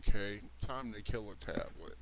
Okay, time to kill a tablet.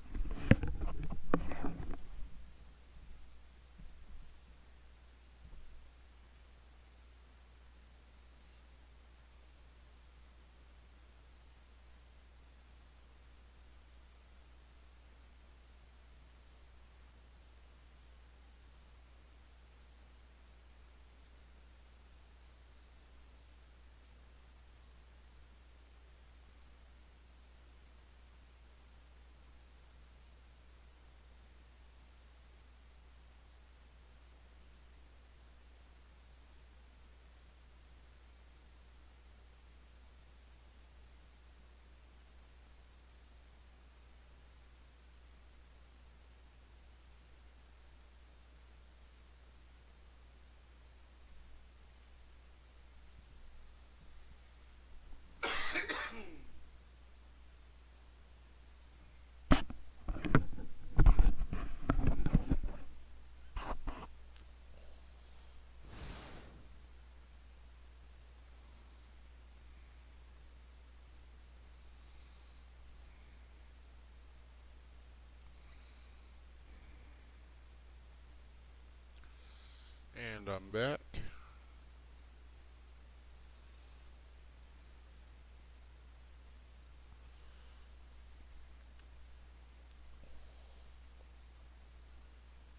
And I'm back.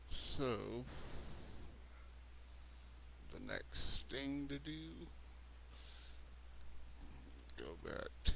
So, the next thing to do, go back to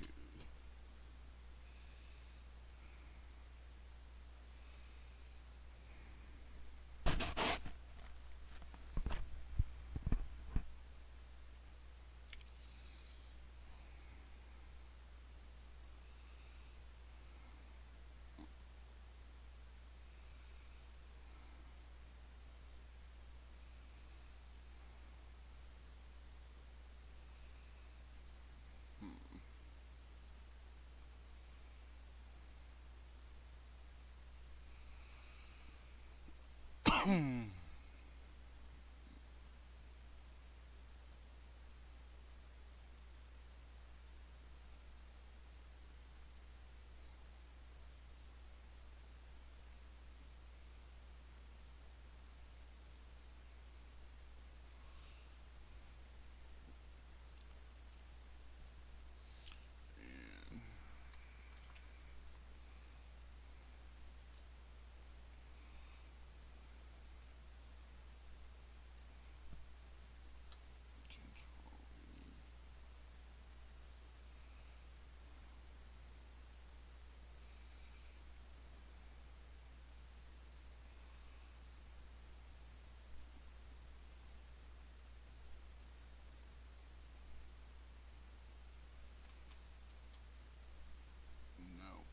no.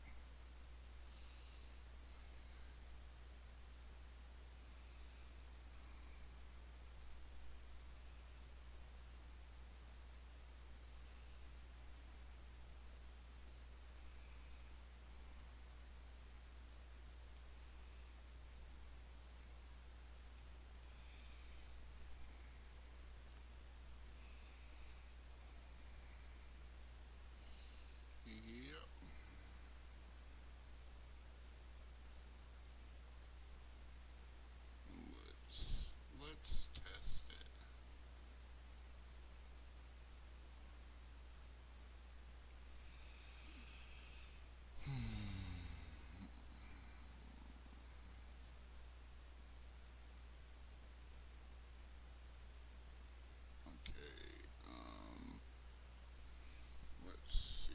Yep. Let's test it. Okay. Let's see.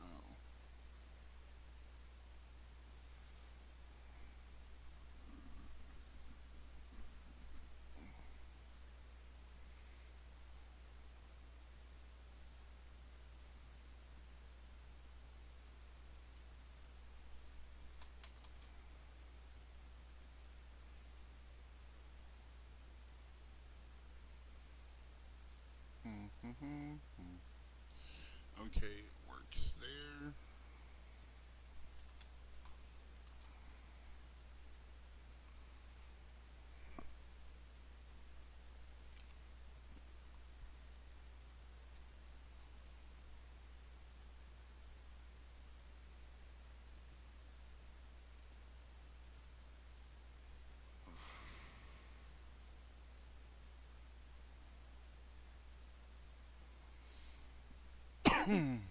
Oh. Okay, it works there. And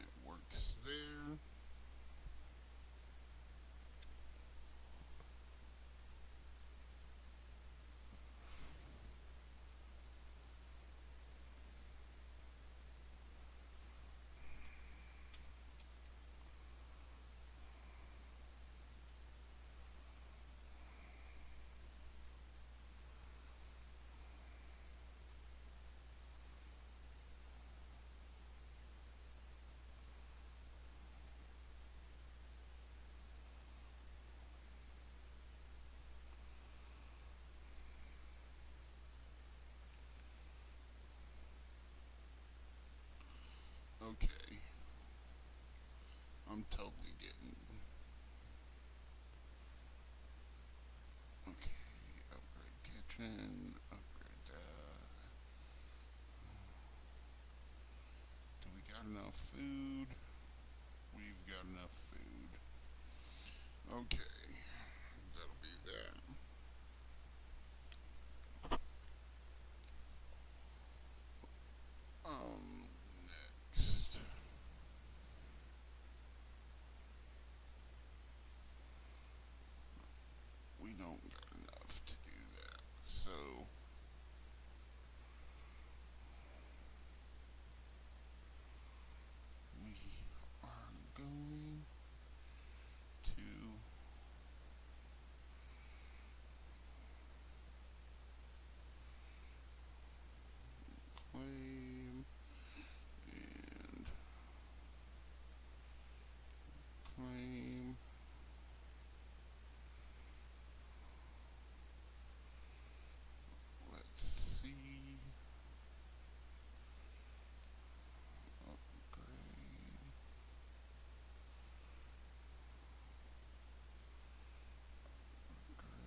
it works there. Okay. I'm totally getting. Okay. Upgrade kitchen. Upgrade that. Do we got enough food? We've got enough food. Okay. That'll be that. Next. We don't got enough to do that. So we are going to claim and claim. Let's see. Upgrade. Upgrade.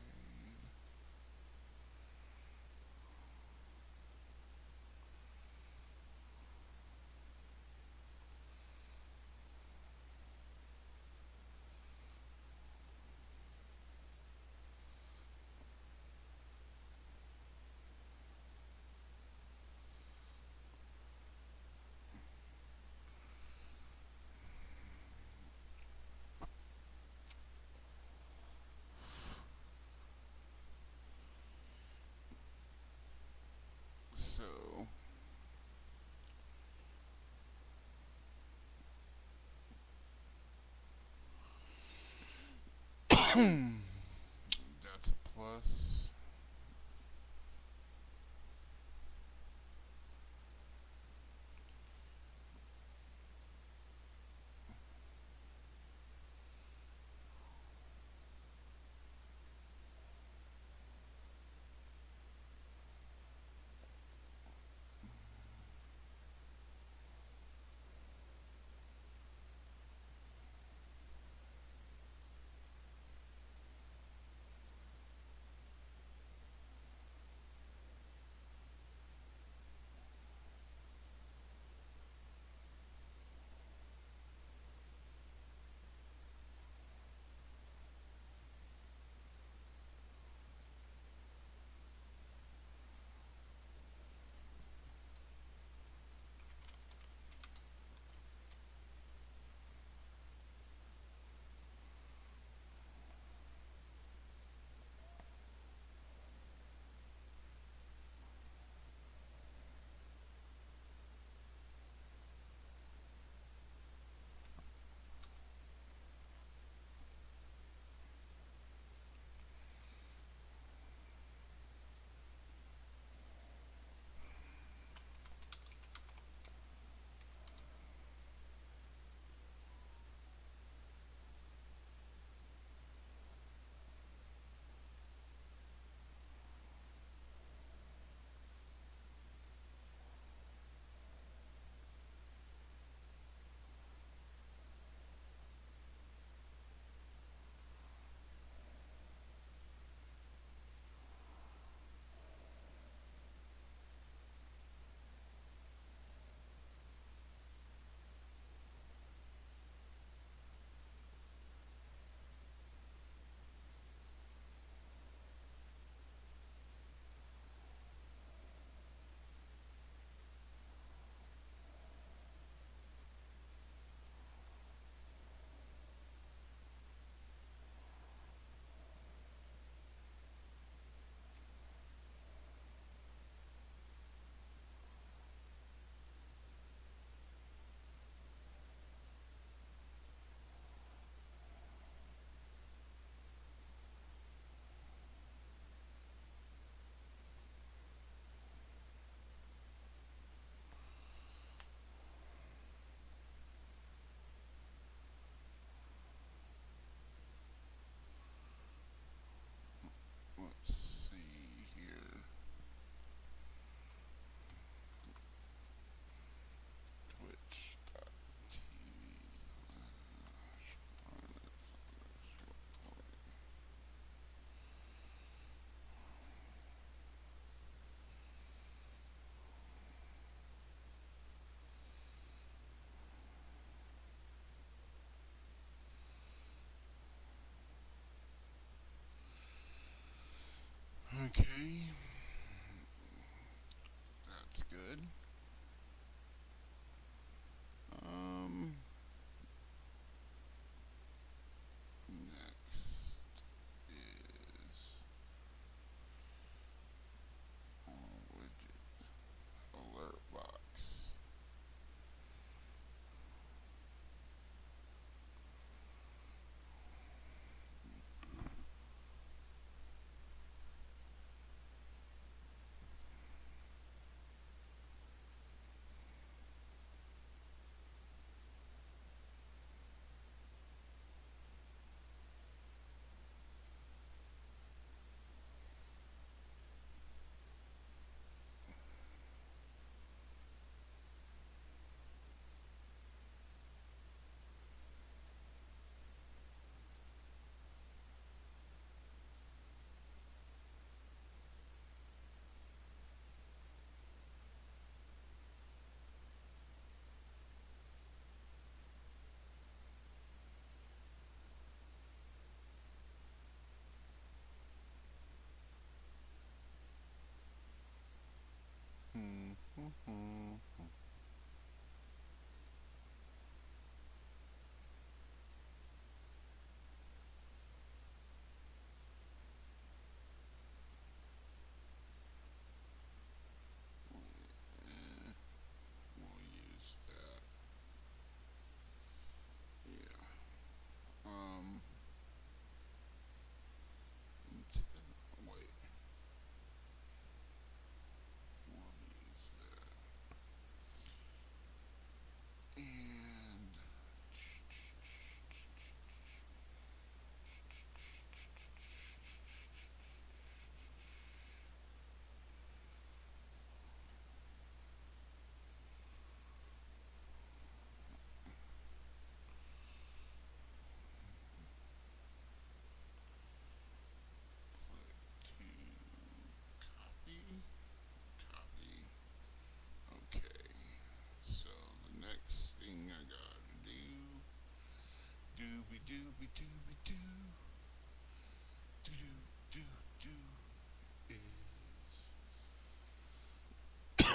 So that's a plus.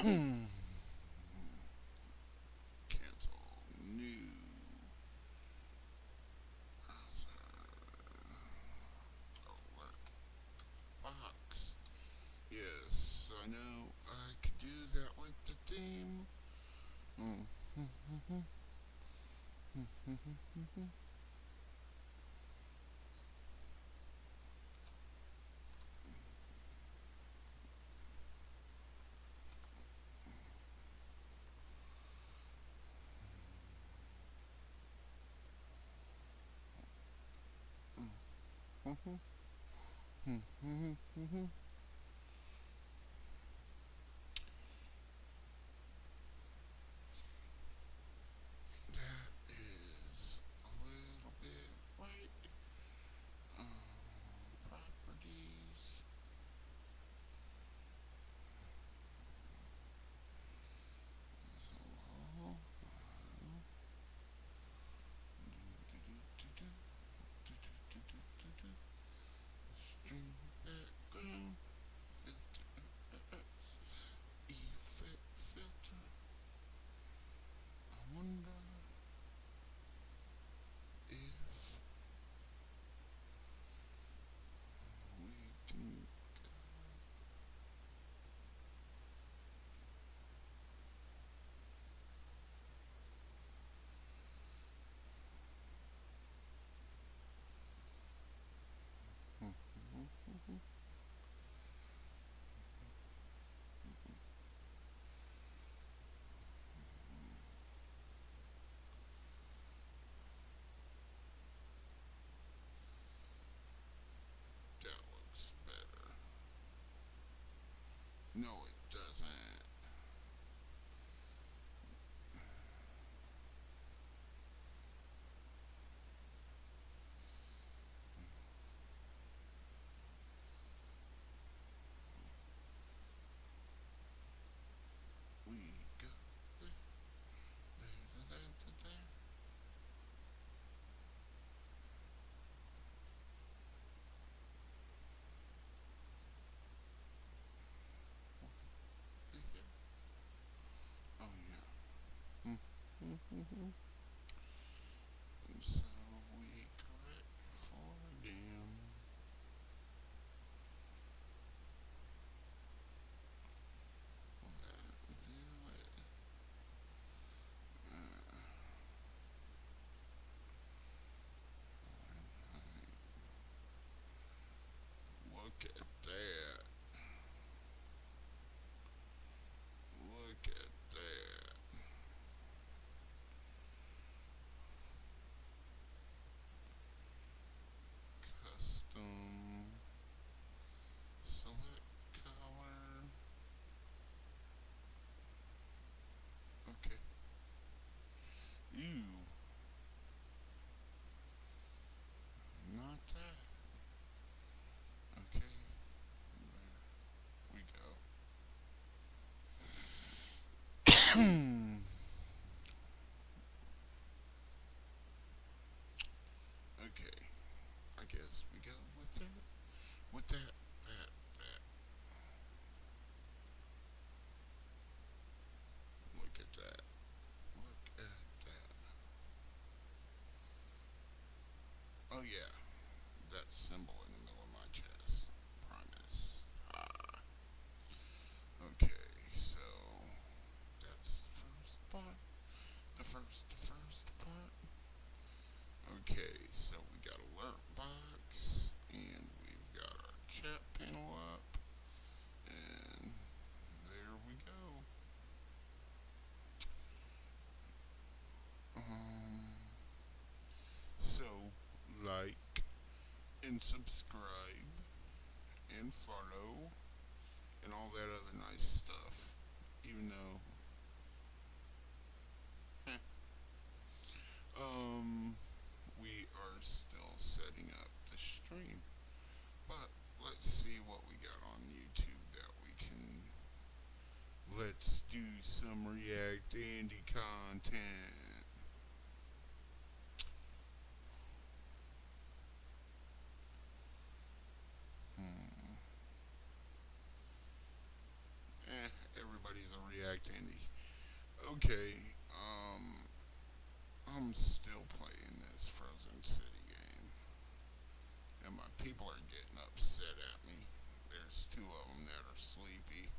Cancel. New. Alert box. Yes, I know I could do that with the theme. That is a little bit right. Properties. Hello. Stream background. Filter. Effect filter. I wonder if we can. That looks better. No, it doesn't. We go there, there. Oh yeah. So we correct for again. Will that do it? Look at that. Look at that. Custom. Select color. Okay. Ew. Not that. Okay. There we go. Okay. I guess we go with that. With that. Look at that. Look at that. Oh yeah. That symbol in the middle of my chest. Primus. Ah. Okay, so that's the first part. The first part. Okay, so we got alert box, and we've got our chat panel up, and there we go. Um, so like and subscribe and follow and all that other nice stuff. Even though, eh, um, we are still setting up the stream. But let's see what we got on YouTube that we can. Let's do some React Andy content. Hmm. Everybody's a Okay, I'm still playing this Frozen City game, and my people are getting upset at me. There's two of them that are sleepy.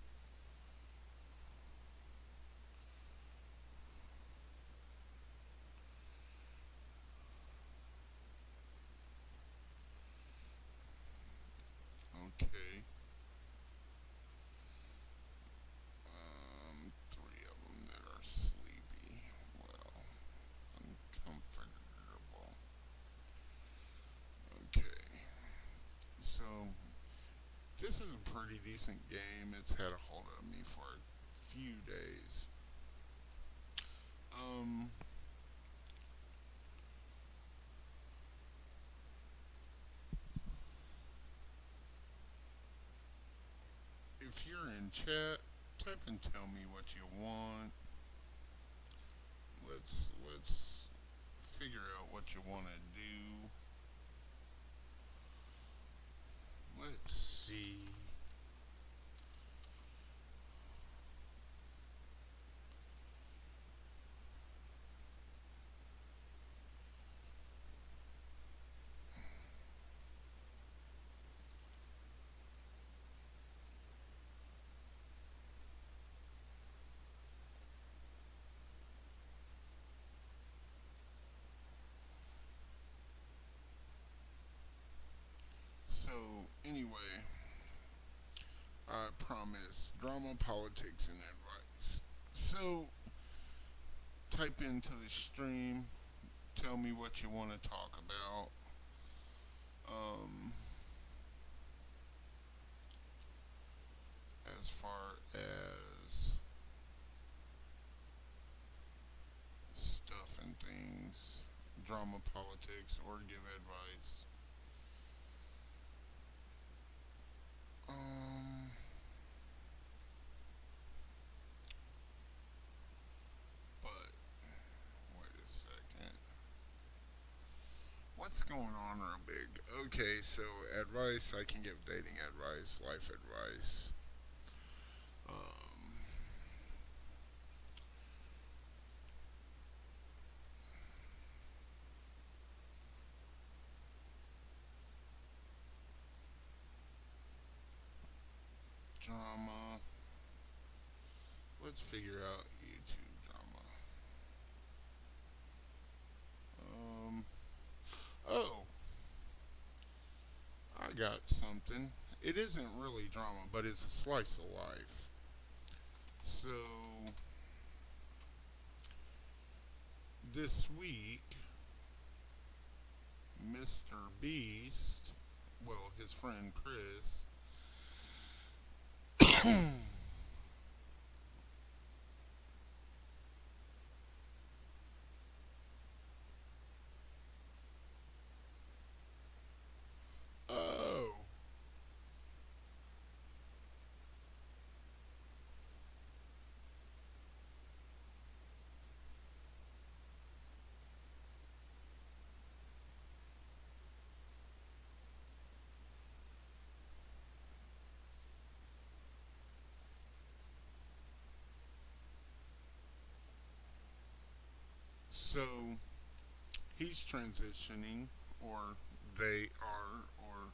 Okay, three of them that are sleepy. Well, uncomfortable. Okay, so this is a pretty decent game. It's had a hold of me for a few days. Um, if you're in chat, type and tell me what you want. Let's figure out what you want to do. Let's see. So anyway, I promise drama, politics, and advice. So type into the stream. Tell me what you want to talk about. Um, as far as stuff and things, drama, politics, or give advice. Um, but wait a second. What's going on real big? Okay, so advice, I can give dating advice, life advice. Um, drama. Let's figure out YouTube drama. Um, oh, I got something. It isn't really drama, but it's a slice of life. So, this week, Mr. Beast, well, his friend Chris, oh, so he's transitioning, or they are, or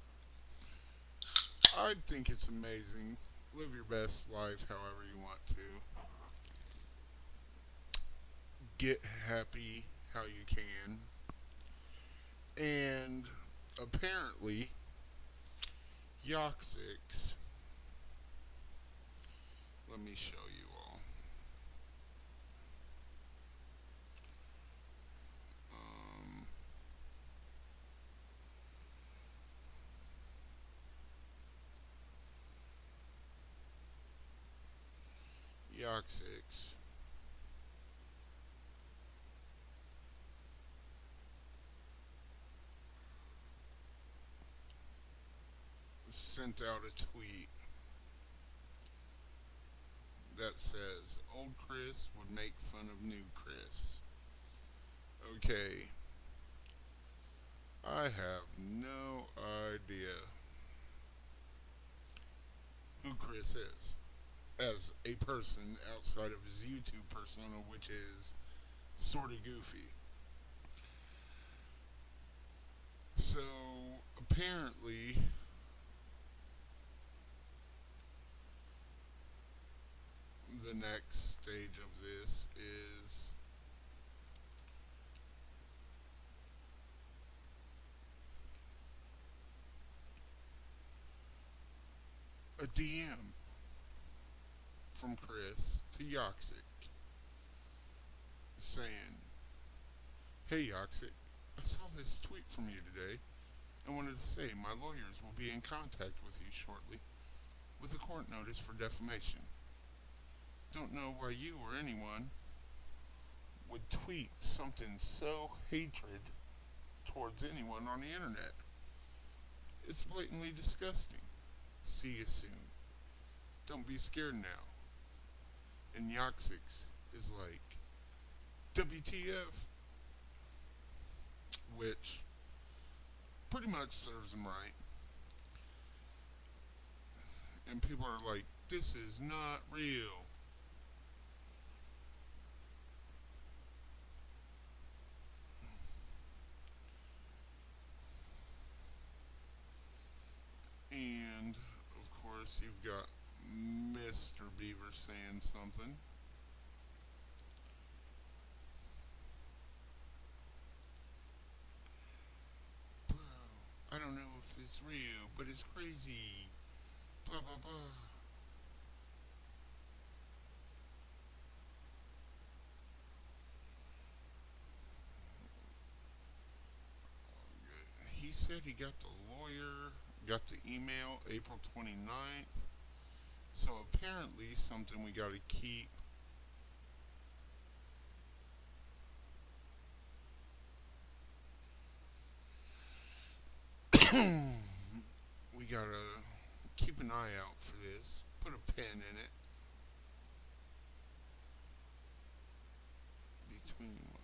I think it's amazing. Live your best life however you want to. Get happy how you can. And apparently, Yoxix, let me show you all. Um, Yoxix sent out a tweet that says, Old Chris would make fun of new Chris. Okay, I have no idea who Chris is. as a person outside of his YouTube persona, which is sort of goofy. So apparently, the next stage of this is a DM from Chris to Yoxic saying, "Hey Yoxic, I saw this tweet from you today and wanted to say my lawyers will be in contact with you shortly with a court notice for defamation. Don't know why you or anyone would tweet something so hatred towards anyone on the internet. It's blatantly disgusting. See you soon. Don't be scared now." And Yoxix is like, WTF, which pretty much serves him right. And people are like, this is not real. And, of course, you've got Mr. Beaver saying something. Bro, I don't know if it's real, but it's crazy. Blah, blah, blah. He said he got the lawyer, got the email April 29th. So apparently something we got to keep. We got to keep an eye out for this. Put a pin in it. Between what?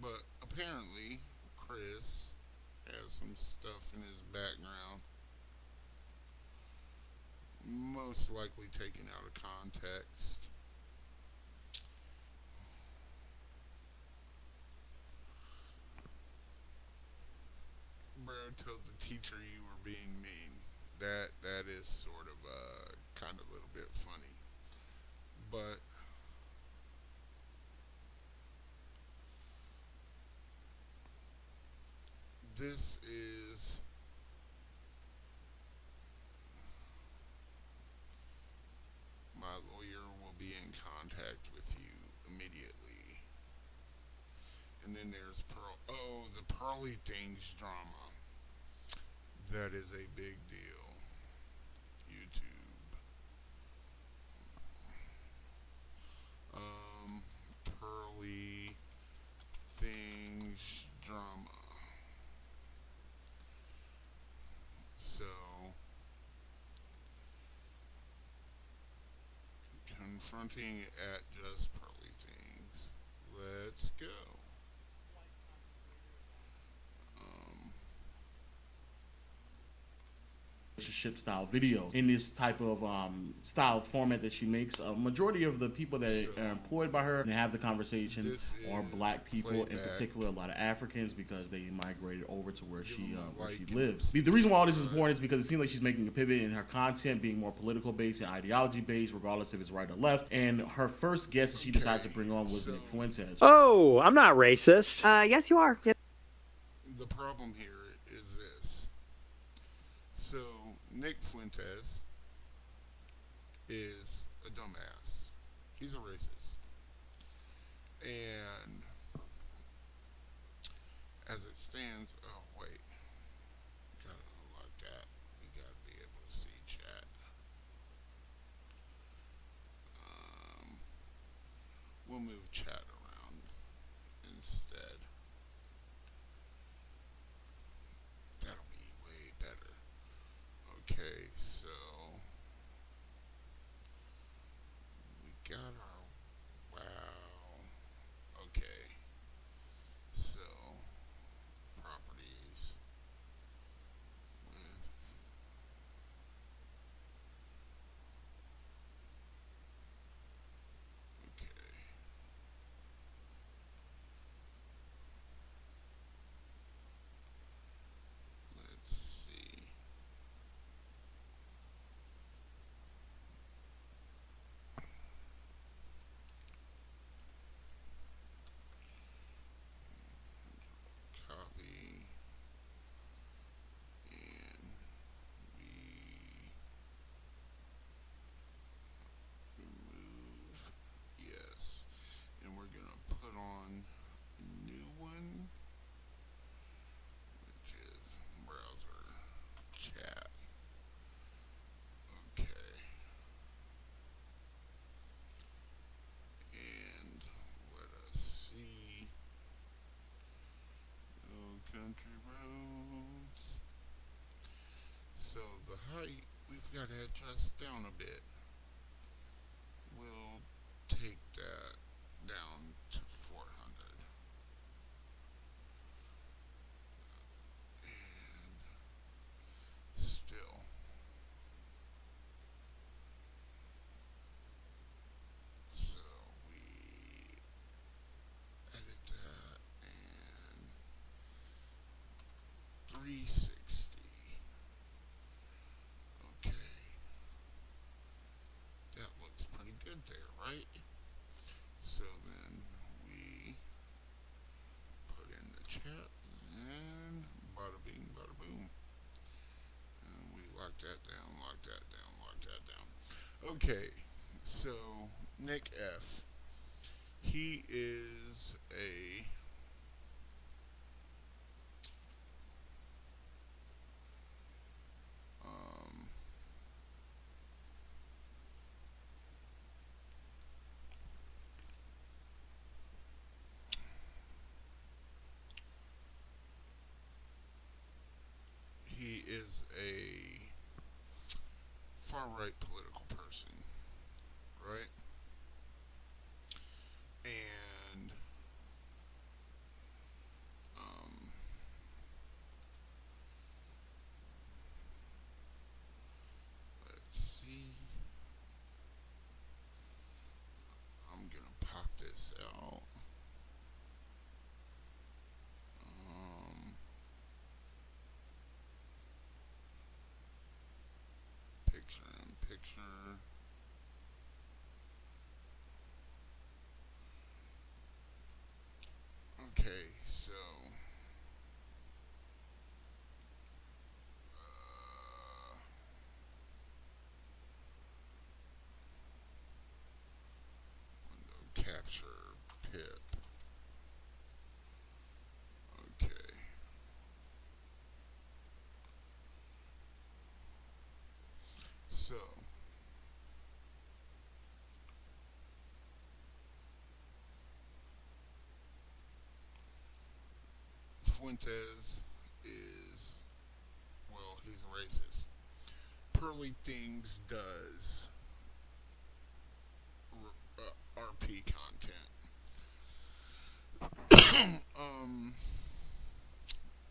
But apparently Chris has some stuff in his background, most likely taken out of context. Bro told the teacher you were being mean. That is sort of kind of a little bit funny. But this is my lawyer will be in contact with you immediately. And then there's Pearl. Oh, the Pearly Things drama. That is a big deal. YouTube. Pearly Things drama. So, confronting at just Pearly Things. Let's go. Um, Relationship style video in this type of style format that she makes. A majority of the people that So, are employed by her and have the conversation this are is black people, in playback. particular a lot of Africans, because they migrated over to where Give she them a where she like and lives. The reason why all this is subscribe. important is because it seems like she's making a pivot in her content, being more political based and ideology based, regardless if it's right or left. And her first guest that she decided to bring on was so Nick Fuentes. Oh, I'm not racist. Yes, you are. Yes. The problem here is this. So, Nick Fuentes is a dumbass. He's a racist. And as it stands, oh, wait. Gotta unlock that. We gotta be able to see chat. Um, we'll move chat around instead. That'll be way better. Okay, so we got our wow. Okay, so properties with height, we've got to adjust down a bit. We'll take that down to 400. And still, so we edit that and 360. Okay, that looks pretty good there, right? So then we put in the chat and bada bing, bada boom. And we lock that down, lock that down, lock that down. Okay, so Nick F. He is a um, he is a far right political person, right? And um, let's see. I'm gonna pop this out. Um, picture in picture. Okay, so window capture pip. Okay, so Fuentes is, well, he's a racist. Pearly Things does RP content. um,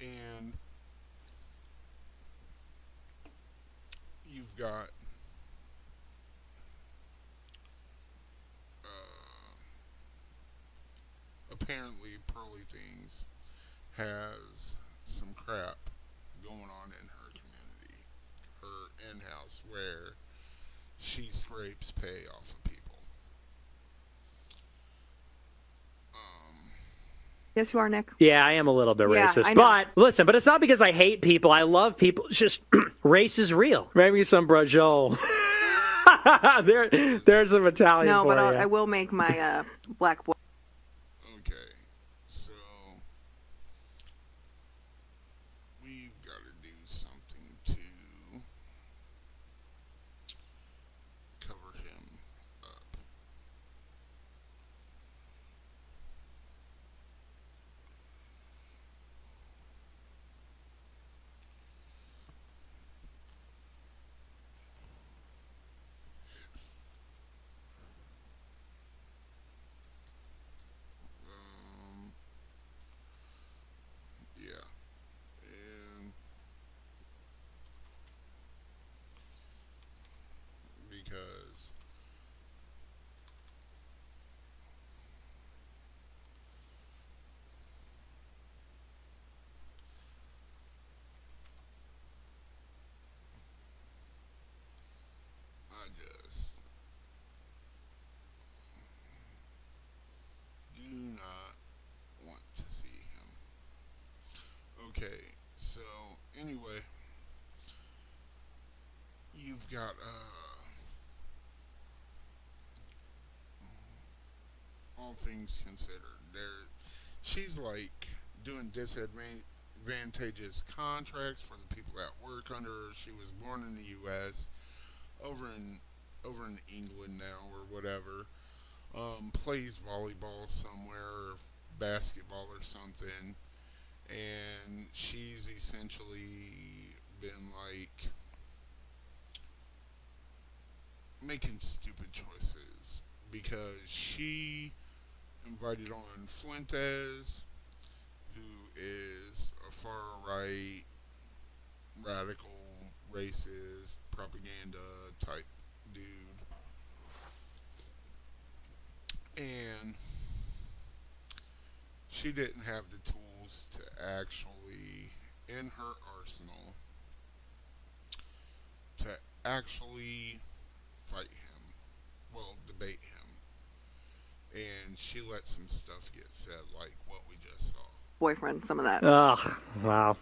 and you've got apparently Pearly Things has some crap going on in her community, her in house, where she scrapes pay off of people. Um, Yes, you are, Nick. Yeah, I am a little bit Yeah, racist. I know. But listen, but it's not because I hate people. I love people. It's just race is real. Maybe some Brajo. There's some Italian No, for but you. I will make my black boy. okay, so we've got to do something to cover him up. Um, yeah, and because I just do not want to see him. Okay, so anyway, you've got all things considered. She's like doing disadvantageous contracts for the people that work under her. She was born in the U.S. over in England now or whatever. Plays volleyball somewhere or basketball or something, and she's essentially been like making stupid choices because she invited on Fuentes, who is a far right, radical, racist, propaganda type dude. And she didn't have the tools to actually, in her arsenal, to actually fight him. Well, debate him. And she let some stuff get said, like what we just saw. Boyfriend, some of that. Ugh, wow.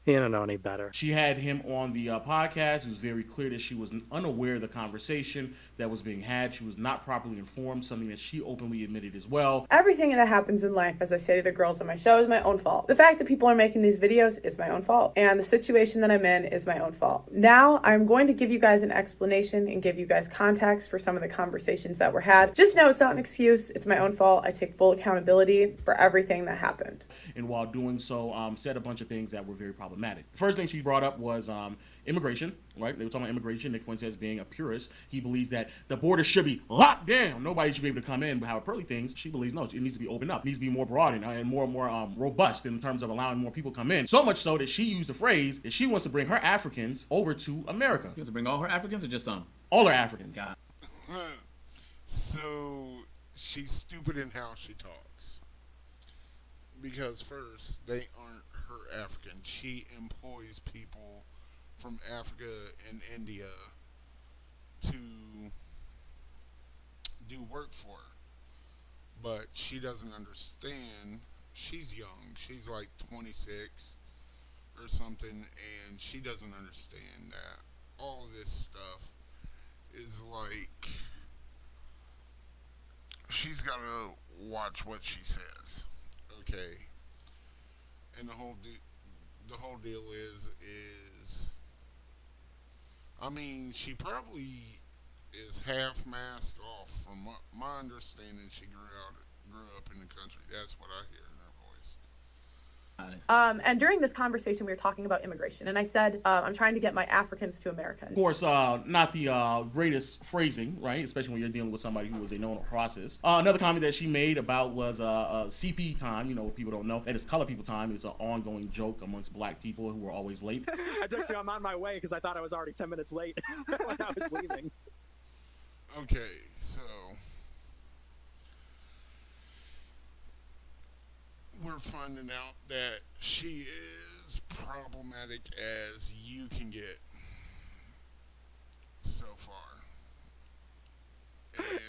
You don't know any better. She had him on the podcast. It was very clear that she was unaware of the conversation that was being had. She was not properly informed, something that she openly admitted as well. Everything that happens in life, as I say to the girls on my show, is my own fault. The fact that people are making these videos is my own fault. And the situation that I'm in is my own fault. Now, I'm going to give you guys an explanation and give you guys context for some of the conversations that were had. Just know it's not an excuse. It's my own fault. I take full accountability for everything that happened. And while doing so, said a bunch of things that were very problematic. The first thing she brought up was immigration, right? They were talking about immigration. Nick Fuentes being a purist. He believes that the border should be locked down. Nobody should be able to come in. But how Pearly thinks, she believes, no, it needs to be opened up. It needs to be more broad and more robust in terms of allowing more people to come in. So much so that she used the phrase that she wants to bring her Africans over to America. She wants to bring all her Africans or just some? All her Africans. God. So she's stupid in how she talks. Because first, they aren't her African. She employs people from Africa and India to do work for her. But she doesn't understand. She's young. She's like 26 or something, and she doesn't understand that all this stuff is like she's got to watch what she says. Okay. And the whole deal is I mean, she probably is half masked off. From my understanding, she grew up in the country. That's what I hear in her voice. And during this conversation, we were talking about immigration, and I said, I'm trying to get my Africans to America. Of course, not the greatest phrasing, right? Especially when you're dealing with somebody who was a known process. Another comment that she made about was CP time. You know, what people don't know, that is color people time. It's an ongoing joke amongst black people who are always late. I texted you, I'm on my way because I thought I was already 10 minutes late when I was leaving. Okay, so we're finding out that she is problematic as you can get so far.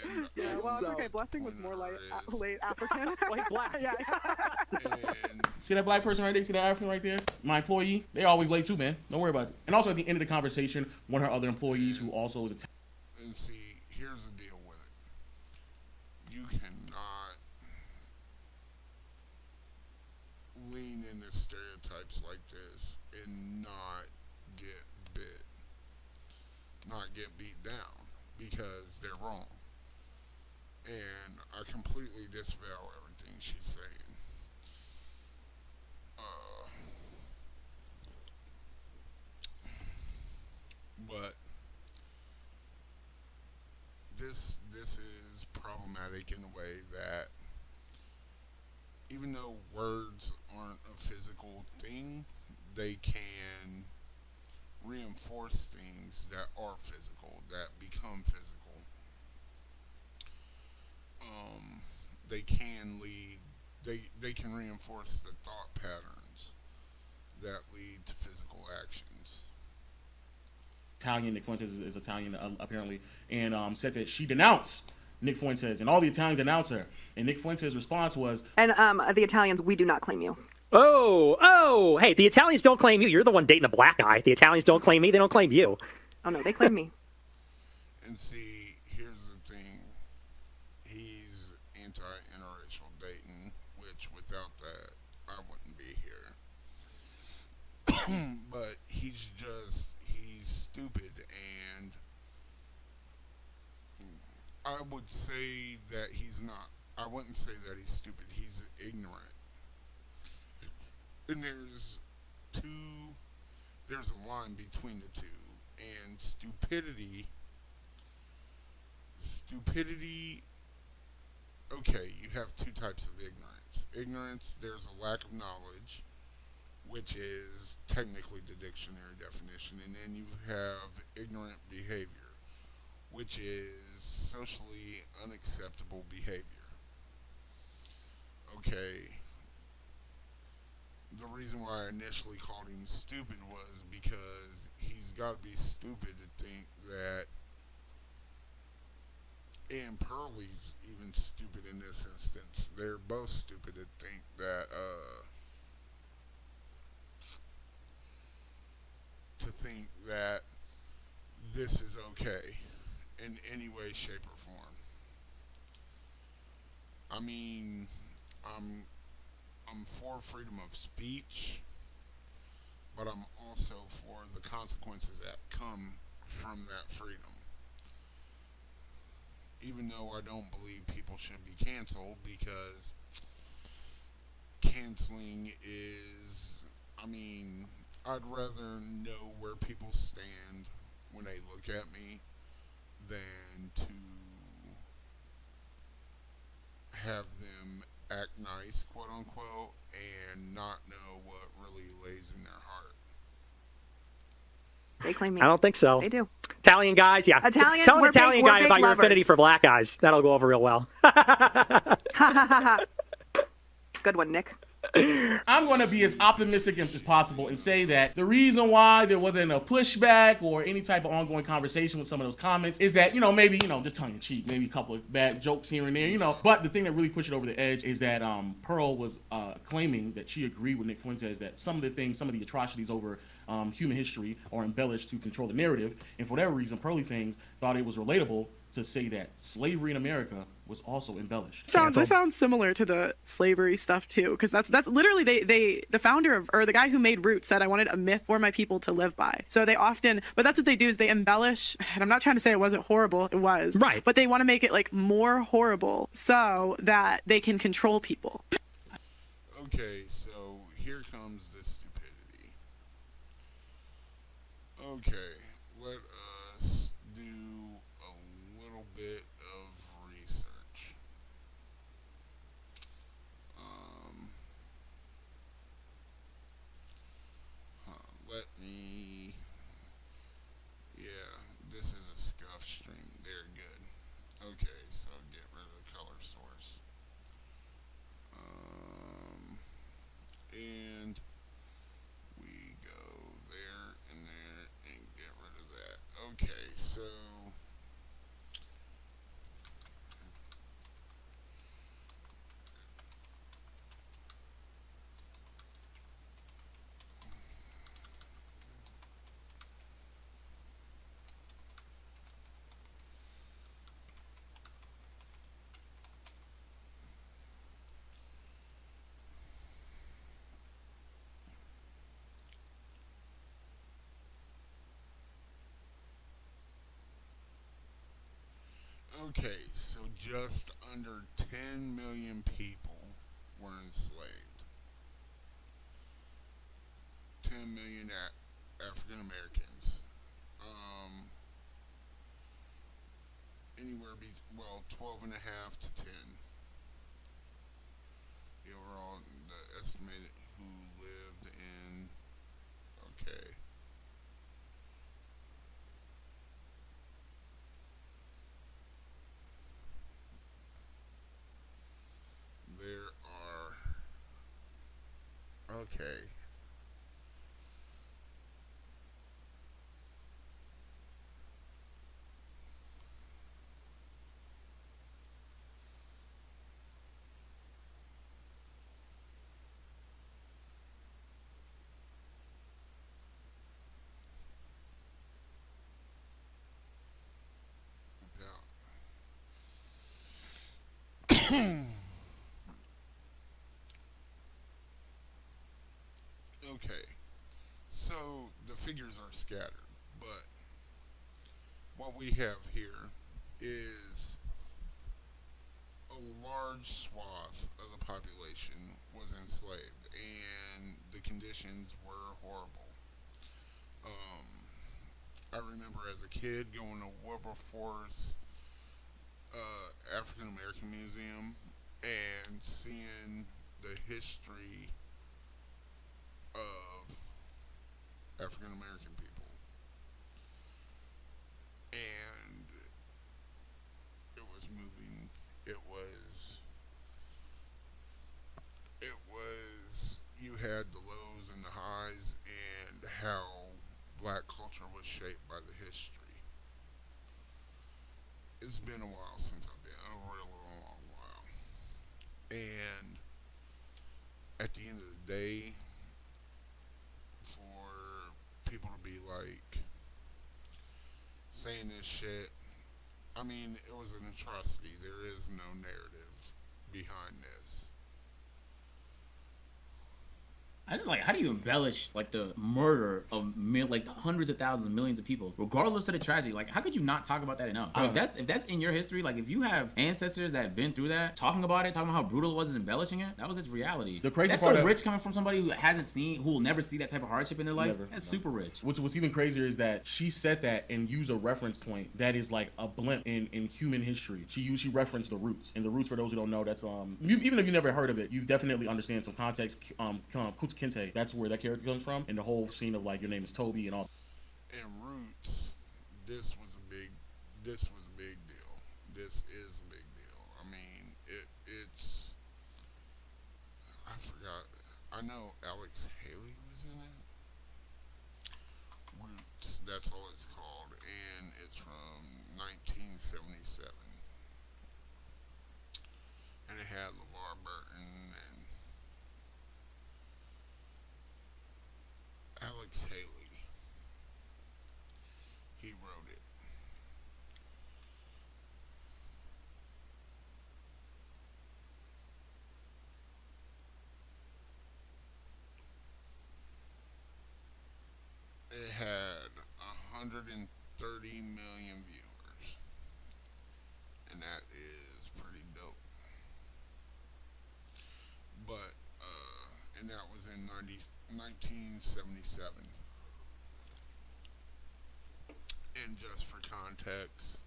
And Yeah, well, it's okay. Blessing was more late African. Well, he's black. Yeah. and See that black person right there? See that African right there? My employee? They're always late too, man. Don't worry about it. And also at the end of the conversation, one of her other employees who also is a and see, here's the deal with it. You cannot lean into stereotypes like this and not get bit, not get beat down, because they're wrong. And I completely disavow everything she's saying. But this is problematic in a way that even though words aren't a physical thing, they can reinforce things that are physical, that become physical. They can lead. They can reinforce the thought patterns that lead to physical actions. Italian. Nick Fuentes is Italian, apparently, and said that she denounced Nick Fuentes, and all the Italians denounced her. And Nick Fuentes' response was, And the Italians, we do not claim you. Oh, hey, the Italians don't claim you. You're the one dating a black guy. The Italians don't claim me. They don't claim you. Oh, no, they claim me. And see, here's the thing. He's anti-interracial dating, which without that, I wouldn't be here. But he's stupid, and I would say that he's not. I wouldn't say that he's stupid. He's ignorant. And there's a line between the two, and stupidity stupidity. Okay, you have two types of ignorance. Ignorance, there's a lack of knowledge, which is technically the dictionary definition, and then you have ignorant behavior, which is socially unacceptable behavior. Okay, the reason why I initially called him stupid was because he's got to be stupid to think that, and Pearlie's even stupid in this instance. They're both stupid to think that, this is okay in any way, shape, or form. I mean, I'm I'm for freedom of speech, but I'm also for the consequences that come from that freedom. Even though I don't believe people should be canceled, because canceling is, I mean, I'd rather know where people stand when they look at me than to have them act nice, quote unquote, and not know what really lays in their heart. They claim me. I don't think so. They do. Italian guys, yeah. Italian, Tell an we're Italian big- guy we're about big your lovers. affinity for black guys. That'll go over real well. Good one, Nick. I'm going to be as optimistic as possible and say that the reason why there wasn't a pushback or any type of ongoing conversation with some of those comments is that, maybe, just tongue in cheek, maybe a couple of bad jokes here and there, But the thing that really pushed it over the edge is that Pearl was claiming that she agreed with Nick Fuentes that some of the atrocities over human history are embellished to control the narrative. And for whatever reason, Pearly Things thought it was relatable to say that slavery in America was also embellished. This sounds similar to the slavery stuff too, because that's literally the founder of, or the guy who made Roots said, I wanted a myth for my people to live by. So they often, but that's what they do, is they embellish, and I'm not trying to say it wasn't horrible, it was, right, but they want to make it like more horrible so that they can control people. Okay, so here comes the stupidity. Okay, let us do a little bit of research. Let me. Yeah, this is a scuff stream. They're good. Okay, so get rid of the color source. And we go there and get rid of that. Okay, so okay, so just under 10 million people were enslaved. 10 million African Americans. Anywhere 12 and a half to 10. The overall, the estimated who lived in, okay. There are, okay. Okay, so the figures are scattered, but what we have here is a large swath of the population was enslaved, and the conditions were horrible. I remember as a kid going to Wilberforce African American Museum and seeing the history of African American people, and it was moving. It was you had the lows and the highs, and how black culture was shaped by the history. It's been a while since I've been, a real long while, and at the end of the day, for people to be like saying this shit, I mean, it was an atrocity. There is no narrative behind this. I just like, how do you embellish like the murder of like hundreds of thousands, millions of people, regardless of the tragedy? Like, how could you not talk about that enough? Bro, if that's in your history, like if you have ancestors that have been through that, talking about it, talking about how brutal it was, is embellishing it. That was its reality. The crazy that's part so rich coming from somebody who hasn't seen, who will never see that type of hardship in their life. Never, That's no. super rich. What's even crazier is that she said that and used a reference point that is like a blimp in human history. She referenced the Roots, and the Roots, for those who don't know, that's even if you never heard of it, you definitely understand some context. Kuta Kinte, that's where that character comes from, and the whole scene of like your name is Toby and all. And Roots, this was a big deal. This is a big deal. I mean, it's I forgot. I know Alex Haley was in it. Roots, that's all it's called, and it's from 1977, and it had LeVar Burton and Alex Haley. He wrote it. It had 130 million viewers, and that is pretty dope. But and that was in 1977. And just for context,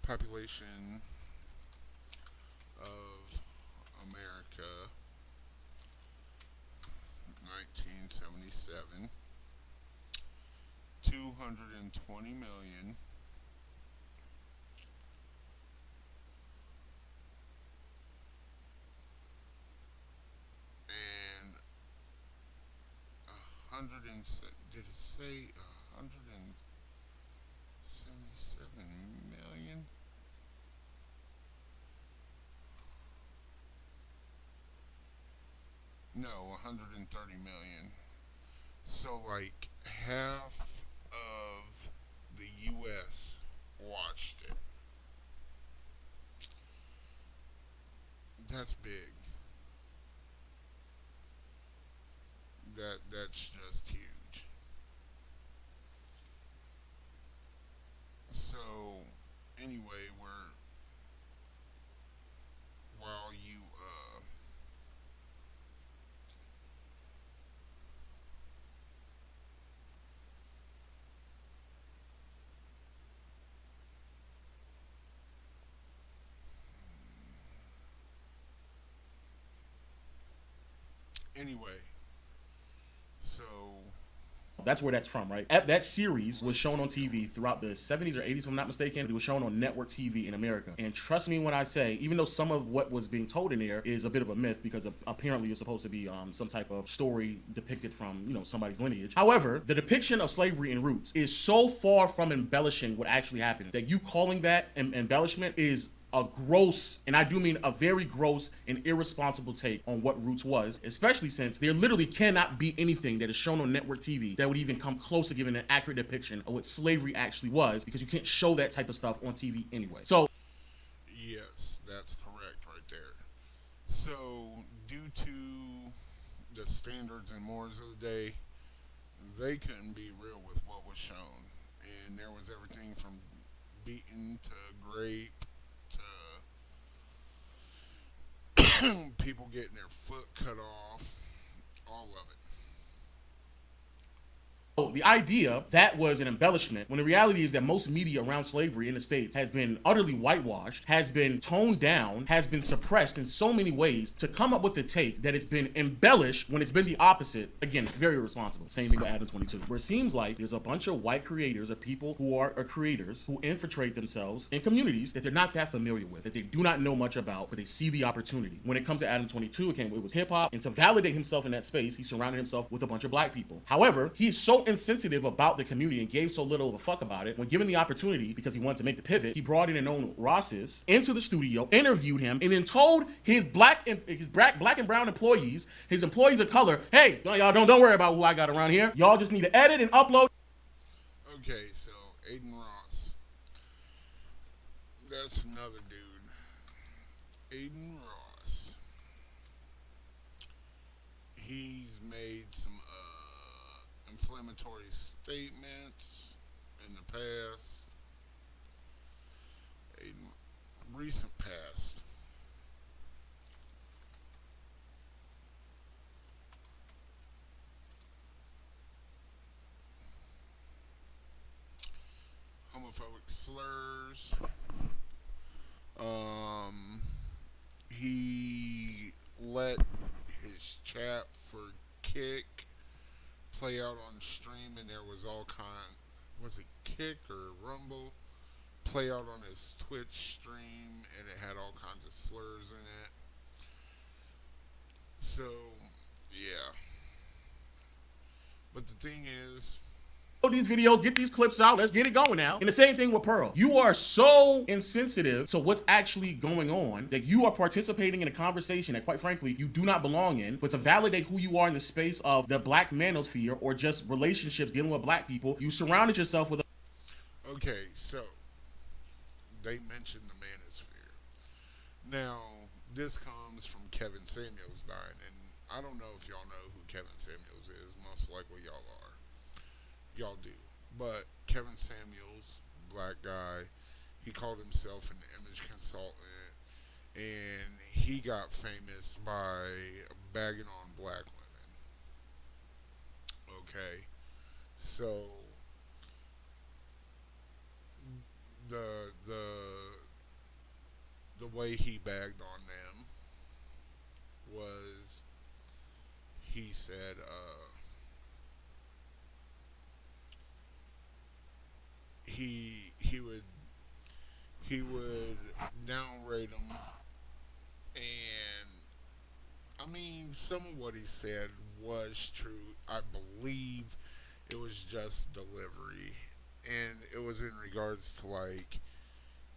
population of America, 1977, 220 million. And did it say 177 million? No, 130 million. So like half of the US watched it. That's big. That's just huge. So anyway, while you anyway, so That's where that's from, right? That series was shown on TV throughout the 70s or 80s, if I'm not mistaken. It was shown on network TV in America. And trust me when I say, even though some of what was being told in there is a bit of a myth, because apparently it's supposed to be some type of story depicted from, somebody's lineage. However, the depiction of slavery in Roots is so far from embellishing what actually happened that you calling that embellishment is a gross, and I do mean a very gross and irresponsible take on what Roots was, especially since there literally cannot be anything that is shown on network TV that would even come close to giving an accurate depiction of what slavery actually was, because you can't show that type of stuff on TV anyway. So, yes, that's correct right there. So, due to the standards and mores of the day, they couldn't be real with what was shown. And there was everything from beaten to grape to people getting their foot cut off, all of it. So the idea that was an embellishment, when the reality is that most media around slavery in the States has been utterly whitewashed, has been toned down, has been suppressed in so many ways to come up with the take that it's been embellished when it's been the opposite. Again, very irresponsible. Same thing with Adam 22. Where it seems like there's a bunch of white creators or people who are creators who infiltrate themselves in communities that they're not that familiar with, that they do not know much about, but they see the opportunity. When it comes to Adam 22, it was hip hop, and to validate himself in that space, he surrounded himself with a bunch of black people. However, he's so insensitive about the community and gave so little of a fuck about it. When given the opportunity, because he wanted to make the pivot, he brought in a known racist into the studio, interviewed him, and then told his black and brown employees, his employees of color, hey, y'all don't worry about who I got around here. Y'all just need to edit and upload. Okay, so Aiden Ross. That's another dude. Aiden Ross. He's made some inflammatory statements in the past. Aiden, recent past. Homophobic slurs. He let his chat for Kick play out on stream, and there was all kind. Was it Kick or Rumble? Play out on his Twitch stream, and it had all kinds of slurs in it. So, yeah. But the thing is, these videos, get these clips out, let's get it going now. And the same thing with Pearl. You are so insensitive to what's actually going on that you are participating in a conversation that, quite frankly, you do not belong in. But to validate who you are in the space of the black manosphere or just relationships dealing with black people, you surrounded yourself with a... Okay, so they mentioned the manosphere. Now, this comes from Kevin Samuels dying, and I don't know if y'all know who Kevin Samuels is. Most likely y'all are. Y'all do. But Kevin Samuels, black guy, he called himself an image consultant, and he got famous by bagging on black women. Okay? So the way he bagged on them was he said he would downrate them, and I mean some of what he said was true. I believe it was just delivery, and it was in regards to like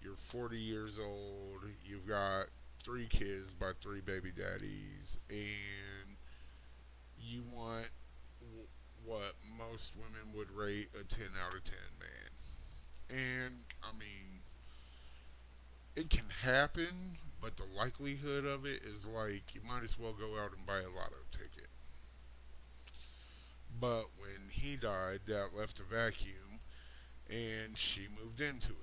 you're 40 years old, you've got 3 kids by 3 baby daddies, and you want what most women would rate a 10 out of 10 man. And, I mean, it can happen, but the likelihood of it is like you might as well go out and buy a lotto ticket. But when he died, that left a vacuum, and she moved into it.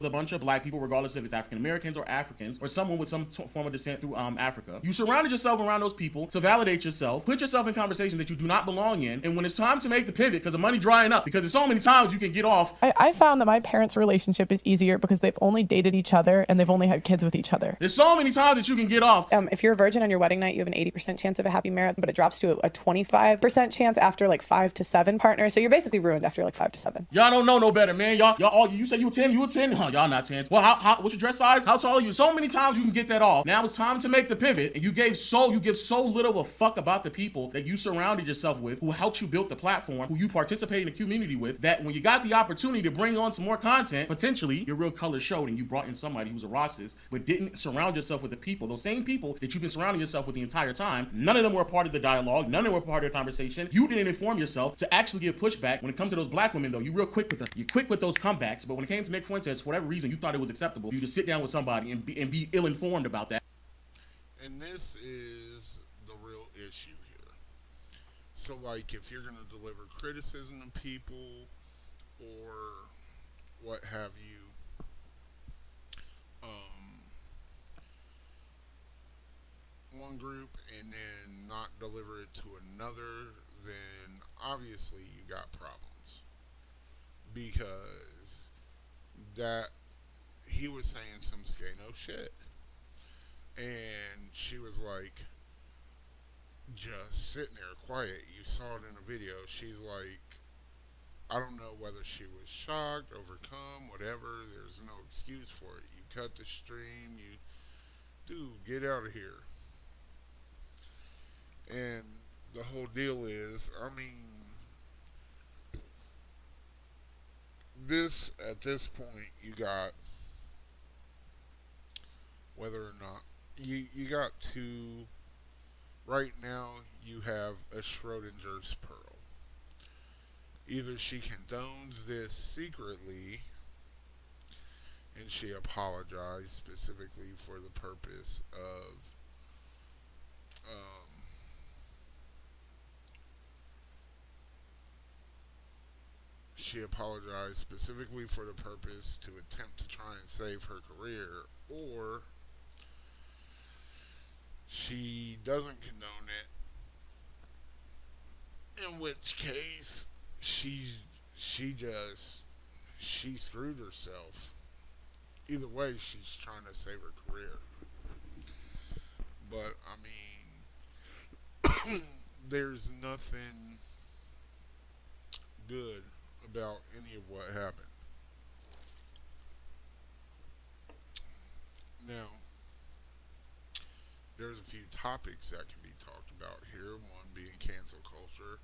A bunch of black people, regardless if it's African Americans or Africans or someone with some form of descent through Africa. You surrounded yourself around those people to validate yourself, put yourself in conversation that you do not belong in, and when it's time to make the pivot, because the money drying up, because there's so many times you can get off. I found that my parents' relationship is easier because they've only dated each other and they've only had kids with each other. There's so many times that you can get off. If you're a virgin on your wedding night, you have an 80% chance of a happy marriage, but it drops to a 25% chance after like 5 to 7 partners. So you're basically ruined after like 5 to 7. Y'all don't know no better, man. Y'all all you say you a 10, you a 10? Huh, y'all not 10s. Well, what's your dress size? How tall are you? So many times you can get that off. Now it's time to make the pivot, and you give so little of a fuck about the people that you surrounded yourself with, who helped you build the platform, who you participate in the community with, that when you got the opportunity to bring on some more content, potentially your real color showed, and you brought in somebody who's a racist, but didn't surround yourself with the people, those same people that you've been surrounding yourself with the entire time. None of them were a part of the dialogue. None of them were part of the conversation. You didn't inform yourself to actually give pushback. When it comes to those black women, though, you're quick with those comebacks. But when it came to Nick Fuentes, for whatever reason, you thought it was acceptable for you to sit down with somebody and be ill-informed about that. And this is the real issue here. So, like, if you're going to deliver criticism to people or what have you, one group and then not deliver it to another, then obviously you got problems. Because that he was saying some scano shit. And she was like, just sitting there quiet. You saw it in the video. She's like, I don't know whether she was shocked, overcome, whatever. There's no excuse for it. You cut the stream. You, dude, get out of here. And the whole deal is, I mean, this at this point, you got whether or not you got two. Right now, you have a Schrodinger's pearl. Either she condones this secretly and she apologized specifically for the purpose of um, she apologized specifically for the purpose to attempt to try and save her career, or she doesn't condone it, in which case she just she screwed herself. Either way, she's trying to save her career. But I mean, there's nothing good about any of what happened. Now, there's a few topics that can be talked about here. One being cancel culture,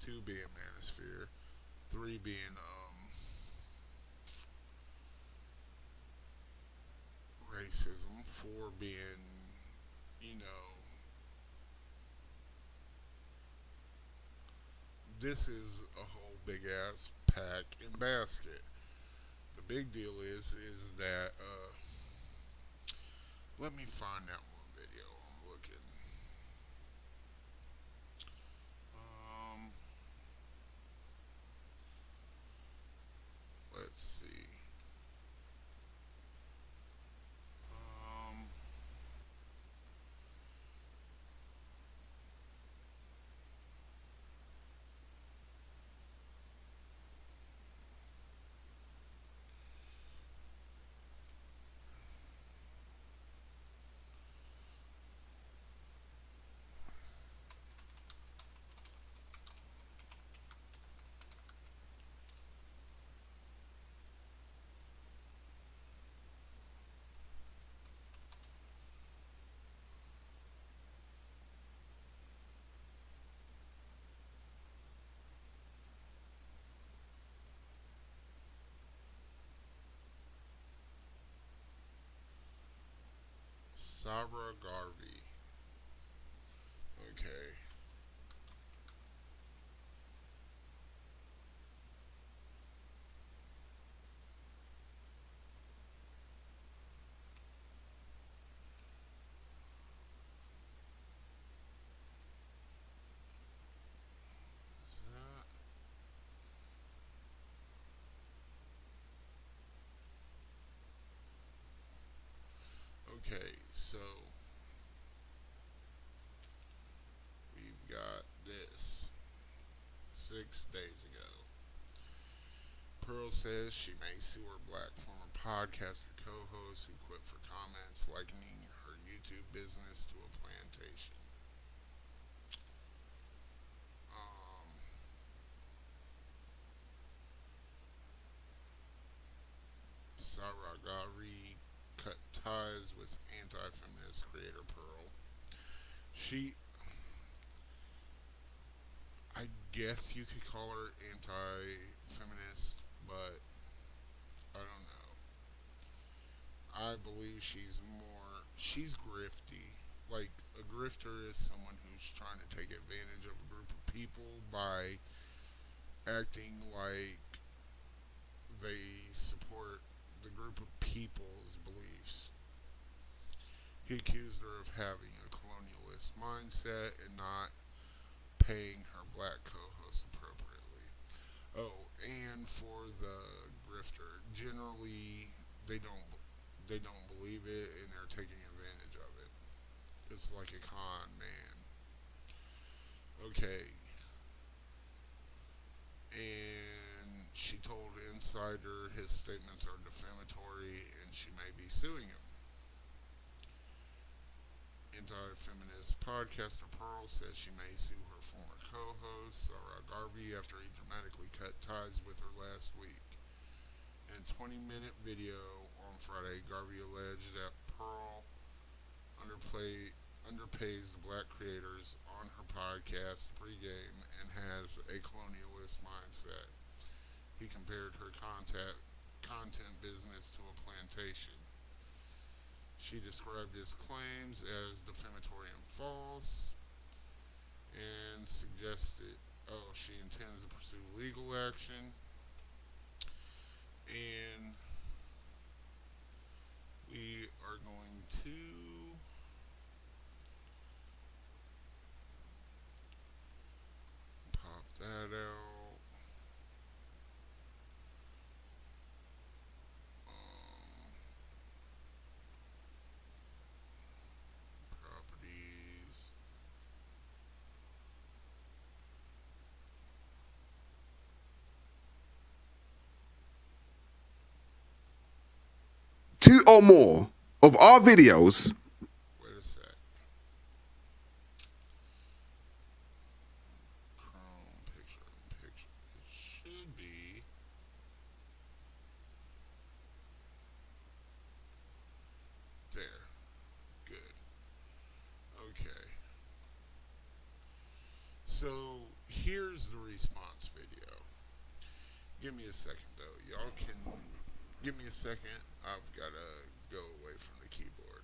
two being manosphere, three being racism, four being, you know, this is a whole big ass pack and basket. The big deal is that let me find that one video I'm looking. Um, let's see. Um, Sarah Garvey. Okay. Is that okay? So we've got this 6 days ago. Pearl says she may sue her black former podcaster co-host who quit for comments likening her YouTube business to a plantation. Um, Saragari cut ties with anti-feminist creator Pearl. She, I guess you could call her anti-feminist, but I don't know. I believe she's grifty. Like, a grifter is someone who's trying to take advantage of a group of people by acting like they support the group of people's beliefs. He accused her of having a colonialist mindset and not paying her black co-host appropriately. Oh, and for the grifter, generally they don't believe it and they're taking advantage of it. It's like a con man. Okay. And she told Insider his statements are defamatory and she may be suing him. Anti-feminist podcaster Pearl says she may sue her former co-host Sarah Garvey after he dramatically cut ties with her last week. In a 20-minute video on Friday, Garvey alleged that Pearl underpays the black creators on her podcast pregame and has a colonialist mindset. He compared her content business to a plantation. She described his claims as defamatory and false and suggested, she intends to pursue legal action. And we are going to pop that out. Properties. Two or more of our videos. Wait a sec. Chrome picture in picture. It should be. There. Good. Okay. So here's the response video. Give me a second though. Y'all can give me a second. I've gotta go away from the keyboard.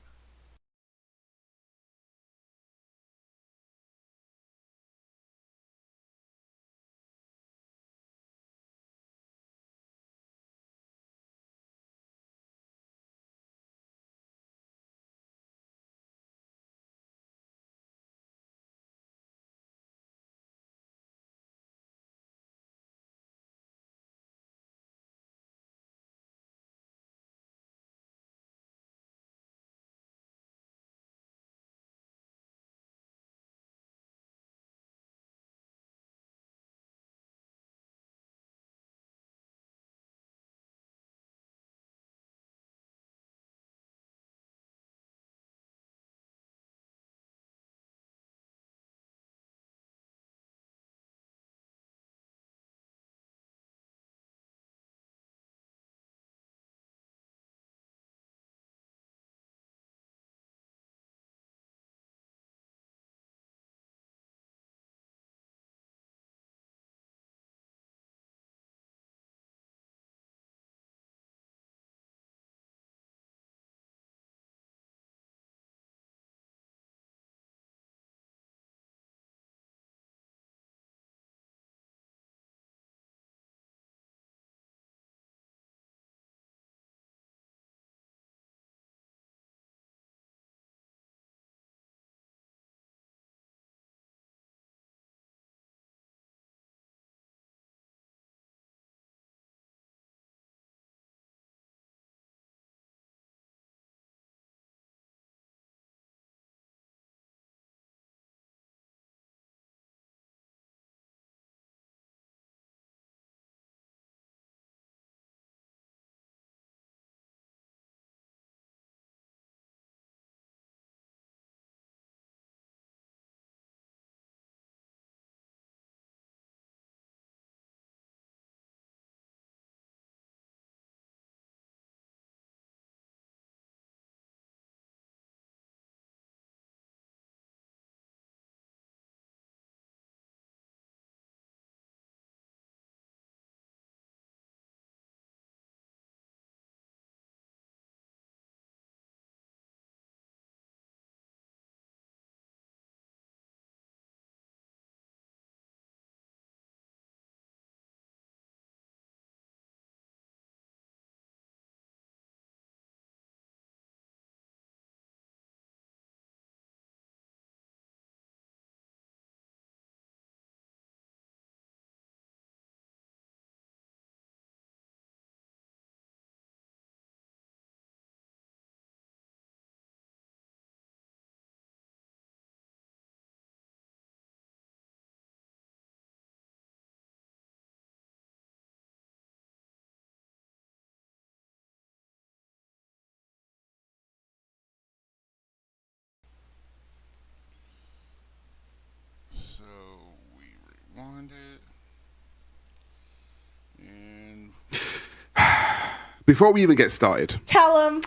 Before we even get started, Tell them.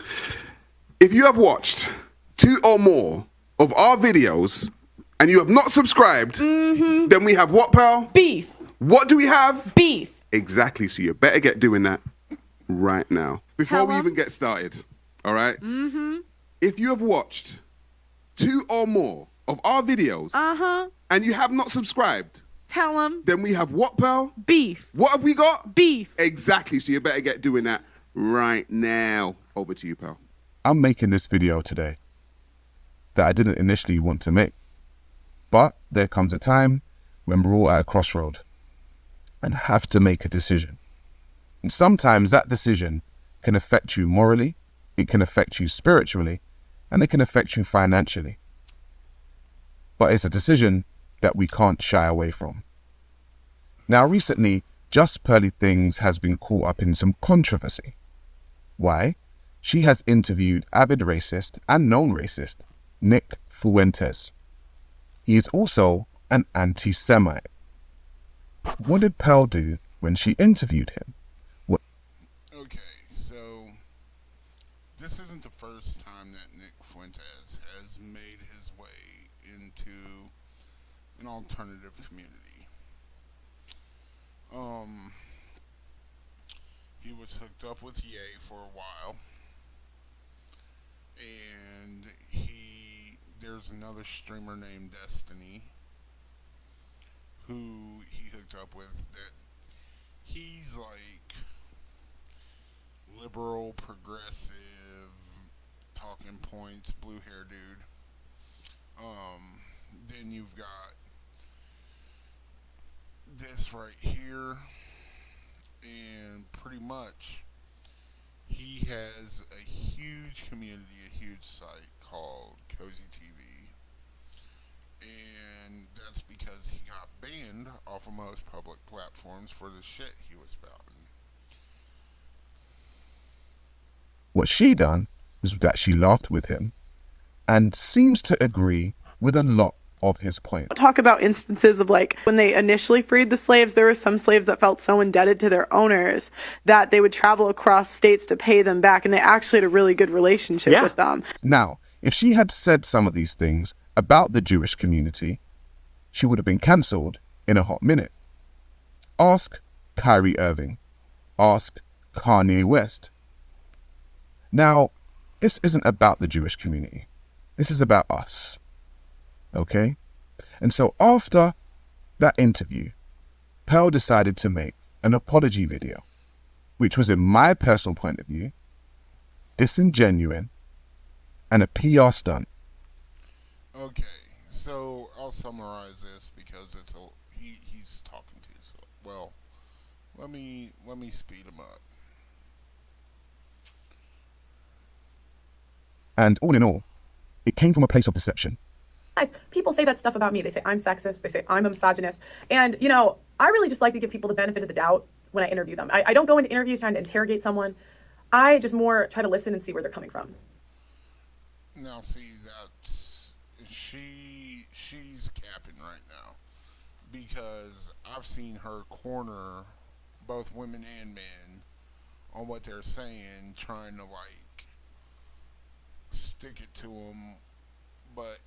if you have watched 2 or more of our videos and you have not subscribed, then we have what, pal? Beef. What do we have? Beef. Exactly. So you better get doing that right now. Before Tell we 'em. even get started, all right? If you have watched 2 or more of our videos and you have not subscribed, Tell them. then we have what, pal? Beef. What have we got? Beef. Exactly. So you better get doing that right now. Over to you, pal. I'm making this video today that I didn't initially want to make. But there comes a time when we're all at a crossroad and have to make a decision. And sometimes that decision can affect you morally, it can affect you spiritually, and it can affect you financially. But it's a decision that we can't shy away from. Now recently, Just Pearly Things has been caught up in some controversy. Why? She has interviewed avid racist and known racist Nick Fuentes. He is also an anti-Semite. What did Pearl do when she interviewed him? Okay, so this isn't the first time that Nick Fuentes has made his way into an alternative community. He was hooked up with Ye for a while, and there's another streamer named Destiny who he hooked up with that he's like liberal, progressive, talking points, blue hair dude. Then you've got this right here, and pretty much he has a huge community, a huge site called Cozy TV, and that's because he got banned off of most public platforms for the shit he was spouting. What she done is that she laughed with him and seems to agree with a lot of his points. Talk about instances of like when they initially freed the slaves, there were some slaves that felt so indebted to their owners that they would travel across states to pay them back, and they actually had a really good relationship with them. Now, if she had said some of these things about the Jewish community, she would have been cancelled in a hot minute. Ask Kyrie Irving. Ask Kanye West. Now, this isn't about the Jewish community. This is about us. Okay? And so after that interview, Pearl decided to make an apology video, which was, in my personal point of view, disingenuous and a PR stunt. Okay, so I'll summarize this because he's talking to himself. Well, let me speed him up. And all in all, it came from a place of deception. People say that stuff about me. They say I'm sexist. They say I'm a misogynist. And, you know, I really just like to give people the benefit of the doubt when I interview them. I don't go into interviews trying to interrogate someone. I just more try to listen and see where they're coming from. Now, see, that's she's capping right now because I've seen her corner both women and men on what they're saying, trying to like stick it to them, but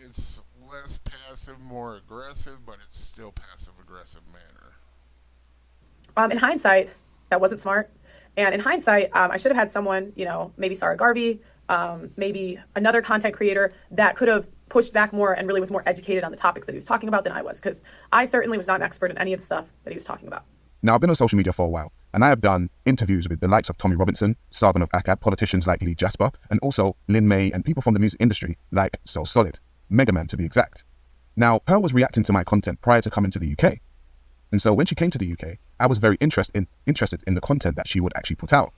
it's less passive, more aggressive, but it's still passive aggressive manner. In hindsight, that wasn't smart. And in hindsight, I should have had someone, you know, maybe Sarah Garvey, maybe another content creator that could have pushed back more and really was more educated on the topics that he was talking about than I was, because I certainly was not an expert in any of the stuff that he was talking about. Now, I've been on social media for a while, and I have done interviews with the likes of Tommy Robinson, Sargon of Akkad, politicians like Lee Jasper, and also Lin May and people from the music industry like So Solid, Mega Man to be exact. Now, Pearl was reacting to my content prior to coming to the UK. And so when she came to the UK, I was very interested in the content that she would actually put out.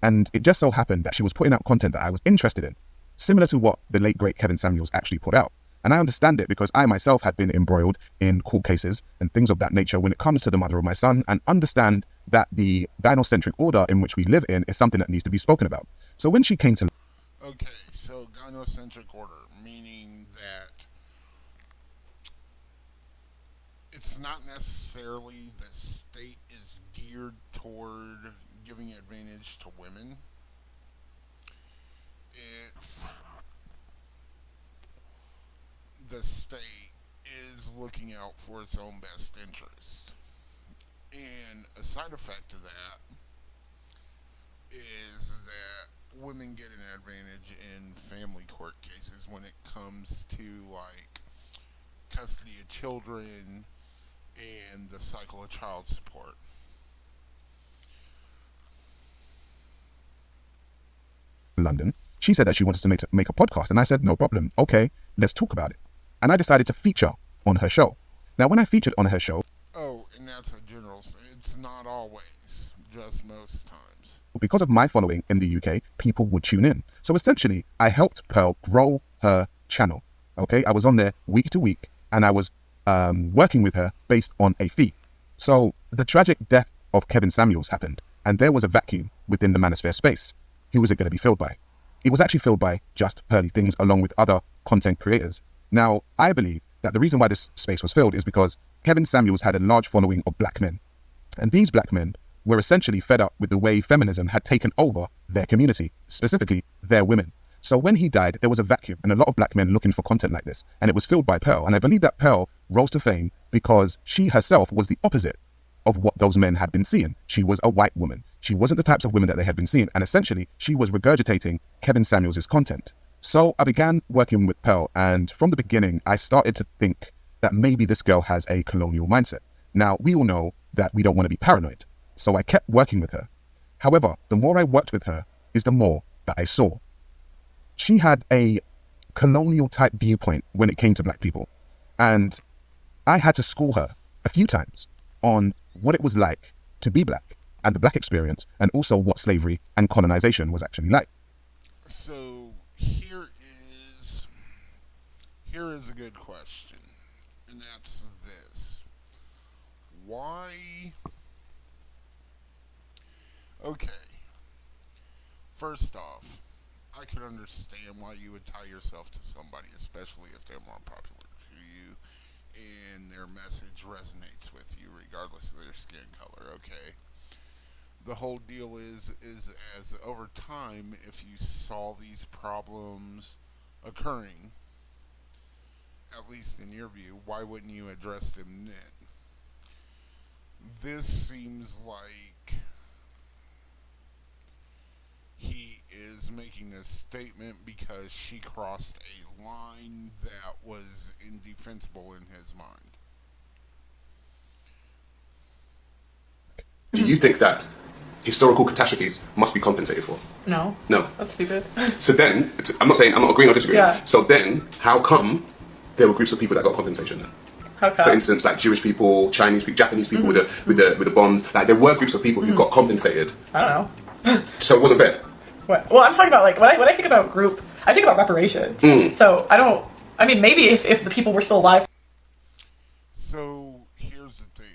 And it just so happened that she was putting out content that I was interested in, similar to what the late great Kevin Samuels actually put out. And I understand it because I myself had been embroiled in court cases and things of that nature when it comes to the mother of my son, and understand that the gynocentric order in which we live in is something that needs to be spoken about. So when she came to... Okay, so gynocentric order, meaning that it's not necessarily the state is geared toward giving advantage to women. It's the state is looking out for its own best interest. And a side effect of that is that women get an advantage in family court cases when it comes to like custody of children and the cycle of child support. London. She said that she wanted to make a podcast, and I said, no problem. Okay, let's talk about it. And I decided to feature on her show. Now, when I featured on her show, Oh, and that's a general. It's not always, just most times. because of my following in the UK, people would tune in. So essentially, I helped Pearl grow her channel. Okay, I was on there week to week, and I was working with her based on a fee. So the tragic death of Kevin Samuels happened, and there was a vacuum within the manosphere space. Who was it going to be filled by? It was actually filled by just Pearly Things along with other content creators. Now, I believe that the reason why this space was filled is because Kevin Samuels had a large following of black men. And these black men were essentially fed up with the way feminism had taken over their community, specifically their women. So when he died, there was a vacuum and a lot of black men looking for content like this. And it was filled by Pearl. And I believe that Pearl rose to fame because she herself was the opposite of what those men had been seeing. She was a white woman. She wasn't the types of women that they had been seeing. And essentially, she was regurgitating Kevin Samuels' content. So I began working with Pearl. And from the beginning, I started to think that maybe this girl has a colonial mindset. Now, we all know that we don't want to be paranoid. So I kept working with her. However, the more I worked with her is the more that I saw. She had a colonial type viewpoint when it came to black people. And I had to school her a few times on what it was like to be black and the black experience, and also what slavery and colonization was actually like. So here is a good question, and that's this: why? Okay. First off, I could understand why you would tie yourself to somebody, especially if they're more popular to you and their message resonates with you regardless of their skin color, okay? The whole deal is as over time, if you saw these problems occurring, at least in your view, why wouldn't you address them then? This seems like he is making a statement because she crossed a line that was indefensible in his mind. Do you think that historical catastrophes must be compensated for? No. No. That's stupid. So then, I'm not saying, I'm not agreeing or disagreeing. Yeah. So then, how come there were groups of people that got compensation then? How come? For instance, like Jewish people, Chinese people, Japanese people with the bonds. Like there were groups of people who got compensated. I don't know. So it wasn't fair. What? Well, I'm talking about like when I think about group, I think about reparations. So I don't. I mean, maybe if the people were still alive. So here's the thing.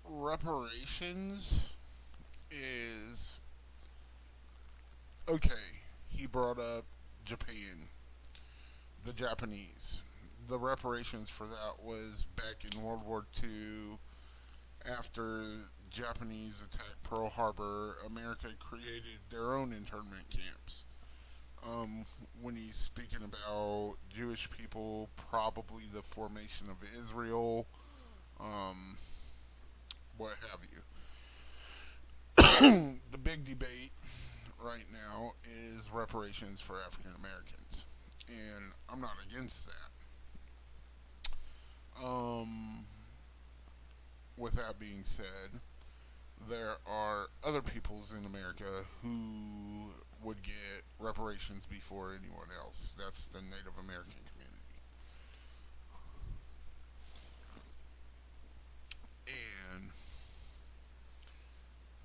Reparations is okay. He brought up Japan, the Japanese. The reparations for that was back in World War II. After Japanese attacked Pearl Harbor, America created their own internment camps. When he's speaking about Jewish people, probably the formation of Israel, what have you. The big debate right now is reparations for African Americans, and I'm not against that. With that being said, there are other peoples in America who would get reparations before anyone else. That's the Native American community. And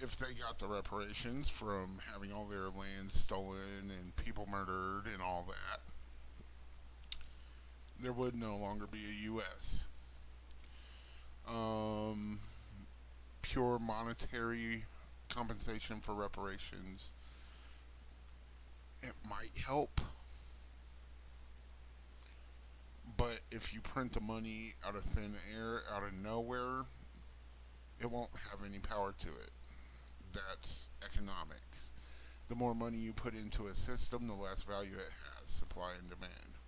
if they got the reparations from having all their land stolen and people murdered and all that, there would no longer be a U.S. Pure monetary compensation for reparations, it might help, But if you print the money out of thin air, out of nowhere, it won't have any power to it. That's economics. The more money you put into a system, the less value it has, supply and demand.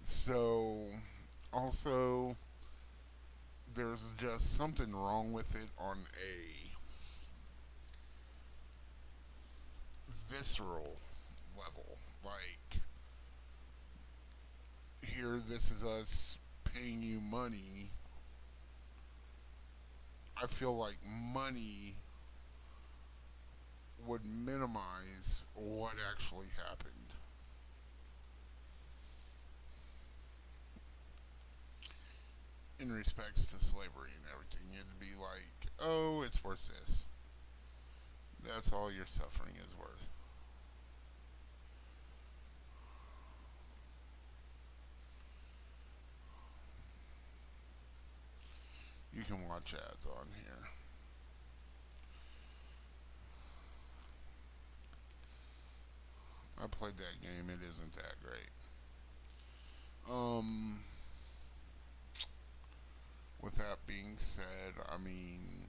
So, also, there's just something wrong with it on a visceral level. Like, here, this is us paying you money. I feel like money would minimize what actually happened. In respects to slavery and everything, it'd be like, oh, it's worth this. That's all your suffering is worth. You can watch ads on here. I played that game. It isn't that great. With that being said, I mean,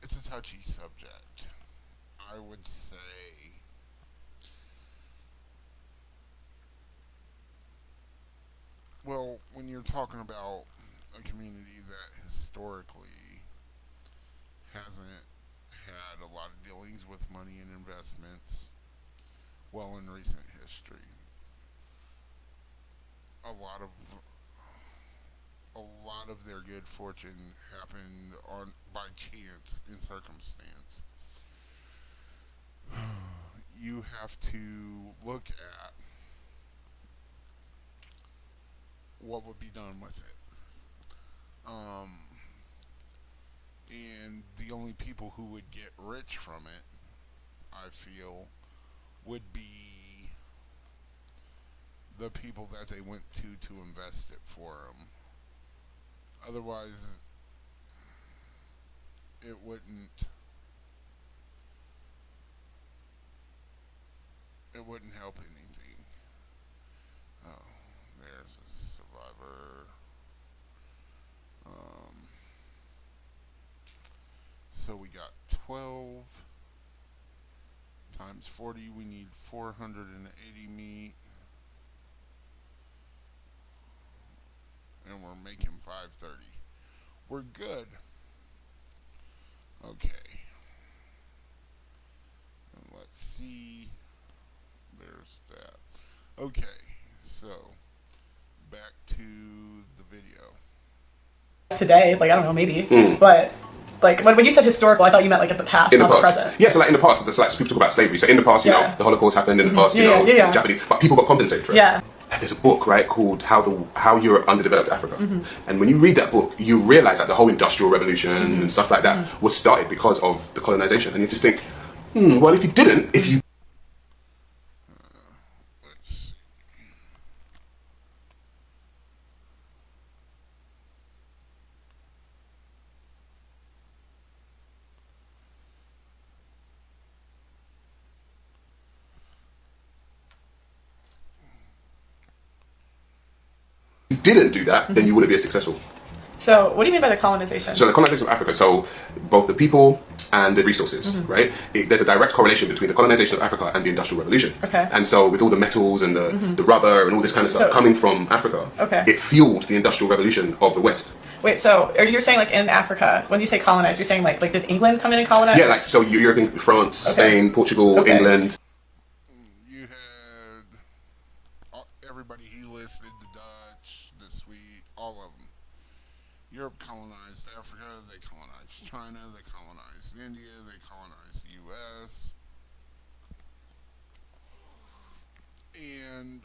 it's a touchy subject. I would say well, when you're talking about a community that historically hasn't had a lot of dealings with money and investments, well, in recent history, a lot of their good fortune happened on by chance in circumstance. You have to look at what would be done with it. And the only people who would get rich from it, I feel, would be the people that they went to invest it for them. Otherwise, it wouldn't help anything. Oh, there's a survivor. So we got 12 times 40. We need 480 meat. And we're making 530. We're good. Okay. And let's see. There's that. Okay. So, back to the video. Today, like, I don't know, maybe. But, like, when you said historical, I thought you meant, like, at the past, in the not the past. present. Yeah, so like in the past, it's like people talk about slavery. So in the past, you know, the Holocaust happened in the past, you know, the Japanese, but people got compensated for it. Yeah. There's a book, right, called How Europe Underdeveloped Africa. And when you read that book, you realize that the whole Industrial Revolution and stuff like that was started because of the colonization. And you just think, well, if you didn't do that, then you wouldn't be as successful. So, what do you mean by the colonization? So the colonization of Africa, so both the people and the resources, right? There's a direct correlation between the colonization of Africa and the Industrial Revolution. Okay. And so with all the metals and the rubber and all this kind of stuff coming from Africa, it fueled the Industrial Revolution of the West. Wait, so you're saying, like, in Africa, when you say colonize, you're saying, like did England come in and colonize? Yeah, like, so Europe, France, Spain, Portugal, England. You had everybody he listed, the Dutch, the Swedes, all of them. Europe colonized Africa, they colonized China, they colonized India, they colonized the U.S. And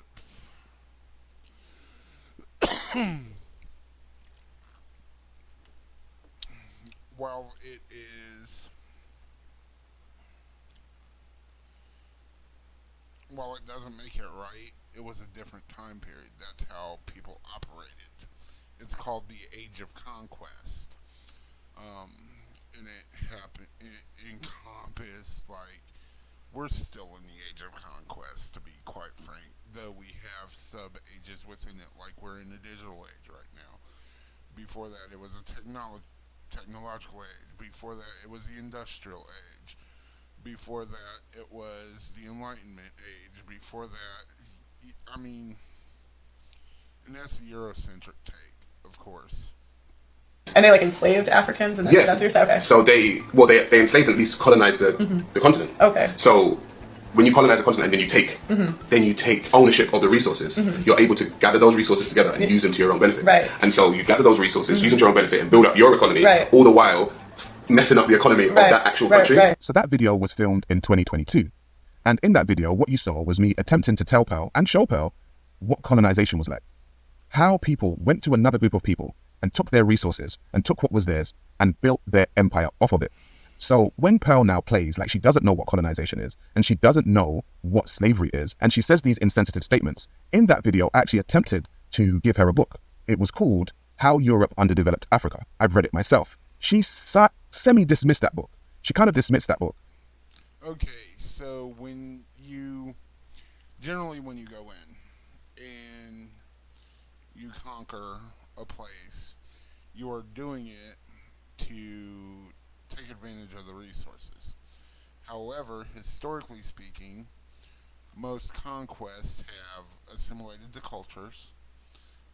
while it doesn't make it right, it was a different time period. That's how people operated. It's called the Age of Conquest, and it happened. It encompassed like we're still in the age of conquest, to be quite frank, though we have sub-ages within it, like we're in the digital age right now. Before that, it was a technological age. Before that, it was the industrial age. Before that, it was the Enlightenment age. Before that, I mean, and that's the Eurocentric take, of course. And they like enslaved Africans, and Yes. that's what you're saying. Okay. So they enslaved and at least colonized the continent. Okay. So when you colonize a continent and then you take ownership of the resources, you're able to gather those resources together and use them to your own benefit. Right. And so you gather those resources, use them to your own benefit, and build up your economy, Right. all the while messing up the economy of that actual country. Right. So that video was filmed in 2022. And in that video, what you saw was me attempting to tell Pearl and show Pearl what colonization was like. How people went to another group of people and took their resources and took what was theirs and built their empire off of it. So when Pearl now plays like she doesn't know what colonization is and she doesn't know what slavery is, and she says these insensitive statements, in that video I actually attempted to give her a book. It was called How Europe Underdeveloped Africa. I've read it myself. She semi-dismissed that book. She kind of dismissed that book. Okay, so generally when you go in and you conquer a place, you are doing it to take advantage of the resources. However, historically speaking, most conquests have assimilated the cultures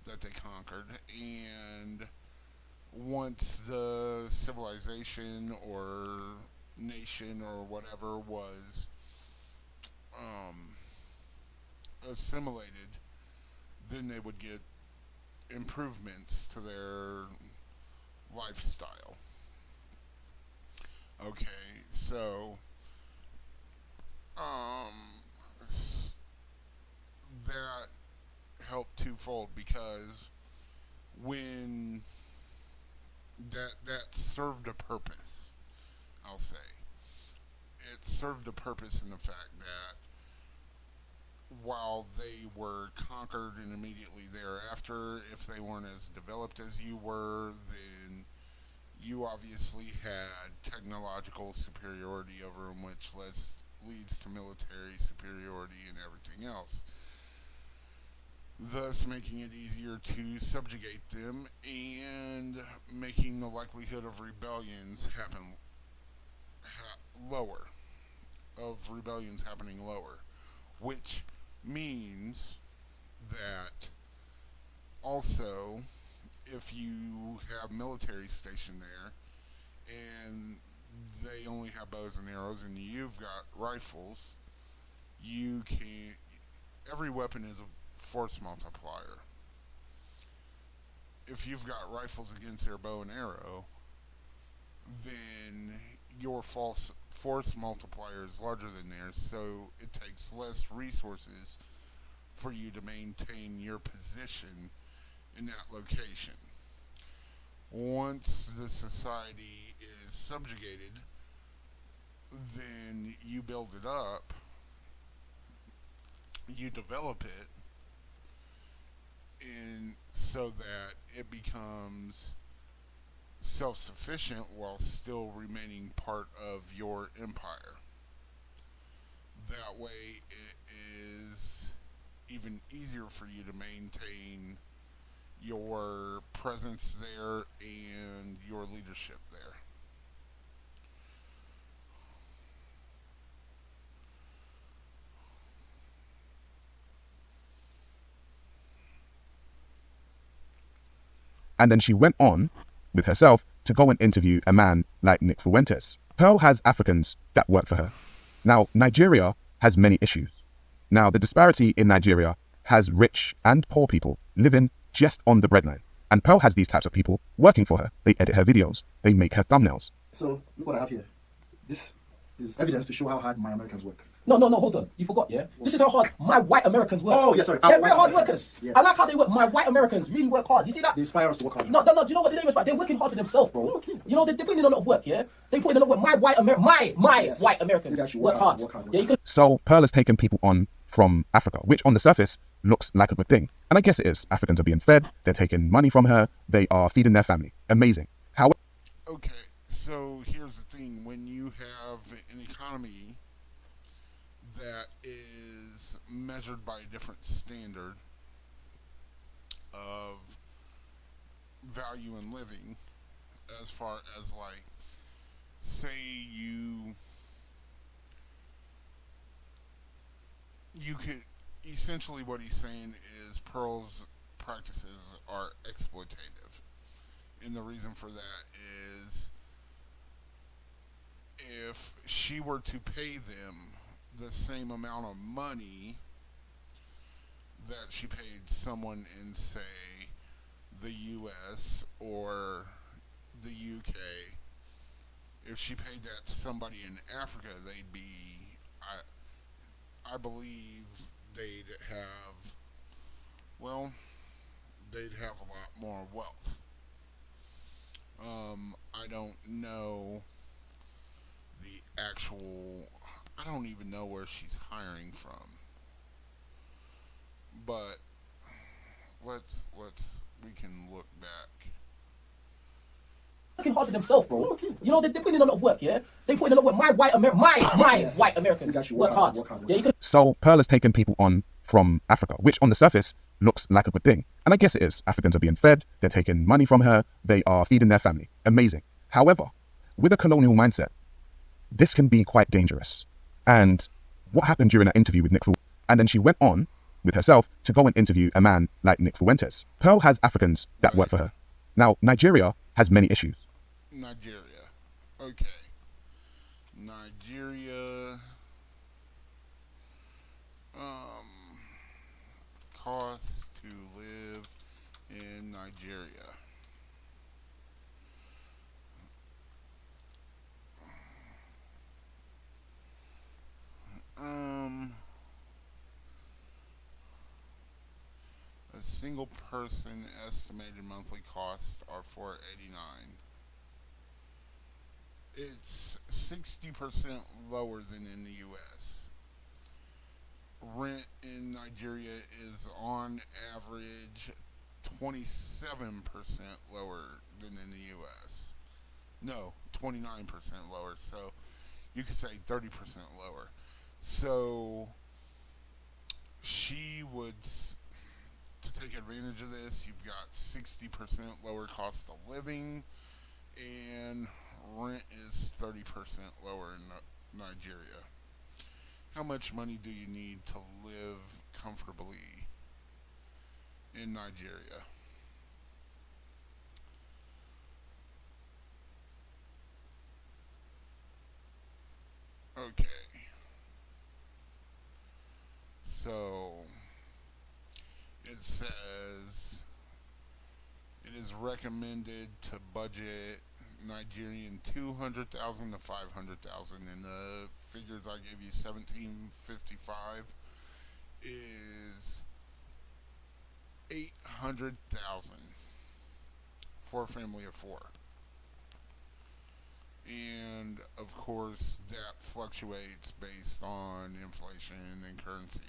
that they conquered, and once the civilization or nation or whatever was assimilated, then they would get improvements to their lifestyle. Okay, so that helped twofold, because when that served a purpose, I'll say. It served a purpose in the fact that while they were conquered and immediately thereafter, if they weren't as developed as you were, then you obviously had technological superiority over them, which leads to military superiority and everything else, thus making it easier to subjugate them and making the likelihood of rebellions happening lower, which means that also if you have military stationed there and they only have bows and arrows and you've got rifles, every weapon is a force multiplier. If you've got rifles against their bow and arrow, then your force multiplier is larger than theirs, so it takes less resources for you to maintain your position in that location. Once the society is subjugated, then you build it up, you develop it, and so that it becomes self-sufficient while still remaining part of your empire. That way it is even easier for you to maintain your presence there and your leadership there. And then she went on with herself to go and interview a man like Nick Fuentes. Pearl has Africans that work for her. Now, Nigeria has many issues. Now, the disparity in Nigeria has rich and poor people living just on the breadline. And Pearl has these types of people working for her. They edit her videos. They make her thumbnails. So, look what I have here. This is evidence to show how hard my Americans work. No, hold on. You forgot, yeah? This is how hard my white Americans work. Oh, yes, sorry. They're very hard workers. Yes. I like how they work. My white Americans really work hard. You see that? They inspire us to work hard. No, do you know what they do? They're working hard for themselves, bro. Okay. You know, they put in a lot of work, yeah? They put in a lot of work. My white Americans Yes, work hard. Yeah, you could... So Pearl has taken people on from Africa, which on the surface looks like a good thing. And I guess it is. Africans are being fed. They're taking money from her. They are feeding their family. Amazing. How? Okay, so here's the thing. When you have an economy that is measured by a different standard of value in living, as far as like, say you could, essentially what he's saying is Pearl's practices are exploitative. And the reason for that is if she were to pay them the same amount of money that she paid someone in, say, the US or the UK, if she paid that to somebody in Africa, they'd be, I believe they'd have, well, they'd have a lot more wealth. I don't know the actual, I don't even know where she's hiring from. But we can look back. Working hard for themselves, bro. You know, they're putting in a lot of work, yeah? They put in a lot of work. My white Americans work hard. Yeah, you could. So Pearl has taken people on from Africa, which on the surface looks like a good thing. And I guess it is. Africans are being fed, they're taking money from her, they are feeding their family. Amazing. However, with a colonial mindset, this can be quite dangerous. And what happened during that interview with Nick Fuentes? And then she went on with herself to go and interview a man like Nick Fuentes. Pearl has Africans that work for her. Now, Nigeria has many issues. Nigeria. Okay. Nigeria. Costs to live in Nigeria. A single person estimated monthly costs are $489. It's 60% lower than in the U.S. Rent in Nigeria is on average 27% lower than in the U.S. No, 29% lower. So you could say 30% lower. So she would, to take advantage of this, you've got 60% lower cost of living, and rent is 30% lower in Nigeria. How much money do you need to live comfortably in Nigeria? Okay. So it says it is recommended to budget Nigerian 200,000 to 500,000, and the figures I gave you, 1755, is 800,000 for a family of four. And of course that fluctuates based on inflation and currency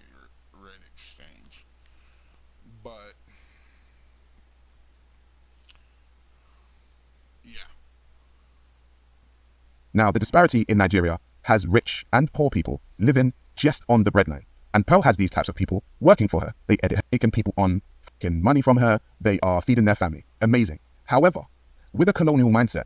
rate exchange. But yeah. Now, the disparity in Nigeria has rich and poor people living just on the breadline. And Pearl has these types of people working for her. They edit her, taking people on, fucking money from her. They are feeding their family. Amazing. However, with a colonial mindset,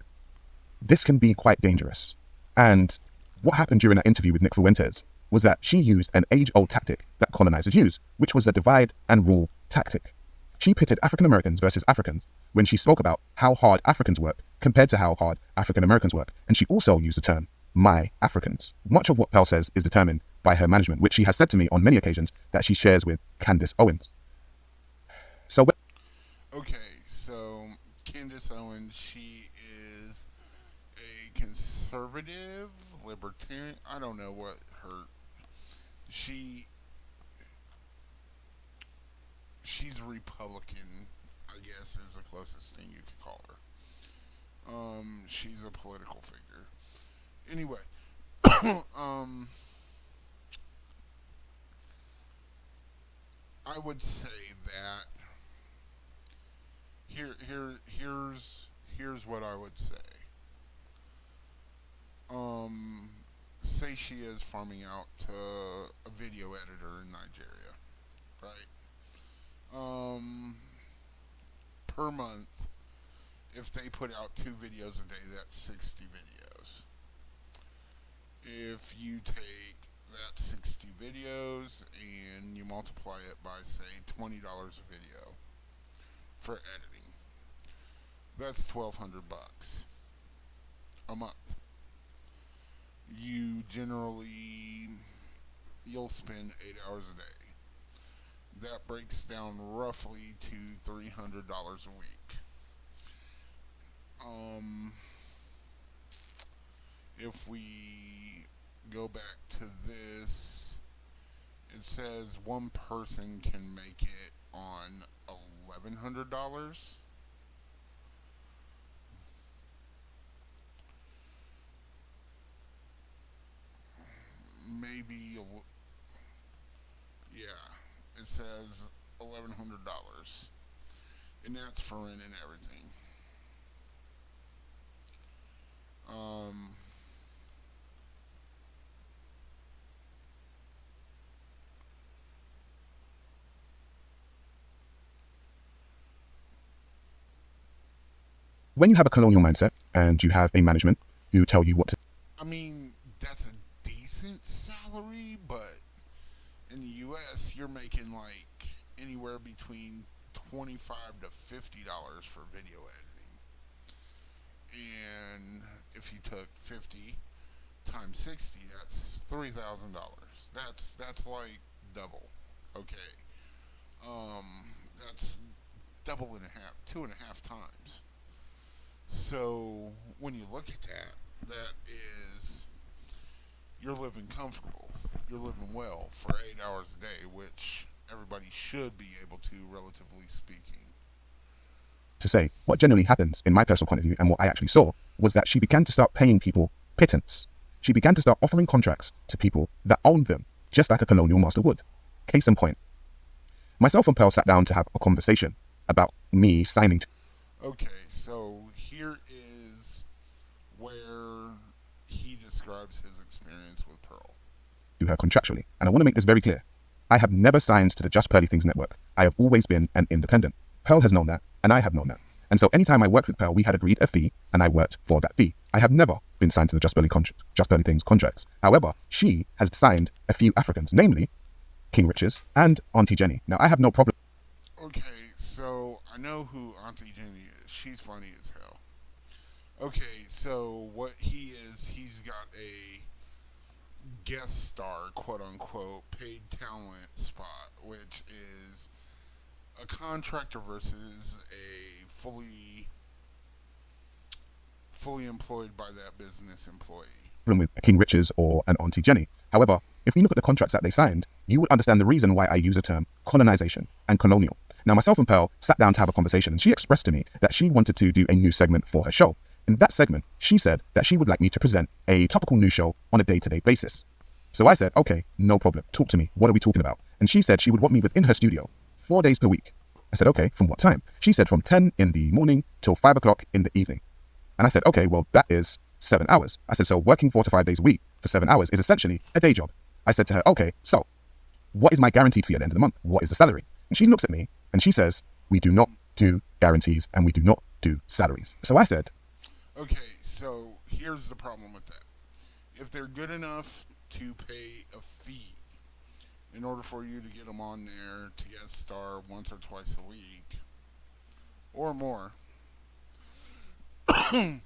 this can be quite dangerous. And what happened during that interview with Nick Fuentes was that she used an age-old tactic that colonizers use, which was a divide and rule tactic. She pitted African Americans versus Africans when she spoke about how hard Africans work compared to how hard African Americans work. And she also used the term, my Africans. Much of what Pearl says is determined by her management, which she has said to me on many occasions that she shares with Candace Owens. So, okay, so Candace Owens, she is a conservative, libertarian, I don't know what her, she's Republican, I guess is the closest thing you could call her. She's a political figure. Anyway, I would say that here's what I would say. say she is farming out to a video editor in Nigeria, right? Per month, if they put out 2 videos a day, that's 60 videos. If you take that 60 videos and you multiply it by, say, $20 a video for editing, that's $1,200 a month. You'll spend 8 hours a day. That breaks down roughly to $300 a week. If we go back to this, it says one person can make it on $1,100. Maybe, yeah, it says $1,100, and that's for rent and everything. When you have a colonial mindset and you have a management who tell you what to... I mean, that's a decent salary, but in the U.S., you're making like anywhere between $25 to $50 for video editing. And if you took 50 times 60, that's $3,000. That's like double. Okay. That's double and a half, 2.5 times. So when you look at that, that is, you're living comfortable, you're living well for 8 hours a day, which everybody should be able to, relatively speaking. To say what generally happens in my personal point of view and what I actually saw was that she began to start paying people pittance. She began to start offering contracts to people that owned them, just like a colonial master would. Case in point, myself and Pearl sat down to have a conversation about me signing to... Okay, so here is where he describes his experience with Pearl. ...to her contractually, and I want to make this very clear. I have never signed to the Just Pearly Things network. I have always been an independent. Pearl has known that, and I have known that. And so anytime I worked with Pearl, we had agreed a fee, and I worked for that fee. I have never been signed to the Just Pearly Things contracts. However, she has signed a few Africans, namely King Riches and Auntie Jenny. Now, I have no problem... Okay, so I know who Auntie Jenny is. She's funny as hell. Okay, so what he is, he's got a guest star, quote-unquote, paid talent spot, which is a contractor versus a fully employed by that business employee. ...with King Riches or an Auntie Jenny. However, if you look at the contracts that they signed, you would understand the reason why I use the term colonization and colonial. Now, myself and Pearl sat down to have a conversation, and she expressed to me that she wanted to do a new segment for her show. In that segment, she said that she would like me to present a topical news show on a day-to-day basis. So I said, okay, no problem. Talk to me. What are we talking about? And she said she would want me within her studio 4 days per week. I said, okay, from what time? She said from 10 in the morning till 5 o'clock in the evening. And I said, okay, well, that is 7 hours. I said, so working 4 to 5 days a week for 7 hours is essentially a day job. I said to her, okay, so what is my guaranteed fee at the end of the month? What is the salary? And she looks at me and she says, we do not do guarantees and we do not do salaries. So I said, okay, so here's the problem with that. If they're good enough to pay a fee in order for you to get them on there to guest star once or twice a week or more, then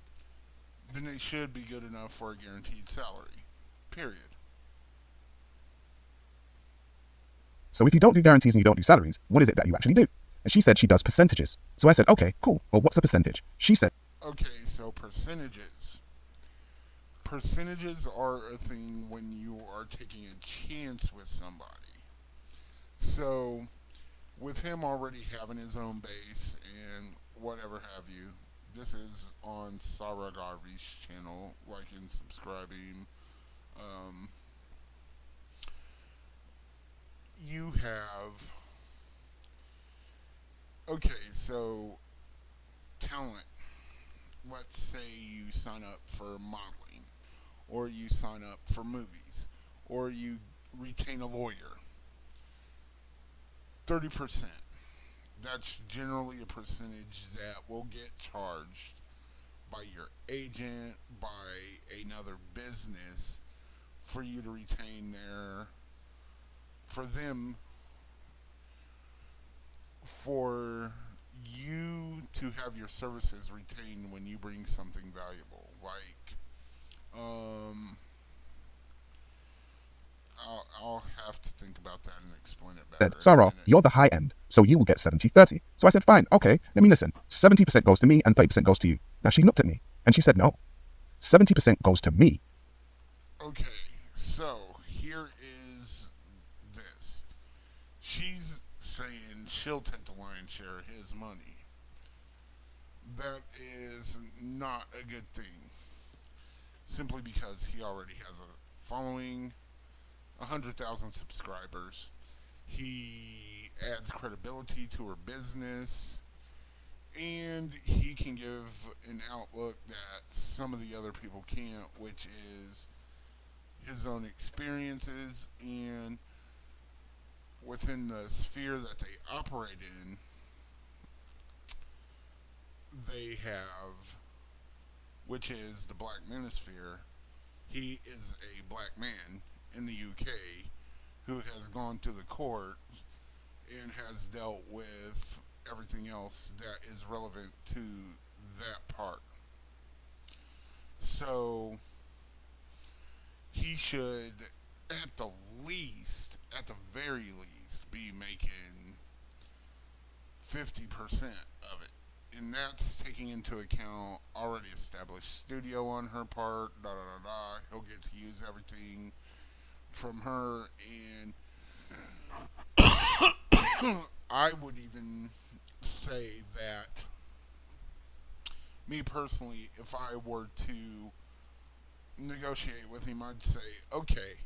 they should be good enough for a guaranteed salary, period. So if you don't do guarantees and you don't do salaries, what is it that you actually do? And she said she does percentages. So I said, okay, cool. Well, what's the percentage? She said, okay, so percentages. Percentages are a thing when you are taking a chance with somebody. So with him already having his own base and whatever have you, this is on Sarah Garvey's channel, liking, subscribing. You have, okay, so talent. Let's say you sign up for modeling or you sign up for movies, or you retain a lawyer. 30%. That's generally a percentage that will get charged by your agent, by another business, for you to retain for them, for you to have your services retained when you bring something valuable. Like, I'll have to think about that and explain it better. Said, Sarah, you're the high end, so you will get 70-30. So I said, fine, okay, let me listen. 70% goes to me and 30% goes to you. Now she looked at me and she said, no, 70% goes to me. Okay, so here is this. She's saying she'll take the lion's share of his money. That is not a good thing. Simply because he already has a following, 100,000 subscribers. He adds credibility to her business, and he can give an outlook that some of the other people can't, which is his own experiences, and within the sphere that they operate in, they have, which is the black manosphere. He is a black man in the UK who has gone to the court and has dealt with everything else that is relevant to that part. So he should, at the very least, be making 50% of it. And that's taking into account already established studio on her part, He'll get to use everything from her, and I would even say that, me personally, if I were to negotiate with him, I'd say, okay,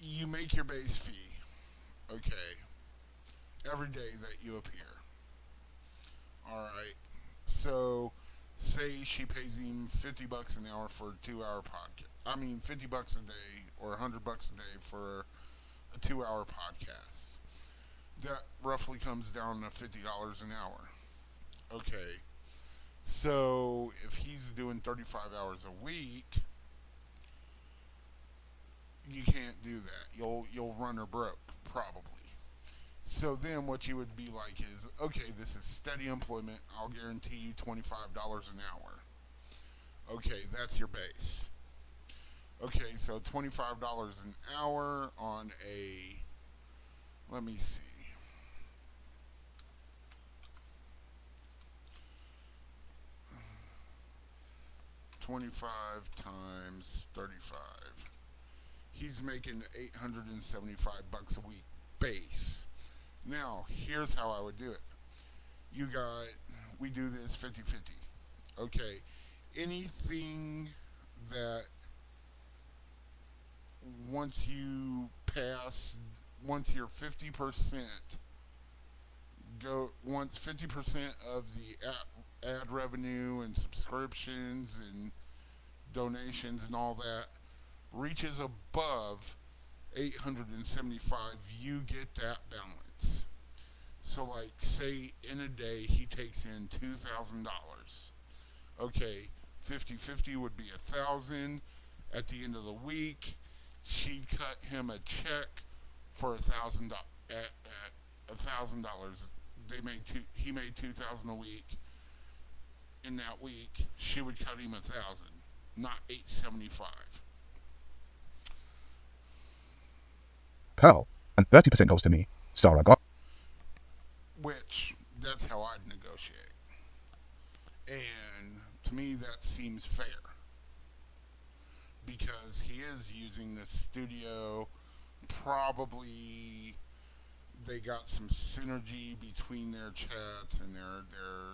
you make your base fee, okay, every day that you appear. Alright, so say she pays him $50 an hour for a 2-hour podcast. I mean, $50 a day or $100 a day for a 2-hour podcast. That roughly comes down to $50 an hour. Okay, so if he's doing 35 hours a week, you can't do that. You'll run her broke, probably. So then what you would be like is, okay, this is steady employment. I'll guarantee you $25 an hour. Okay, that's your base. Okay, so $25 an hour on a, let me see. $25 times 35. He's making $875 a week base. Now, here's how I would do it. We do this 50-50. Okay, anything that once you're 50%, once 50% of the ad revenue and subscriptions and donations and all that reaches above 875, you get that balance. So like, say in a day he takes in $2,000. Okay, 50-50 would be 1,000. At the end of the week, she'd cut him a check for $1,000. At $1,000, he made $2,000 a week. In that week, she would cut him 1,000, not 875. Pearl, and 30% goes to me. Sarah got. Which, that's how I'd negotiate. And to me, that seems fair. Because he is using the studio. Probably they got some synergy between their chats and their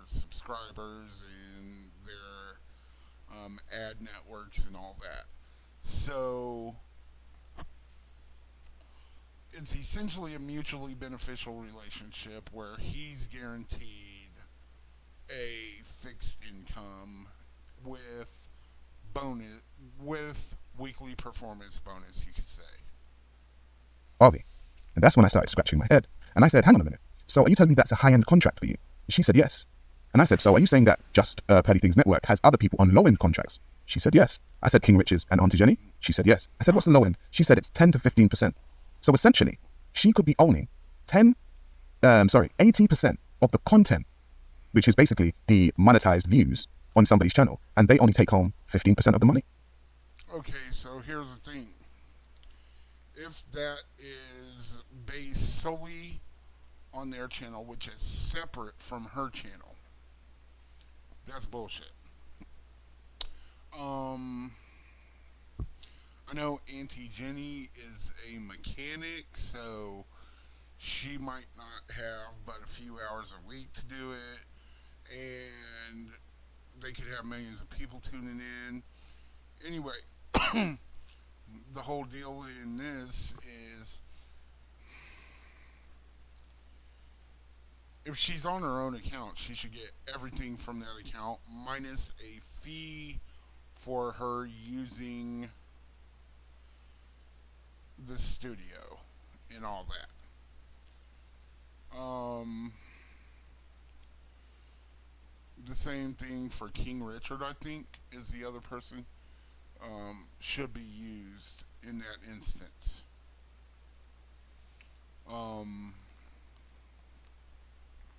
subscribers and their ad networks and all that. So it's essentially a mutually beneficial relationship where he's guaranteed a fixed income with bonus, with weekly performance bonus, you could say. Harvey. And that's when I started scratching my head. And I said, hang on a minute. So are you telling me that's a high-end contract for you? She said, yes. And I said, so are you saying that just Petty Things Network has other people on low-end contracts? She said, yes. I said, King Rich's and Auntie Jenny? She said, yes. I said, what's the low end? She said, it's 10 to 15%. So essentially, she could be owning 80% of the content, which is basically the monetized views on somebody's channel, and they only take home 15% of the money. Okay, so here's the thing. If that is based solely on their channel, which is separate from her channel, that's bullshit. I know Auntie Jenny is a mechanic, so she might not have but a few hours a week to do it, and they could have millions of people tuning in. Anyway, the whole deal in this is if she's on her own account, she should get everything from that account minus a fee for her using the studio and all that. The same thing for King Richard, I think, is the other person. Should be used in that instance.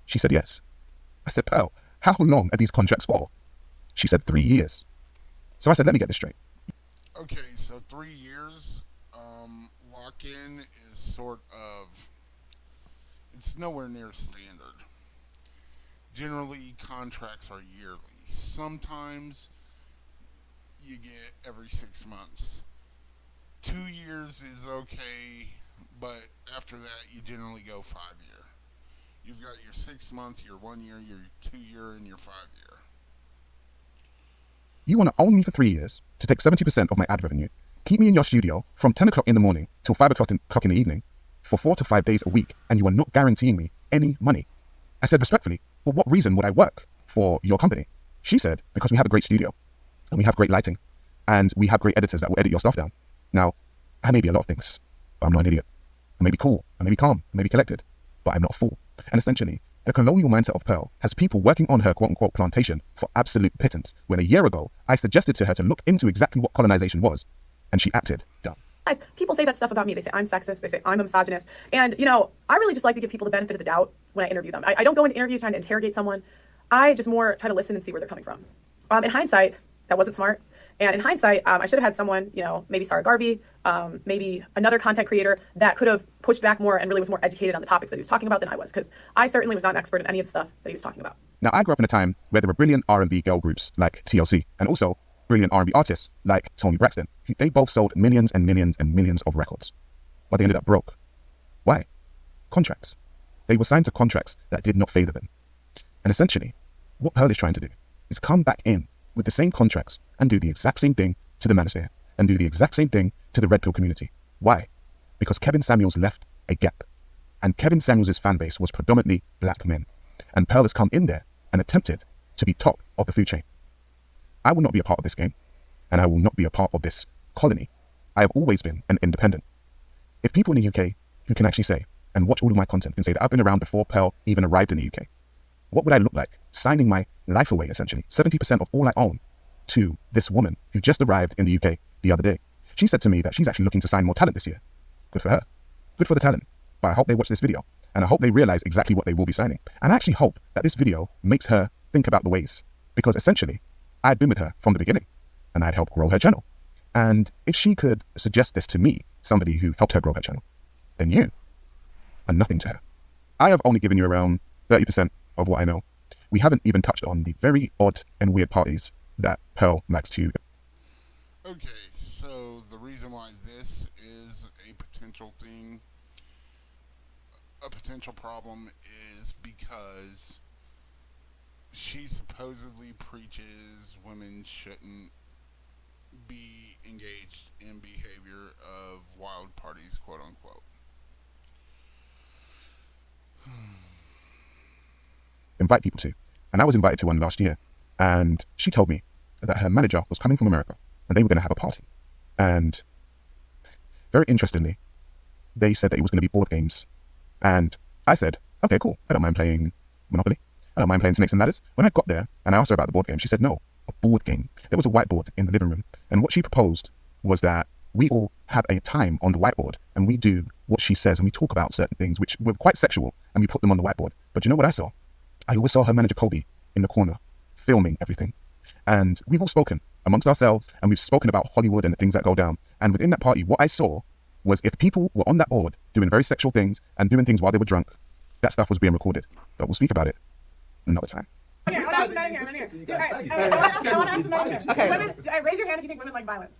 She said, yes. I said, Pearl, how long are these contracts for? She said, 3 years. So I said, let me get this straight. Okay, so 3 years, lock-in is sort of, it's nowhere near standard. Generally, contracts are yearly. Sometimes you get every 6 months. 2 years is okay, but after that, you generally go 5 year. You've got your 6 month, your 1 year, your 2 year, and your 5 year. You want to own me for 3 years to take 70% of my ad revenue, keep me in your studio from 10 o'clock in the morning till 5 o'clock in the evening for 4 to 5 days a week, and you are not guaranteeing me any money. I said respectfully, for what reason would I work for your company? She said, because we have a great studio, and we have great lighting, and we have great editors that will edit your stuff down. Now, I may be a lot of things, but I'm not an idiot. I may be cool, I may be calm, I may be collected, but I'm not a fool. And essentially, the colonial mindset of Pearl has people working on her quote-unquote plantation for absolute pittance, when a year ago, I suggested to her to look into exactly what colonization was, and she acted dumb. Guys, people say that stuff about me. They say I'm sexist. They say I'm a misogynist. And, you know, I really just like to give people the benefit of the doubt when I interview them. I don't go into interviews trying to interrogate someone. I just more try to listen and see where they're coming from. In hindsight, that wasn't smart. And in hindsight, I should have had someone, you know, maybe Sarah Garvey, maybe another content creator that could have pushed back more and really was more educated on the topics that he was talking about than I was, because I certainly was not an expert in any of the stuff that he was talking about. Now, I grew up in a time where there were brilliant R&B girl groups like TLC, and also brilliant R&B artists like Toni Braxton. They both sold millions and millions and millions of records, but they ended up broke. Why? Contracts. They were signed to contracts that did not favor them. And essentially, what Pearl is trying to do is come back in with the same contracts and do the exact same thing to the manosphere and do the exact same thing to the Red Pill community. Why? Because Kevin Samuels left a gap, and Kevin Samuels' fan base was predominantly black men, and Pearl has come in there and attempted to be top of the food chain. I will not be a part of this game, and I will not be a part of this colony. I have always been an independent. If people in the UK who can actually say and watch all of my content can say that I've been around before Pearl even arrived in the UK, what would I look like signing my life away, essentially, 70% of all I own, to this woman who just arrived in the UK the other day? She said to me that she's actually looking to sign more talent this year. Good for her. Good for the talent. But I hope they watch this video, and I hope they realize exactly what they will be signing. And I actually hope that this video makes her think about the ways, because essentially, I'd been with her from the beginning, and I'd helped grow her channel. And if she could suggest this to me, somebody who helped her grow her channel, then you are nothing to her. I have only given you around 30% of what I know. We haven't even touched on the very odd and weird parties that Pearl likes to. Okay, so the reason why this is a potential thing, a potential problem, is because she supposedly preaches women shouldn't be engaged in behavior of wild parties, quote unquote. Invite people to. And I was invited to one last year. And she told me that her manager was coming from America and they were going to have a party. And very interestingly, they said that it was going to be board games. And I said, okay, cool. I don't mind playing Monopoly. I don't mind playing Snakes and Ladders. When I got there and I asked her about the board game, she said, no, a board game. There was a whiteboard in the living room. And what she proposed was that we all have a time on the whiteboard and we do what she says and we talk about certain things which were quite sexual and we put them on the whiteboard. But you know what I saw? I always saw her manager Kobe in the corner filming everything. And we've all spoken amongst ourselves and we've spoken about Hollywood and the things that go down. And within that party, what I saw was if people were on that board doing very sexual things and doing things while they were drunk, that stuff was being recorded. But we'll speak about it another time. Okay, I want to ask the men in here. I want to ask the men here. Okay. Women, raise your hand if you think women like violence.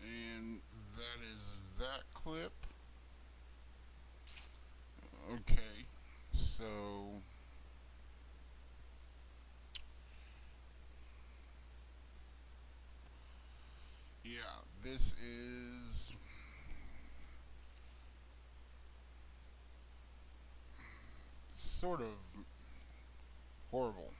And that is that clip. Okay, so yeah, this is sort of horrible.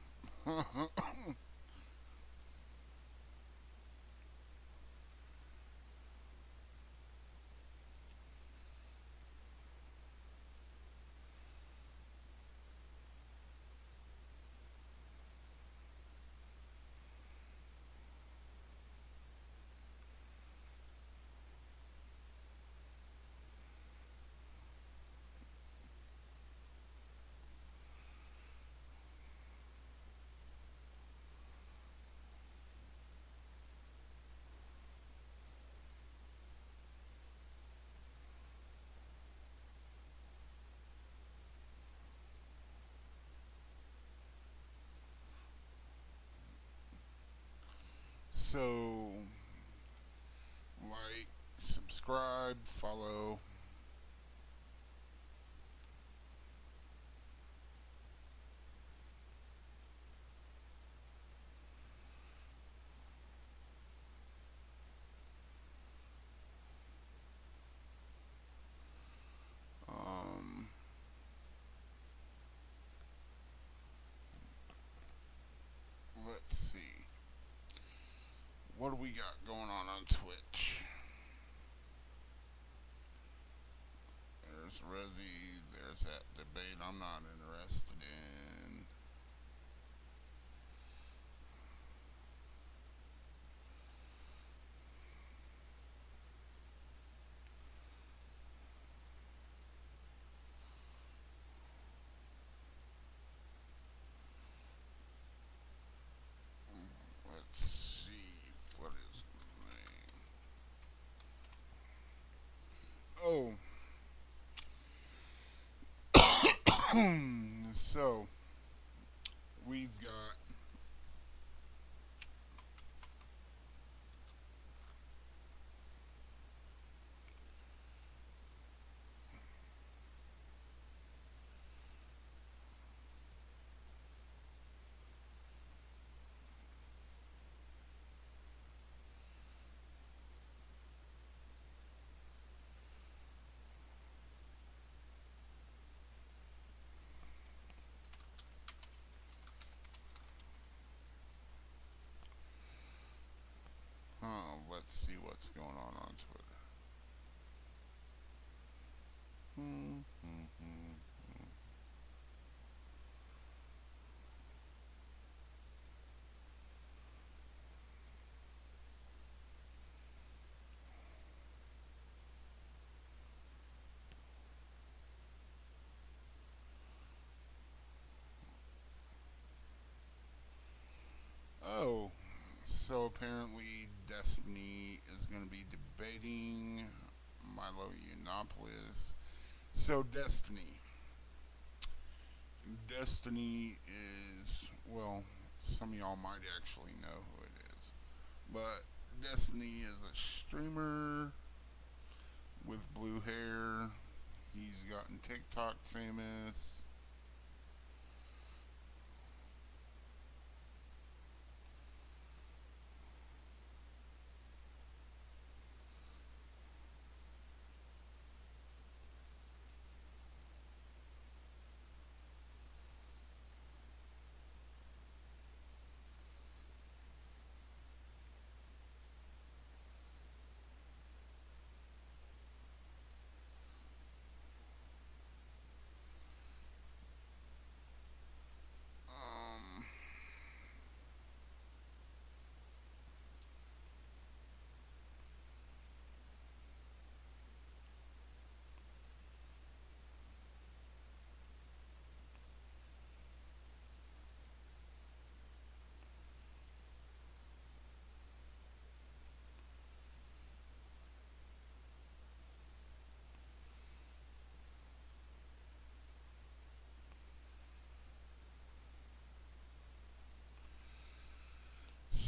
So, like, subscribe, follow. Let's see. What do we got going on Twitch? There's Resi, there's that debate I'm not interested in. Let's see, what is the name? Oh. So, we've got let's see what's going on Twitter. Oh, so apparently Destiny is going to be debating Milo Yiannopoulos. So Destiny is, well, some of y'all might actually know who it is, but Destiny is a streamer with blue hair. He's gotten TikTok famous.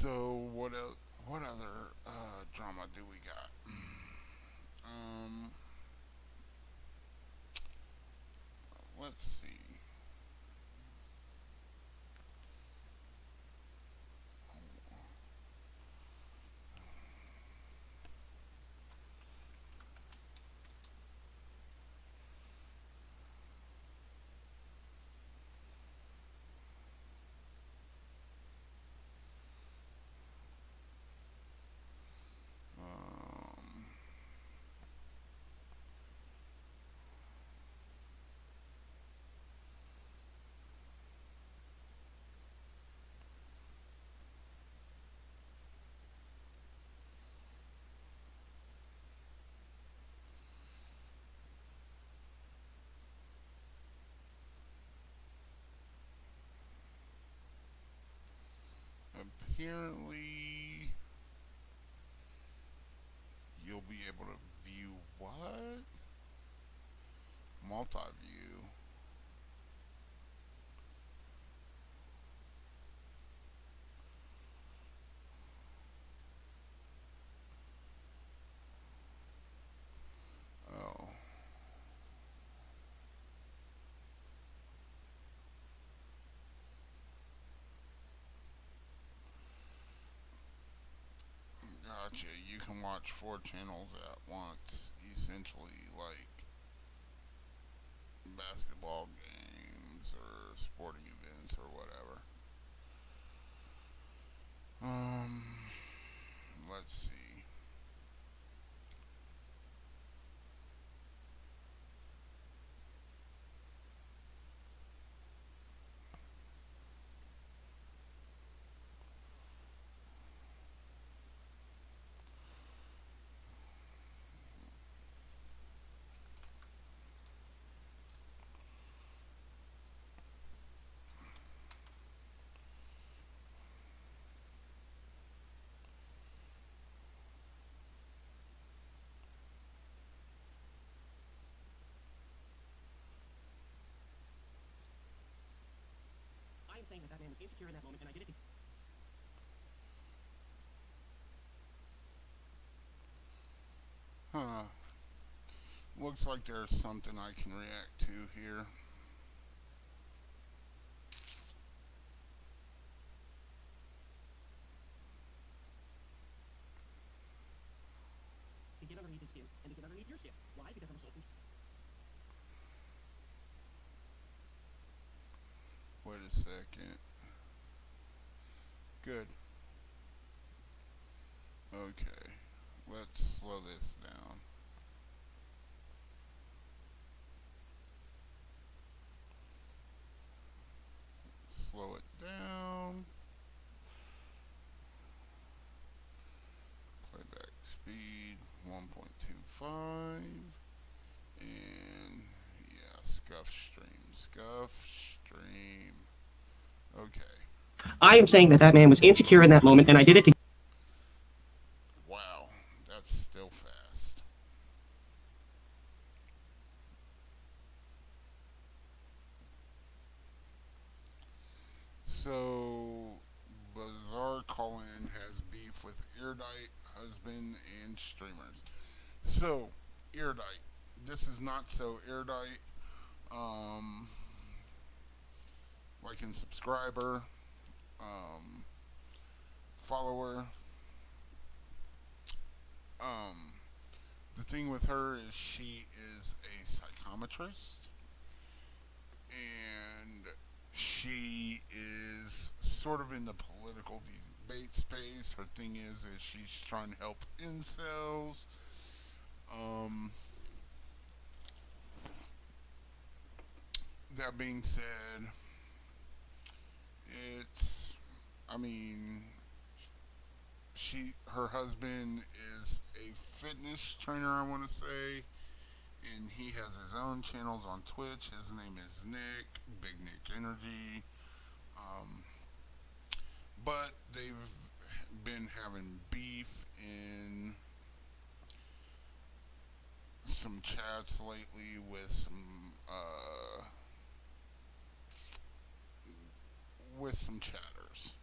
So what other drama do we got? Let's see. Apparently, you'll be able to view what? Multi-view. Oh. Gotcha. You can watch 4 channels at once, essentially, like basketball games or sporting events or whatever. Um, let's see. I am saying that man was insecure in that moment, and I did it to. Huh. Looks like there's something I can react to here. To get underneath his skin and to get underneath your skin. Why? Because I'm a social. Wait a second. Good. Okay. Let's slow this down. Slow it down. Playback speed 1.25. And yeah, scuff stream. Okay. I am saying that man was insecure in that moment, and I did it to. Wow, that's still fast. So, Bizarre Call-In has beef with Erudite, husband, and streamers. So, Erudite. This is not so Erudite. Like and subscriber. Follower. The thing with her is she is a psychometrist. And she is sort of in the political debate space. Her thing is she's trying to help incels. That being said, I mean, her husband is a fitness trainer, I want to say, and he has his own channels on Twitch. His name is Nick, Big Nick Energy. But they've been having beef in some chats lately with some chatters.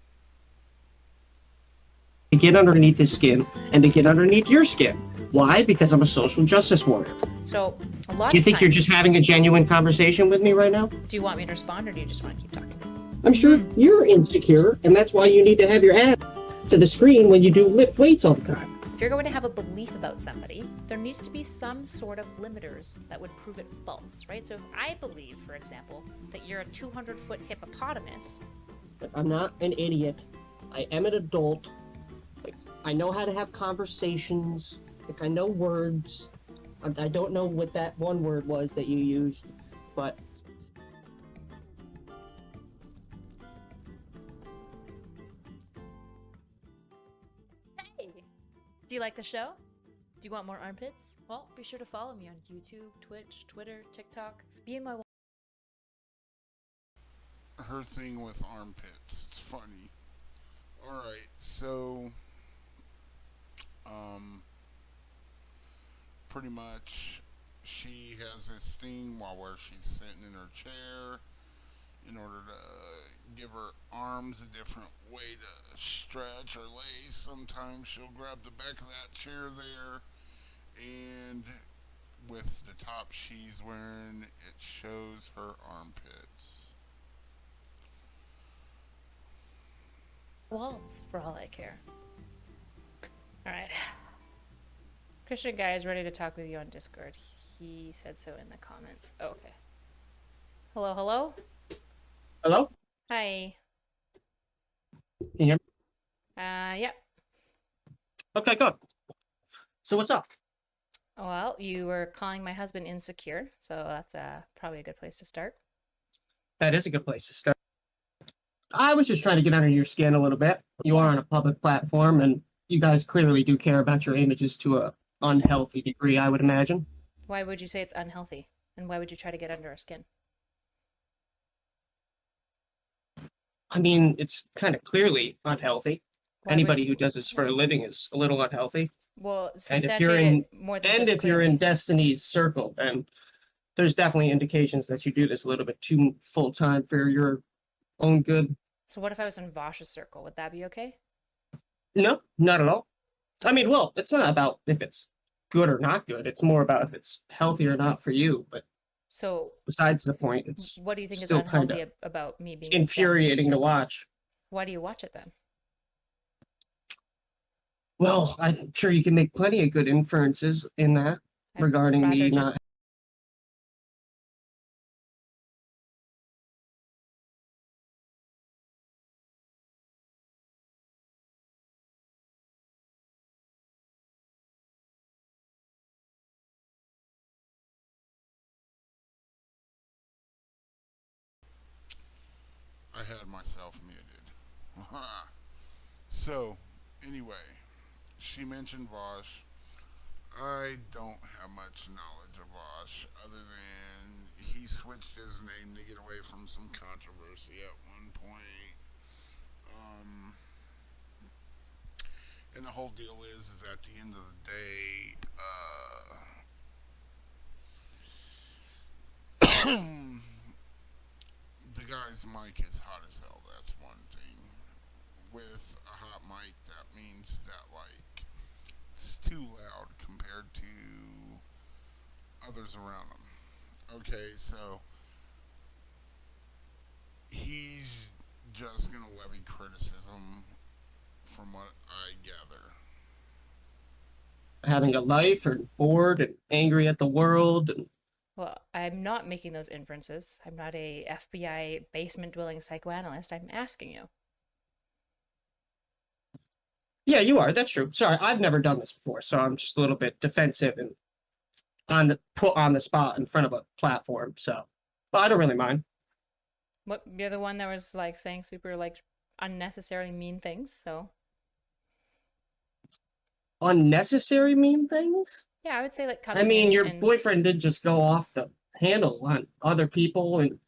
to get underneath his skin and to get underneath your skin. Why? Because I'm a social justice warrior. So, a lot Do you of think you're times- just having a genuine conversation with me right now? Do you want me to respond, or do you just want to keep talking? I'm sure you're insecure, and that's why you need to have your ass to the screen when you do lift weights all the time. If you're going to have a belief about somebody, there needs to be some sort of limiters that would prove it false, right? So if I believe, for example, that you're a 200-foot hippopotamus... I'm not an idiot. I am an adult. Like, I know how to have conversations. Like, I know words. I don't know what that one word was that you used, but... Hey! Do you like the show? Do you want more armpits? Well, be sure to follow me on YouTube, Twitch, Twitter, TikTok. Be in my... Her thing with armpits. It's funny. Alright, so... pretty much she has this thing where she's sitting in her chair in order to give her arms a different way to stretch or lay. Sometimes she'll grab the back of that chair there, and with the top she's wearing, it shows her armpits. walls for all I care. Alright. Christian guy is ready to talk with you on Discord. He said so in the comments. Oh, okay. Hello, hello? Hello? Hi. Can you hear me? Yep. Okay, good. So what's up? Well, you were calling my husband insecure, so that's probably a good place to start. That is a good place to start. I was just trying to get under your skin a little bit. You are on a public platform, and you guys clearly do care about your images to a unhealthy degree, I would imagine. Why would you say it's unhealthy? And why would you try to get under our skin? I mean, it's kind of clearly unhealthy. Why Anybody who does this for a living is a little unhealthy. Well, And if you're in, more than and just if you're in Destiny's circle, then there's definitely indications that you do this a little bit too full time for your own good. So what if I was in Vosh's circle? Would that be okay? No, not at all. I mean, well, it's not about if it's good or not good. It's more about if it's healthy or not for you. But so besides the point, it's what do you think is still unhealthy kinda about me being in infuriating Destiny's to circle? watch. Why do you watch it then? Well, I'm sure you can make plenty of good inferences in that regarding me rather not. I had myself muted. So, anyway, she mentioned Vosh. I don't have much knowledge of Vosh other than he switched his name to get away from some controversy at one point. And the whole deal is at the end of the day, the guy's mic is hot as hell. That's one thing. With a hot mic, that means that like it's too loud compared to others around him. Okay, so he's just gonna levy criticism from what I gather. Having a life or bored and angry at the world. And Well, I'm not making those inferences. I'm not a FBI basement dwelling psychoanalyst. I'm asking you. yeah, you are. That's true. Sorry, I've never done this before, so I'm just a little bit defensive and put on the spot in front of a platform. So, but I don't really mind. What, you're the one that was like saying super like unnecessarily mean things, so Unnecessary mean things? yeah, I would say like I coming mean, in your and boyfriend did just go off the handle on other people and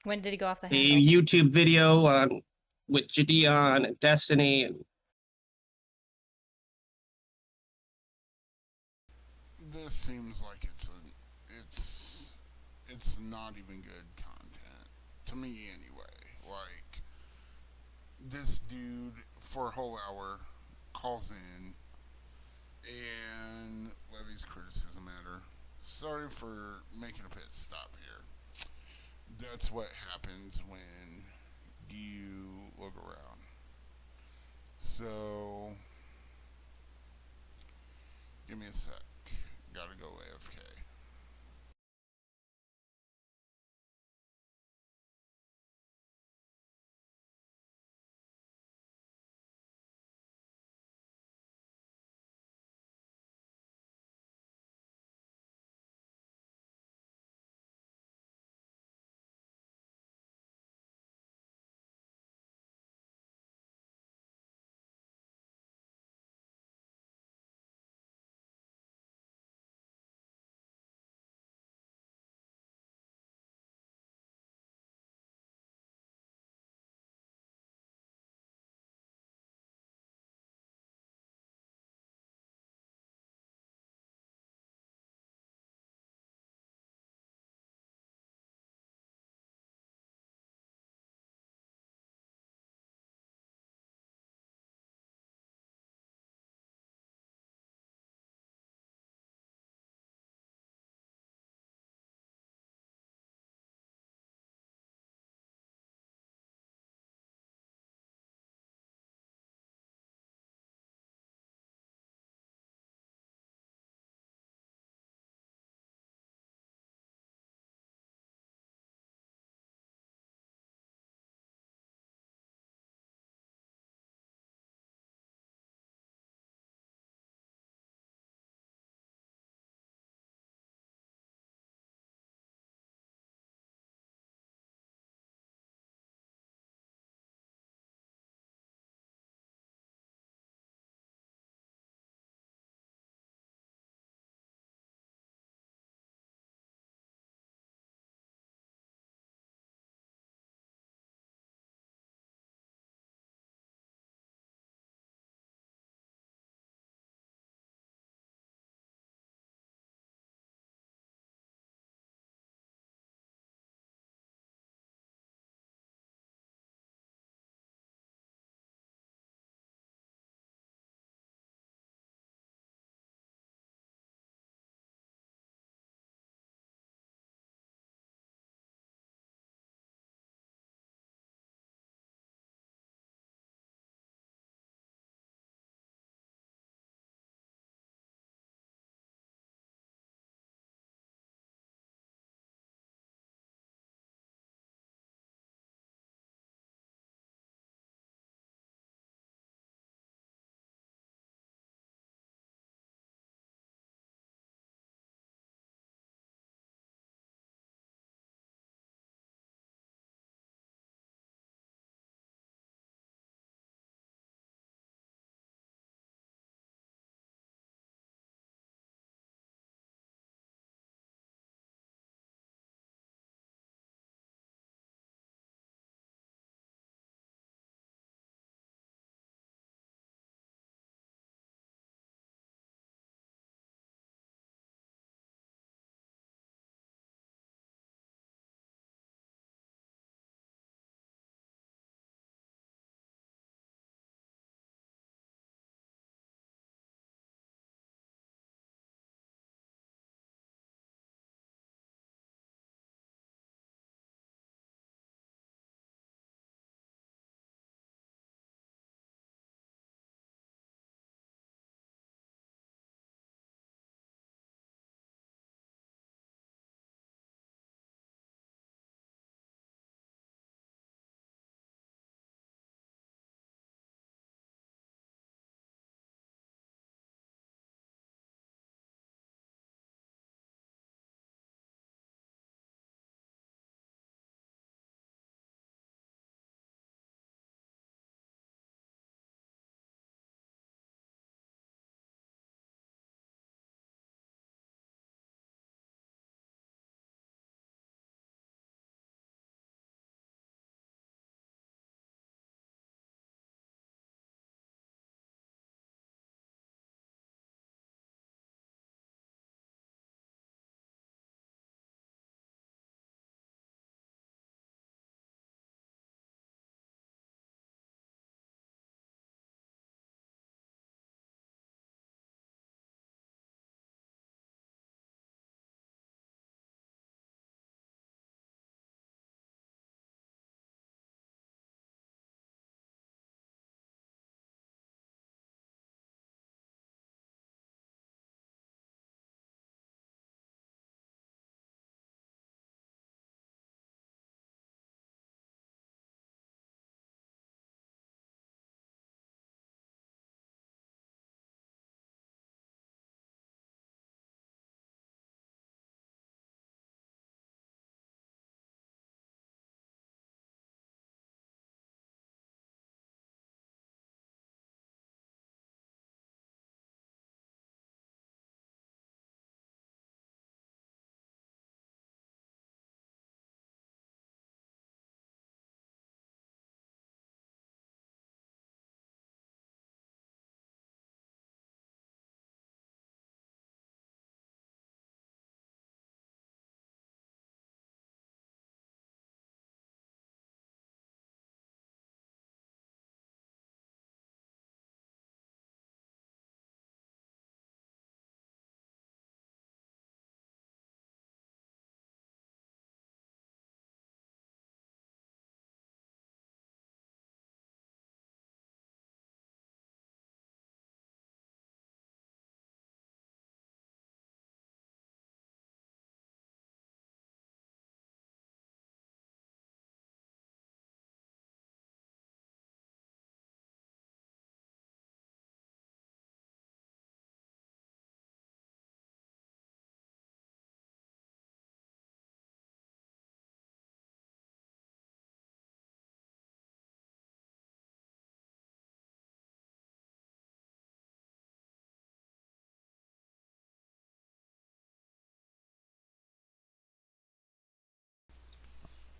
when did he go off the a handle? YouTube video on with Jadeon and Destiny and This seems like it's not even good content to me anyway. Like this dude for a whole hour calls in and levies criticism at her. Sorry for making a pit stop here. That's what happens when you look around. So, give me a sec. Gotta go AFK.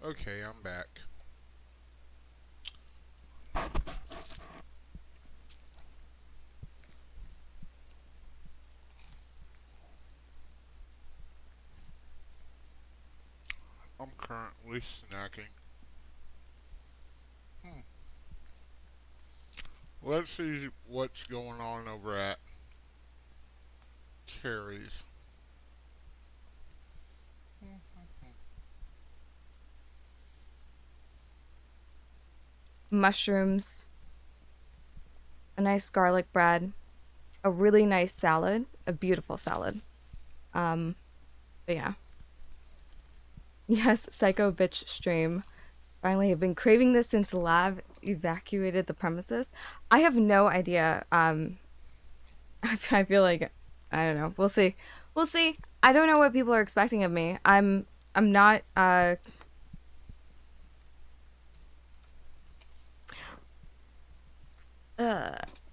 Okay, I'm back. I'm currently snacking. Hmm. Let's see what's going on over at Cherry's. Mushrooms, a nice garlic bread, a really nice salad, a beautiful salad. But yeah. Yes, Psycho Bitch stream. Finally, I've been craving this since Lav evacuated the premises. I have no idea. I feel like, I don't know. We'll see. We'll see. I don't know what people are expecting of me. I'm not, I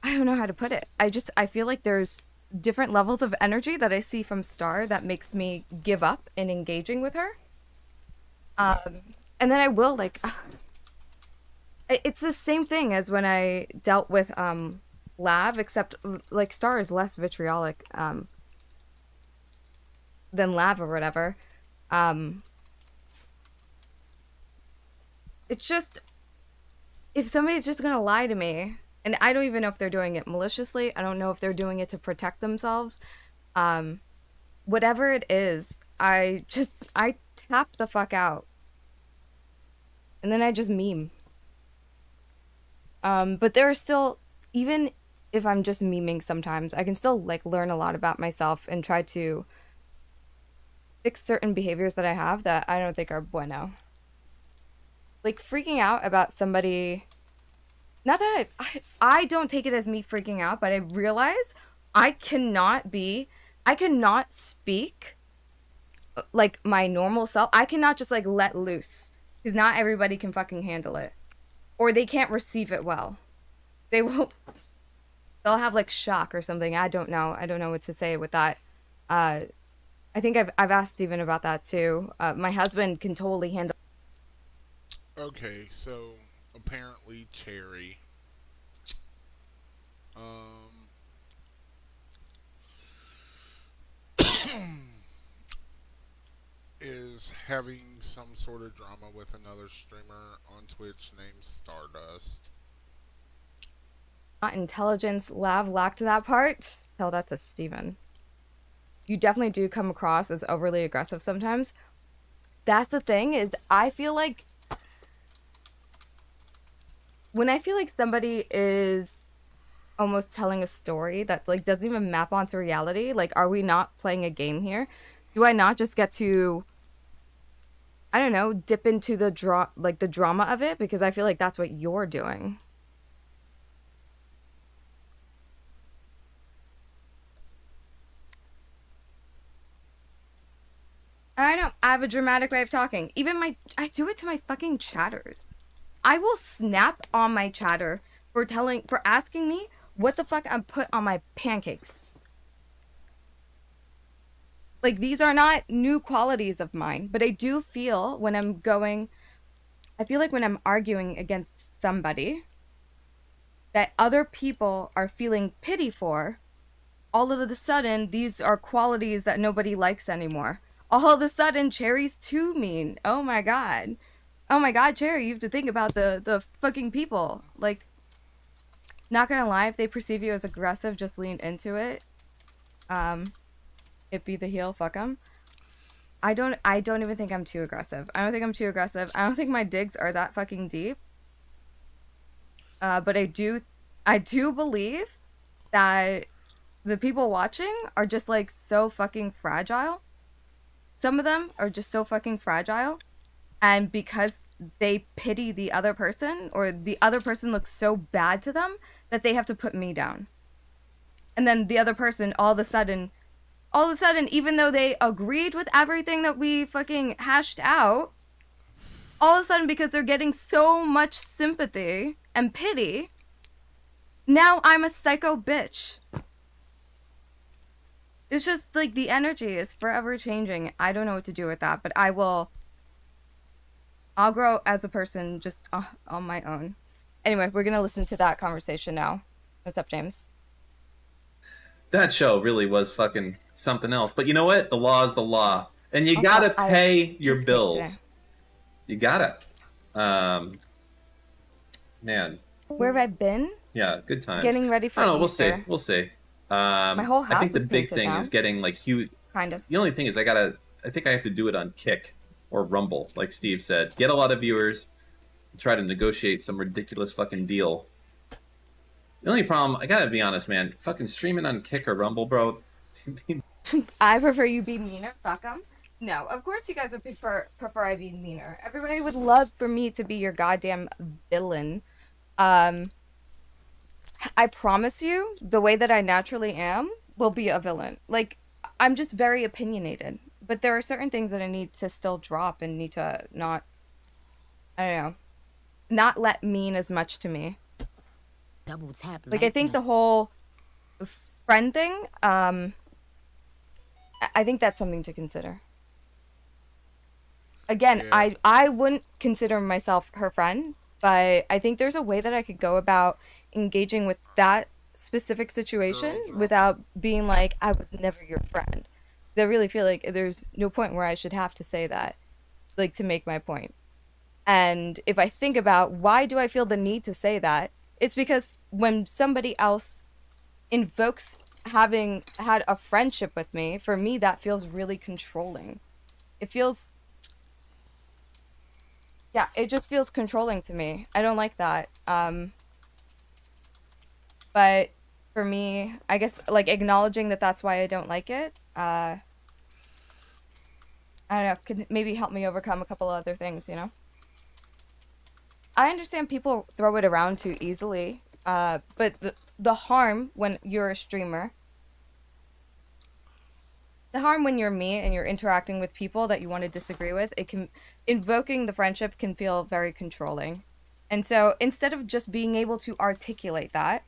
don't know how to put it. I feel like there's different levels of energy that I see from Star that makes me give up in engaging with her. And then I will, like, it's the same thing as when I dealt with, Lav, except, like, Star is less vitriolic, than Lav or whatever. It's just, if somebody's just gonna lie to me, and I don't even know if they're doing it maliciously, I don't know if they're doing it to protect themselves, whatever it is, I tap the fuck out. And then I just meme. But there are still, even if I'm just memeing sometimes, I can still, like, learn a lot about myself and try to fix certain behaviors that I have that I don't think are bueno. Like, freaking out about somebody, not that I don't take it as me freaking out, but I realize I cannot speak like my normal self. I cannot just, like, let loose, because not everybody can fucking handle it, or they can't receive it well. They'll have, like, shock or something. I don't know what to say with that. I think I've asked Steven about that too. My husband can totally handle. Okay, so apparently Cherry is having some sort of drama with another streamer on Twitch named Stardust. Not intelligence. Lav lacked that part. Tell that to Steven. You definitely do come across as overly aggressive sometimes. That's the thing, is I feel like when I feel like somebody is almost telling a story that, like, doesn't even map onto reality, like, are we not playing a game here? Do I not just get to, I don't know, dip into the drama of it? Because I feel like that's what you're doing. I know, I have a dramatic way of talking. Even I do it to my fucking chatters. I will snap on my chatter for asking me what the fuck I put on my pancakes. Like, these are not new qualities of mine, but I do feel when I'm arguing against somebody that other people are feeling pity for, all of a sudden, these are qualities that nobody likes anymore. All of a sudden, Cherry's too mean. Oh my god. Oh my god, Cherry, you have to think about the fucking people. Like, not gonna lie, if they perceive you as aggressive, just lean into it. It be the heel, fuck 'em. I don't even think I'm too aggressive. I don't think I'm too aggressive. I don't think my digs are that fucking deep. But I do believe that the people watching are just, like, so fucking fragile. Some of them are just so fucking fragile, and because they pity the other person, or the other person looks so bad to them, that they have to put me down. And then the other person, all of a sudden, even though they agreed with everything that we fucking hashed out, all of a sudden, because they're getting so much sympathy and pity, now I'm a psycho bitch. It's just, like, the energy is forever changing. I don't know what to do with that, but I will I'll grow as a person just on my own. Anyway, we're gonna listen to that conversation now. What's up, James? That show really was fucking something else. But you know what? The law is the law, and you Also, gotta I pay your cheesecake bills. today. You gotta. Man. Where have I been? Yeah, good times. Getting ready for I don't know. Easter. We'll see. My whole I house think the is big painted thing now. is getting like huge. Kind of. The only thing is I think I have to do it on Kick or Rumble, like Steve said. Get a lot of viewers. Try to negotiate some ridiculous fucking deal. The only problem, I gotta be honest, man. Fucking streaming on Kick or Rumble, bro. I prefer you be meaner. Fuck 'em. No, of course you guys would prefer I be meaner. Everybody would love for me to be your goddamn villain. I promise you, the way that I naturally am will be a villain. Like, I'm just very opinionated. But there are certain things that I need to still drop and need to not, I don't know, not let mean as much to me. Double tap. Like, I think the whole friend thing, I think that's something to consider. Again, Yeah. I wouldn't consider myself her friend, but I think there's a way that I could go about engaging with that specific situation without being like, I was never your friend. I really feel like there's no point where I should have to say that, like, to make my point. And if I think about why do I feel the need to say that, it's because when somebody else invokes having had a friendship with me, for me that feels really controlling. It feels, yeah, it just feels controlling to me. I don't like that. But for me, I guess, like, acknowledging that that's why I don't like it, I don't know, could maybe help me overcome a couple of other things, you know? I understand people throw it around too easily, but the harm when you're a streamer, the harm when you're me and you're interacting with people that you want to disagree with, invoking the friendship can feel very controlling. And so instead of just being able to articulate that,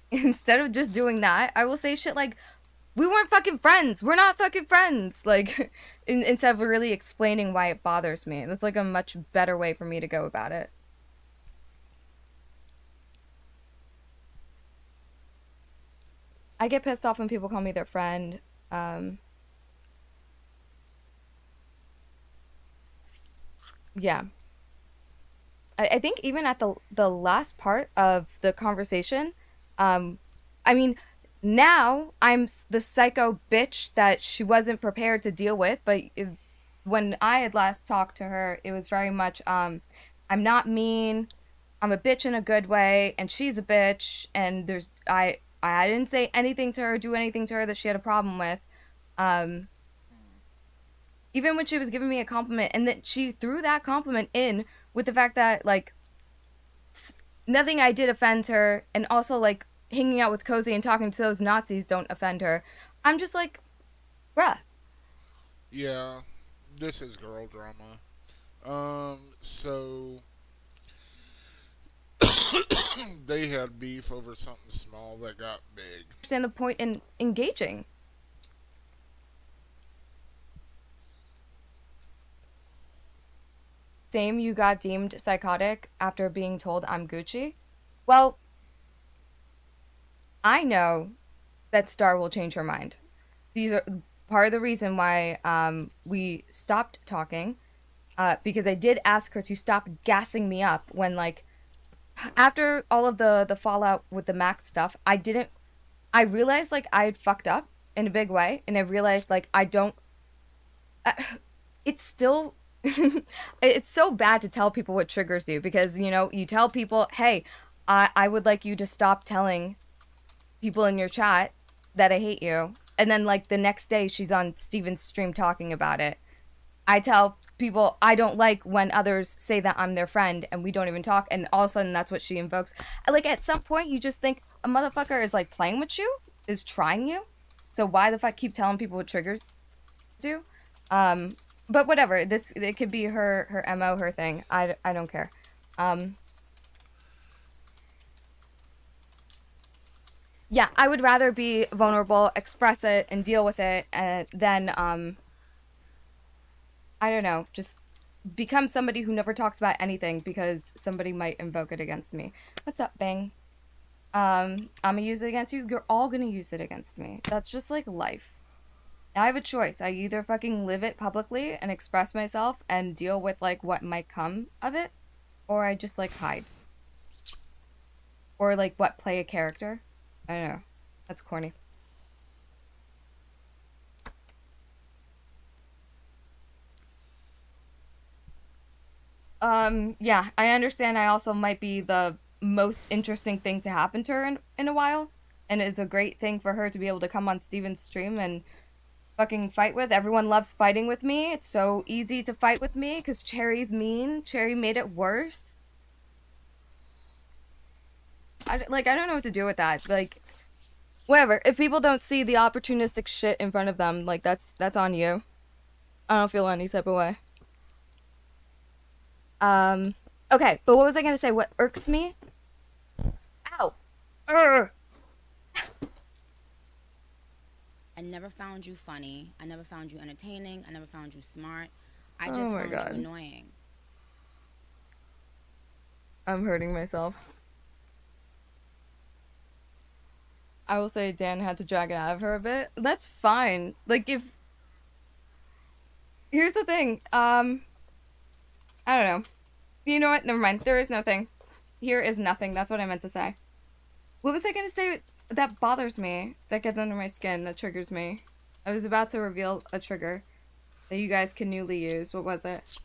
instead of just doing that, I will say shit like, we weren't fucking friends. We're not fucking friends. Like, instead of really explaining why it bothers me. That's like a much better way for me to go about it. I get pissed off when people call me their friend. Yeah. I think even at the last part of the conversation, I mean, now I'm the psycho bitch that she wasn't prepared to deal with, but when I had last talked to her, it was very much, I'm not mean, I'm a bitch in a good way, and she's a bitch, and I didn't say anything to her, do anything to her that she had a problem with. Even when she was giving me a compliment, and that she threw that compliment in with the fact that, like, nothing I did offends her, and also, like, hanging out with Cozy and talking to those Nazis don't offend her. I'm just like, bruh. Yeah, this is girl drama. So they had beef over something small that got big. Understand the point in engaging. Same, you got deemed psychotic after being told I'm Gucci. Well, I know that Star will change her mind. These are part of the reason why we stopped talking, because I did ask her to stop gassing me up when, like, after all of the fallout with the Max stuff, I realized, like, I had fucked up in a big way, and I realized, like, it's still, it's so bad to tell people what triggers you, because, you know, you tell people, hey, I would like you to stop telling people in your chat that I hate you, and then, like, the next day she's on Steven's stream talking about it. I tell people I don't like when others say that I'm their friend and we don't even talk, and all of a sudden that's what she invokes. Like, at some point you just think a motherfucker is, like, playing with you, is trying you, so why the fuck keep telling people what triggers you? But whatever, it could be her MO, her thing. I don't care. Yeah, I would rather be vulnerable, express it, and deal with it, than, I don't know, just become somebody who never talks about anything because somebody might invoke it against me. What's up, Bang? I'm gonna use it against you. You're all gonna use it against me. That's just like life. I have a choice. I either fucking live it publicly and express myself and deal with like what might come of it, or I just like hide. Or like what, play a character? I don't know. That's corny. Yeah, I understand I also might be the most interesting thing to happen to her in a while. And it's a great thing for her to be able to come on Steven's stream and fucking fight with. Everyone loves fighting with me. It's so easy to fight with me because Cherry's mean. Cherry made it worse. I don't know what to do with that. Like, whatever. If people don't see the opportunistic shit in front of them, like, that's on you. I don't feel any type of way. Okay, but what was I gonna say? What irks me? Ow! Urgh. I never found you funny. I never found you entertaining. I never found you smart. I Oh just my found God. you annoying. I'm hurting myself. I will say Dan had to drag it out of her a bit. That's fine. Like, if... Here's the thing. I don't know. You know what? Never mind. There is no thing. Here is nothing. That's what I meant to say. What was I gonna say that bothers me? That gets under my skin, that triggers me. I was about to reveal a trigger that you guys can newly use. What was it?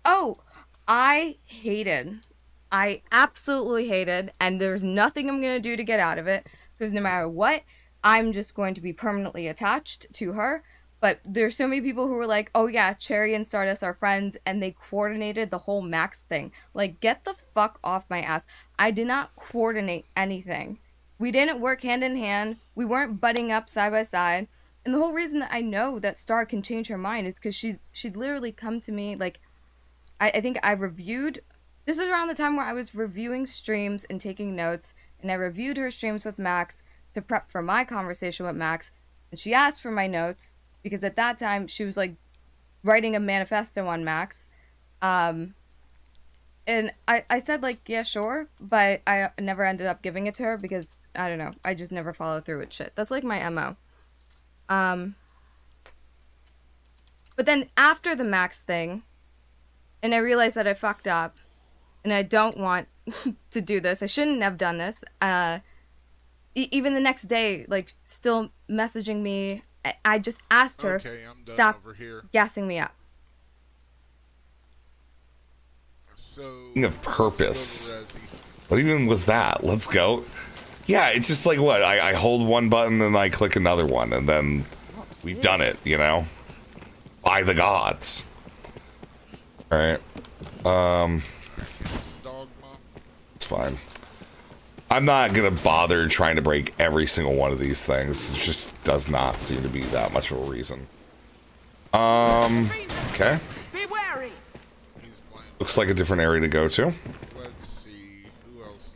Oh! I absolutely hated, and there's nothing I'm gonna do to get out of it, because no matter what, I'm just going to be permanently attached to her. But there's so many people who were like, oh yeah, Cherry and Stardust are friends, and they coordinated the whole Max thing. Like, get the fuck off my ass. I did not coordinate anything. We didn't work hand in hand. We weren't butting up side by side. And the whole reason that I know that Star can change her mind is because she'd literally come to me, like, I think I reviewed... This is around the time where I was reviewing streams and taking notes, and I reviewed her streams with Max to prep for my conversation with Max, and she asked for my notes, because at that time, she was, like, writing a manifesto on Max. And I said, like, yeah, sure, but I never ended up giving it to her because, I don't know, I just never follow through with shit. That's, like, my MO. But then after the Max thing, and I realized that I fucked up, and I don't want to do this. I shouldn't have done this. Even the next day, like, still messaging me. I just asked her, Okay, I'm done stop over here. gassing me up. Speaking of purpose, what even was that? Let's go. Yeah, it's just like what? I hold one button and I click another one, and then we've done it, you know? By the gods. Alright. It's fine. I'm not gonna bother trying to break every single one of these things. It just does not seem to be that much of a reason. Okay. Be wary. Looks like a different area to go to. Let's see who else.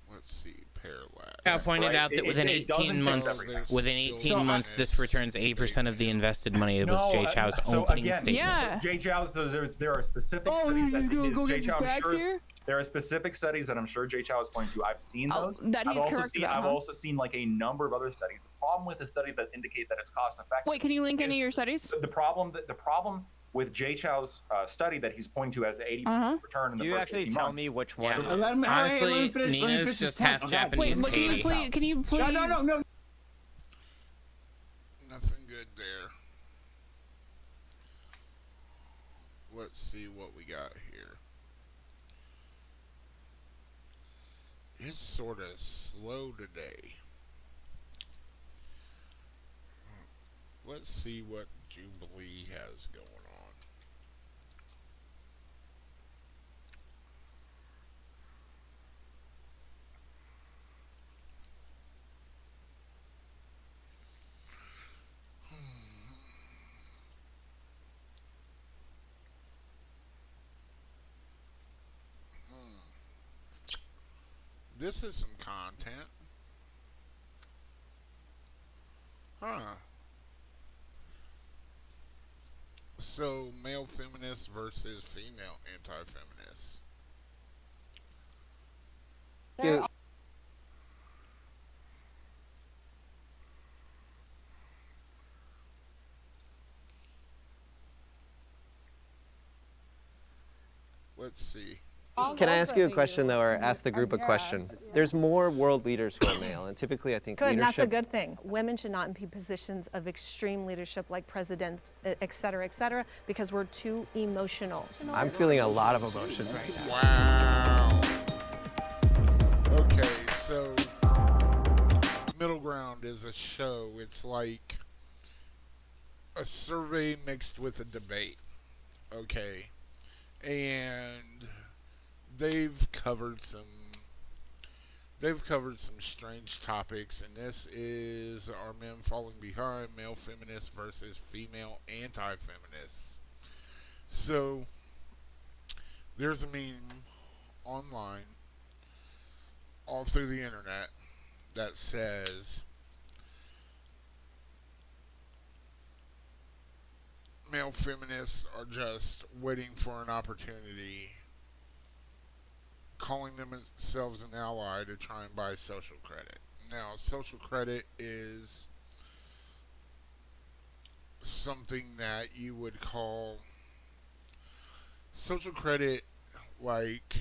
Let's see, Parallax. I pointed out that within 18 months, this returns 80% of the invested money. It was Jay Chow's opening statement. Yeah. Jay Chow's, there are specific studies that Jay Chow, I'm sure, there are specific studies that I'm sure Jay Chow is pointing to. I've seen those. I've also seen like a number of other studies. The problem with the studies that indicate that it's cost effective. Wait, can you link any of your studies? The problem with Jay Chow's study that he's pointing to as 80% return in the first 18 months. Tell me which one? Yeah. Honestly, Nina's just half Japanese. Wait, can you please? No. Nothing good there. Let's see what we got here. It's sort of slow today. Let's see what Jubilee has going on. This is some content. Huh. So, male feminists versus female anti-feminists. Cute. Let's see. Can I ask you a question though, or ask the group a question? There's more world leaders who are male, and typically I think Good, and that's a leadership. good thing. Women should not be in positions of extreme leadership like presidents, et cetera, because we're too emotional. I'm feeling a lot of emotion right now. Wow. Okay, so Middle Ground is a show. It's like a survey mixed with a debate. Okay. And they've covered some strange topics, and this is Are Men Falling Behind? Male Feminists versus Female Anti-Feminists. So there's a meme online all through the internet that says male feminists are just waiting for an opportunity, calling themselves an ally to try and buy social credit. Now, social credit is something that you would call social credit, like,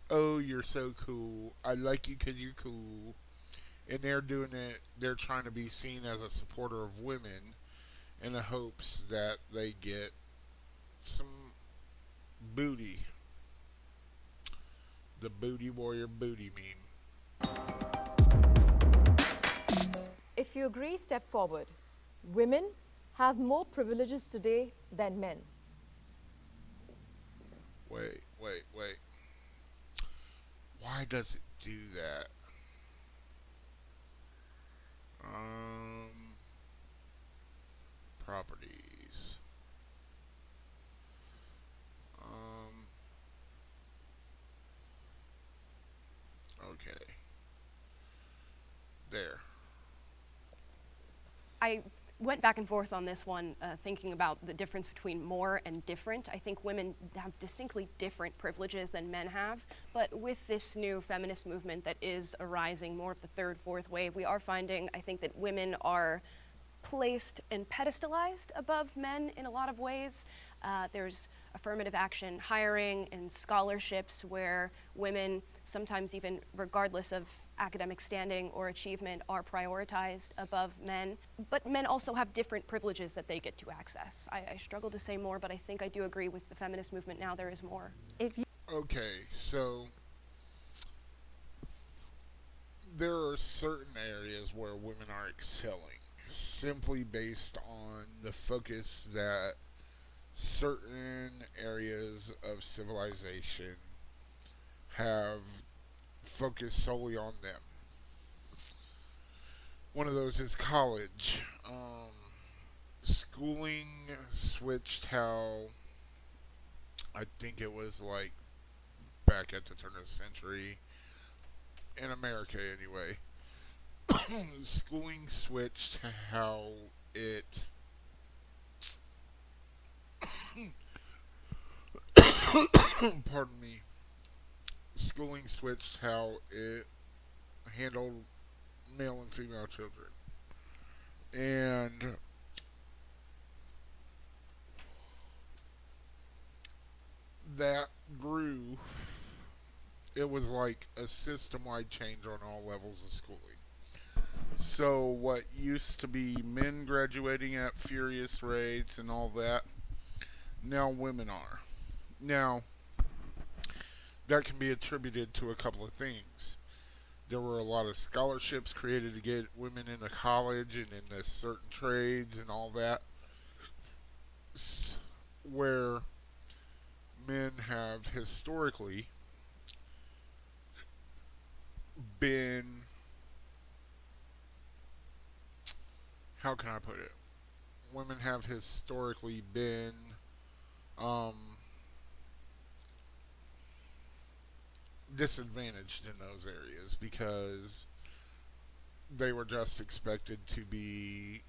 oh, you're so cool, I like you because you're cool, and they're doing it, they're trying to be seen as a supporter of women in the hopes that they get some booty. The booty warrior booty meme. If you agree, step forward. Women have more privileges today than men. Wait. Why does it do that? Properties. Okay. There. I went back and forth on this one, thinking about the difference between more and different. I think women have distinctly different privileges than men have, but with this new feminist movement that is arising, more of the third, fourth wave, we are finding, I think, that women are placed and pedestalized above men in a lot of ways. There's affirmative action hiring and scholarships where women, sometimes even regardless of academic standing or achievement, are prioritized above men. But men also have different privileges that they get to access. I struggle to say more, but I think I do agree with the feminist movement now there is more. Okay, so there are certain areas where women are excelling simply based on the focus that certain areas of civilization have focused solely on them. One of those is college. Schooling switched how, I think it was like back at the turn of the century, in America anyway, schooling switched how it pardon me, schooling switched how it handled male and female children. And that grew. It was like a system-wide change on all levels of schooling. So what used to be men graduating at furious rates and all that, now women are. Now, that can be attributed to a couple of things. There were a lot of scholarships created to get women into college and into certain trades and all that, where men have historically been, how can I put it? Women have historically been disadvantaged in those areas because they were just expected to be,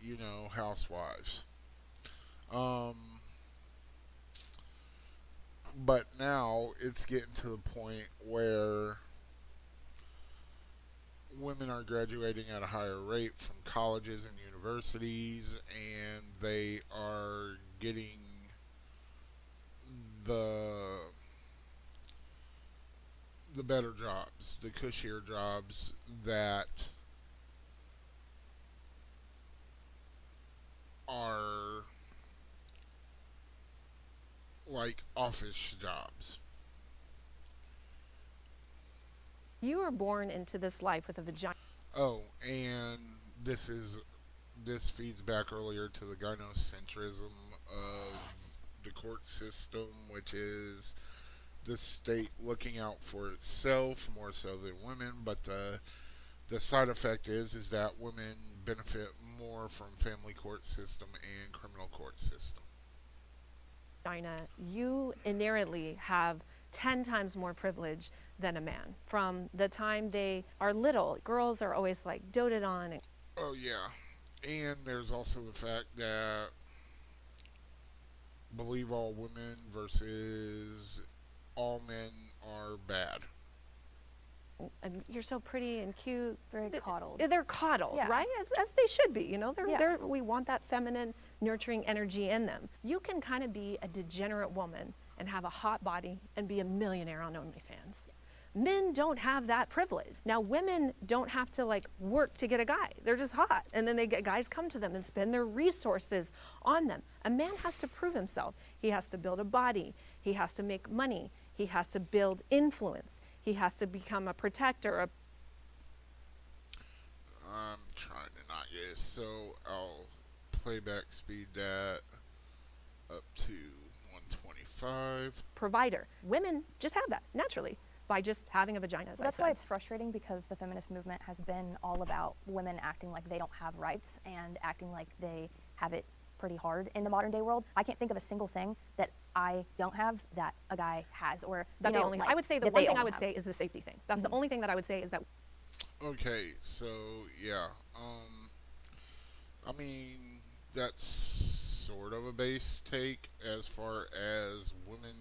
housewives. But now it's getting to the point where women are graduating at a higher rate from colleges and universities, and they are getting the better jobs, the cushier jobs that are like office jobs. You were born into this life with a vagina. Oh, and this feeds back earlier to the gynocentrism of the court system, which is the state looking out for itself more so than women. But the side effect is that women benefit more from family court system and criminal court system. Vagina, you inherently have 10 times more privilege than a man. From the time they are little, girls are always like doted on. Oh yeah, and there's also the fact that believe all women versus all men are bad. And you're so pretty and cute. Very coddled. They're coddled, Yeah. right? As they should be. You know, Yeah. we want that feminine, nurturing energy in them. You can kind of be a degenerate woman and have a hot body and be a millionaire on OnlyFans. Men don't have that privilege. Now, women don't have to like work to get a guy. They're just hot. And then guys come to them and spend their resources on them. A man has to prove himself. He has to build a body. He has to make money. He has to build influence. He has to become a protector. I'm trying to not get it, so I'll playback speed that up to 125. Provider. Women just have that naturally by just having a vagina, as I That's said. why it's frustrating, because the feminist movement has been all about women acting like they don't have rights and acting like they have it pretty hard in the modern day world. I can't think of a single thing that I don't have that a guy has, or That you they know, only like, I would say the that one they thing I only would have. say is the safety thing. That's the only thing that I would say is that. Okay, so yeah, I mean that's sort of a base take as far as women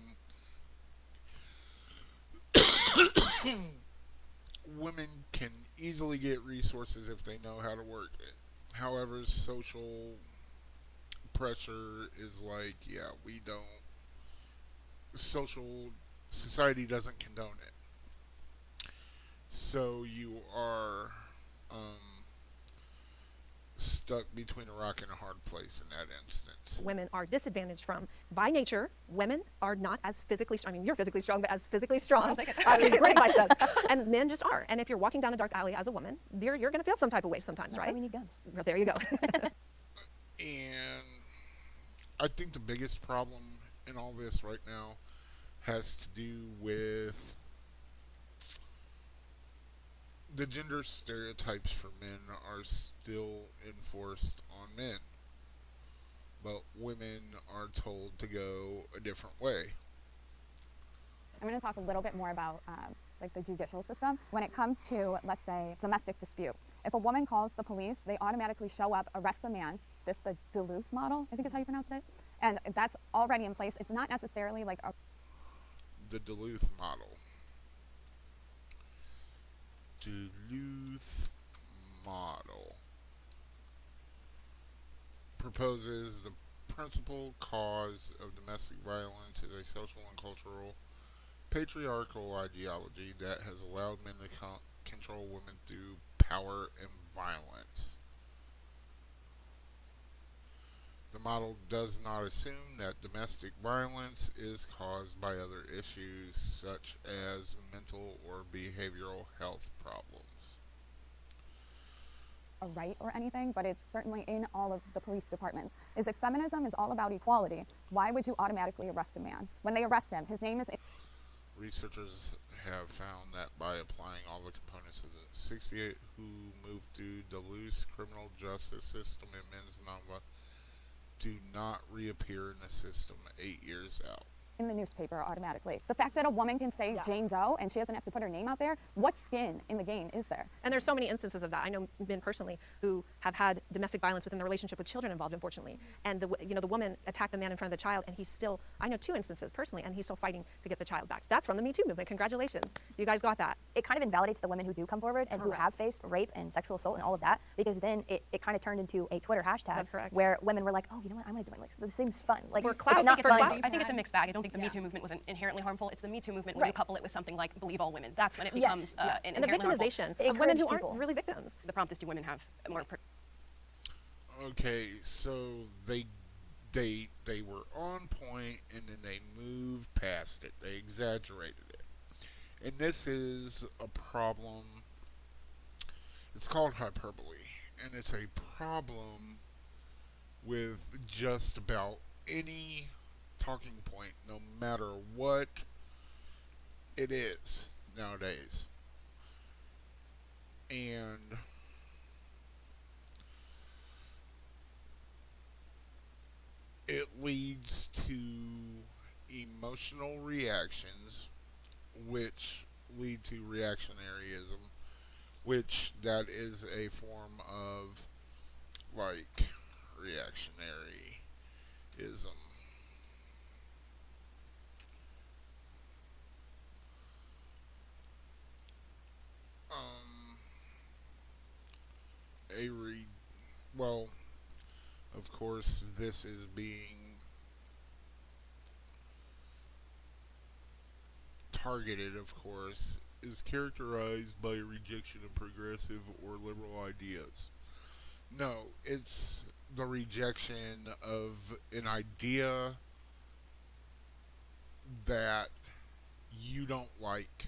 can easily get resources if they know how to work it. However, social pressure is like, yeah, we don't. Society doesn't condone it. So you are stuck between a rock and a hard place in that instance. Women are disadvantaged from. By nature, women are not as physically strong. I mean, you're physically strong, but as physically strong. I'll take it. These great biceps. And men just are. And if you're walking down a dark alley as a woman, you're going to feel some type of way sometimes, That's right? why we need guns. Well, there you go. And I think the biggest problem in all this right now has to do with the gender stereotypes for men are still enforced on men, but women are told to go a different way. I'm going to talk a little bit more about like the judicial system. When it comes to, let's say, domestic dispute, if a woman calls the police, they automatically show up, arrest the man. The Duluth model, I think is how you pronounce it. And that's already in place. It's not necessarily like The Duluth model. Duluth model proposes the principal cause of domestic violence is a social and cultural patriarchal ideology that has allowed men to control women through power and violence. The model does not assume that domestic violence is caused by other issues such as mental or behavioral health problems. a right or anything, but it's certainly in all of the police departments, is if feminism is all about equality, why would you automatically arrest a man? When they arrest him, his name is... Researchers have found that by applying all the components of the 68 who moved through the loose criminal justice system and men's nonviolent do not reappear in the system 8 years out. in the newspaper automatically. The fact that a woman can say Jane Doe and she doesn't have to put her name out there, what skin in the game is there? And there's so many instances of that. I know men personally who have had domestic violence within the relationship with children involved, unfortunately. And the woman attacked the man in front of the child, and he's still, I know 2 instances personally, and he's still fighting to get the child back. That's from the Me Too movement. Congratulations. You guys got that. It kind of invalidates the women who do come forward and who have faced rape and sexual assault and all of that, because then it kind of turned into a Twitter hashtag. That's correct. Where women were like, oh, you know what, I'm going to do it. Like, this seems fun. Like, For it's clout, not fun. I think it's a mixed bag. I don't think the Me Too movement was inherently harmful. It's the Me Too movement when you couple it with something like believe all women. That's when it becomes and the victimization of women who aren't really victims. The prompt is, do women have more... Okay, so they were on point, and then they moved past it. They exaggerated it. And this is a problem. It's called hyperbole, and it's a problem with just about any talking point, no matter what it is nowadays. And it leads to emotional reactions, which lead to reactionaryism, which that is a form of, like, reactionaryism. Well, of course, this is being targeted, of course, is characterized by a rejection of progressive or liberal ideas. No, it's the rejection of an idea that you don't like.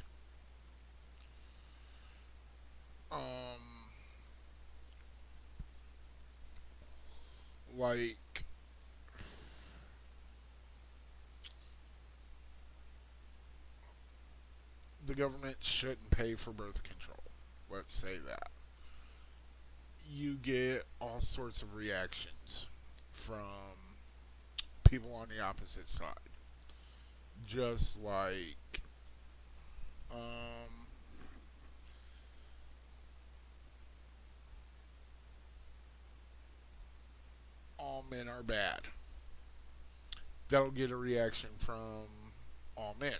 Like, the government shouldn't pay for birth control. Let's say that. You get all sorts of reactions from people on the opposite side. Just like, all men are bad. That'll get a reaction from all men,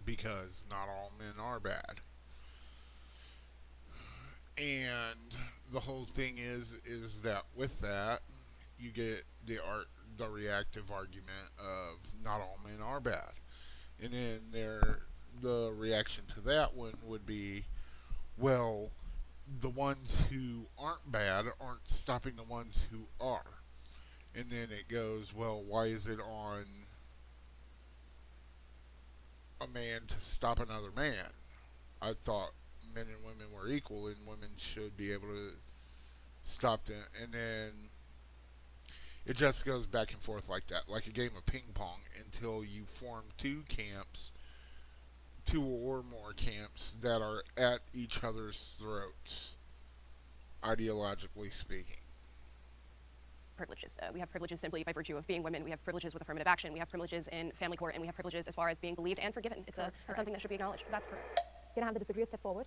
because not all men are bad. And the whole thing is that with that, you get the reactive argument of not all men are bad. And then the reaction to that one would be, well, the ones who aren't bad aren't stopping the ones who are. And then it goes, well, why is it on a man to stop another man? I thought men and women were equal, and women should be able to stop them. And then it just goes back and forth like that, like a game of ping pong, until you form two or more camps that are at each other's throats, ideologically speaking. Privileges. We have privileges simply by virtue of being women. We have privileges with affirmative action. We have privileges in family court, and we have privileges as far as being believed and forgiven. It's something that should be acknowledged. That's correct. Can I have the disagreeers step forward?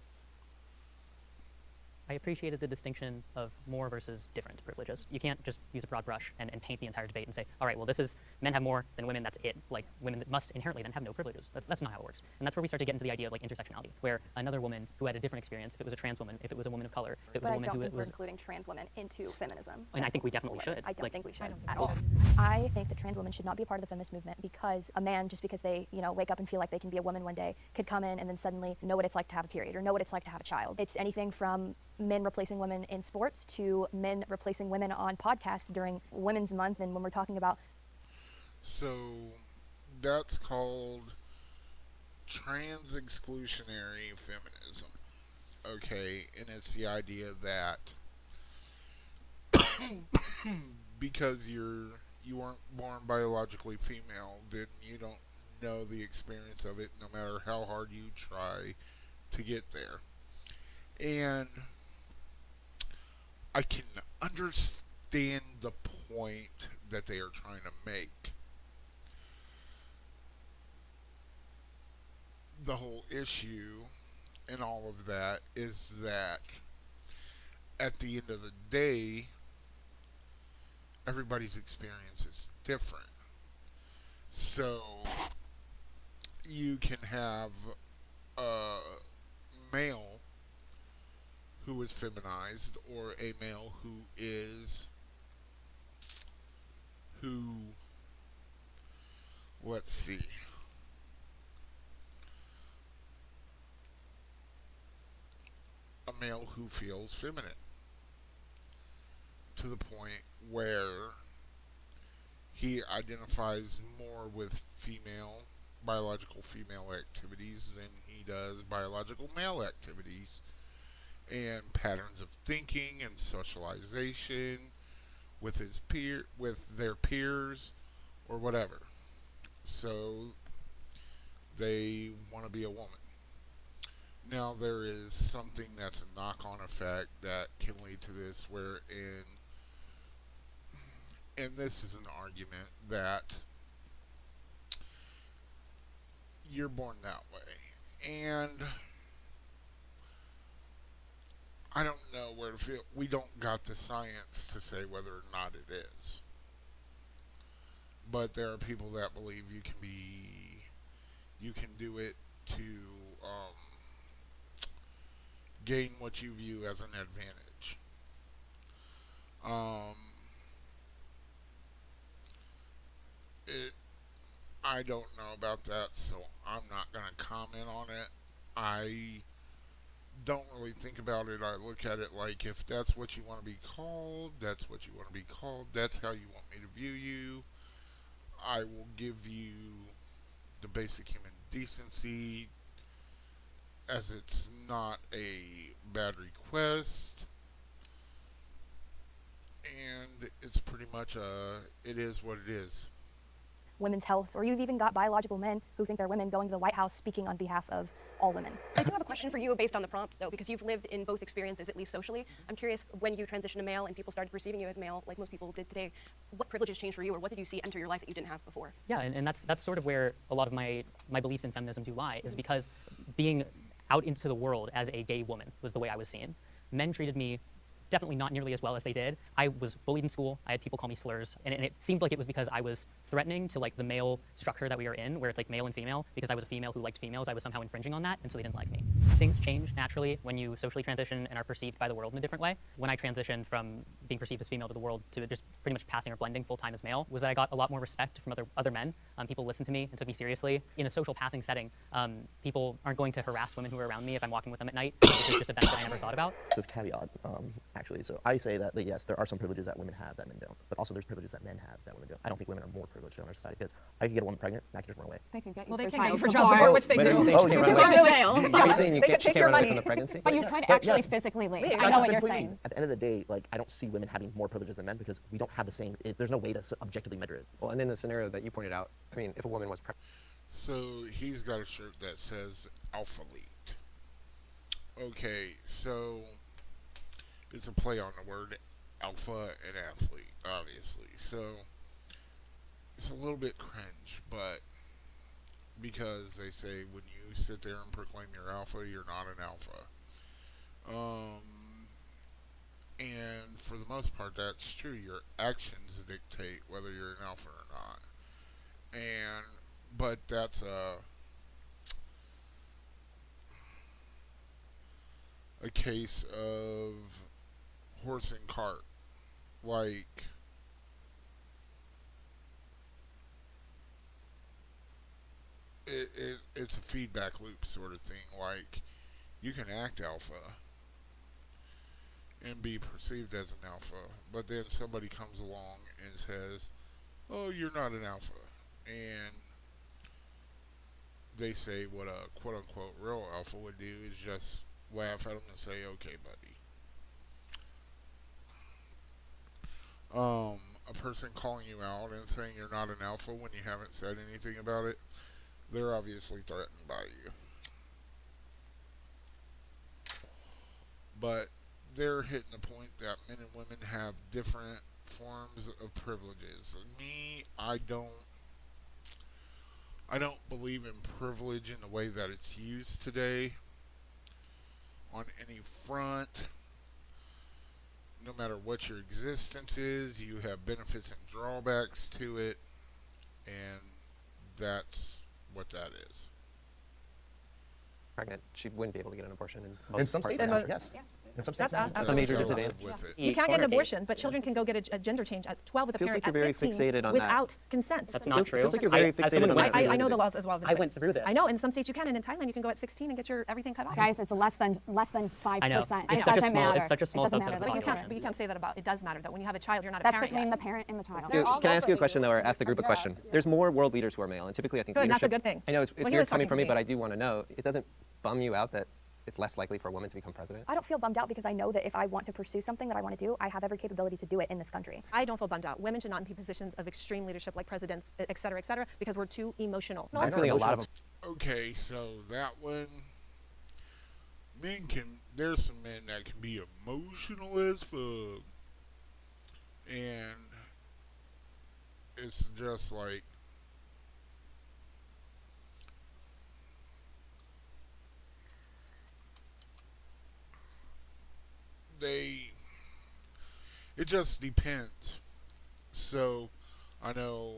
I appreciated the distinction of more versus different privileges. You can't just use a broad brush and paint the entire debate and say, all right, well, this is men have more than women, that's it. Like, women must inherently then have no privileges. That's not how it works. And that's where we start to get into the idea of, like, intersectionality, where another woman who had a different experience, if it was a trans woman, if it was a woman of color, if it was But a I woman don't who think we're was... including trans women into feminism. And I think we definitely should. I don't Like, think we should at all. I think that trans women should not be a part of the feminist movement, because a man, just because they, wake up and feel like they can be a woman one day, could come in and then suddenly know what it's like to have a period or know what it's like to have a child. It's anything from men replacing women in sports to men replacing women on podcasts during Women's Month, and when we're talking about... So that's called trans exclusionary feminism. Okay, and it's the idea that because you weren't born biologically female, then you don't know the experience of it, no matter how hard you try to get there. And I can understand the point that they are trying to make. the whole issue and all of that is that at the end of the day, everybody's experience is different. So you can have a male who is feminized or a male who let's see, a male who feels feminine to the point where he identifies more with biological female activities than he does biological male activities, and patterns of thinking and socialization with their peers or whatever. So they want to be a woman. Now there is something that's a knock-on effect that can lead to this, wherein, and this is an argument, that you're born that way. And I don't know where to feel. We don't got the science to say whether or not it is. But there are people that believe you can do it to gain what you view as an advantage. I don't know about that, so I'm not going to comment on it. I don't really think about it. I look at it like, if that's what you want to be called, that's what you want to be called. That's how you want me to view you. I will give you the basic human decency, as it's not a bad request. And it's pretty much it is what it is. Women's health, or you've even got biological men who think they're women going to the White House speaking on behalf of all women. I do have a question for you based on the prompt, though, because you've lived in both experiences, at least socially. I'm curious, when you transitioned to male and people started perceiving you as male, like most people did today, what privileges changed for you, or what did you see enter your life that you didn't have before? Yeah, and that's sort of where a lot of my beliefs in feminism do lie, is because being out into the world as a gay woman was the way I was seen. Men treated me definitely not nearly as well as they did. I was bullied in school. I had people call me slurs, and it seemed like it was because I was threatening to like the male structure that we are in, where it's like male and female. Because I was a female who liked females, I was somehow infringing on that, and so they didn't like me. Things change naturally when you socially transition and are perceived by the world in a different way. When I transitioned from being perceived as female to the world to just pretty much passing or blending full-time as male, was that I got a lot more respect from other men. People listened to me and took me seriously. In a social passing setting, people aren't going to harass women who are around me if I'm walking with them at night, which is just a benefit I never thought about. With caveat, actually, so I say that yes, there are some privileges that women have that men don't, but also there's privileges that men have that women don't. I don't think women are more privileged in our society, because I could get a woman pregnant and I could just run away. They can get you Well, they for can get child you for support, child support, which they Wait, do. are you saying Oh, she you can't can run go away? to jail. Are you saying They could she take can't your run away money. from the pregnancy? But you Yeah. could But actually yes. physically leave. Leave. I know what That's you're we saying. mean. At the end of the day, like, I don't see women having more privileges than men, because we don't have the same. There's no way to objectively measure it. Well, and in the scenario that you pointed out, I mean, if a woman was pregnant. So he's got a shirt that says Alpha Elite. Okay, so it's a play on the word alpha and athlete, obviously. So it's a little bit cringe, but because they say when you sit there and proclaim you're alpha, you're not an alpha. And for the most part, that's true. Your actions dictate whether you're an alpha or not. But that's a case of horse and cart. Like, it's a feedback loop sort of thing. Like, you can act alpha and be perceived as an alpha, but then somebody comes along and says, oh, you're not an alpha, and they say what a quote-unquote real alpha would do is just laugh at them and say, okay, buddy. A person calling you out and saying you're not an alpha when you haven't said anything about it, they're obviously threatened by you. But they're hitting the point that men and women have different forms of privileges. Me, I I don't believe in privilege in the way that it's used today on any front. No matter what your existence is, you have benefits and drawbacks to it, and that's what that is. Pregnant, she wouldn't be able to get an abortion in In some parts states, of the country. yes. Yeah. In some That's states, absolutely That's a major true. disadvantage. You can't get an abortion, but children can go get a gender change at 12 with a Feels parent like you're at very 15 fixated on that. without consent. That's not true. Feels like you're very fixated on that. I know the laws as well. I went through this. I know, in some states you can, and in Thailand you can go at 16 and get your everything cut off. Guys, it's less than 5%. I know. It It's such a doesn't small- matter. it's such a small It doesn't subset matter. of the But you population. can't say that about it. Does matter though. When you have a child, you're not a That's parent between yet. the parent and the child. Can I ask you a question though, or ask the group a question? There's more world leaders who are male, and typically I think Good, that's a leadership. good thing. I know it's Well, he weird was coming talking from to me, me. but I do want to know. It doesn't bum you out that it's less likely for a woman to become president? I don't feel bummed out because I know that if I want to pursue something that I want to do, I have every capability to do it in this country. I don't feel bummed out. Women should not be in positions of extreme leadership like presidents, et cetera, because we're too emotional. I'm feeling a lot of. Okay, so that one, there's some men that can be emotional as fuck, and it's just like, it just depends. So I know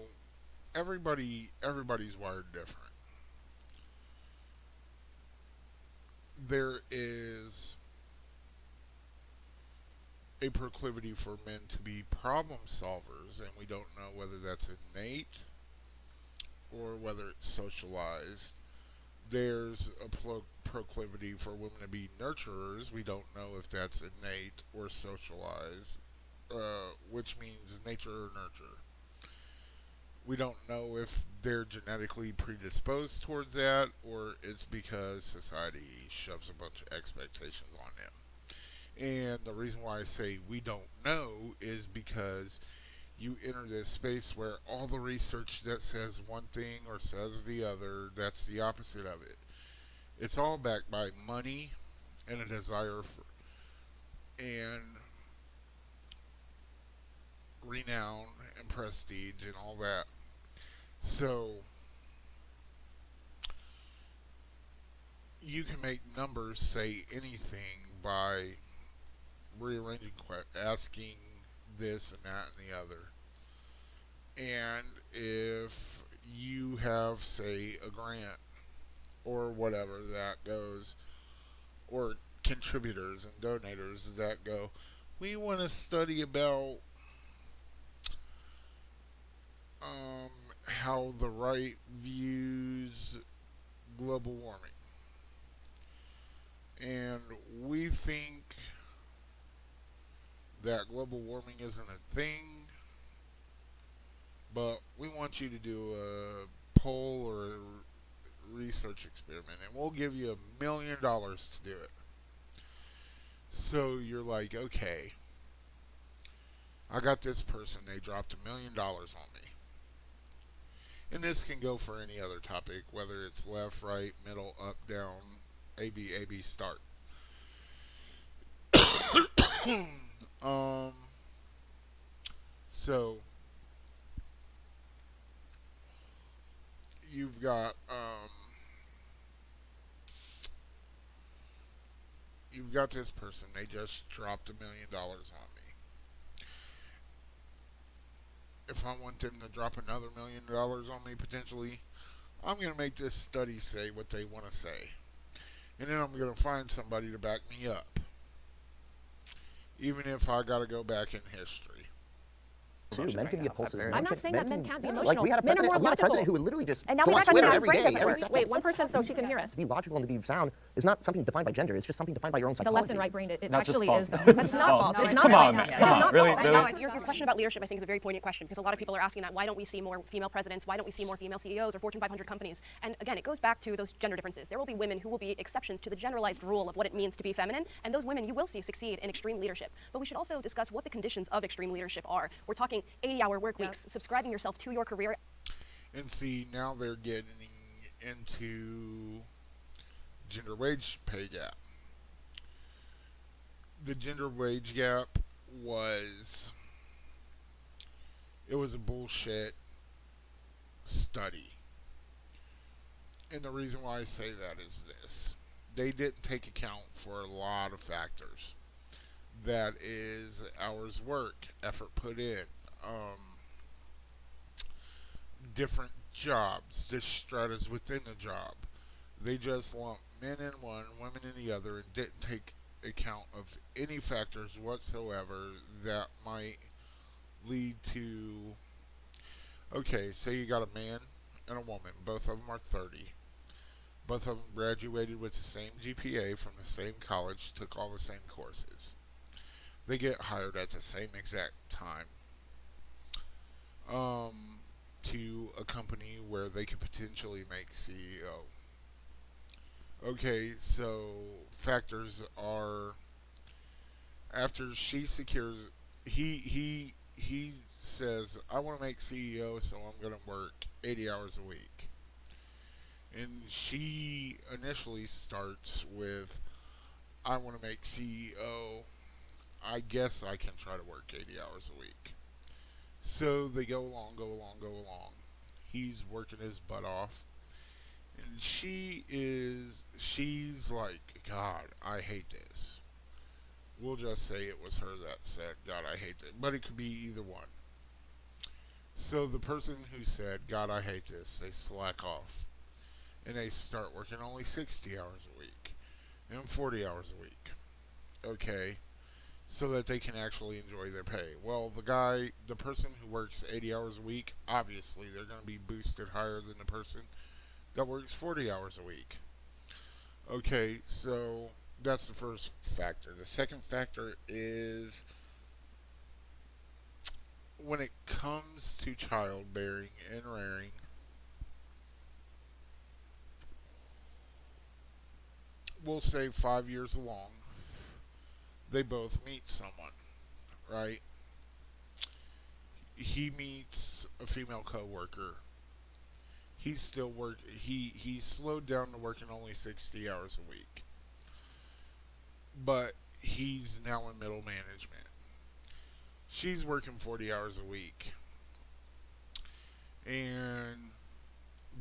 everybody's wired different. There is a proclivity for men to be problem solvers, and we don't know whether that's innate or whether it's socialized. There's a proclivity for women to be nurturers. We don't know if that's innate or socialized, which means nature or nurture. We don't know if they're genetically predisposed towards that or it's because society shoves a bunch of expectations on them. And the reason why I say we don't know is because you enter this space where all the research that says one thing or says the other, that's the opposite of it. It's all backed by money and a desire for and renown and prestige and all that. So you can make numbers say anything by rearranging, asking this and that and the other. And if you have, say, a grant or whatever that goes, or contributors and donators that go, we want to study about how the right views global warming. And we think that global warming isn't a thing, but we want you to do a poll or a research experiment, and we'll give you $1 million to do it. So you're like, okay, I got this person, they dropped $1 million on me. And this can go for any other topic, whether it's left, right, middle, up, down, AB, AB, start. So you've got this person, they just dropped $1 million on me. If I want them to drop another $1 million on me potentially, I'm going to make this study say what they want to say. And then I'm going to find somebody to back me up. Even if I got to go back in history. Dude, men can be impulsive. I'm not saying that men can't be emotional. Like we had a Men are president, more logical. who would literally just And now go we on have to Twitter ask every brain day, doesn't every work. second. Wait, one person so she can hear us. To be logical and to be sound is not something defined by gender. It's just something defined by your own The psychology. left and right brain, it That's just actually false. is though. That's It's just not false. false. It's not Come false. on, It is come on, not really? false. Really? Your question about leadership, I think, is a very poignant question because a lot of people are asking that. Why don't we see more female presidents? Why don't we see more female CEOs or Fortune 500 companies? And again, it goes back to those gender differences. There will be women who will be exceptions to the generalized rule of what it means to be feminine, and those women you will see succeed in extreme leadership. But we should also discuss what the conditions of extreme leadership are. We're talking 80-hour work weeks, subscribing yourself to your career. And see, now they're getting into gender wage pay gap. The gender wage gap was a bullshit study. And the reason why I say that is this. They didn't take account for a lot of factors. That is hours work, effort put in, different jobs, the stratas within the job. They just lumped men in one, women in the other, and didn't take account of any factors whatsoever that might lead to. Okay, say you got a man and a woman, both of them are 30. Both of them graduated with the same GPA from the same college, took all the same courses. They get hired at the same exact time to a company where they could potentially make CEO. Okay, so factors are after she secures, he says, I want to make CEO, so I'm going to work 80 hours a week. And she initially starts with, I want to make CEO. I guess I can try to work 80 hours a week. So they go along. He's working his butt off. And she's like, God, I hate this. We'll just say it was her that said, God, I hate this. But it could be either one. So the person who said, God, I hate this, they slack off. And they start working only 60 hours a week. And 40 hours a week. Okay. So that they can actually enjoy their pay. Well, the person who works 80 hours a week, obviously they're going to be boosted higher than the person that works 40 hours a week. Okay, so that's the first factor. The second factor is when it comes to childbearing and rearing, we'll say 5 years along, they both meet someone, right? He meets a female coworker. He's still he's slowed down to working only 60 hours a week. But he's now in middle management. She's working 40 hours a week. And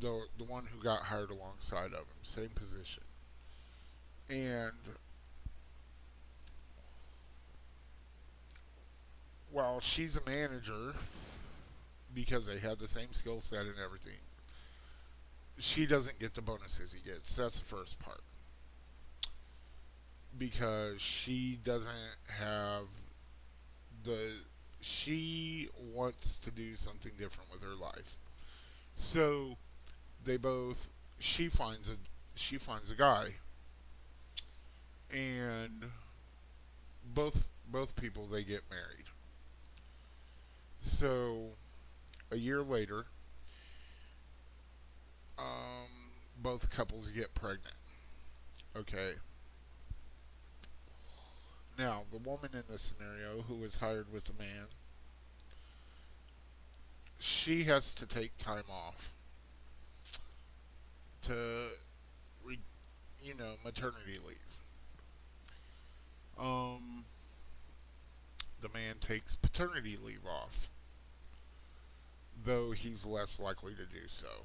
the one who got hired alongside of him, same position. And while she's a manager, because they had the same skill set and everything, she doesn't get the bonuses he gets. That's the first part. Because she doesn't have she wants to do something different with her life. So she finds a guy, and both people, they get married. So a year later, both couples get pregnant. Okay. Now, the woman in this scenario who was hired with the man, she has to take time off to, maternity leave. The man takes paternity leave off, though he's less likely to do so.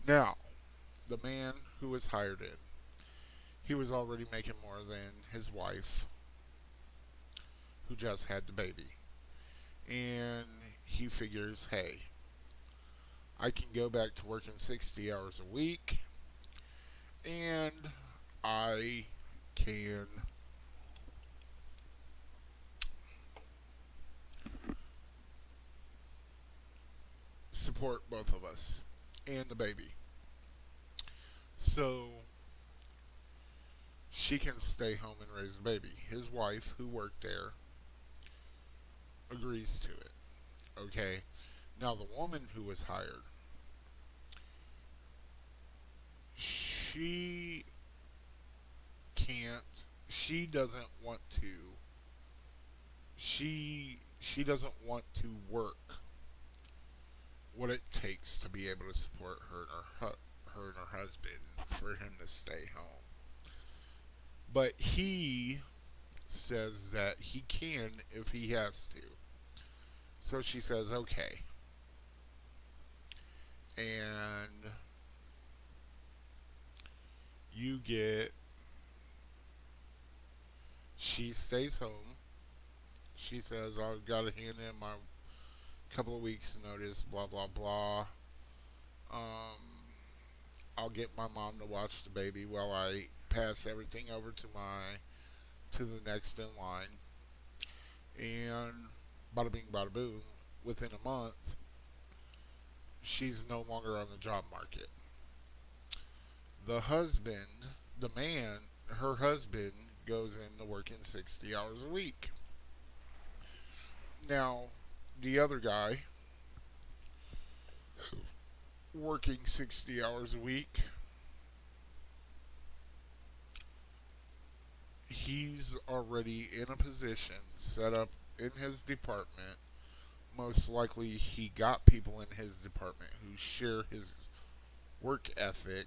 Now, the man who was hired in, he was already making more than his wife, who just had the baby. And he figures, hey, I can go back to working 60 hours a week, and I can support both of us and the baby. So she can stay home and raise the baby. His wife, who worked there, agrees to it. Okay. Now the woman who was hired, she doesn't want to work what it takes to be able to support her and her husband, for him to stay home. But he says that he can if he has to. So she says, okay. And you get, she stays home. She says, I've got to hand in my couple of weeks notice, blah, blah, blah. I'll get my mom to watch the baby while I pass everything over to the next in line. And bada bing, bada boom, within a month, she's no longer on the job market. The husband, the man, her husband, goes into working 60 hours a week. Now, the other guy, working 60 hours a week, he's already in a position set up in his department. Most likely he got people in his department who share his work ethic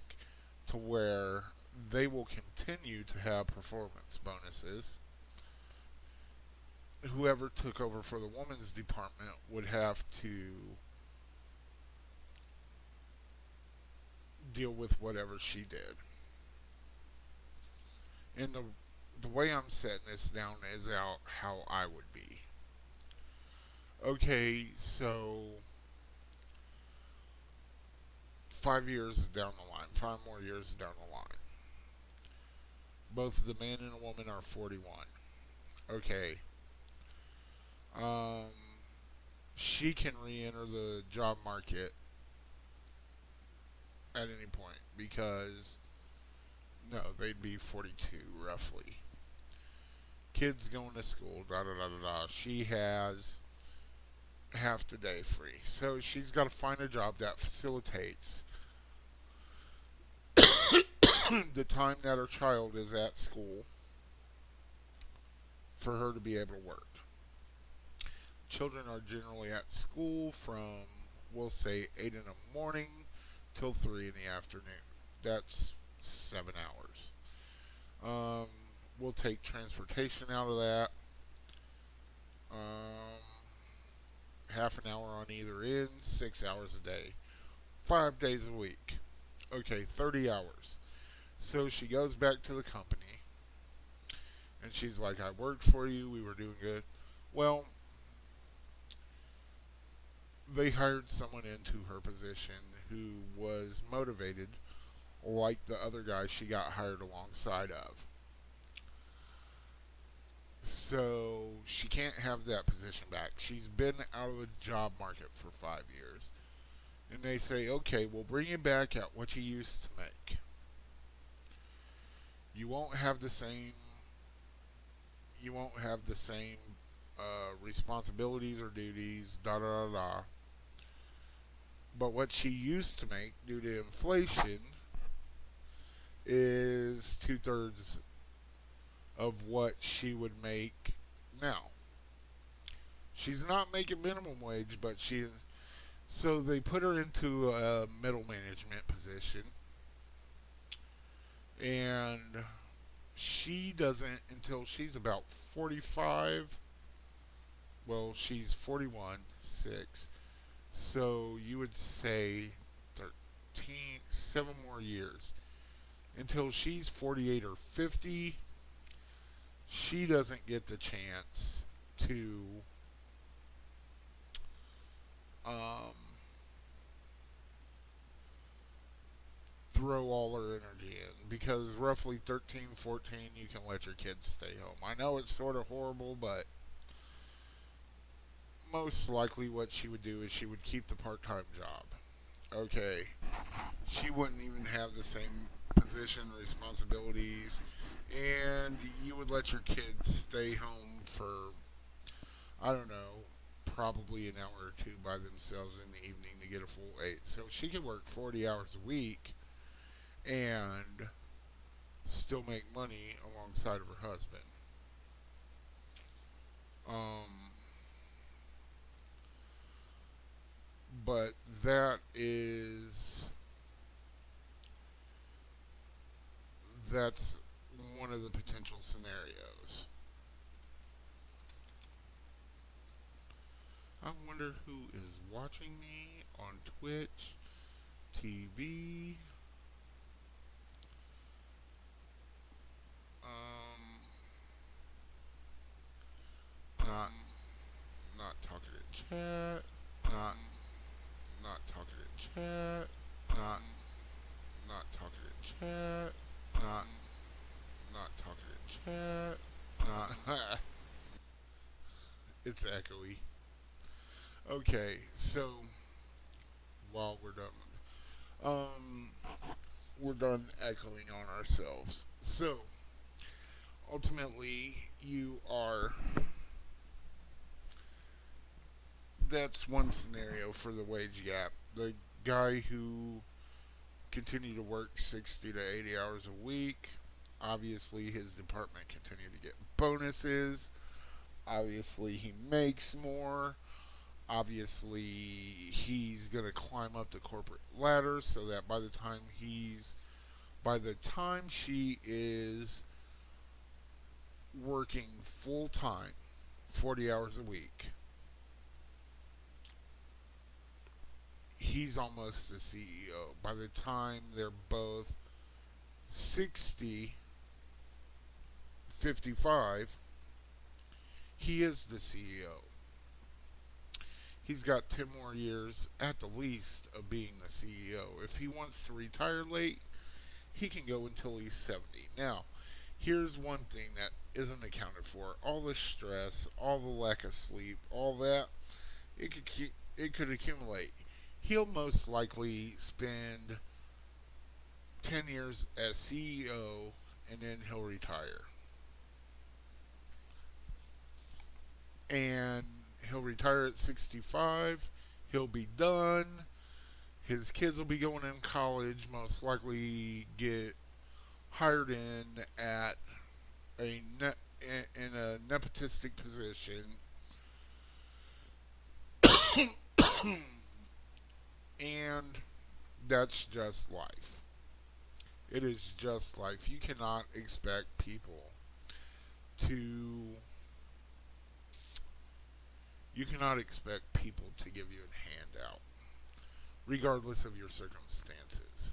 to where they will continue to have performance bonuses. Whoever took over for the woman's department would have to deal with whatever she did. And the way I'm setting this down is how I would be. Okay, so 5 years down the line, 5 more years down the line, both the man and the woman are 41. Okay. She can re-enter the job market at any point because, no, they'd be 42 roughly. Kids going to school, da da da da da. She has half the day free. So she's got to find a job that facilitates the time that her child is at school for her to be able to work. Children are generally at school from, we'll say, 8 in the morning till 3 in the afternoon. That's 7 hours. We'll take transportation out of that. Half an hour on either end, 6 hours a day. 5 days a week. Okay, 30 hours. So she goes back to the company, and she's like, I worked for you, we were doing good. Well, they hired someone into her position who was motivated like the other guy she got hired alongside of. So she can't have that position back. She's been out of the job market for 5 years. And they say, okay, we'll bring you back at what you used to make. You won't have the same responsibilities or duties, da da da da. But what she used to make due to inflation is 2/3 of what she would make now. She's not making minimum wage, but so they put her into a middle management position, and she doesn't until she's about 45. Well, she's 41, 6. So you would say 7 more years. Until she's 48 or 50, she doesn't get the chance to throw all her energy in, because roughly 13, 14, you can let your kids stay home. I know it's sort of horrible, but most likely what she would do is she would keep the part-time job. Okay, she wouldn't even have the same position, responsibilities, and you would let your kids stay home for, I don't know, probably an hour or two by themselves in the evening to get a full 8. So she could work 40 hours a week and still make money alongside of her husband. But that's one of the potential scenarios. I wonder who is watching me on Twitch TV. it's echoey. Okay, so while we're done echoing on ourselves. So ultimately, that's one scenario for the wage gap. The guy who continued to work 60 to 80 hours a week, obviously his department continued to get bonuses. Obviously he makes more. Obviously he's going to climb up the corporate ladder so that by the time she is working full time, 40 hours a week, he's almost the CEO. By the time they're both 60, 55, he is the CEO. He's got 10 more years at the least of being the CEO. If he wants to retire late, he can go until he's 70. Now, here's one thing that isn't accounted for. All the stress, all the lack of sleep, all that, it could accumulate. He'll most likely spend 10 years as CEO and then he'll retire. And he'll retire at 65. He'll be done. His kids will be going in college, most likely get hired in at in a nepotistic position. And that's just life. It is just life. You cannot expect people to give you a handout, regardless of your circumstances.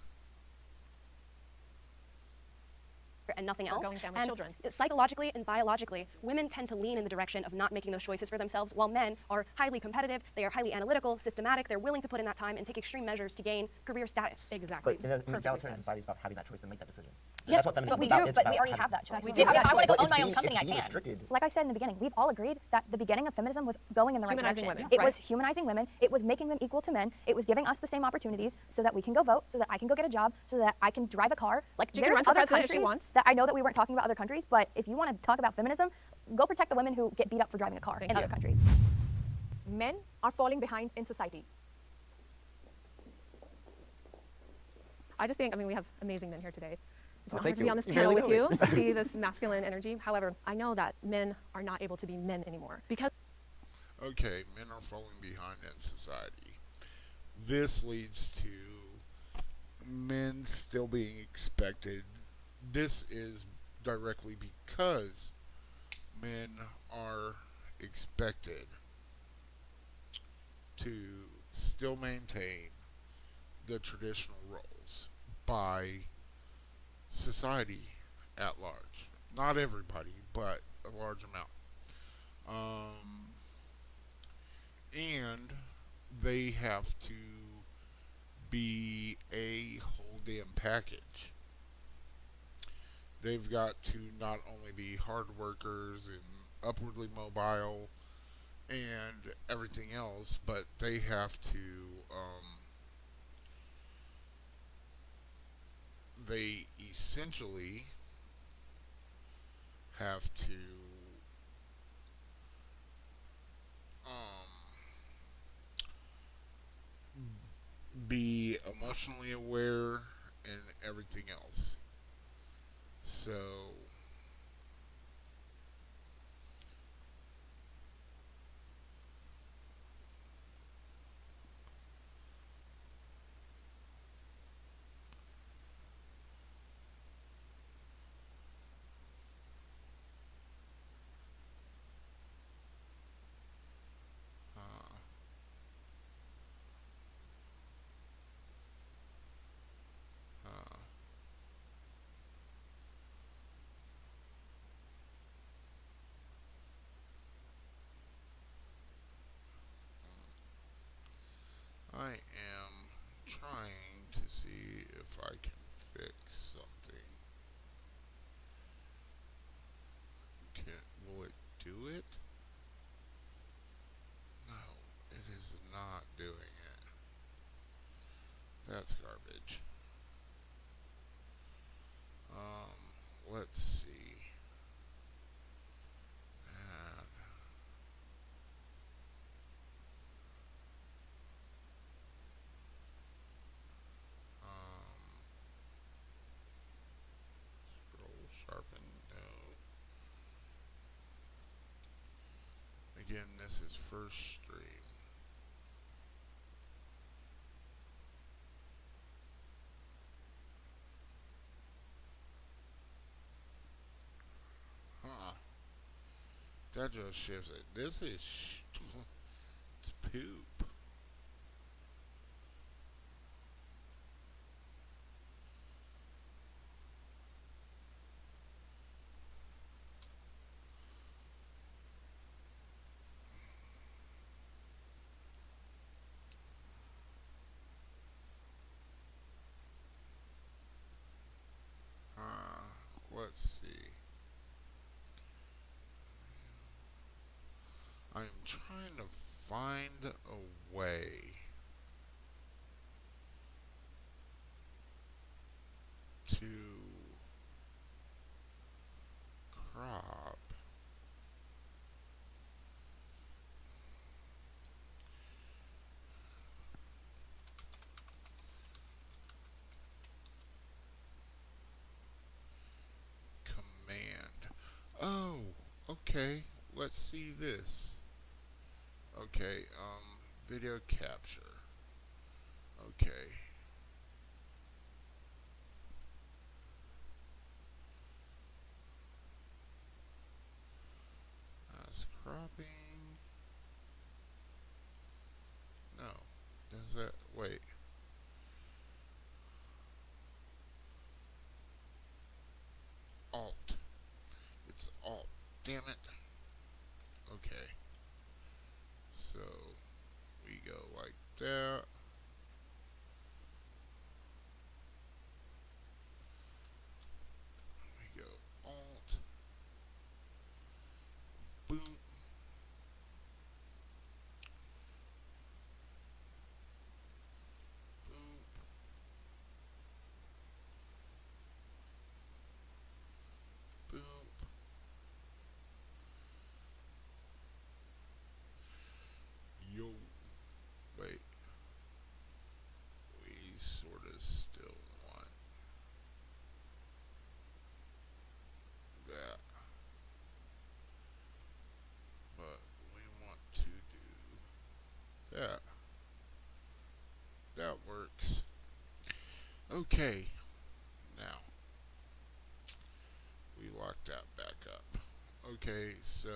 And nothing Or else. going down with And children. psychologically and biologically, women tend to lean in the direction of not making those choices for themselves, while men are highly competitive, they are highly analytical, systematic, they're willing to put in that time and take extreme measures to gain career status. Exactly. But in an egalitarian society, it's about having that choice and make that decision. Yes, That's what feminism but we is about. do, It's but about we already having- have that choice. We We do have have that that choice. choice. If I But want to own it's my own being- company, I it's being can. restricted. Like I said in the beginning, we've all agreed that the beginning of feminism was going in the right Humanizing direction. women, It right. was humanizing women. It was making them equal to men. It was giving us the same opportunities so that we can go vote, so that I can go get a job, so that I can drive a car. Like She can there's run for other president if she countries wants. that I know that we weren't talking about other countries, but if you want to talk about feminism, go protect the women who get beat up for driving a car in other countries. Men are falling behind in society. I just think, I mean, we have amazing men here today. It's Oh, an honor thank to be you. on this You panel really with know you me. to see this masculine energy. However, I know that men are not able to be men anymore because Okay, men are falling behind in society. This leads to men still being expected. This is directly because men are expected to still maintain the traditional roles by society at large. Not everybody, but a large amount. And they have to be a whole damn package. They've got to not only be hard workers and upwardly mobile and everything else, but they have to, they essentially have to be emotionally aware and everything else. So That just shifts it. This is it's poop. Let's see. I'm trying to find a way to crop command. Oh, okay. Let's see this. Okay, video capture. Okay. That's cropping. No. Does that, wait. Alt. It's Alt. Damn it. Okay. So, we go like that. We go Alt. Boom. Boom. Boom. Yo. Wait. We sort of still want that. But we want to do that. That works. Okay. Now, we lock that back up. Okay, so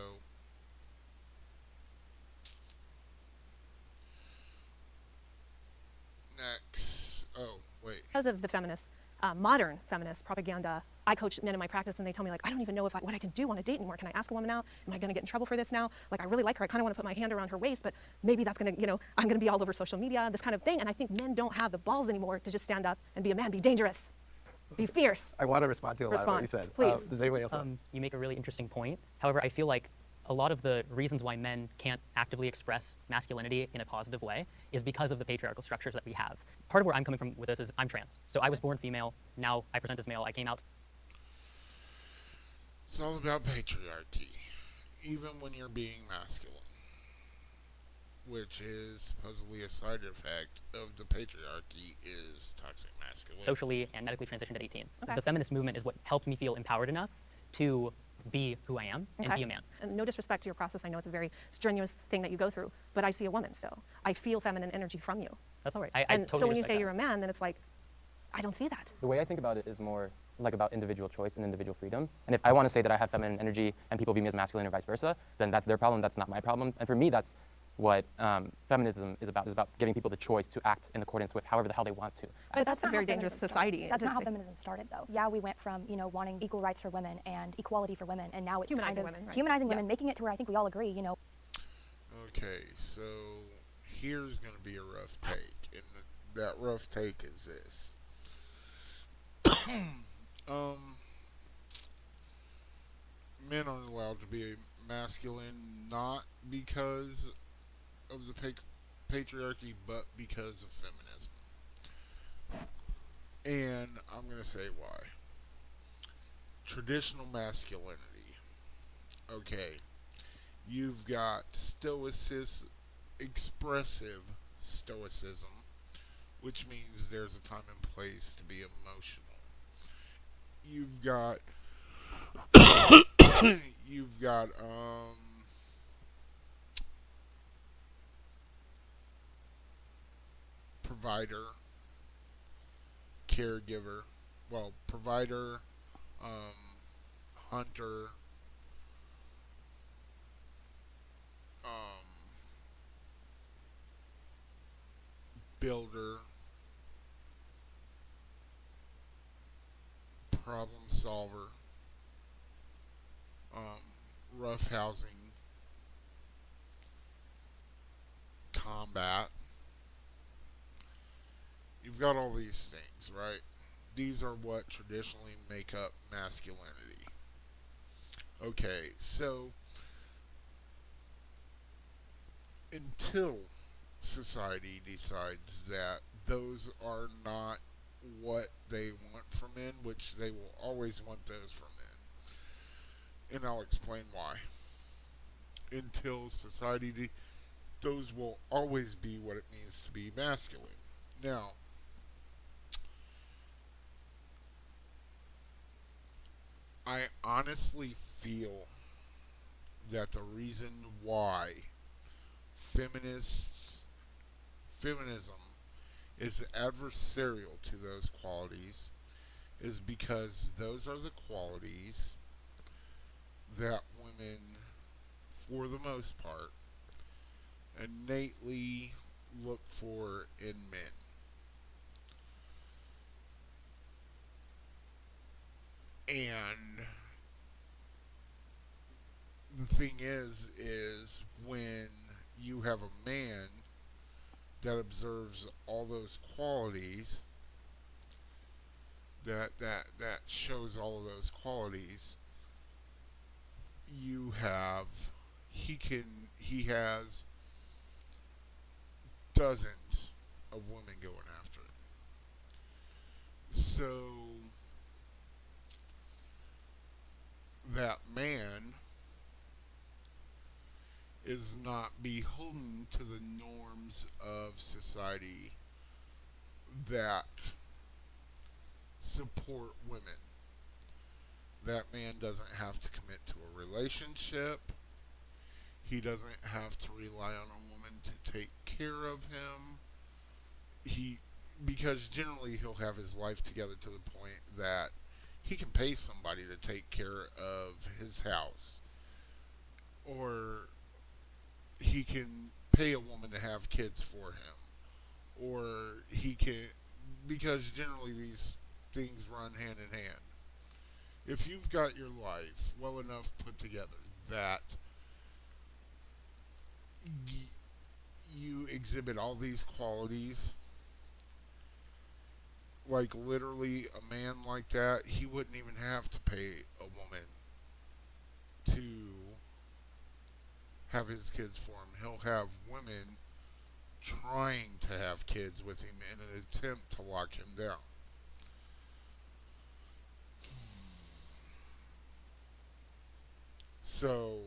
next. Oh, wait. Because of the feminist, modern feminist propaganda, I coach men in my practice and they tell me, like, I don't even know what I can do on a date anymore. Can I ask a woman out? Am I going to get in trouble for this now? Like, I really like her. I kind of want to put my hand around her waist, but maybe that's going to, I'm going to be all over social media, this kind of thing. And I think men don't have the balls anymore to just stand up and be a man, be dangerous, be fierce. I want to respond to a lot of what you said. Please. Does anybody else? You make a really interesting point. However, I feel like a lot of the reasons why men can't actively express masculinity in a positive way is because of the patriarchal structures that we have. Part of where I'm coming from with this is I'm trans. So I was born female. Now I present as male. I came out. It's all about patriarchy, even when you're being masculine, which is supposedly a side effect of the patriarchy is toxic masculinity. Socially and medically transitioned at 18. Okay. The feminist movement is what helped me feel empowered enough to be who I am and be a man. And no disrespect to your process. I know it's a very strenuous thing that you go through, but I see a woman still. I feel feminine energy from you. That's all right. And totally so when you respect say that. you're a man, then it's like, I don't see that. The way I think about it is more like about individual choice and individual freedom. And if I want to say that I have feminine energy and people view me as masculine or vice versa, then that's their problem. That's not my problem. And for me, that's what feminism is about giving people the choice to act in accordance with however the hell they want to. But that's a very dangerous society. That's not how feminism started, though. Yeah, we went from, wanting equal rights for women and equality for women, and now it's Humanizing kind of women, right? humanizing women, Yes. making it to where I think we all agree, Okay, so here's going to be a rough take, and that rough take is this. Men aren't allowed to be masculine not because of the patriarchy, but because of feminism. And I'm going to say why. Traditional masculinity. Okay. You've got expressive stoicism, which means there's a time and place to be emotional. You've got provider, caregiver, provider, hunter, builder, problem solver, rough housing, combat. You've got all these things, right? These are what traditionally make up masculinity. Okay, so until society decides that those are not what they want from men, which they will always want those from men. And I'll explain why. Until society, those will always be what it means to be masculine. Now, I honestly feel that the reason why feminism is adversarial to those qualities is because those are the qualities that women, for the most part, innately look for in men. And the thing is when you have a man that observes all those qualities, that shows all of those qualities, he has dozens of women going after it. So that man is not beholden to the norms of society that support women. That man doesn't have to commit to a relationship. He doesn't have to rely on a woman to take care of him. Because generally he'll have his life together to the point that he can pay somebody to take care of his house. Or he can pay a woman to have kids for him. Or he can, because generally these things run hand in hand. If you've got your life well enough put together that you exhibit all these qualities, like literally a man like that, he wouldn't even have to pay a woman to have his kids for him. He'll have women trying to have kids with him in an attempt to lock him down. So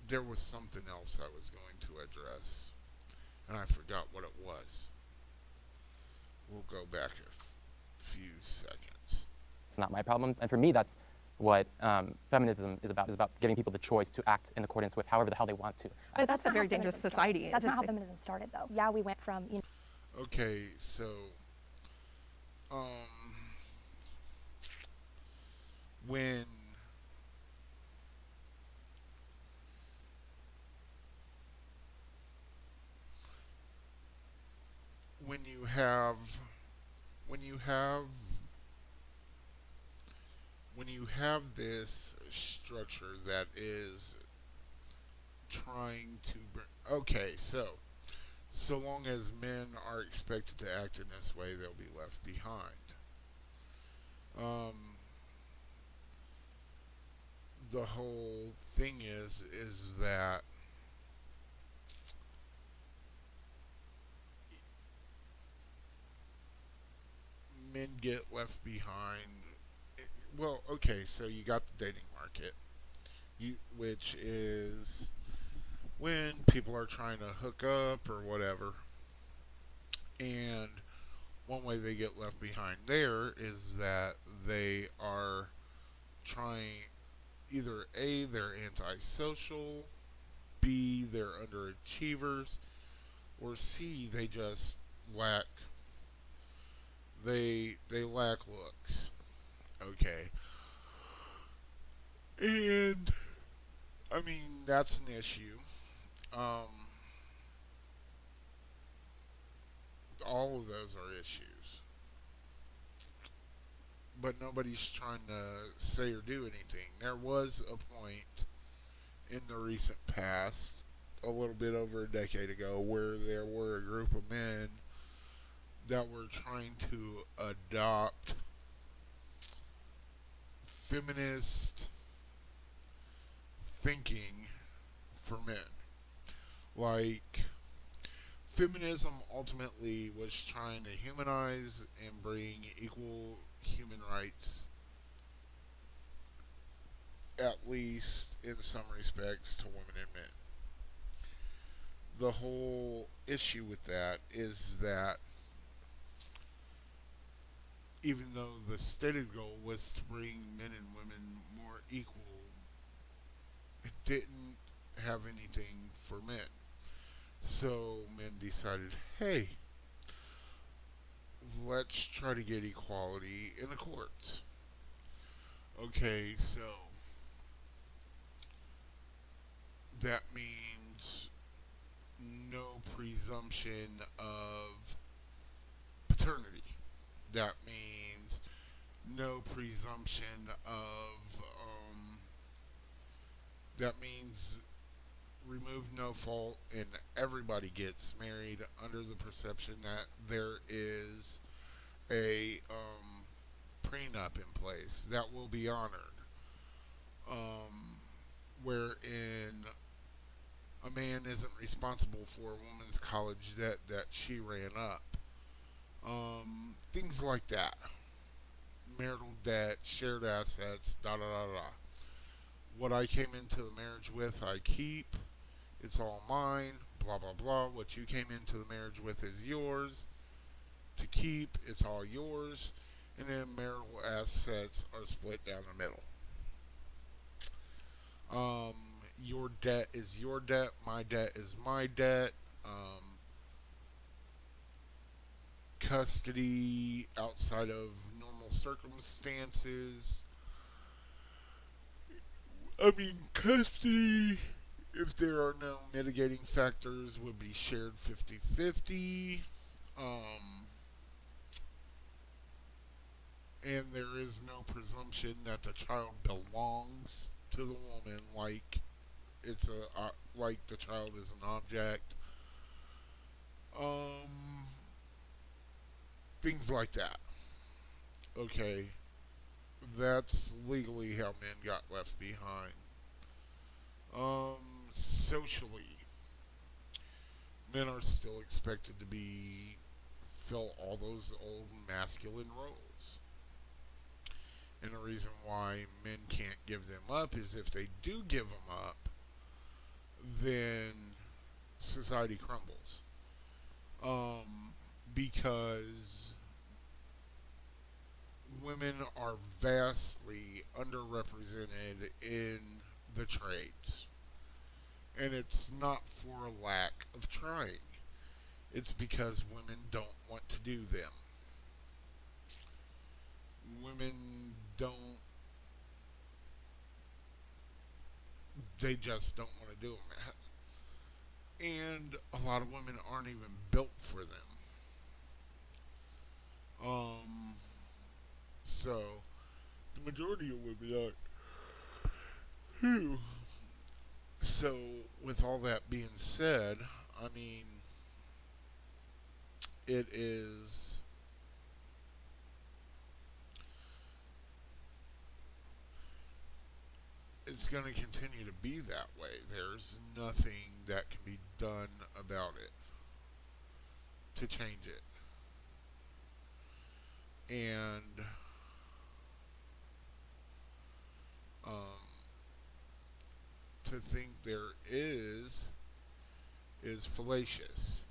there was something else I was going to address, and I forgot what it was. We'll go back a few seconds. It's not my problem, and for me, that's what feminism is about giving people the choice to act in accordance with however the hell they want to. But that's a very dangerous society. That's not how feminism started, though. Yeah, we went from, you know. Okay, so when you have this structure that is trying to okay, so long as men are expected to act in this way, they'll be left behind. The whole thing is that men get left behind. Well, okay, so you got the dating market, which is when people are trying to hook up or whatever, and one way they get left behind there is that they are trying, either A, they're antisocial, B, they're underachievers, or C, they just lack looks. Okay. And I mean, that's an issue. all of those are issues. But nobody's trying to say or do anything. There was a point in the recent past, a little bit over a decade ago, where there were a group of men that were trying to adopt feminist thinking for men. Like, feminism ultimately was trying to humanize and bring equal human rights, at least in some respects, to women and men. The whole issue with that is that even though the stated goal was to bring men and women more equal, it didn't have anything for men. So men decided, hey, let's try to get equality in the courts. Okay, so that means no presumption of paternity. That means no presumption of, that means remove no fault and everybody gets married under the perception that there is a prenup in place that will be honored. Wherein a man isn't responsible for a woman's college debt that she ran up. Things like that. Marital debt, shared assets, da da da da. What I came into the marriage with, I keep. It's all mine, blah blah blah. What you came into the marriage with is yours to keep. It's all yours. And then marital assets are split down the middle. Your debt is your debt. My debt is my debt. Custody outside of normal circumstances. I mean, custody, if there are no mitigating factors, would be shared 50-50. And there is no presumption that the child belongs to the woman, like it's like the child is an object. Things like that. Okay, that's legally how men got left behind. Socially, men are still expected to fill all those old masculine roles. And the reason why men can't give them up is if they do give them up, then society crumbles. Because women are vastly underrepresented in the trades. And it's not for a lack of trying. It's because women don't want to do them. Women don't, they just don't want to do them. And a lot of women aren't even built for them. So, the majority of women aren't. So, with all that being said, I mean, it is, it's going to continue to be that way. There's nothing that can be done about it to change it. And to think there is fallacious.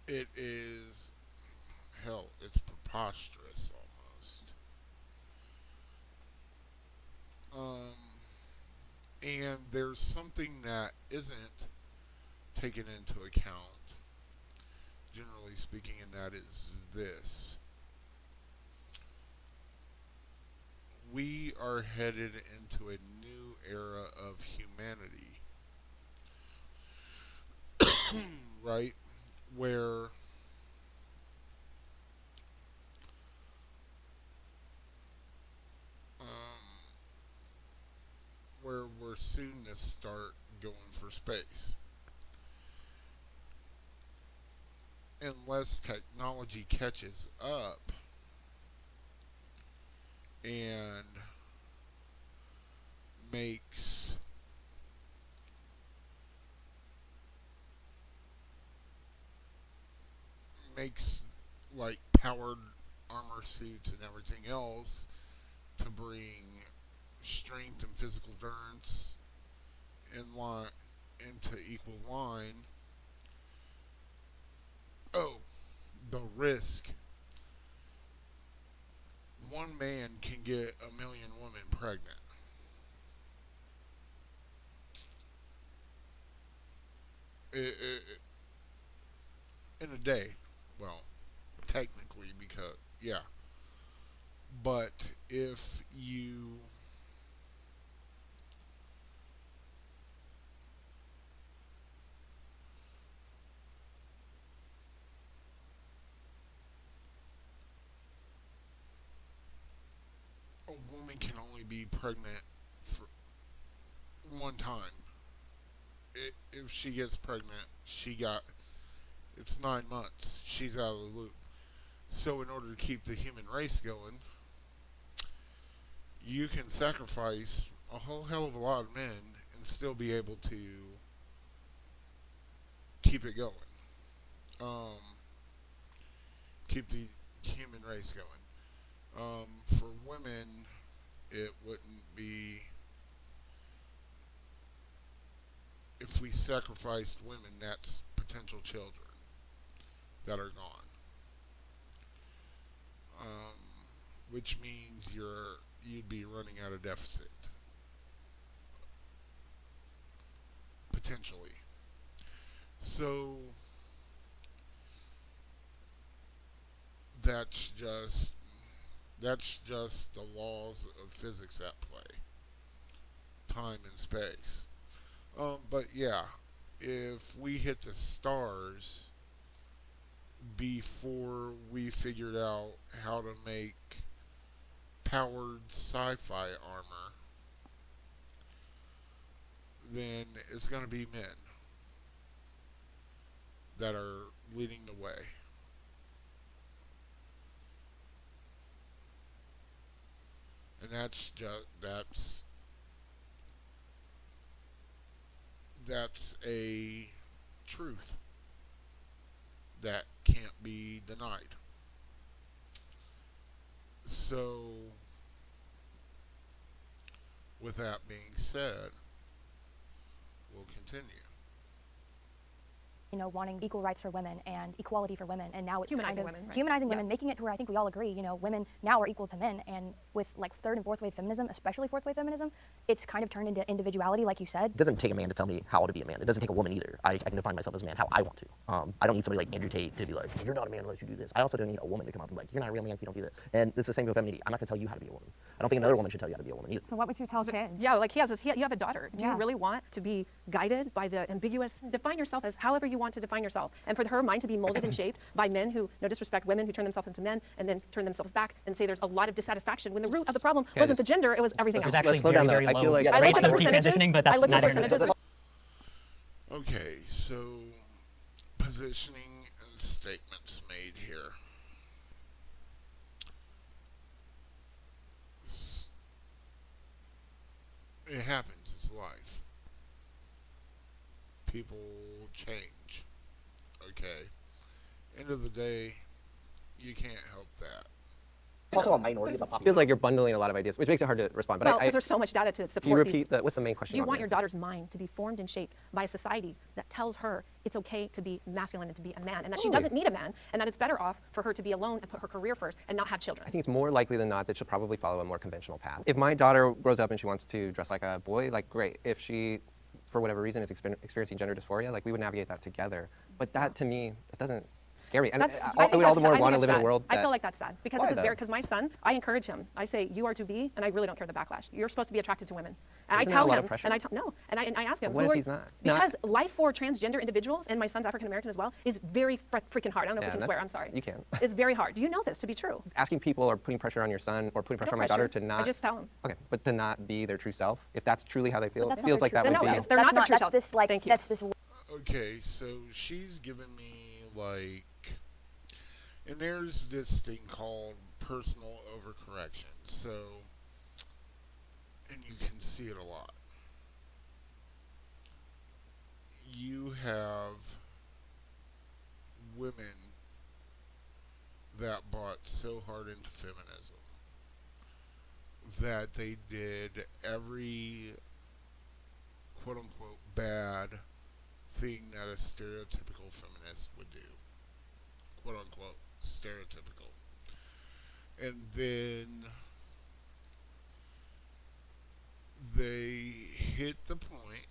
It is, hell, it's preposterous almost. And there's something that isn't taken into account, generally speaking, and that is this. we are headed into a new era of humanity, right? Where where we're soon to start going for space. Unless technology catches up and makes like powered armor suits and everything else to bring strength and physical endurance in line into equal line. Oh, the risk. One man can get 1,000,000 women pregnant. In a day. Well, technically, because, yeah. But if you a woman can only be pregnant for one time. If she gets pregnant, it's 9 months. She's out of the loop. So in order to keep the human race going, you can sacrifice a whole hell of a lot of men and still be able to keep it going. Keep the human race going. For women, it wouldn't be. If we sacrificed women, that's potential children that are gone. Which means you'd be running at a deficit. Potentially. So that's just the laws of physics at play. Time and space. But yeah, if we hit the stars before we figured out how to make powered sci-fi armor, then it's going to be men that are leading the way. And that's a truth that can't be denied. So, with that being said, we'll continue. You know, wanting equal rights for women and equality for women, and now it's Humanizing kind of women, right? humanizing women, Yes. making it to where I think we all agree, you know, women now are equal to men, and with like third and fourth wave feminism, especially fourth wave feminism, it's kind of turned into individuality, like you said. It doesn't take a man to tell me how to be a man. It doesn't take a woman either. I can define myself as a man how I want to. I don't need somebody like Andrew Tate to be like, you're not a man unless you do this. I also don't need a woman to come up and be like, you're not a real man if you don't do this. And it's the same with femininity. I'm not going to tell you how to be a woman. I don't think another woman should tell you how to be a woman either. So what would you tell kids? Yeah, like you have a daughter. Do you really want to be guided by the ambiguous, define yourself as however you want to define yourself, and for her mind to be molded and shaped by men who, no disrespect, women who turn themselves into men and then turn themselves back and say there's a lot of dissatisfaction when the root of the problem wasn't the gender, it was everything else. Actually slow down very, though. very I feel low like I looked at the rates of percentages. detransitioning, but I that's looked at not percentages. Okay, so positioning and statements made here. It happens, it's life. People change. Okay. End of the day, you can't help that. It's also a minority of the population. Feels like you're bundling a lot of ideas, which makes it hard to respond. But Well, because there's so much data to support Can you repeat these. what's the main question? Do you on want the your answer? daughter's mind to be formed and shaped by a society that tells her it's okay to be masculine and to be a man, and that she doesn't need a man, and that it's better off for her to be alone and put her career first and not have children? I think it's more likely than not that she'll probably follow a more conventional path. If my daughter grows up and she wants to dress like a boy, like great. If she, for whatever reason, is experiencing gender dysphoria, like we would navigate that together. But that, to me, it doesn't scary. And That's, all the more want to live in a world. I feel like that's sad because Why, it's though? because my son, I encourage him. I say, you are to be, and I really don't care the backlash. You're supposed to be attracted to women. And Isn't I that a tell lot him, of pressure? and I tell no, and I ask him, But what who if are- he's not? Because life for transgender individuals, and my son's African American as well, is very freaking hard. I don't know if Yeah, we can that- swear. I'm sorry. You can. It's very hard. Do you know this to be true? Asking people or putting pressure on your son or putting pressure on my daughter to not. I just tell him. Okay, but to not be their true self, if that's truly how they feel, But it feels like that would be. They're not their true That's self. this like Thank you. that's this. Okay, so she's given me like, and there's this thing called personal overcorrection. So, and you can see it a lot. You have women that bought so hard into feminism that they did every quote unquote bad thing that a stereotypical feminist would do. Quote unquote stereotypical. And then they hit the point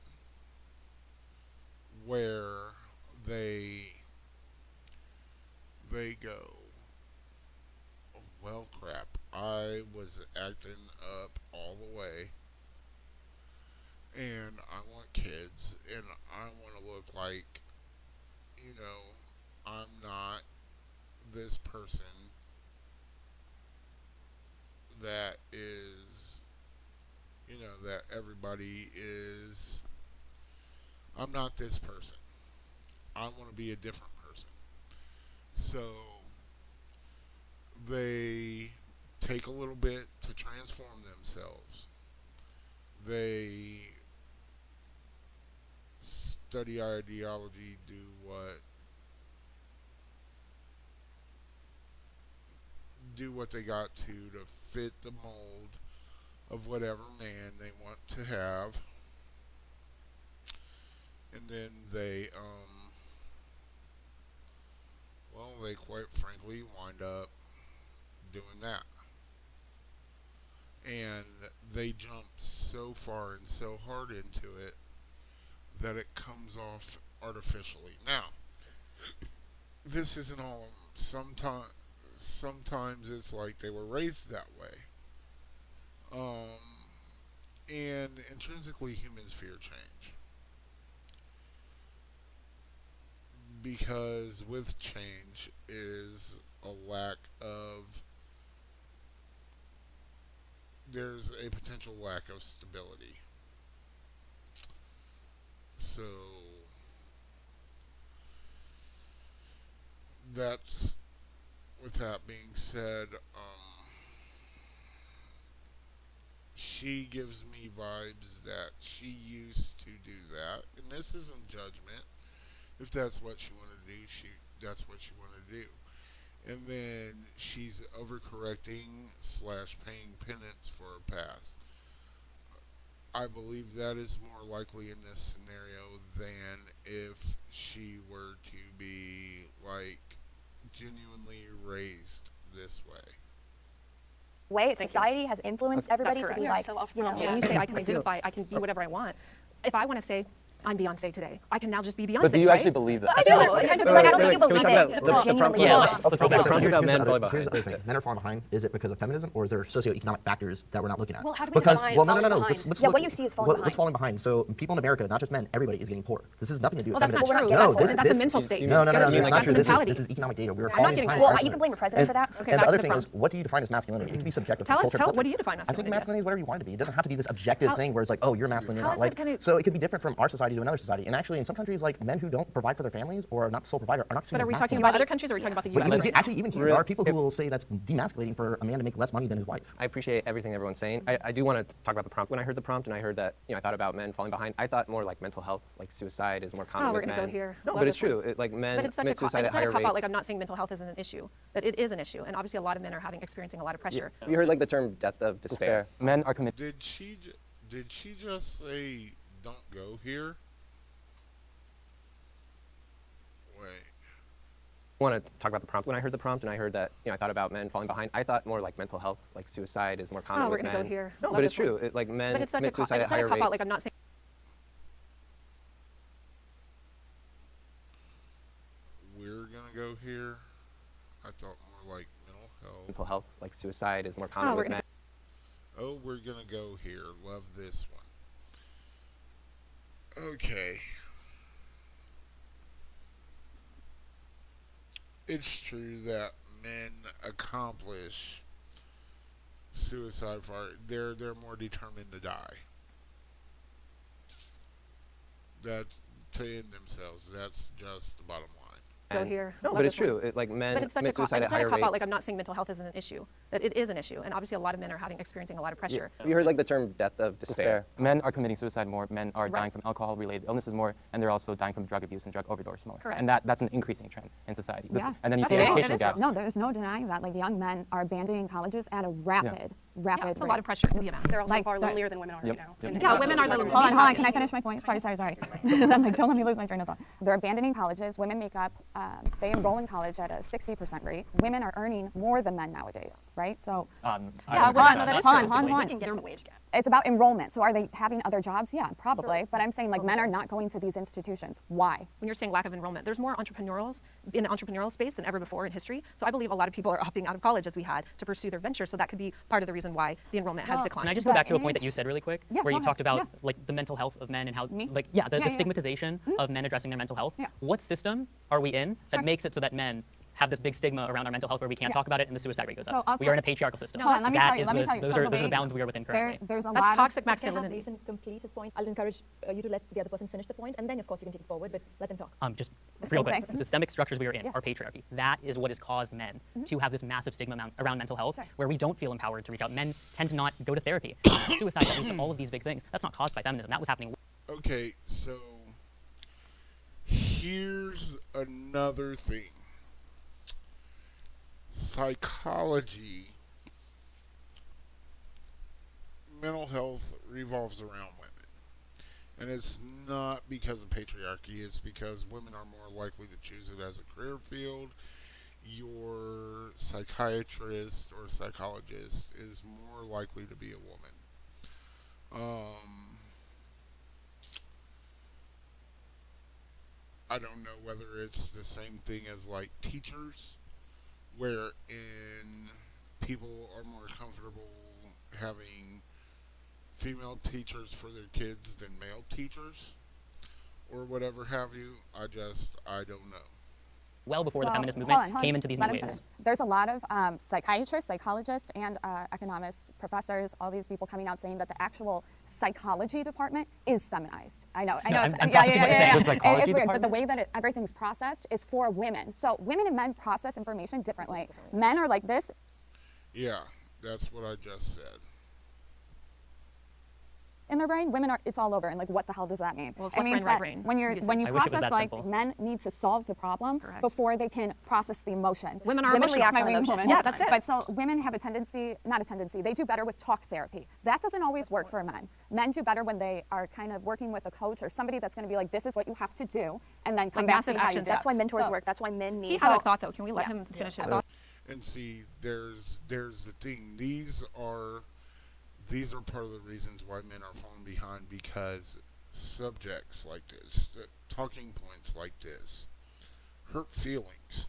where they go, oh, well, crap, I was acting up all the way, and I want kids, and I want to look like, you know, I'm not this person that is, you know, that everybody is. I'm not this person. I want to be a different person. So they take a little bit to transform themselves. They study ideology, do what they got to fit the mold of whatever man they want to have. And then they they quite frankly wind up doing that. And they jump so far and so hard into it that it comes off artificially. Now, this isn't all of them. Sometimes it's like they were raised that way. And intrinsically humans fear change. Because with change is a lack of, there's a potential lack of stability. So that's, with that being said, she gives me vibes that she used to do that, and this isn't judgment. If that's what she wanted to do, that's what she wanted to do. And then she's overcorrecting / paying penance for her past. I believe that is more likely in this scenario than if she were to be like genuinely raised this way. Society has influenced everybody to be like, you know, When you say I can identify, I can be whatever I want. If I want to say, I'm Beyonce today, I can now just be Beyonce. But do you right? actually believe that? I do. I don't think you believe it. Genuinely believe it. Here's the other thing. Men are falling behind. Is it because of feminism, or is there socioeconomic factors that we're not looking at? Well, how do we because, define well, falling no. behind? Let's Yeah, look, what you see is falling behind. What's falling behind? So people in America, not just men, everybody is getting poor. This has nothing to do with Well, that's not feminism. true. No, That's a mental state. No, That's it's not true. a mentality. This is economic data. We're I'm not falling getting behind. well, personally. you can blame the president for that. Okay, And back the other to the thing is, prompt. what do you define as masculinity? It can be subjective. Tell from us, culture to culture. what do you define I think masculinity as? masculinity is whatever you want it to be. It doesn't have to be this objective thing where it's like, oh, you're masculine, you're How not. is Like, it gonna- so it could be different from our society to another society. And actually, in some countries, like men who don't provide for their families or are not the sole provider are not seen But as are we masculine. talking about other countries or are we talking about the But U.S.? actually, even here, there are people who will say that's demasculating for a man to make less money than his wife. I appreciate everything everyone's saying. I do want to talk about the prompt. When I heard the prompt and I heard that, I thought about men falling behind, I thought more like mental health, like suicide is more common Oh, we're with gonna men. go here. No, Love but it's this one. true. Like men But it's such commit suicide it's at not higher a cop out. rates. Like I'm not saying mental health isn't an issue, but it is an issue, and obviously a lot of men are experiencing a lot of pressure. You heard like the term death of despair. Men are committed. Did she just say don't go here? Wait. I want to talk about the prompt. When I heard the prompt and I heard that, I thought about men falling behind, I thought more like mental health, like suicide is more common Oh, we're with gonna men. go here. No, Love but it's this one. true. Like men But it's such commit a suicide at it's not higher a cop out. rates. Like I'm not saying. We're gonna go here? I thought more like mental health. Mental health, like suicide, is more common with men. Oh, we're gonna go here. Love this one. Okay. It's true that men accomplish suicide far. They're more determined to die. That's to end themselves. That's just the bottom line. Go here. No, love but it's this one. true. Like men But it's such commit suicide it's at not higher a cop out. rates. Like I'm not saying mental health isn't an issue. That it is an issue, and obviously a lot of men are experiencing a lot of pressure. You heard like the term death of despair. Men are committing suicide more. Men are dying from alcohol-related illnesses more, and they're also dying from drug abuse and drug overdose more. Correct. And that's an increasing trend in society. Yeah. And then you see It is. education gaps. No, there's no denying that. Like young men are abandoning colleges at a rapid Yeah, it's a rate. lot of pressure to be about. They're also Like, far they're- lonelier than women are right now. And Yeah, women are the Hold on. Can I finish my point? Sorry. I'm like, don't let me lose my train of thought. They're abandoning colleges. Women make up, they enroll in college at a 60% rate. Women are earning more than men nowadays, right? So, Yeah, hold on. get the wage gap. It's about enrollment. So are they having other jobs? Yeah, probably. But I'm saying like men are not going to these institutions. Why? When you're saying lack of enrollment, there's more entrepreneurials in the entrepreneurial space than ever before in history. So I believe a lot of people are opting out of college as we had to pursue their venture. So that could be part of the reason why the enrollment has declined. Can I just go back to a point that you said really quick, Yeah, where go you ahead. talked about Yeah. like the mental health of men and how the Yeah. stigmatization of men addressing their mental health. Yeah. What system are we in that Sure. makes it so that men have this big stigma around our mental health where we can't Yeah. talk about it and the suicide rate goes So up? I'll We are in a tell- patriarchal system. Hold on, let me tell you. Those So are the bounds we are within currently. There's a That's lot toxic of masculinity. Jason complete his point. I'll encourage you to let the other person finish the point, and then of course you can take it forward, but let them talk. Just The real same quick, thing. the systemic structures we are in Yes. are patriarchy. That is what has caused men to have this massive stigma around mental health, Sure. where we don't feel empowered to reach out. Men tend to not go to therapy. Suicide, that leads to all of these big things. That's not caused by feminism. That was happening. Okay, so here's another thing. Psychology, mental health revolves around women. And it's not because of patriarchy, it's because women are more likely to choose it as a career field. Your psychiatrist or psychologist is more likely to be a woman. I don't know whether it's the same thing as like teachers, wherein people are more comfortable having female teachers for their kids than male teachers, or whatever have you. I don't know. Well before the So, feminist hold movement on. came into these Let new him waves. finish. There's a lot of psychiatrists, psychologists, and economists, professors, all these people coming out saying that the actual psychology department is feminized. I know. No, it's, I'm processing what you're saying. The psychology it's weird, but the department? way that everything's processed is for women. So women and men process information differently. Men are like this. Yeah, that's what I just said. In their brain, women are. It's all over, and like, what the hell does that mean? Well, it's it left means brain, right that brain, when you usage. when you I wish it was process that like simple. men need to solve the problem before they can process the emotion. Women are emotional. react My on way emotion. emotion. Yeah, that's it. But so women have a tendency, not a tendency, they do better with talk therapy. That doesn't always work for men. Men do better when they are kind of working with a coach or somebody that's going to be like, this is what you have to do, and then come Like back massive to how you action do it. That's why mentors So- work. That's why men He need. had a thought though. Can we let him finish his thought? And see, there's the thing. These are part of the reasons why men are falling behind, because subjects like this, talking points like this, hurt feelings.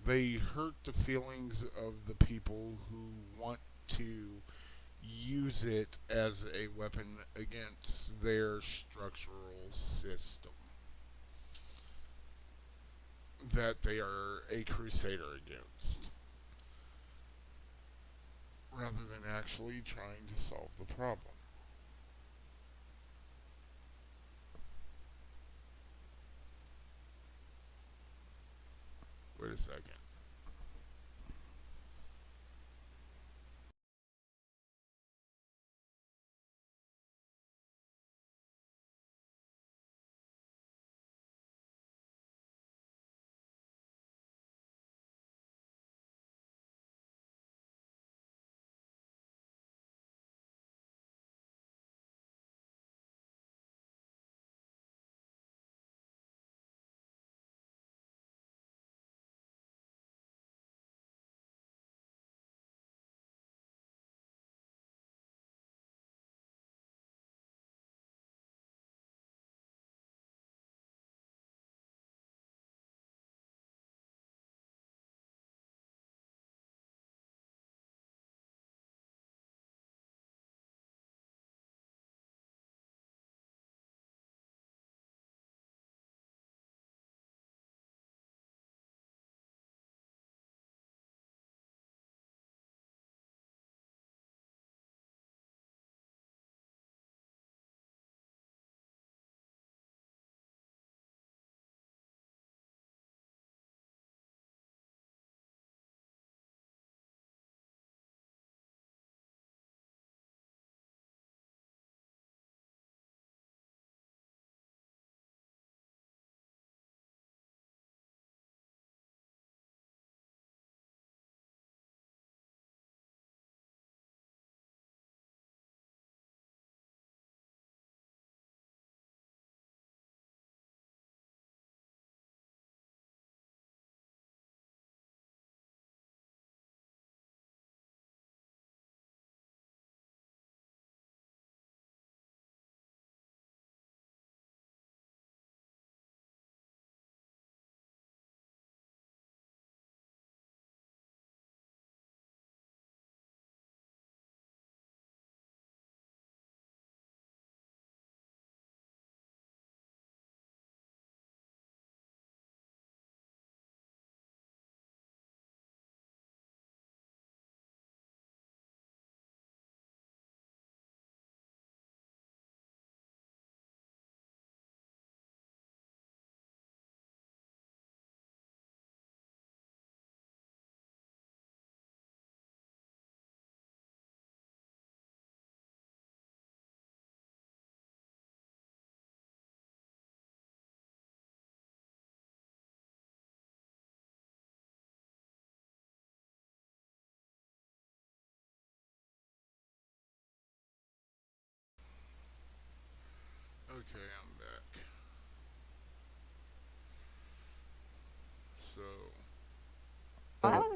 They hurt the feelings of the people who want to use it as a weapon against their structural system that they are a crusader against, rather than actually trying to solve the problem. Wait a second.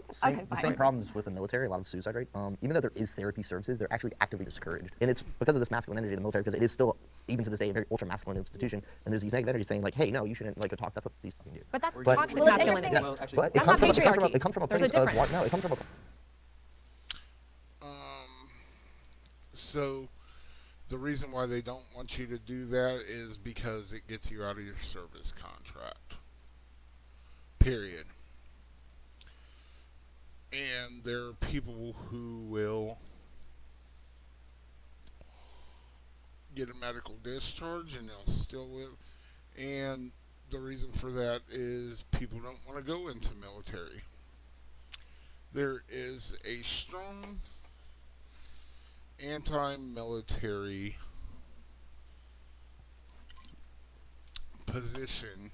the same problems with the military, a lot of suicide rate. Even though there is therapy services, they're actually actively discouraged. And it's because of this masculine energy in the military, because it is still, even to this day, a very ultra-masculine institution. And there's these negative energies saying, like, hey, no, you shouldn't go talk. That's what these fucking do. But that's toxic masculinity. Yes, but it comes from a place of what? No, it comes from a... So the reason why they don't want you to do that is because it gets you out of your service contract. Period. And there are people who will get a medical discharge and they'll still live. And the reason for that is people don't want to go into military. There is a strong anti-military position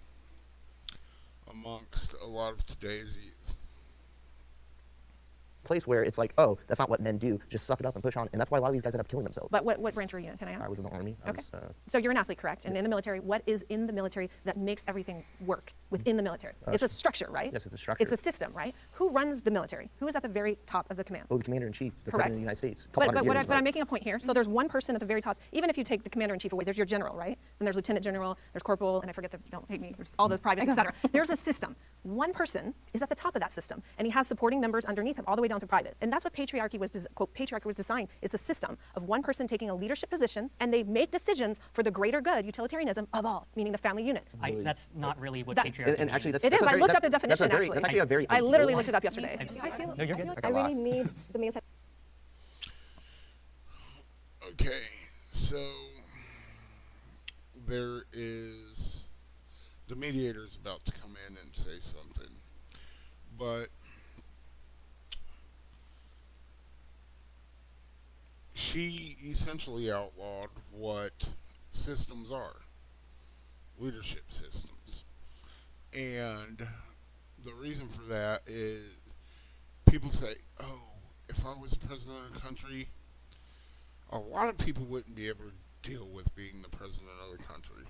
amongst a lot of today's youth. Place where it's like, oh, that's not what men do. Just suck it up and push on. And that's why a lot of these guys end up killing themselves. But what branch were you in? Can I ask? I was in the Army. Okay. So you're an athlete, correct? And in the military, what is in the military that makes everything work within the military? It's a structure, right? Yes, it's a structure. It's a system, right? Who runs the military? Who is at the very top of the command? Oh, the commander-in-chief, the Correct. president of the United States. But I'm making a point here. So there's one person at the very top. Even if you take the commander-in-chief away, there's your general, right? Then there's lieutenant general, there's corporal, and I forget don't hate me, there's all those privates, etc. There's a system. One person is at the top of that system, and he has supporting members underneath him all the way down to private. And that's what patriarchy was, quote, patriarchy was designed. It's a system of one person taking a leadership position, and they make decisions for the greater good, utilitarianism of all, meaning the family unit. That's not really what patriarchy and actually, means. It is. I looked up the definition, that's actually a very I literally looked it up yesterday. No, you're good. I really need the male. Okay, so there is the mediator's about to come in and say something, but she essentially outlawed what systems are, leadership systems. And the reason for that is people say, oh, if I was president of the country, a lot of people wouldn't be able to deal with being the president of the country.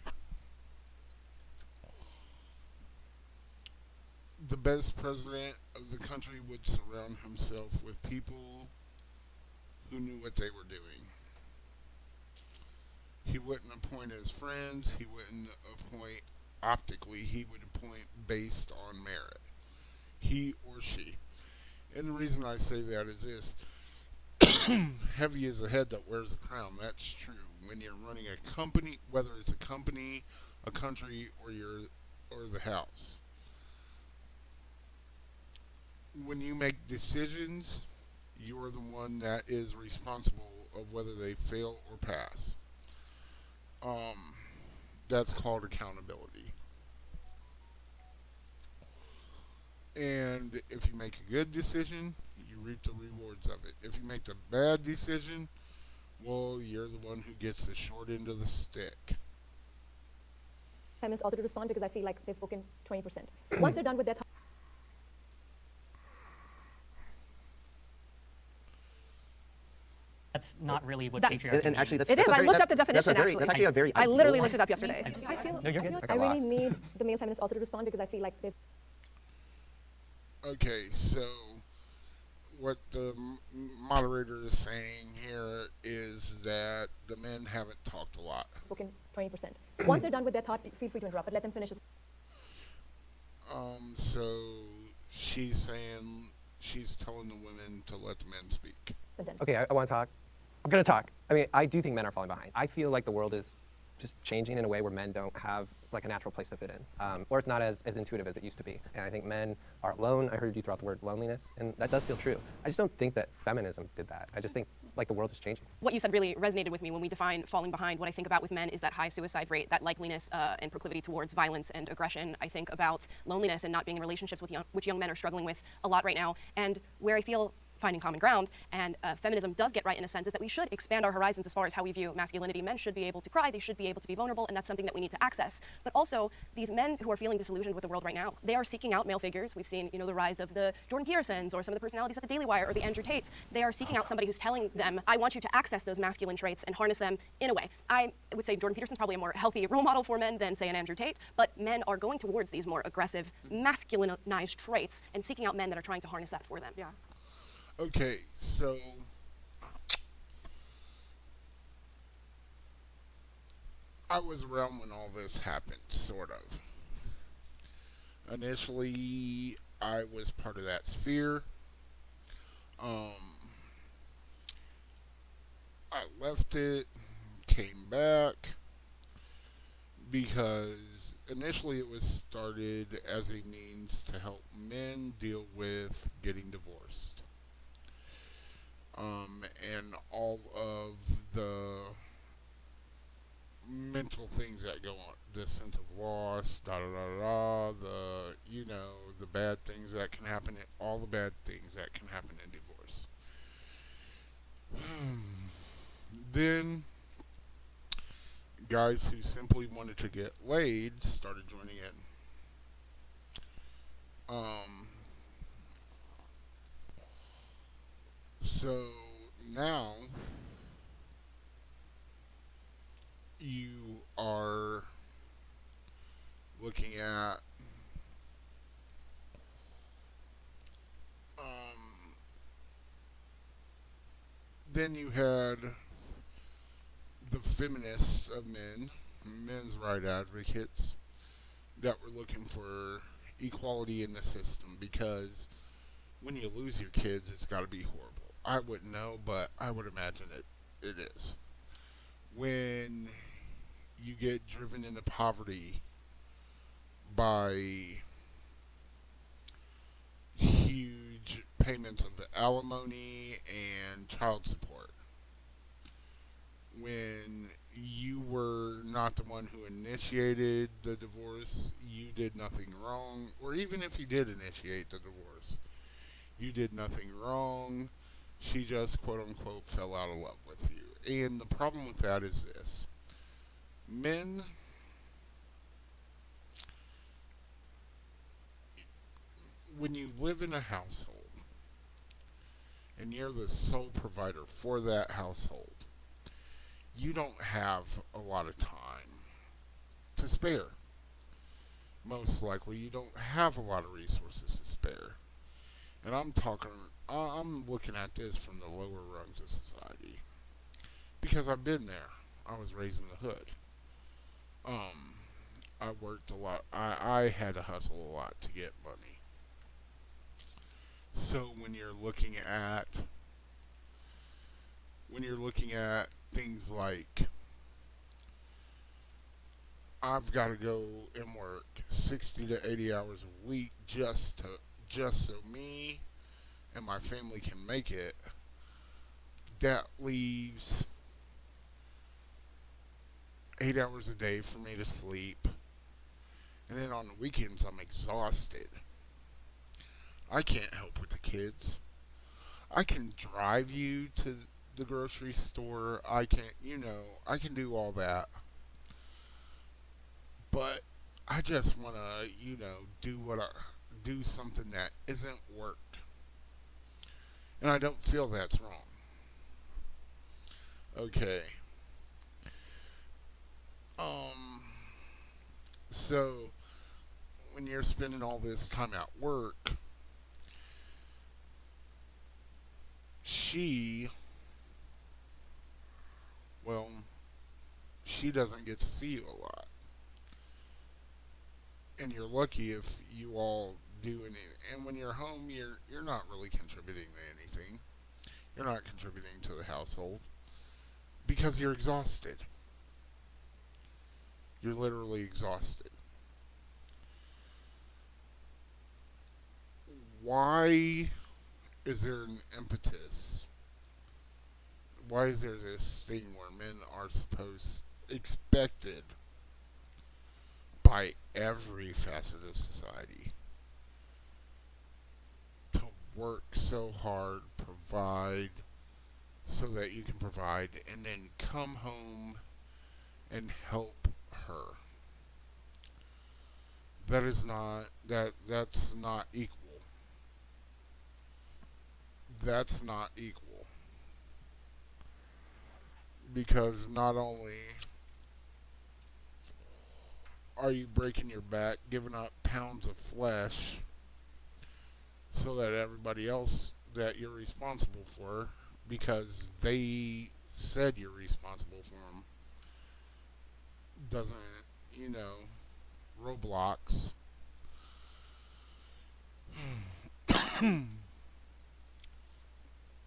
The best president of the country would surround himself with people who knew what they were doing. He wouldn't appoint his friends. He wouldn't appoint optically. He would appoint based on merit. He or she. And the reason I say that is this. Heavy is the head that wears a crown. That's true. When you're running a company, whether it's a company, a country, or the house. When you make decisions, you're the one that is responsible of whether they fail or pass. That's called accountability. And if you make a good decision, you reap the rewards of it. If you make the bad decision, well, you're the one who gets the short end of the stick. Feminists also to respond because I feel like they've spoken 20%. Once they're done with their That's not really what That- patriarchy And actually, means. that's, It is. that's a I very, looked up the that's definition, a very, actually. That's actually a very I literally ideal- looked it up yesterday. I feel No, you're good. I really need the male feminists also to respond because I feel like they've Okay, so what the moderator is saying here is that the men haven't talked a lot. spoken 20%. Once they're done with their thought, feel free to interrupt, but let them finish. So she's saying she's telling the women to let the men speak. Okay, I want to talk. I'm going to talk. I mean, I do think men are falling behind. I feel like the world is just changing in a way where men don't have like a natural place to fit in, or it's not as intuitive as it used to be. And I think men are alone. I heard you throw out the word loneliness, and that does feel true. I just don't think that feminism did that. I just think like the world is changing. What you said really resonated with me when we define falling behind. What I think about with men is that high suicide rate, that likeliness and proclivity towards violence and aggression. I think about loneliness and not being in relationships with which young men are struggling with a lot right now. And where I feel finding common ground. And feminism does get right in a sense is that we should expand our horizons as far as how we view masculinity. Men should be able to cry, they should be able to be vulnerable, and that's something that we need to access. But also, these men who are feeling disillusioned with the world right now, they are seeking out male figures. We've seen, the rise of the Jordan Petersons or some of the personalities at the Daily Wire or the Andrew Tates. They are seeking out somebody who's telling them, I want you to access those masculine traits and harness them in a way. I would say Jordan Peterson's probably a more healthy role model for men than, say, an Andrew Tate, but men are going towards these more aggressive, masculinized traits and seeking out men that are trying to harness that for them. Yeah. Okay, so I was around when all this happened, sort of. Initially, I was part of that sphere. I left it, came back, because initially it was started as a means to help men deal with getting divorced. And all of the mental things that go on, the sense of loss, the bad things that can happen, all the bad things that can happen in divorce. Then, guys who simply wanted to get laid started joining in. So now you are looking at then you had the feminists of men's right advocates that were looking for equality in the system, because when you lose your kids, it's got to be horrible. I wouldn't know, but I would imagine it is. When you get driven into poverty by huge payments of alimony and child support, when you were not the one who initiated the divorce, you did nothing wrong, or even if you did initiate the divorce, you did nothing wrong. She just, quote unquote, fell out of love with you. And the problem with that is this. Men, when you live in a household and you're the sole provider for that household, you don't have a lot of time to spare. Most likely you don't have a lot of resources to spare. And I'm looking at this from the lower rungs of society, because I've been there. I was raised in the hood. I worked a lot. I had to hustle a lot to get money. So when you're looking at things like, I've got to go and work 60 to 80 hours a week just so me and my family can make it, that leaves 8 hours a day for me to sleep. And then on the weekends, I'm exhausted. I can't help with the kids. I can drive you to the grocery store. I can do all that. But I just want to, do something that isn't work. And I don't feel that's wrong. Okay. So when you're spending all this time at work, she doesn't get to see you a lot. And you're lucky if you all do anything. And when you're home, you're not really contributing to anything. You're not contributing to the household because you're exhausted. You're literally exhausted. Why is there an impetus? Why is there this thing where men are expected by every facet of society to work so hard, provide so that you can provide, and then come home and help her. That's not equal. That's not equal. Because not only are you breaking your back, giving up pounds of flesh so that everybody else that you're responsible for, because they said you're responsible for them, doesn't, you know, Roblox.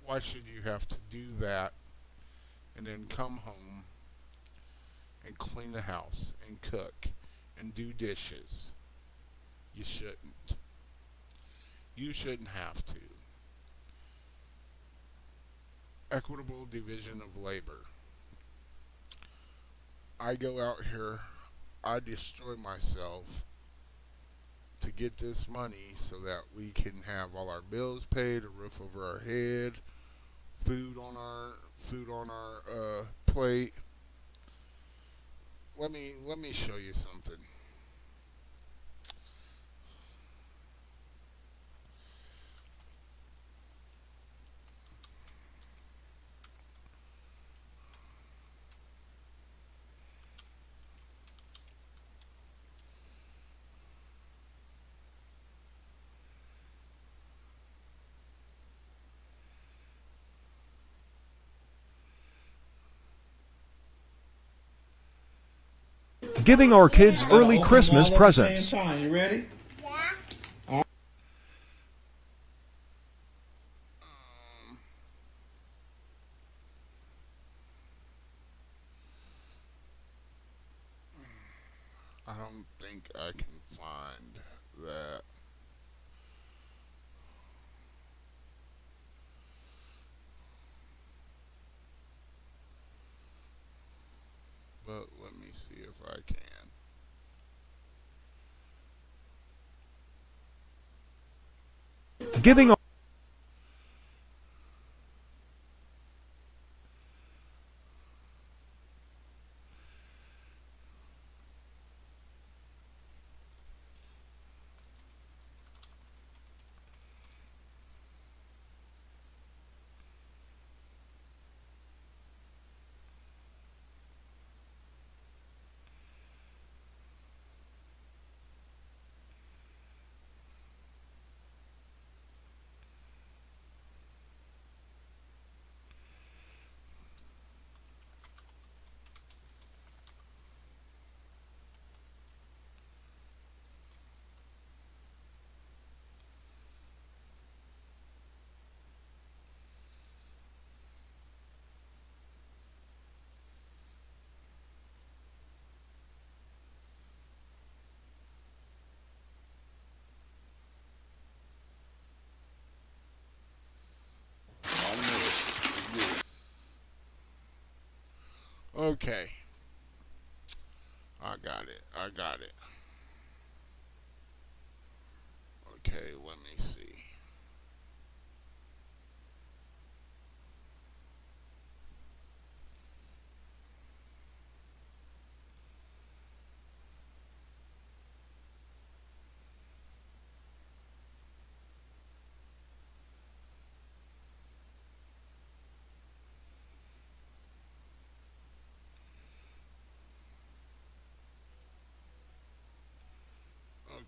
Why should you have to do that and then come home and clean the house and cook and do dishes? You shouldn't. You shouldn't have to. Equitable division of labor. I go out here, I destroy myself to get this money so that we can have all our bills paid, a roof over our head, food on our plate. Let me show you something. Giving our kids early Christmas presents. You ready? Yeah. I don't think I can find that. But let me see if I can. Giving our Okay. I got it. I got it. Okay, let me see.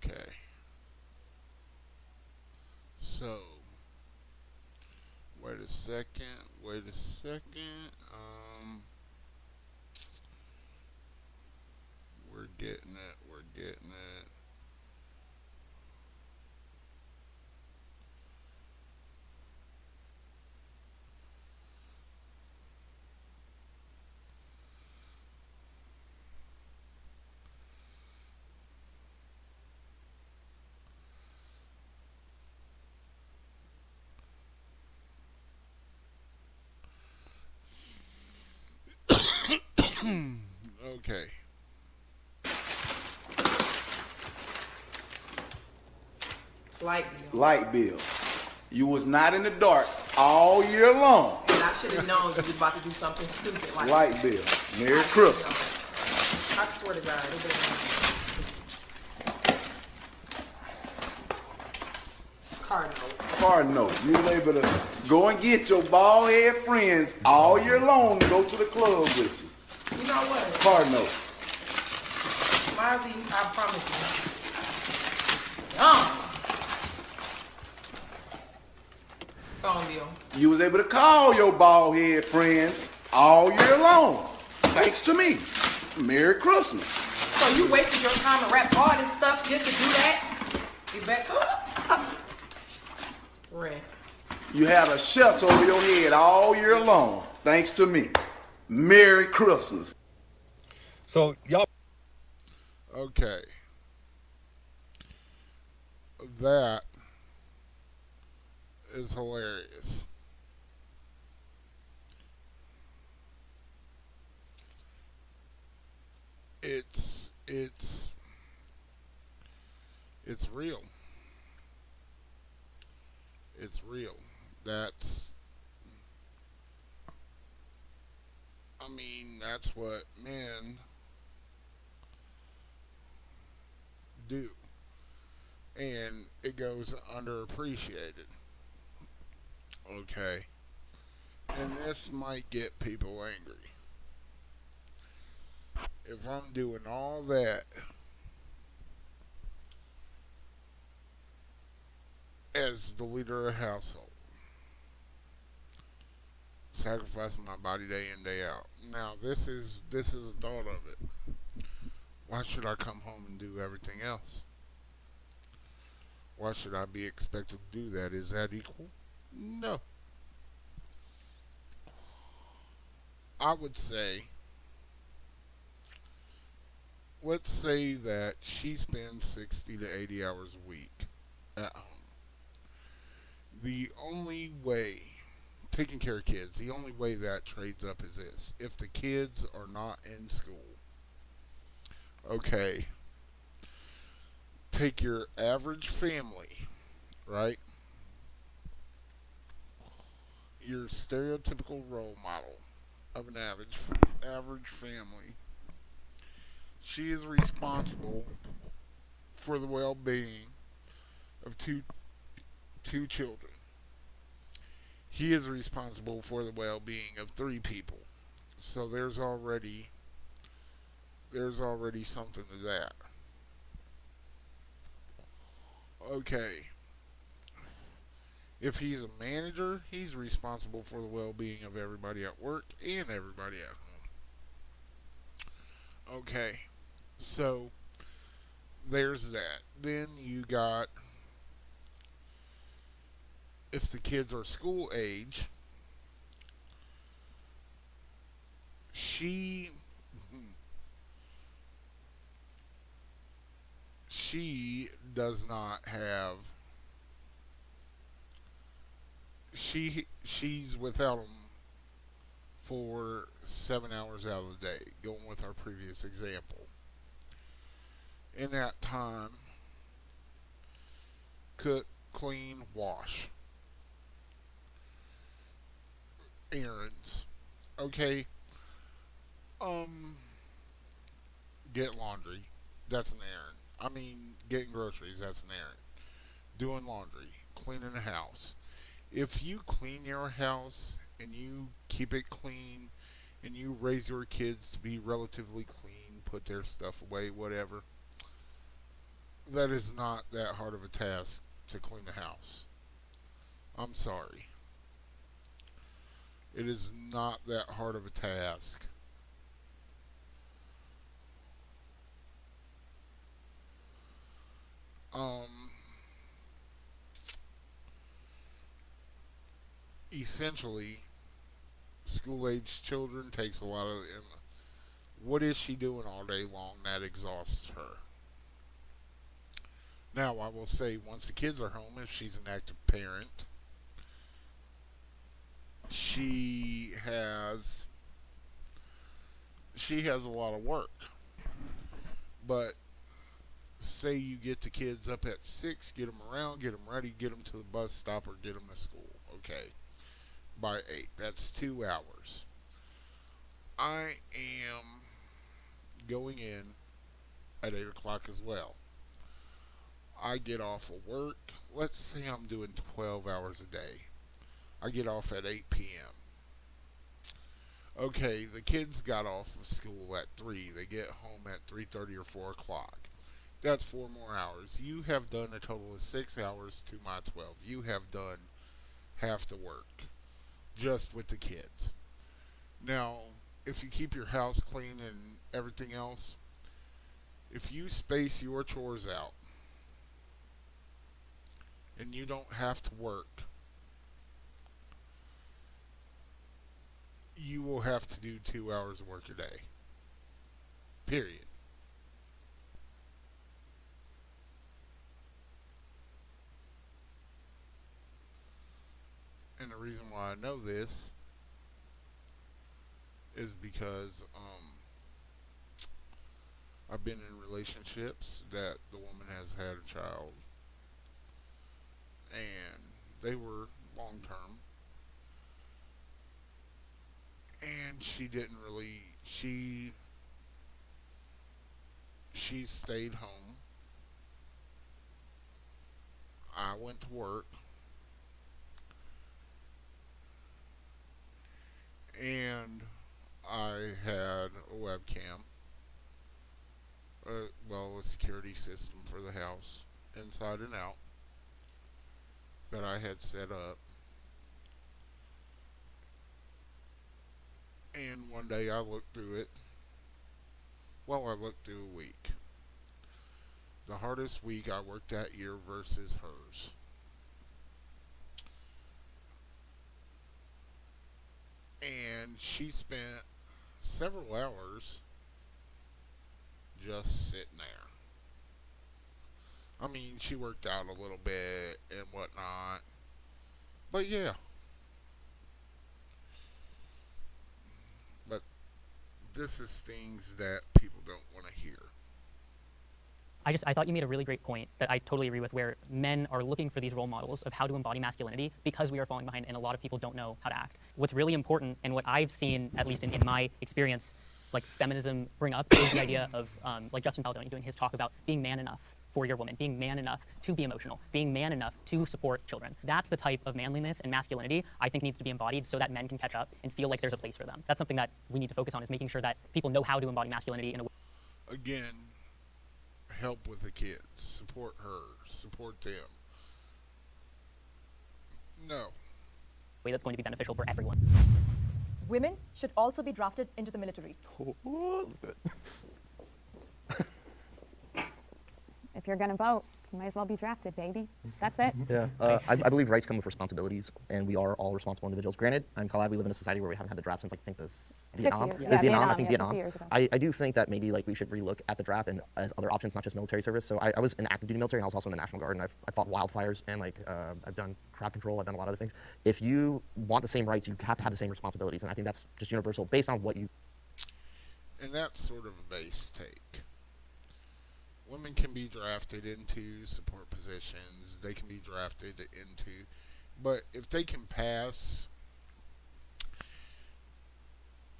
Okay. So, wait a second. Wait a second. We're getting it. We're getting it. Okay. Light bill. You was not in the dark all year long. And I should have known you was about to do something stupid like Light bill. Merry Christmas. I swear to God. It Card note. Card note. You was able to go and get your bald head friends all year long to go to the club with you. You know what? Card note. Mozzie, I promise you. Phone bill. You was able to call your bald head friends all year long. Thanks to me. Merry Christmas. So you wasted your time to rap all this stuff just to do that? You bet. Red. You had a shelter over your head all year long. Thanks to me. Merry Christmas. So y'all. Okay. That is hilarious. It's real. It's real. That's what men do. And it goes underappreciated. Okay. And this might get people angry. If I'm doing all that as the leader of a household, sacrificing my body day in, day out. Now this is a thought of it. Why should I come home and do everything else? Why should I be expected to do that? Is that equal? No. I would say, let's say that she spends 60 to 80 hours a week at home. The only way, taking care of kids, the only way that trades up is this. If the kids are not in school, okay, take your average family, right? Your stereotypical role model of an average family. She is responsible for the well-being of two children. He is responsible for the well-being of 3 people. So there's already something to that. Okay. If he's a manager, he's responsible for the well-being of everybody at work and everybody at home. Okay. So there's that. Then you got, if the kids are school age, she does not have, she's without them for 7 hours out of the day, going with our previous example. In that time, cook, clean, wash, errands, okay, get laundry, that's an errand. I mean, getting groceries, that's an errand. Doing laundry, cleaning the house. If you clean your house and you keep it clean and you raise your kids to be relatively clean, put their stuff away, whatever, that is not that hard of a task to clean the house. I'm sorry. It is not that hard of a task. Essentially, school-age children takes a lot of. What is she doing all day long that exhausts her? Now, I will say, once the kids are home, if she's an active parent, she has a lot of work. But say you get the kids up at 6, get them around, get them ready, get them to the bus stop, or get them to school. Okay, by 8. That's 2 hours. I am going in at 8 o'clock as well. I get off of work. Let's say I'm doing 12 hours a day. I get off at 8 p.m. Okay, the kids got off of school at 3. They get home at 3:30 or 4 o'clock. That's 4 more hours. You have done a total of 6 hours to my 12. You have done half the work just with the kids. Now, if you keep your house clean and everything else, if you space your chores out and you don't have to work, you will have to do 2 hours of work a day. Period. And the reason why I know this is because I've been in relationships that the woman has had a child, and they were long term, and she didn't really, she stayed home. I went to work, and I had a webcam, a security system for the house, inside and out, that I had set up. And one day I looked through it. Well, I looked through a week. The hardest week I worked that year versus hers. And she spent several hours just sitting there. I mean, she worked out a little bit and whatnot. But yeah. But this is things that people don't want to hear. I thought you made a really great point that I totally agree with, where men are looking for these role models of how to embody masculinity because we are falling behind and a lot of people don't know how to act. What's really important, and what I've seen, at least in my experience, like feminism bring up, is the idea of like Justin Baldoni doing his talk about being man enough for your woman, being man enough to be emotional, being man enough to support children. That's the type of manliness and masculinity I think needs to be embodied so that men can catch up and feel like there's a place for them. That's something that we need to focus on, is making sure that people know how to embody masculinity in a way. Again, help with the kids, support her, support them. No. Way that's going to be beneficial for everyone. Women should also be drafted into the military. If you're going to vote, you might as well be drafted, baby. That's it. Yeah, I believe rights come with responsibilities, and we are all responsible individuals. Granted, I'm glad we live in a society where we haven't had the draft since, like, I think this Vietnam. Vietnam. I think Vietnam. I do think that maybe like we should relook at the draft and as other options, not just military service. So I was in active duty military, and I was also in the National Guard, and I fought wildfires, and like I've done crowd control. I've done a lot of other things. If you want the same rights, you have to have the same responsibilities, and I think that's just universal based on what you. And that's sort of a base take. Women can be drafted into support positions. They can be drafted into, but if they can pass,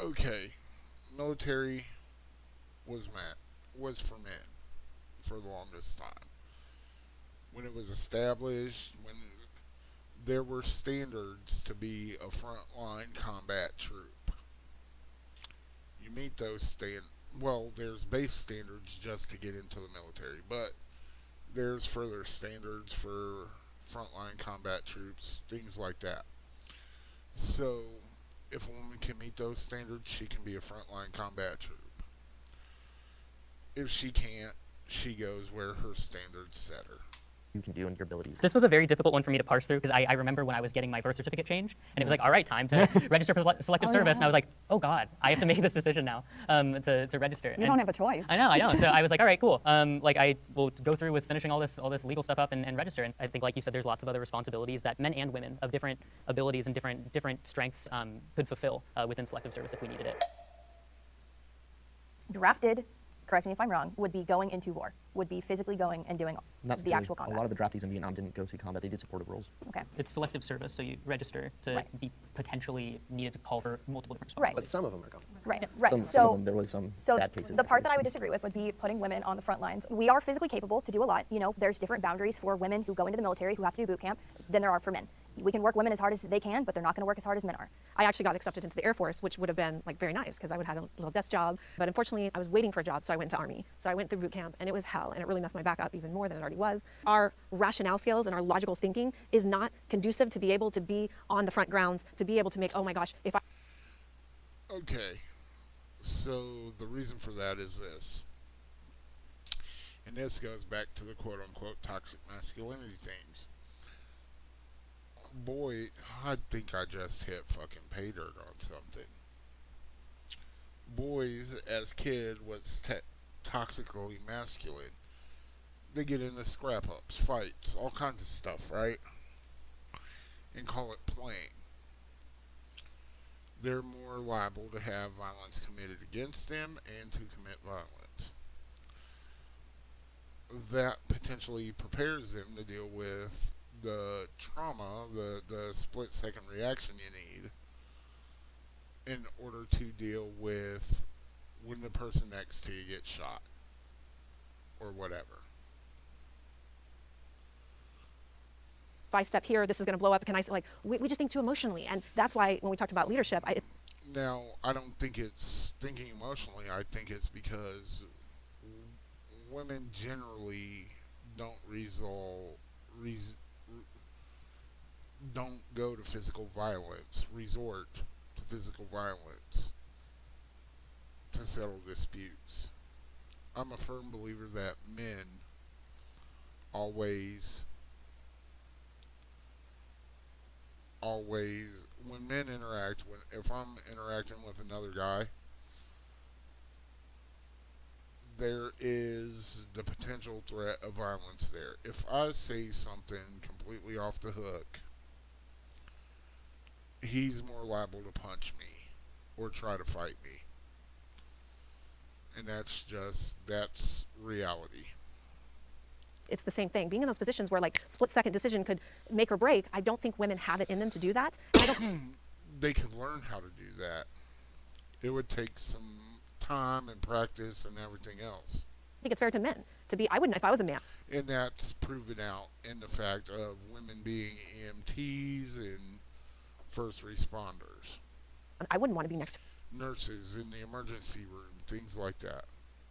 okay, military was for men for the longest time. When it was established, when there were standards to be a frontline combat troop, you meet those standards. Well, there's base standards just to get into the military, but there's further standards for frontline combat troops, things like that. So, if a woman can meet those standards, she can be a frontline combat troop. If she can't, she goes where her standards set her. You can do and your abilities. This was a very difficult one for me to parse through, because I remember when I was getting my birth certificate changed, and it was like, all right, time to register for selective service, and I was like, oh God, I have to make this decision now to register. You don't have a choice. I know. So I was like, all right, cool. Like I will go through with finishing all this legal stuff up and register. And I think, like you said, there's lots of other responsibilities that men and women of different abilities and different strengths could fulfill within selective service if we needed it. Drafted correct me if I'm wrong, would be going into war, would be physically going and doing That's the actual combat. A lot of the draftees in Vietnam didn't go see combat. They did supportive roles. Okay. It's selective service, so you register to be potentially needed to call for multiple different Right. responsibilities. But some of them are going. Right. Some of them, there was some so bad cases. the part that I would disagree with would be putting women on the front lines. We are physically capable to do a lot. You know, there's different boundaries for women who go into the military who have to do boot camp than there are for men. We can work women as hard as they can, but they're not going to work as hard as men are. I actually got accepted into the Air Force, which would have been like very nice because I would have had a little desk job. But unfortunately, I was waiting for a job, so I went to Army. So I went through boot camp, and it was hell, and it really messed my back up even more than it already was. Our rationale skills and our logical thinking is not conducive to be able to be on the front grounds, to be able to make, oh my gosh, if I... Okay, so the reason for that is this. And this goes back to the quote-unquote toxic masculinity things. Boy, I think I just hit fucking pay dirt on something. Boys, as kid, was toxically masculine. They get into scrap-ups, fights, all kinds of stuff, right? And call it playing. They're more liable to have violence committed against them and to commit violence. That potentially prepares them to deal with the trauma, the split-second reaction you need in order to deal with when the person next to you gets shot or whatever. If I step here, this is going to blow up. Can I, like, we just think too emotionally. And that's why when we talked about leadership, Now, I don't think it's thinking emotionally. I think it's because women generally don't don't go to physical violence, resort to physical violence to settle disputes. I'm a firm believer that men always, when men interact, if I'm interacting with another guy, there is the potential threat of violence there. If I say something completely off the hook, he's more liable to punch me or try to fight me. And that's reality. It's the same thing. Being in those positions where like split-second decision could make or break, I don't think women have it in them to do that. And I don't. They could learn how to do that. It would take some time and practice and everything else. I think it's fair to men to be. I wouldn't if I was a man. And that's proven out in the fact of women being EMTs and first responders. I wouldn't want to be next to nurses in the emergency room, things like that.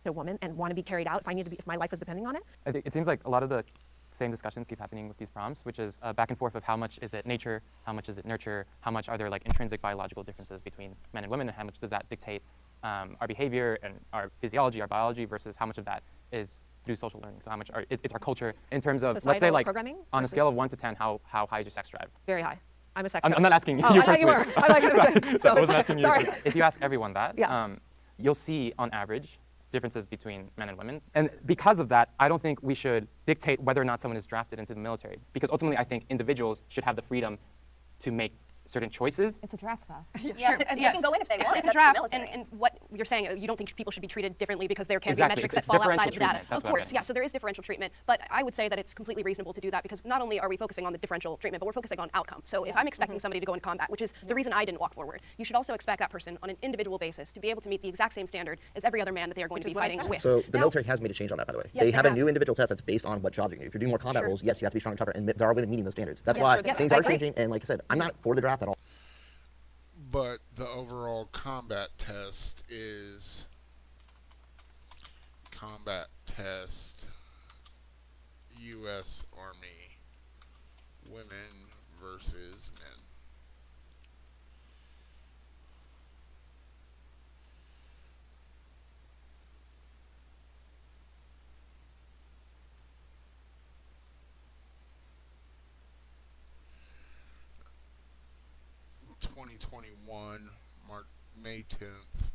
a woman and want to be carried out if I need to be, if my life was depending on it. I think it seems like a lot of the same discussions keep happening with these prompts, which is back and forth of how much is it nature, how much is it nurture, how much are there like intrinsic biological differences between men and women, and how much does that dictate our behavior and our physiology, our biology, versus how much of that is through social learning. So how much it's our culture in terms of, Societal let's say, like programming on a scale of 1 to 10, how high is your sex drive? Very high. I'm a sex I'm not asking you oh, I personally. thought you were. I thought you were. So I wasn't asking you. Sorry. If you ask everyone that, Yeah. you'll see on average differences between men and women. And because of that, I don't think we should dictate whether or not someone is drafted into the military. Because ultimately, I think individuals should have the freedom to make certain choices. It's a draft, though. Sure. They can go in if they want. It's a That's the draft, military. and what you're saying, you don't think people should be treated differently because there can Exactly. be metrics It's that fall outside differential of the data. treatment. That's Of what I course, meant. yeah. So there is differential treatment, but I would say that it's completely reasonable to do that because not only are we focusing on the differential treatment, but we're focusing on outcome. So if I'm expecting somebody to go in combat, which is the reason I didn't walk forward, you should also expect that person on an individual basis to be able to meet the exact same standard as every other man that they are going to be fighting with. So the Now- military has made a change on that, by the way. Yes, they have a have. new individual test that's based on what jobs you do. If you're doing more combat Sure. roles, yes, you have to be strong and tougher, and there are women meeting those standards. That's Yes, why sure, yes, things I are agree. changing, and like I said, I'm not for the draft at all. But the overall combat test is combat test U.S. Army women versus men. In 2021, May 10th,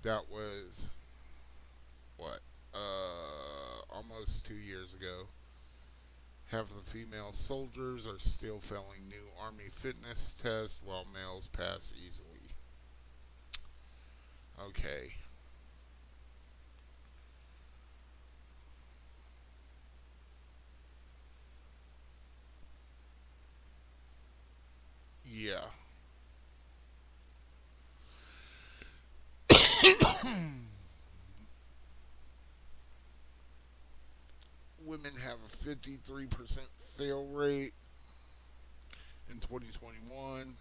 that was what, almost 2 years ago. Half of the female soldiers are still failing new Army fitness tests while males pass easily. Okay. women have a 53% fail rate in 2021.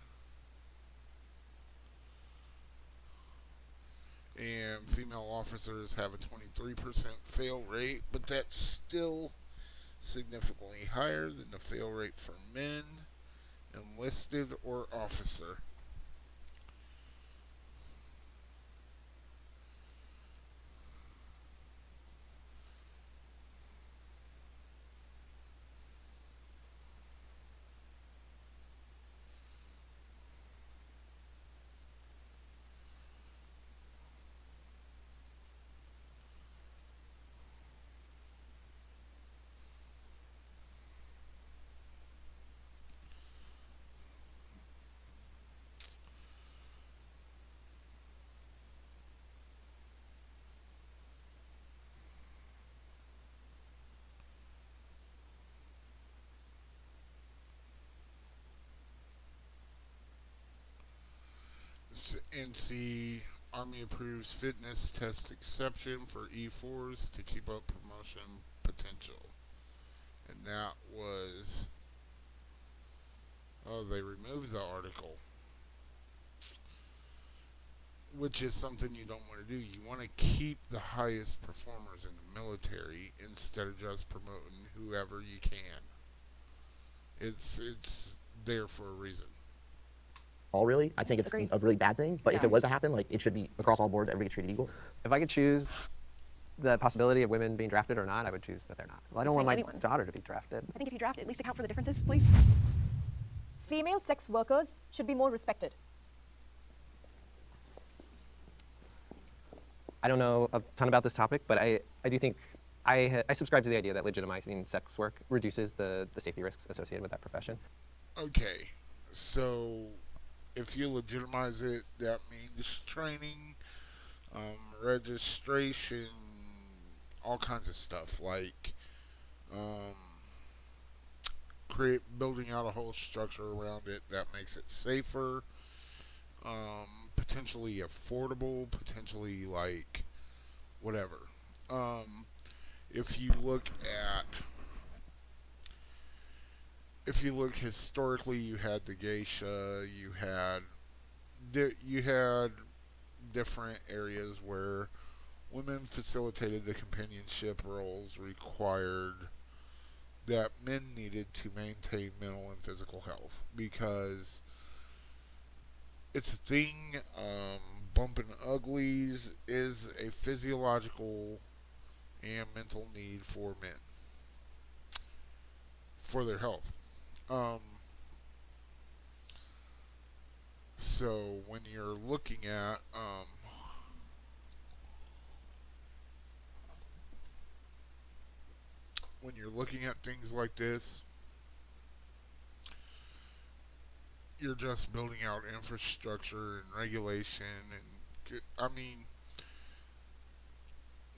And female officers have a 23% fail rate, but that's still significantly higher than the fail rate for men, enlisted or officer. NC Army approves fitness test exception for E4s to keep up promotion potential. And that was, oh, they removed the article, which is something you don't want to do. You want to keep the highest performers in the military instead of just promoting whoever you can. It's there for a reason. All really, I think it's a really bad thing. But if it was to happen, like it should be across all board, everybody treated equal. If I could choose the possibility of women being drafted or not, I would choose that they're not. Well, I don't want my daughter to be drafted. I think if you draft, at least account for the differences, please. Female sex workers should be more respected. I don't know a ton about this topic, but I do think I subscribe to the idea that legitimizing sex work reduces the safety risks associated with that profession. Okay, so if you legitimize it, that means training, registration, all kinds of stuff, like building out a whole structure around it that makes it safer, potentially affordable, potentially like whatever. If you look historically, you had the geisha, you had different areas where women facilitated the companionship roles required that men needed to maintain mental and physical health, because it's a thing. Bumping uglies is a physiological and mental need for men for their health. So when you're looking at things like this, you're just building out infrastructure and regulation, and I mean,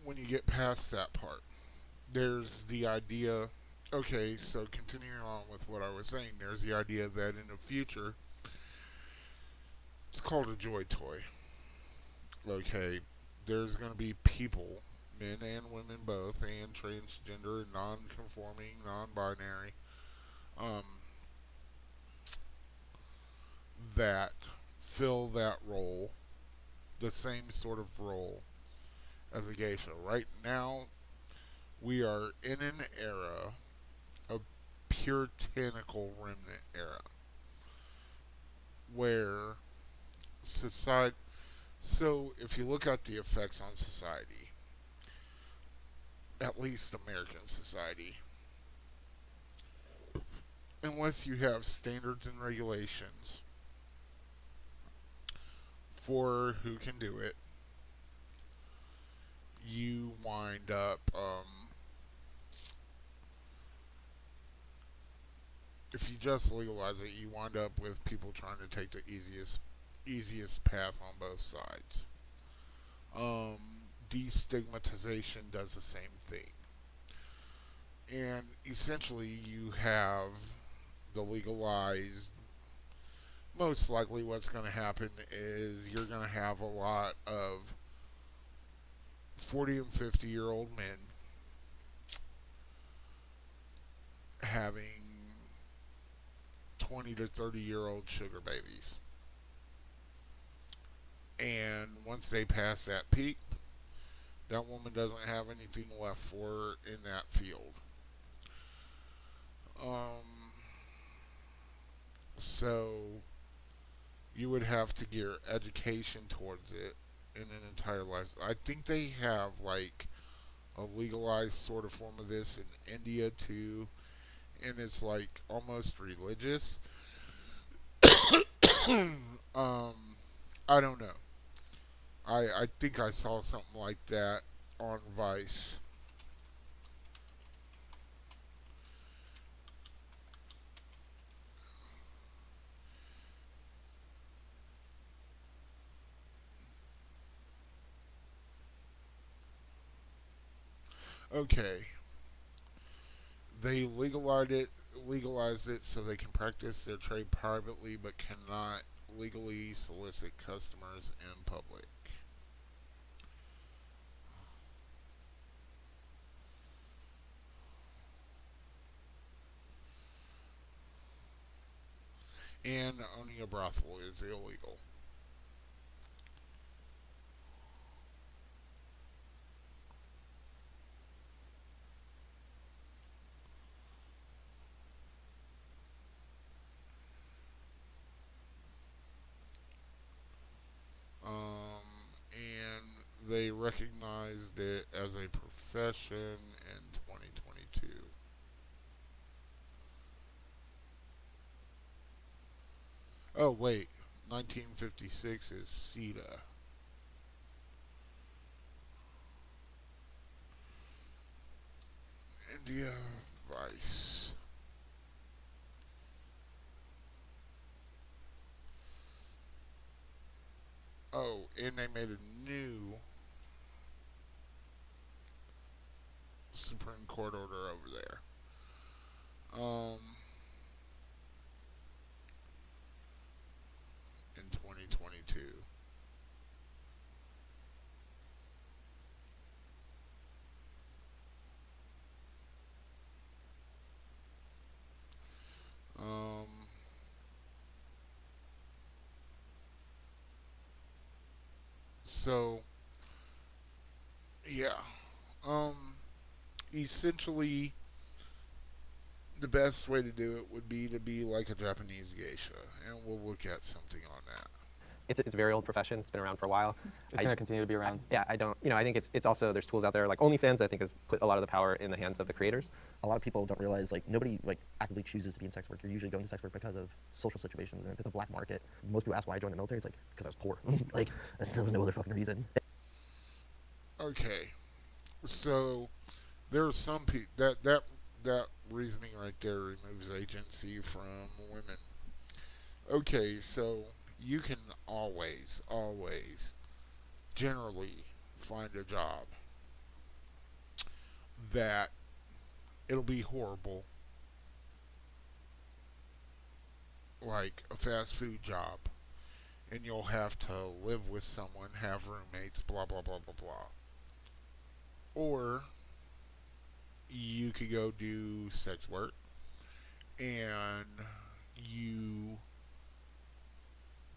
when you get past that part, there's the idea. Okay, so continuing on with what I was saying, there's the idea that in the future, it's called a joy toy. Okay, there's going to be people, men and women both, and transgender, non-conforming, non-binary, that fill that role, the same sort of role as a geisha. Right now, we are in an era, a puritanical remnant era, where society. So, if you look at the effects on society, at least American society, unless you have standards and regulations for who can do it, you wind up, if you just legalize it, you wind up with people trying to take the easiest path on both sides. Destigmatization does the same thing. And essentially you have the legalized, most likely what's going to happen is you're going to have a lot of 40 and 50-year-old men having 20 to 30-year-old sugar babies. And once they pass that peak, that woman doesn't have anything left for her in that field. So you would have to gear education towards it in an entire life. I think they have like a legalized sort of form of this in India too, and it's like almost religious. I don't know. I think I saw something like that on Vice. Okay. They legalized it so they can practice their trade privately but cannot legally solicit customers in public. And owning a brothel is illegal. And they recognized it as a profession in 2022. Oh, wait. 1956 is CETA. India Vice. Oh, and they made a new Supreme Court order over there. In 2022. Um, so, yeah. Essentially, the best way to do it would be to be like a Japanese geisha, and we'll look at something on that. It's a very old profession. It's been around for a while. It's going to continue to be around. I don't, I think it's also, there's tools out there like OnlyFans that I think has put a lot of the power in the hands of the creators. A lot of people don't realize, like, nobody, like, actively chooses to be in sex work. You're usually going to sex work because of social situations, and if it's a black market, most people ask why I joined the military. It's like, because I was poor. Like, there was no other fucking reason. Okay. So, there are some people, that reasoning right there removes agency from women. Okay, so you can always, generally find a job that it'll be horrible, like a fast food job, and you'll have to live with someone, have roommates, blah, blah, blah, blah, blah. Or you could go do sex work, and you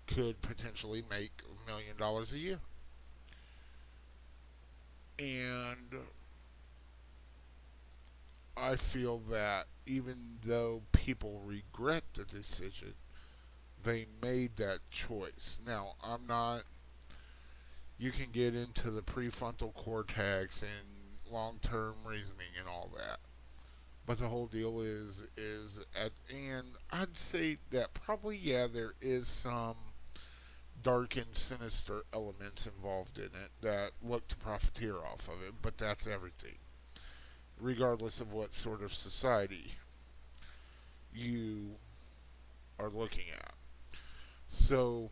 could potentially make $1 million a year. And I feel that even though people regret the decision, they made that choice. Now, you can get into the prefrontal cortex and long-term reasoning and all that. But the whole deal and I'd say that probably, yeah, there is some dark and sinister elements involved in it that look to profiteer off of it, but that's everything, regardless of what sort of society you are looking at. So,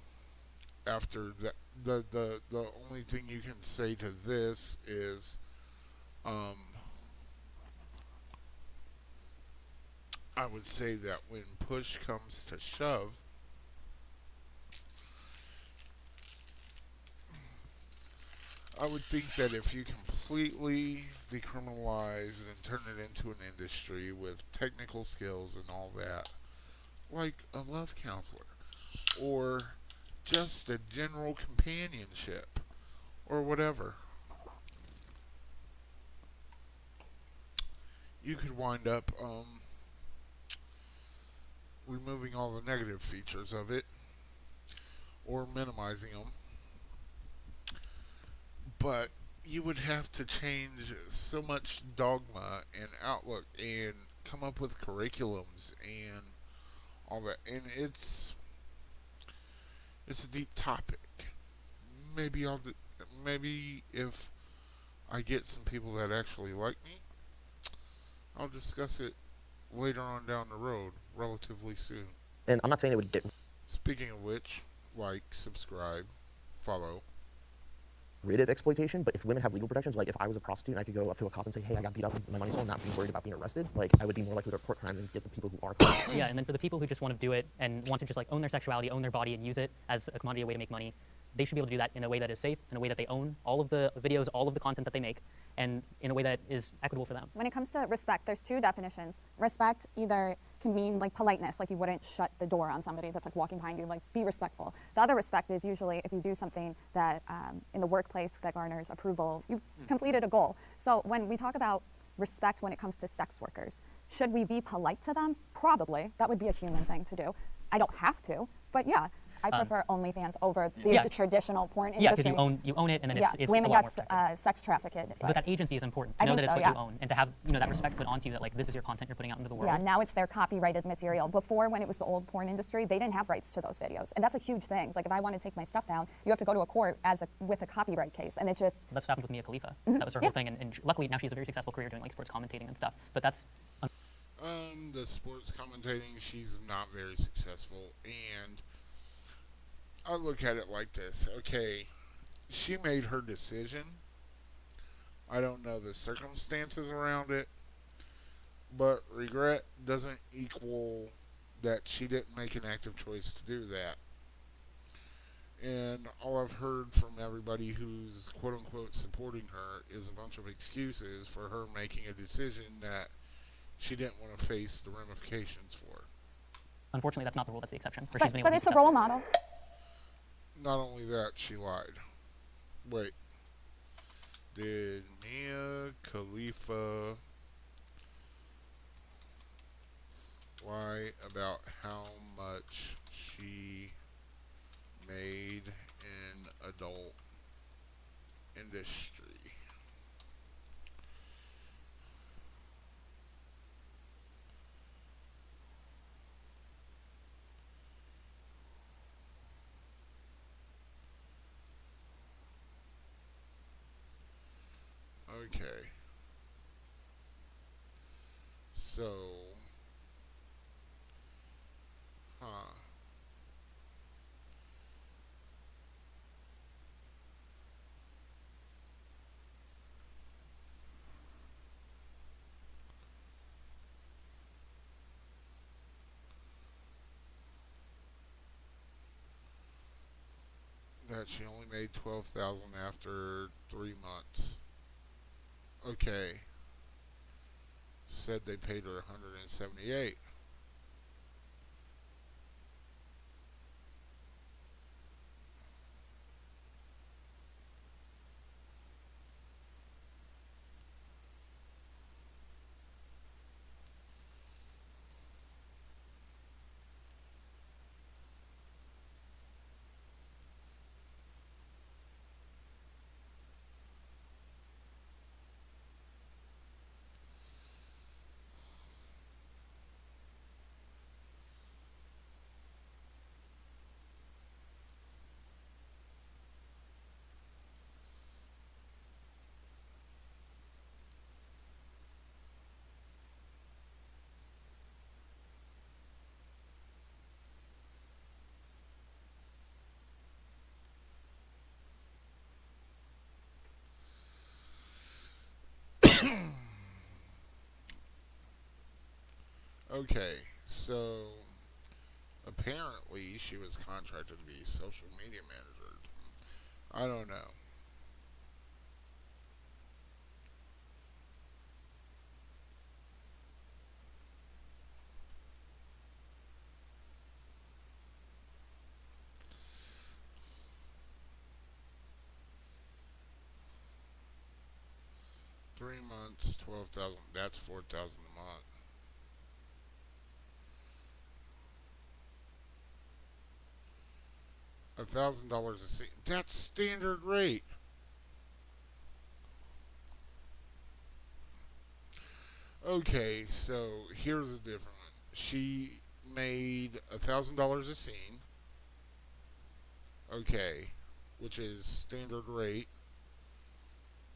after that, the only thing you can say to this is, I would say that when push comes to shove, I would think that if you completely decriminalize and turn it into an industry with technical skills and all that, like a love counselor, or just a general companionship, or whatever, you could wind up removing all the negative features of it or minimizing them. But you would have to change so much dogma and outlook and come up with curriculums and all that. And it's a deep topic. Maybe maybe if I get some people that actually like me, I'll discuss it later on down the road, relatively soon. And I'm not saying it would get Speaking of which, like, subscribe, follow. rid of exploitation, but if women have legal protections, like if I was a prostitute and I could go up to a cop and say, hey, I got beat up and my money stolen, not be worried about being arrested, like I would be more likely to report crime and get the people who are caught. Yeah, and then for the people who just want to do it and want to just like own their sexuality, own their body, and use it as a commodity, a way to make money, they should be able to do that in a way that is safe, in a way that they own all of the videos, all of the content that they make, and in a way that is equitable for them. When it comes to respect, there's two definitions. Respect either can mean like politeness, like you wouldn't shut the door on somebody that's like walking behind you, like be respectful. The other respect is usually if you do something that in the workplace that garners approval, you've completed a goal. So when we talk about respect when it comes to sex workers, should we be polite to them? Probably. That would be a human thing to do. I don't have to, but yeah. I prefer OnlyFans over the traditional porn industry. Yeah, because you own it, and then it's women a lot get sex trafficked. But that agency is important to know that it's what you own, and to have that respect put onto you that like this is your content you're putting out into the world. Yeah, now it's their copyrighted material. Before, when it was the old porn industry, they didn't have rights to those videos, and that's a huge thing. Like if I want to take my stuff down, you have to go to a court with a copyright case, and it just. That's what happened with Mia Khalifa. That was her whole thing, and luckily now she has a very successful career doing like sports commentating and stuff. But that's. The sports commentating, she's not very successful, and I look at it like this. Okay, she made her decision. I don't know the circumstances around it, but regret doesn't equal that she didn't make an active choice to do that. And all I've heard from everybody who's quote-unquote supporting her is a bunch of excuses for her making a decision that she didn't want to face the ramifications for. Unfortunately, that's not the rule, that's the exception. But it's a role model. Not only that, she lied. Wait. Did Mia Khalifa lie about how much she made in adult industry? Okay. So, that she only made 12,000 after 3 months. Okay. Said they paid her 178. Okay, so apparently she was contracted to be social media manager. I don't know. 3 months, 12,000. That's 4,000 a month. $1,000 a scene. That's standard rate. Okay, so here's a different one. She made $1,000 a scene. Okay, which is standard rate.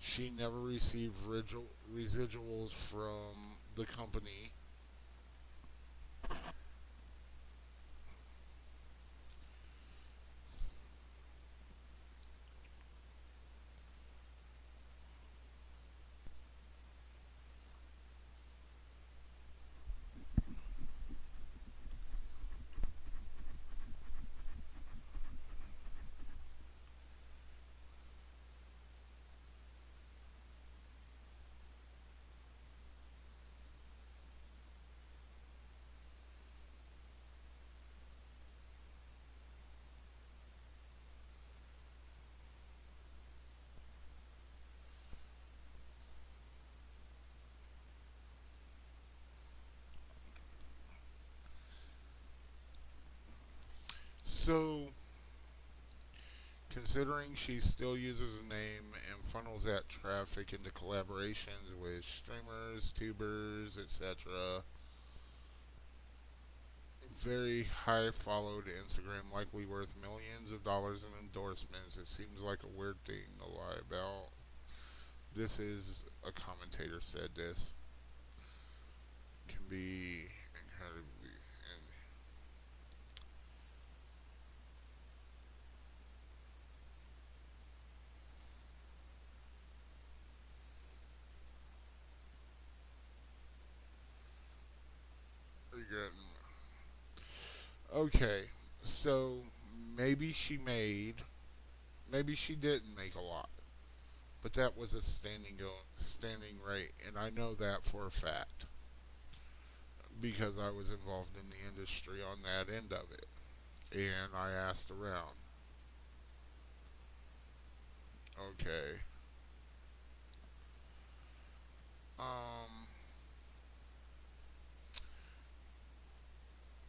She never received residuals from the company. So, considering she still uses a name and funnels that traffic into collaborations with streamers, tubers, etc., very high followed Instagram, likely worth millions of dollars in endorsements. It seems like a weird thing to lie about. This is a commentator said this. Can be incredibly. Okay, so maybe maybe she didn't make a lot, but that was a standing rate, and I know that for a fact because I was involved in the industry on that end of it, and I asked around. Okay. Um.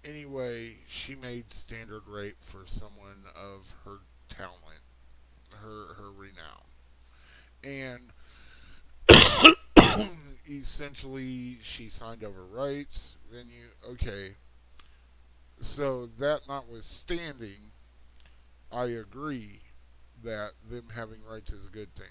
Anyway, she made standard rate for someone of her talent, her renown, and essentially she signed over rights. Venue. Okay. So that notwithstanding, I agree that them having rights is a good thing.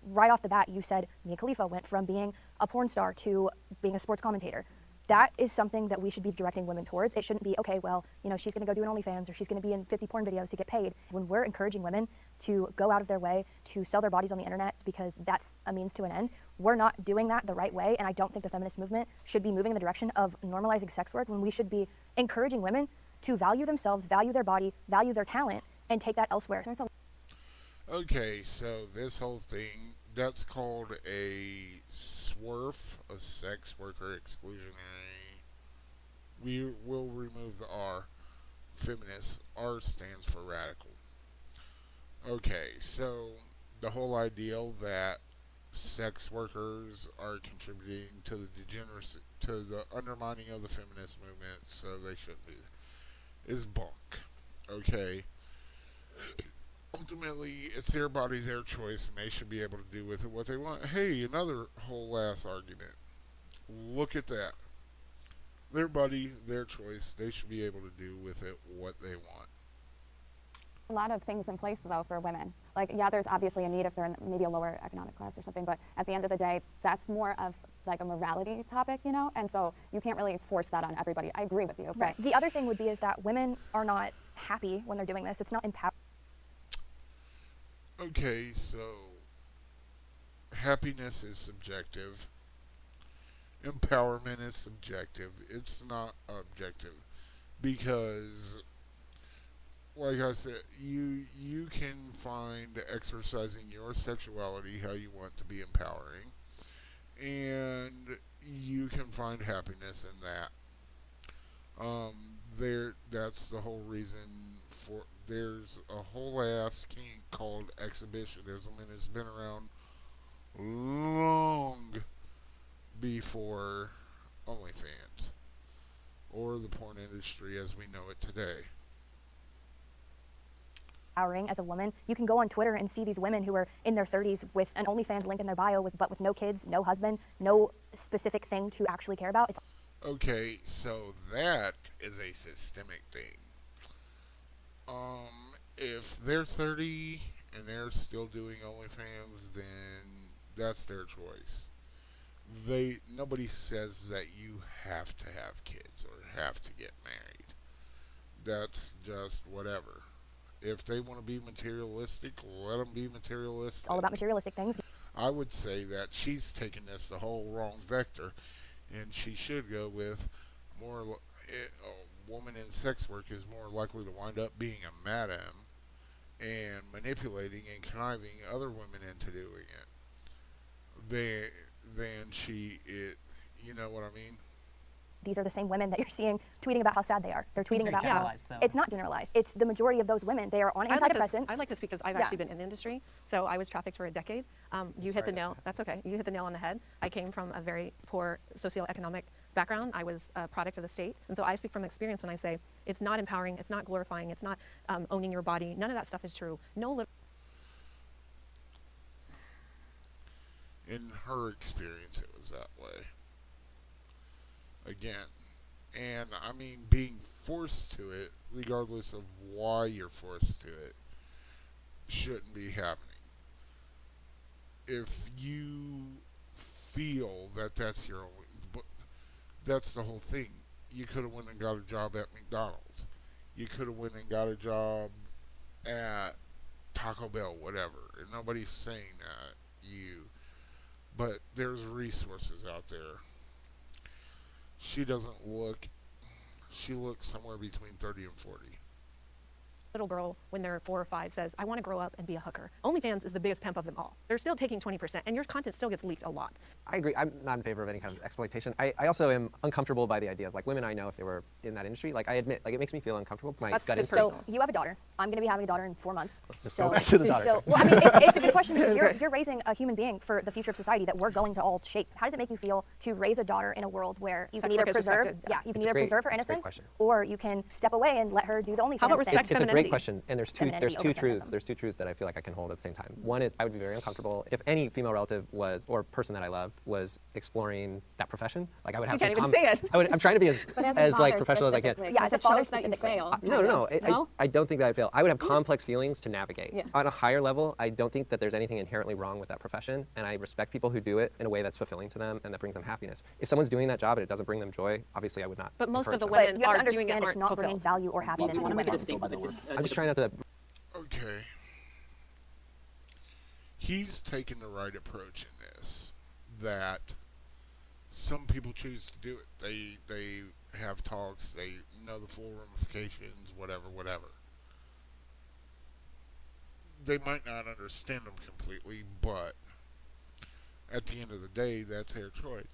Right off the bat, you said Mia Khalifa went from being a porn star to being a sports commentator. That is something that we should be directing women towards. It shouldn't be, okay, well, you know, she's going to go do an OnlyFans or she's going to be in 50 porn videos to get paid. When we're encouraging women to go out of their way to sell their bodies on the internet because that's a means to an end, we're not doing that the right way. And I don't think the feminist movement should be moving in the direction of normalizing sex work when we should be encouraging women to value themselves, value their body, value their talent, and take that elsewhere. Okay, so this whole thing, that's called a SWERF, a sex worker exclusionary. We will remove the R. Feminist. R stands for radical. Okay, so the whole ideal that sex workers are contributing to the degeneracy, to the undermining of the feminist movement, so they shouldn't be, is bunk. Okay. Ultimately, it's their body, their choice, and they should be able to do with it what they want. Hey, another whole ass argument. Look at that. Their body, their choice. They should be able to do with it what they want. A lot of things in place, though, for women. Like, yeah, there's obviously a need if they're in maybe a lower economic class or something, but at the end of the day, that's more of like a morality topic, you know? And so you can't really force that on everybody. I agree with you. Right. The other thing would be is that women are not happy when they're doing this. It's not empowering. Okay, so happiness is subjective. Empowerment is subjective. It's not objective. Because like I said, you can find exercising your sexuality how you want to be empowering. And you can find happiness in that. That's the whole reason for there's a whole ass kink called exhibitionism, and it's been around be for OnlyFans or the porn industry as we know it today. Empowering as a woman. You can go on Twitter and see these women who are in their 30s with an OnlyFans link in their bio, but with no kids, no husband, no specific thing to actually care about. It's okay, so that is a systemic thing. If they're 30 and they're still doing OnlyFans, then that's their choice. Nobody says that you have to have kids or have to get married. That's just whatever. If they want to be materialistic, let them be materialistic. It's all about materialistic things. I would say that she's taken this the whole wrong vector, and she should go with more. A woman in sex work is more likely to wind up being a madam and manipulating and conniving other women into doing it than she is. You know what I mean? These are the same women that you're seeing tweeting about how sad they are. They're tweeting about how it's not generalized. It's the majority of those women. They are on antidepressants. I'd like to speak because I've actually been in the industry. So I was trafficked for a decade. You hit the nail. That's okay. You hit the nail on the head. I came from a very poor socioeconomic background. I was a product of the state. And so I speak from experience when I say it's not empowering, it's not glorifying, it's not owning your body. None of that stuff is true. In her experience, it was that way. Again, and I mean being forced to it, regardless of why you're forced to it, shouldn't be happening. If you feel that that's your only, but that's the whole thing. You could have went and got a job at McDonald's. You could have went and got a job at Taco Bell, whatever. And nobody's saying that but there's resources out there. She doesn't look, she looks somewhere between 30 and 40. Little girl, when they're 4 or 5, says, I want to grow up and be a hooker. OnlyFans is the biggest pimp of them all. They're still taking 20%, and your content still gets leaked a lot. I agree. I'm not in favor of any kind of exploitation. I also am uncomfortable by the idea of, like, women I know, if they were in that industry, like, I admit, like, it makes me feel uncomfortable. My gut is so you have a daughter. I'm going to be having a daughter in 4 months. Let's just go back to the daughter. So, well, I mean, it's a good question because you're raising a human being for the future of society that we're going to all shape. How does it make you feel to raise a daughter in a world where you can either preserve, you can either preserve her innocence, or you can step away and let her do the OnlyFans thing? How about respect femininity? It's a great question, and there's two truths. Feminism. There's two truths that I feel like I can hold at the same time. One is I would be very uncomfortable if any female relative was, or person that I loved, was exploring that profession. Like I would have. You can't even say it. I'm trying to be as like professional as I can. Yeah, as a father that you fail. No. I don't think that I'd fail. I would have complex feelings to navigate. Yeah. On a higher level, I don't think that there's anything inherently wrong with that profession, and I respect people who do it in a way that's fulfilling to them and that brings them happiness. If someone's doing that job and it doesn't bring them joy, obviously I would not. But most of the women women are doing understand it it's not bringing value or happiness to women. I'm just trying not to. Okay. He's taken the right approach in this. That some people choose to do it. They have talks. They know the full ramifications. Whatever. They might not understand them completely, but at the end of the day, that's their choice.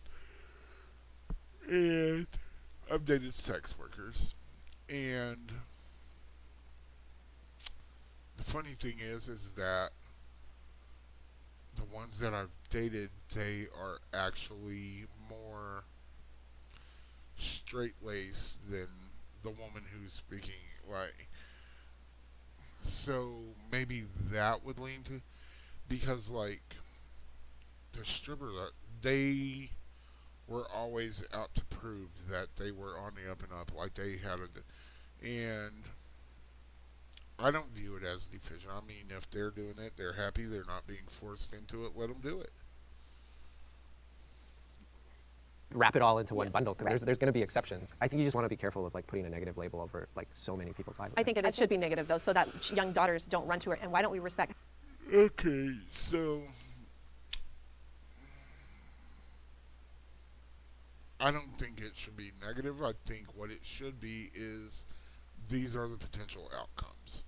And I've dated sex workers, and the funny thing is that the ones that I've dated, they are actually more straight-laced than the woman who's speaking, like, so maybe that would lean to, because, like, the stripper, they were always out to prove that they were on the up and up, like they had and I don't view it as division. I mean, if they're doing it, they're happy, they're not being forced into it, let them do it. Wrap it all into one bundle, because there's going to be exceptions. I think you just want to be careful of like putting a negative label over like so many people's lives. I think that it should be negative though, so that young daughters don't run to her. And why don't we respect? Okay, so I don't think it should be negative. I think what it should be is these are the potential outcomes.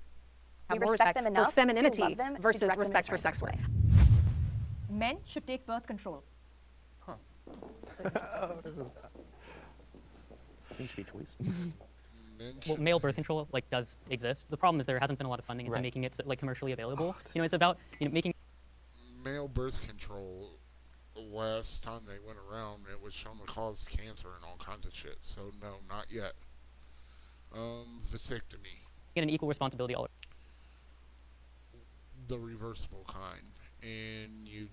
We respect them enough for femininity to love them versus respect for sex work. Men should take birth control. Huh. It should be choice. Well, male birth control does exist. The problem is there hasn't been a lot of funding into making it commercially available. It's about making male birth control last time they went around, it was shown to cause cancer and all kinds of shit. So no, not yet. Vasectomy. Get an equal responsibility all The reversible kind, and you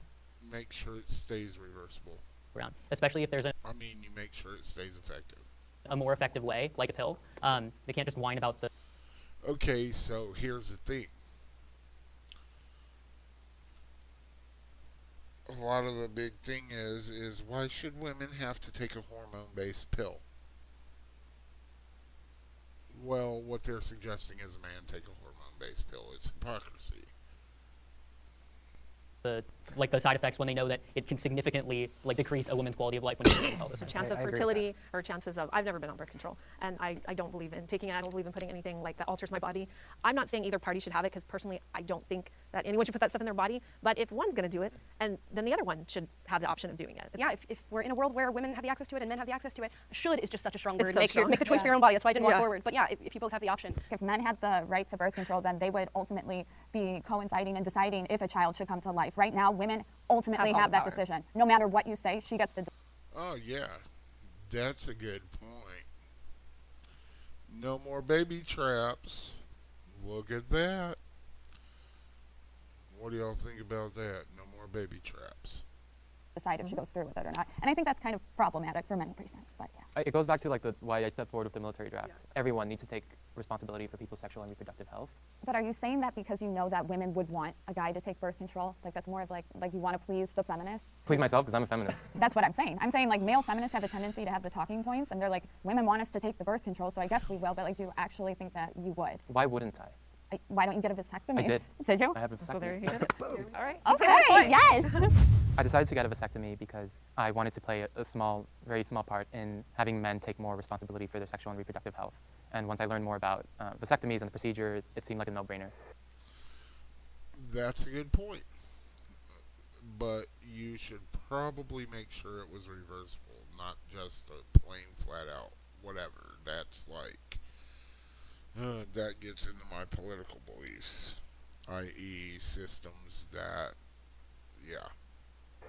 make sure it stays reversible. around, especially if there's I mean, you make sure it stays effective. a more effective way, like a pill. They can't just whine about the. Okay, so here's the thing. A lot of the big thing is why should women have to take a hormone-based pill? Well, what they're suggesting is a man take a hormone-based pill. It's hypocrisy. The side effects when they know that it can significantly decrease a woman's quality of life when you're all this. Chance of fertility or chances of, I've never been on birth control, and I don't believe in taking it. I don't believe in putting anything like that alters my body. I'm not saying either party should have it, because personally I don't think that anyone should put that stuff in their body, but if one's going to do it, and then the other one should have the option of doing it. Yeah, if we're in a world where women have the access to it and men have the access to it, should is just such a strong word. So Make the choice for your own body. That's why I didn't walk forward. But yeah, if you both have the option. If men had the right to birth control, then they would ultimately be coinciding and deciding if a child should come to life. Right now, women ultimately have that decision. No matter what you say, she gets to. Oh yeah, that's a good point. No more baby traps. Look at that. What do y'all think about that? No more baby traps. Decide if she goes through with it or not. And I think that's kind of problematic for many reasons, but yeah. It goes back to why I stepped forward with the military draft. Everyone needs to take responsibility for people's sexual and reproductive health. But are you saying that because you know that women would want a guy to take birth control? Like that's more of like you want to please the feminists? Please myself, because I'm a feminist. That's what I'm saying. I'm saying like male feminists have a tendency to have the talking points, and they're like, women want us to take the birth control, so I guess we will, but like, do you actually think that you would? Why wouldn't I? Why don't you get a vasectomy? I did. Did you? I have a vasectomy. So there you did it. All right. Okay, yes. I decided to get a vasectomy because I wanted to play a small, very small part in having men take more responsibility for their sexual and reproductive health. And once I learned more about vasectomies and the procedure, it seemed like a no-brainer. That's a good point. But you should probably make sure it was reversible, not just a plain flat out whatever. That's like that gets into my political beliefs, i.e. systems that, yeah.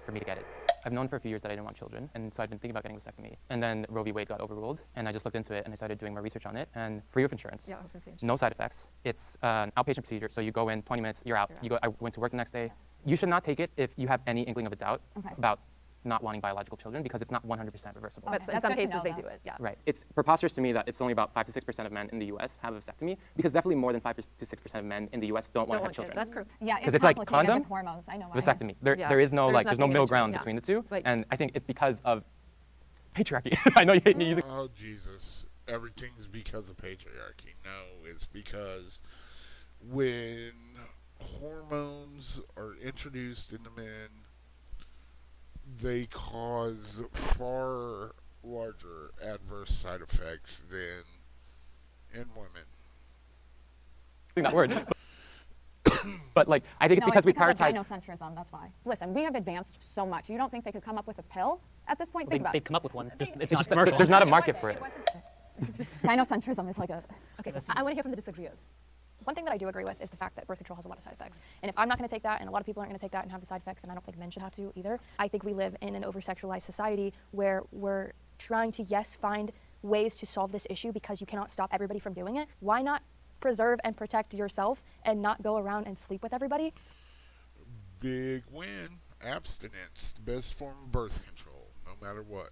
For me to get it. I've known for a few years that I didn't want children, and so I've been thinking about getting a vasectomy. And then Roe v. Wade got overruled, and I just looked into it, and I started doing more research on it, and free of insurance. Yeah, I was going to say. No side effects. It's an outpatient procedure, so you go in 20 minutes, you're out. I went to work the next day. You should not take it if you have any inkling of a doubt about not wanting biological children, because it's not 100% reversible. But in some cases they do it, yeah. Right. It's preposterous to me that it's only about 5 to 6% of men in the U.S. have a vasectomy, because definitely more than 5 to 6% of men in the U.S. don't want to have children. That's correct. Yeah, because it's like condom, with hormones. I know. vasectomy. There is no there's no middle ground between the two, and I think it's because of patriarchy. I know you hate me using. Oh Jesus! Everything's because of patriarchy. No, it's because when hormones are introduced into men, they cause far larger adverse side effects than in women. That word. But like, I think it's because we prioritize. Of gynocentrism, that's why. Listen, we have advanced so much. You don't think they could come up with a pill at this point? Think about it. They've come up with one. It's just commercial. There's not a market for it. Gynocentrism is like a. Okay, so I want to hear from the disagreeers. One thing that I do agree with is the fact that birth control has a lot of side effects. And if I'm not going to take that, and a lot of people aren't going to take that and have the side effects, then I don't think men should have to either. I think we live in an over-sexualized society where we're trying to, yes, find ways to solve this issue because you cannot stop everybody from doing it. Why not preserve and protect yourself and not go around and sleep with everybody? Big win. Abstinence. The best form of birth control, no matter what.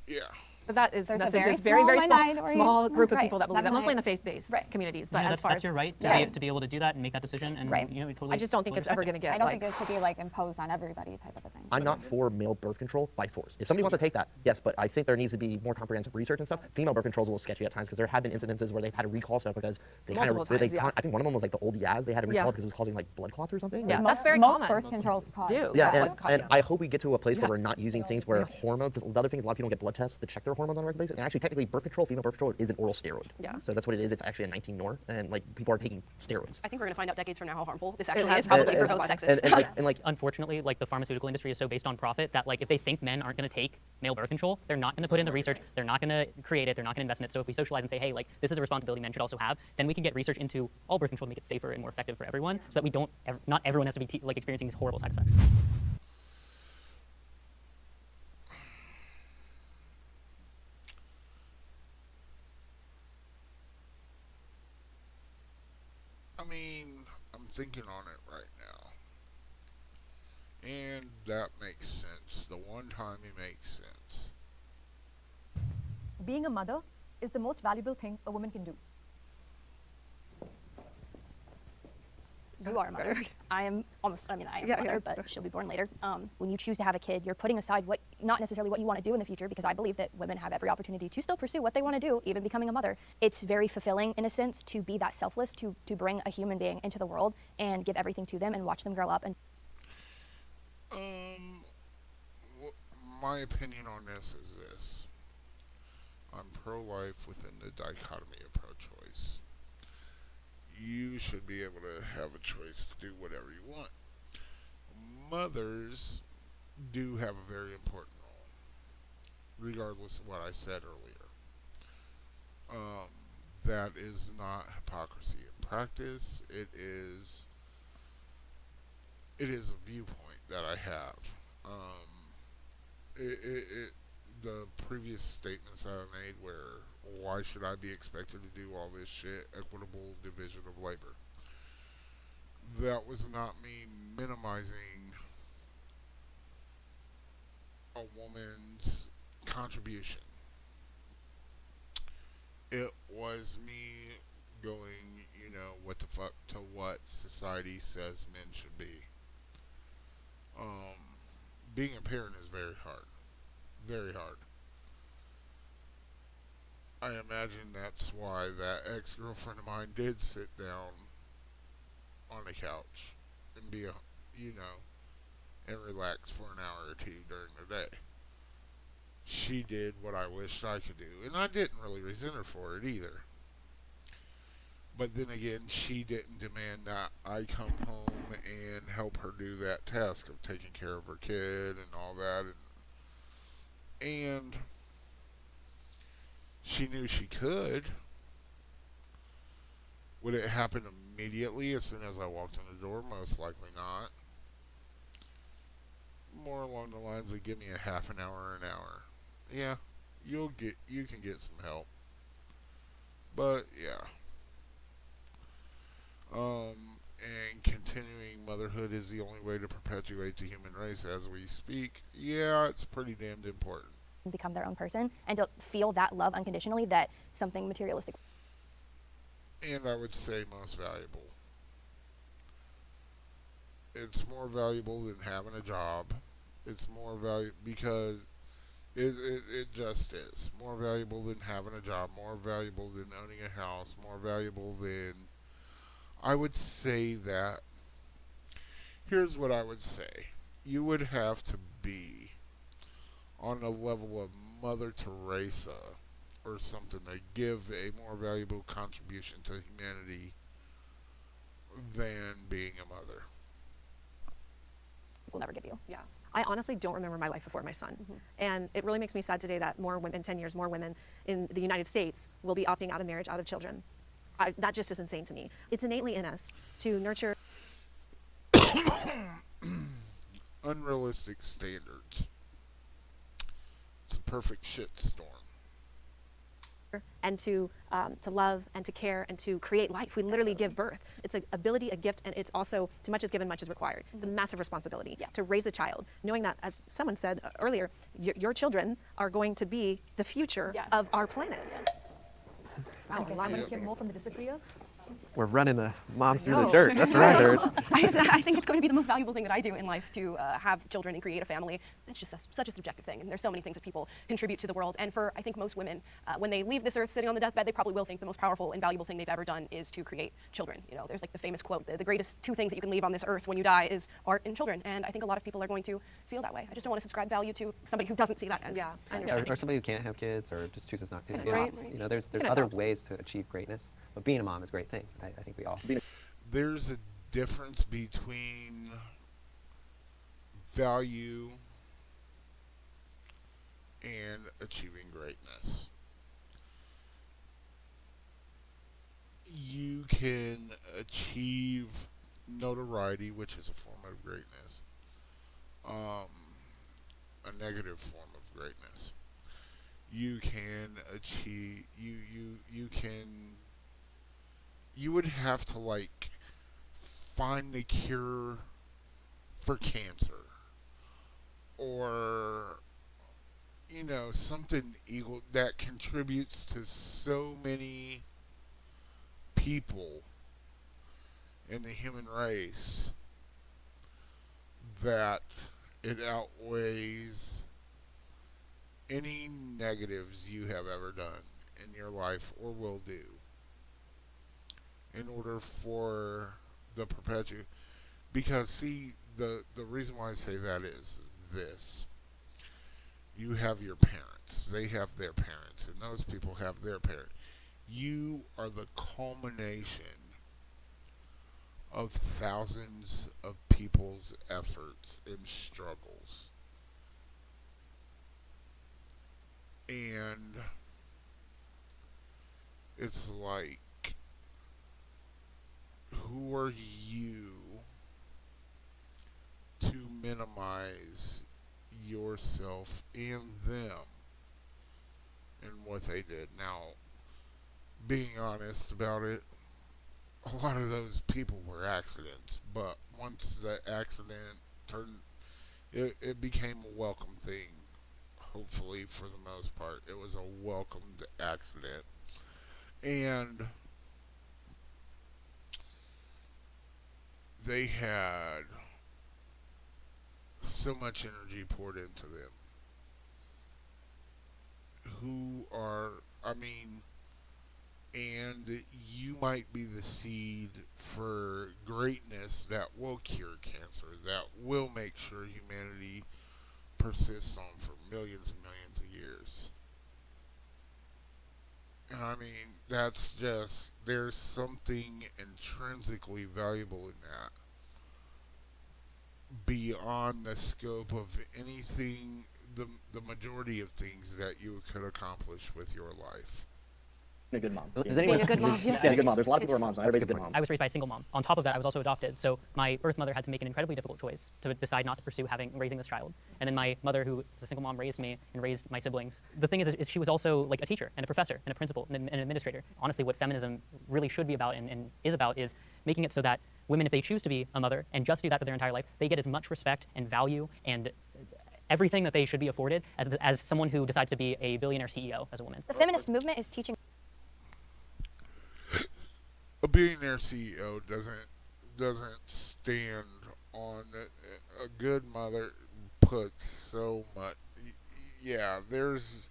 Yeah. But that is There's a very, very very small small group of right, people that believe that, might. mostly in the faith-based communities. But as far that's as your right to be able to do that and make that decision, and you know, totally. I just don't think it's ever going to get. I don't think it should be like imposed on everybody type of a thing. I'm not for male birth control by force. If somebody wants to take that, yes, but I think there needs to be more comprehensive research and stuff. Female birth control is a little sketchy at times because there have been incidences where they've had to recall stuff because they kind of, I think one of them was like the old Yaz, they had to recall because it was causing like blood clots or something. Yeah, that's very common. Most birth controls cause. Yeah, and I hope we get to a place where we're not using things where hormones, because the other thing is a lot of people don't get blood tests to check their hormones on a regular basis. And actually, technically, birth control, female birth control is an oral steroid. Yeah. So that's what it is. It's actually a 19 nor, and like people are taking steroids. I think we're going to find out decades from now how harmful this actually is, probably for both sexes. And like, unfortunately, like the pharmaceutical industry is so based on profit that like if they think men aren't going to take male birth control, they're not going to put in the research, they're not going to create it, they're not going to invest in it. So if we socialize and say, hey, like, this is a responsibility men should also have, then we can get research into all birth control to make it safer and more effective for everyone, so that we don't, not everyone has to be like experiencing these horrible side effects. I mean, I'm thinking on it right now. And that makes sense. The one time it makes sense. Being a mother is the most valuable thing a woman can do. You are a mother. I am almost, I am a mother, but she'll be born later. When you choose to have a kid, you're putting aside what, not necessarily what you want to do in the future, because I believe that women have every opportunity to still pursue what they want to do, even becoming a mother. It's very fulfilling, in a sense, to be that selfless, to bring a human being into the world and give everything to them and watch them grow up. And my opinion on this is this. I'm pro-life within the dichotomy of pro-choice. You should be able to have a choice to do whatever you want. Mothers do have a very important role, regardless of what I said earlier. That is not hypocrisy in practice. It is a viewpoint that I have. The previous statements that I made where, why should I be expected to do all this shit, equitable division of labor, that was not me minimizing a woman's contribution. It was me going, what the fuck, to what society says men should be. Being a parent is very hard. Very hard. I imagine that's why that ex-girlfriend of mine did sit down on the couch and be and relax for an hour or two during the day. She did what I wished I could do, and I didn't really resent her for it either. But then again, she didn't demand that I come home and help her do that task of taking care of her kid and all that, and she knew she could. Would it happen immediately as soon as I walked in the door? Most likely not. More along the lines of give me a half an hour or an hour. Yeah, you can get some help. But yeah. And continuing motherhood is the only way to perpetuate the human race as we speak. Yeah, it's pretty damned important. become their own person and to feel that love unconditionally that something materialistic. And I would say most valuable. It's more valuable than having a job. It's more valuable because it just is. More valuable than having a job. More valuable than owning a house. More valuable than... I would say that... Here's what I would say. You would have to be on a level of Mother Teresa or something to give a more valuable contribution to humanity than being a mother. Will never give you. Yeah. I honestly don't remember my life before my son. Mm-hmm. And it really makes me sad today that more women, 10 years, more women in the United States will be opting out of marriage, out of children. That just is insane to me. It's innately in us to nurture unrealistic standards. It's a perfect shitstorm. And to love and to care and to create life. We literally give birth. It's an ability, a gift, and it's also too much is given, much is required. It's a massive responsibility to raise a child, knowing that, as someone said earlier, your children are going to be the future of our planet. Wow, okay. I want to hear more from the disagreeers. We're running the moms through the dirt. That's right, Earth. I think it's going to be the most valuable thing that I do in life to have children and create a family. It's just such a subjective thing, and there's so many things that people contribute to the world. And for, I think, most women, when they leave this earth sitting on the deathbed, they probably will think the most powerful and valuable thing they've ever done is to create children. You know, there's like the famous quote, the greatest two things that you can leave on this earth when you die is art and children. And I think a lot of people are going to feel that way. I just don't want to subscribe value to somebody who doesn't see that as or somebody who can't have kids or just chooses not to. Right. You know, there's other ways to achieve greatness, but being a mom is a great thing. I think we all. There's a difference between value and achieving greatness. You can achieve notoriety, which is a form of greatness, a negative form of greatness. You can achieve you would have to like find the cure for cancer, or something equal that contributes to so many people in the human race that it outweighs any negatives you have ever done in your life or will do, in order for the perpetual. Because see, the reason why I say that is this: you have your parents, they have their parents, and those people have their parents. You are the culmination of thousands of people's efforts and struggles. And it's like, who are you to minimize yourself and them and what they did? Now, being honest about it, a lot of those people were accidents, but once the accident turned, it became a welcome thing. Hopefully, for the most part, it was a welcomed accident. And they had so much energy poured into them. And you might be the seed for greatness that will cure cancer, that will make sure humanity persists on for millions and millions of years. And I mean, that's just, there's something intrinsically valuable in that, beyond the scope of anything, the majority of things that you could accomplish with your life. A good mom. Does anyone, being a good mom, yes. Yeah, a good mom. There's a lot of people who are moms. I raised a good mom. I was raised by a single mom. On top of that, I was also adopted. So my birth mother had to make an incredibly difficult choice to decide not to pursue raising this child. And then my mother, who is a single mom, raised me and raised my siblings. The thing is she was also like a teacher and a professor and a principal and an administrator. Honestly, what feminism really should be about and is about is making it so that women, if they choose to be a mother and just do that for their entire life, they get as much respect and value and everything that they should be afforded as someone who decides to be a billionaire CEO as a woman. The feminist movement is teaching. A billionaire CEO doesn't stand on a good mother puts so much. Yeah, there's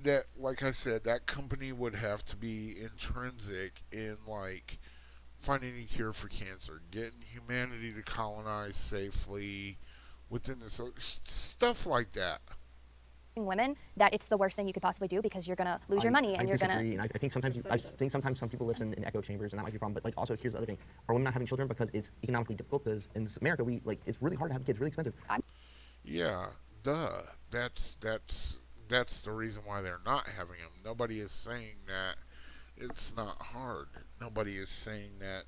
that. Like I said, that company would have to be intrinsic in like finding a cure for cancer, getting humanity to colonize safely within this stuff like that. Women that it's the worst thing you could possibly do because you're gonna lose your money and you're gonna. And I think sometimes some people live in echo chambers, and that might be a problem. But like also here's the other thing: are women not having children because it's economically difficult? Because in America it's really hard to have kids, really expensive. Yeah, duh. That's the reason why they're not having them. Nobody is saying that it's not hard. Nobody is saying that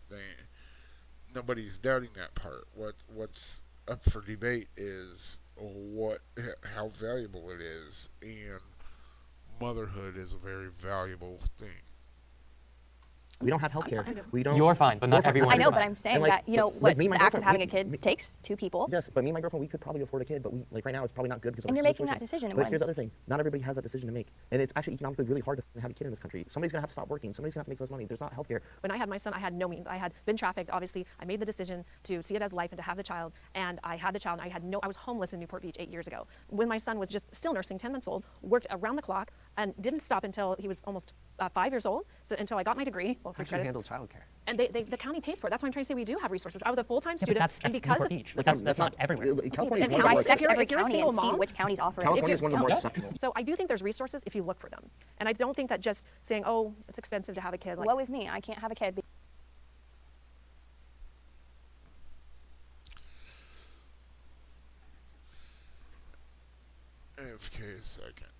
nobody's doubting that part. What's up for debate is how valuable it is, and motherhood is a very valuable thing. We don't have healthcare. We don't. You're fine, but not everyone. I know, but I'm saying that what the act of having a kid takes two people. Yes, but me and my girlfriend, we could probably afford a kid, but right now it's probably not good because. And you're making that decision. But here's the other thing: not everybody has that decision to make, and it's actually economically really hard to have a kid in this country. Somebody's gonna have to stop working. Somebody's gonna have to make less money. There's not healthcare. When I had my son, I had no means. I had been trafficked. Obviously, I made the decision to see it as life and to have the child, and I had the child. And I was homeless in Newport Beach 8 years ago. When my son was just still nursing, 10 months old, worked around the clock, and didn't stop until he was almost 5 years old. So until I got my degree. Well, how do you handle childcare? And the county pays for it. That's why I'm trying to say we do have resources. I was a full-time student, that's and because Newport Beach. That's not everywhere. California And dissect every county and see which counties offer. California is one of the more exceptional. So I do think there's resources if you look for them, and I don't think that just saying, "Oh, it's expensive to have a kid." Woe is me, I can't have a kid. And AFK a second.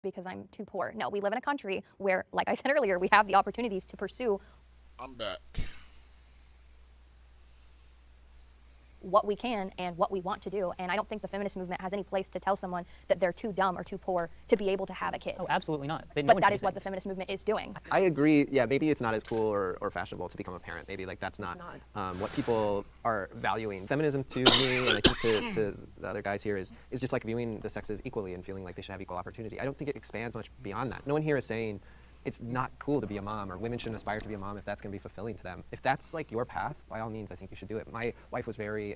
because I'm too poor. No, we live in a country where, like I said earlier, we have the opportunities to pursue I'm back. what we can and what we want to do. And I don't think the feminist movement has any place to tell someone that they're too dumb or too poor to be able to have a kid. Oh, absolutely not. But that is what the feminist movement is doing. I agree. Yeah, maybe it's not as cool or fashionable to become a parent. Maybe like that's not, what people are valuing. Feminism to me, and I think to the other guys here, is just like viewing the sexes equally and feeling like they should have equal opportunity. I don't think it expands much beyond that. No one here is saying it's not cool to be a mom, or women shouldn't aspire to be a mom if that's going to be fulfilling to them. If that's like your path, by all means, I think you should do it. My wife was very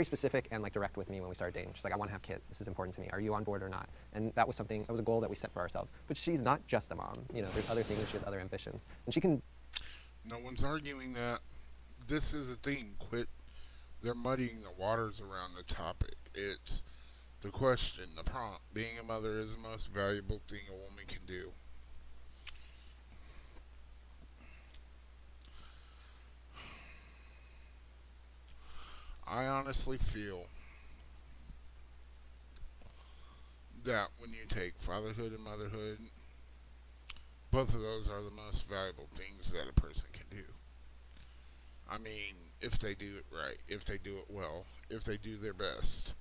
specific and like direct with me when we started dating. She's like, I want to have kids. This is important to me. Are you on board or not? And that was a goal that we set for ourselves. But she's not just a mom. You know, there's other things. She has other ambitions, and she can. No one's arguing that. This is a thing. Quit. They're muddying the waters around the topic. It's the question, the prompt. Being a mother is the most valuable thing a woman can do. I honestly feel that when you take fatherhood and motherhood, both of those are the most valuable things that a person can do. I mean, if they do it right, if they do it well, if they do their best.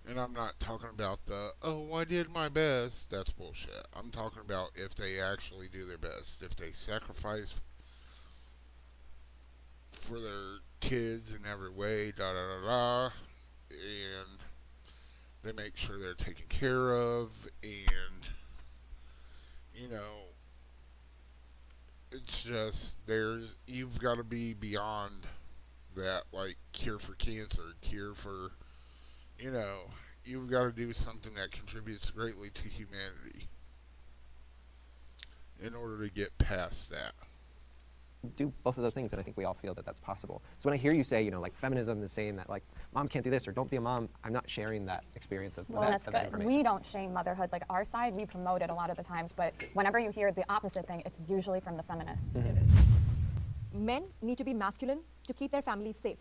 And I'm not talking about I did my best. That's bullshit. I'm talking about if they actually do their best, if they sacrifice for their kids in every way, and they make sure they're taken care of, and it's just you've got to be beyond that, like cure for cancer, cure for, you've got to do something that contributes greatly to humanity in order to get past that. Do both of those things, and I think we all feel that that's possible. So when I hear you say, like feminism is saying that like moms can't do this or don't be a mom, I'm not sharing that experience of Well, that, that's of that good. information. We don't shame motherhood. Like our side, we promote it a lot of the times, but whenever you hear the opposite thing, it's usually from the feminists. Men need to be masculine to keep their families safe.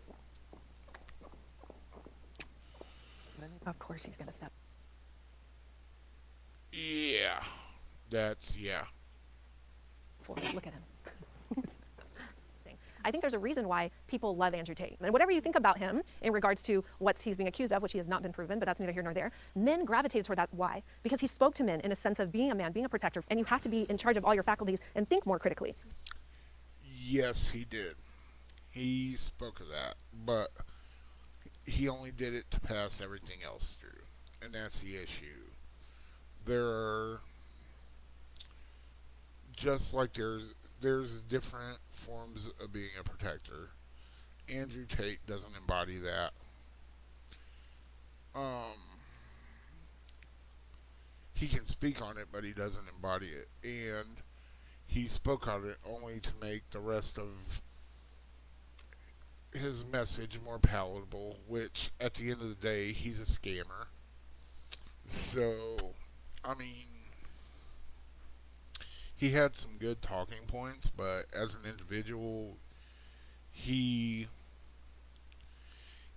Of course he's going to step. Yeah. Look at him. I think there's a reason why people love Andrew Tate. And whatever you think about him in regards to what he's being accused of, which he has not been proven, but that's neither here nor there, men gravitated toward that. Why? Because he spoke to men in a sense of being a man, being a protector, and you have to be in charge of all your faculties and think more critically. Yes, he did. He spoke of that, but he only did it to pass everything else through, and that's the issue. There are, just like there's different forms of being a protector. Andrew Tate doesn't embody that. He can speak on it, but he doesn't embody it. And he spoke on it only to make the rest of his message more palatable, which at the end of the day, he's a scammer. So, I mean, he had some good talking points, but as an individual, he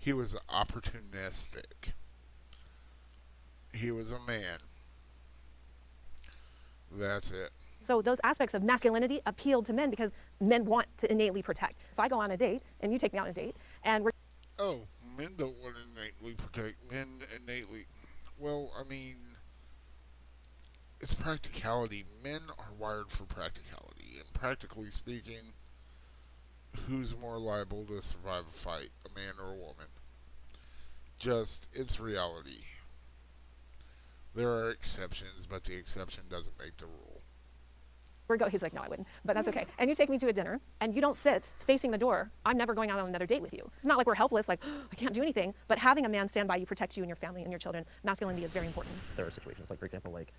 was opportunistic. He was a man. That's it. So those aspects of masculinity appealed to men because men want to innately protect. If I go on a date and you take me on a date and we're... Oh, men don't want to innately protect. Men innately... Well, I mean, it's practicality. Men are wired for practicality. And practically speaking, who's more liable to survive a fight, a man or a woman? It's reality. There are exceptions, but the exception doesn't make the rule. He's like, no, I wouldn't, but that's okay. And you take me to a dinner, and you don't sit facing the door. I'm never going out on another date with you. It's not like we're helpless, like, oh, I can't do anything. But having a man stand by you, protect you and your family and your children, masculinity is very important. There are situations, like, for example, like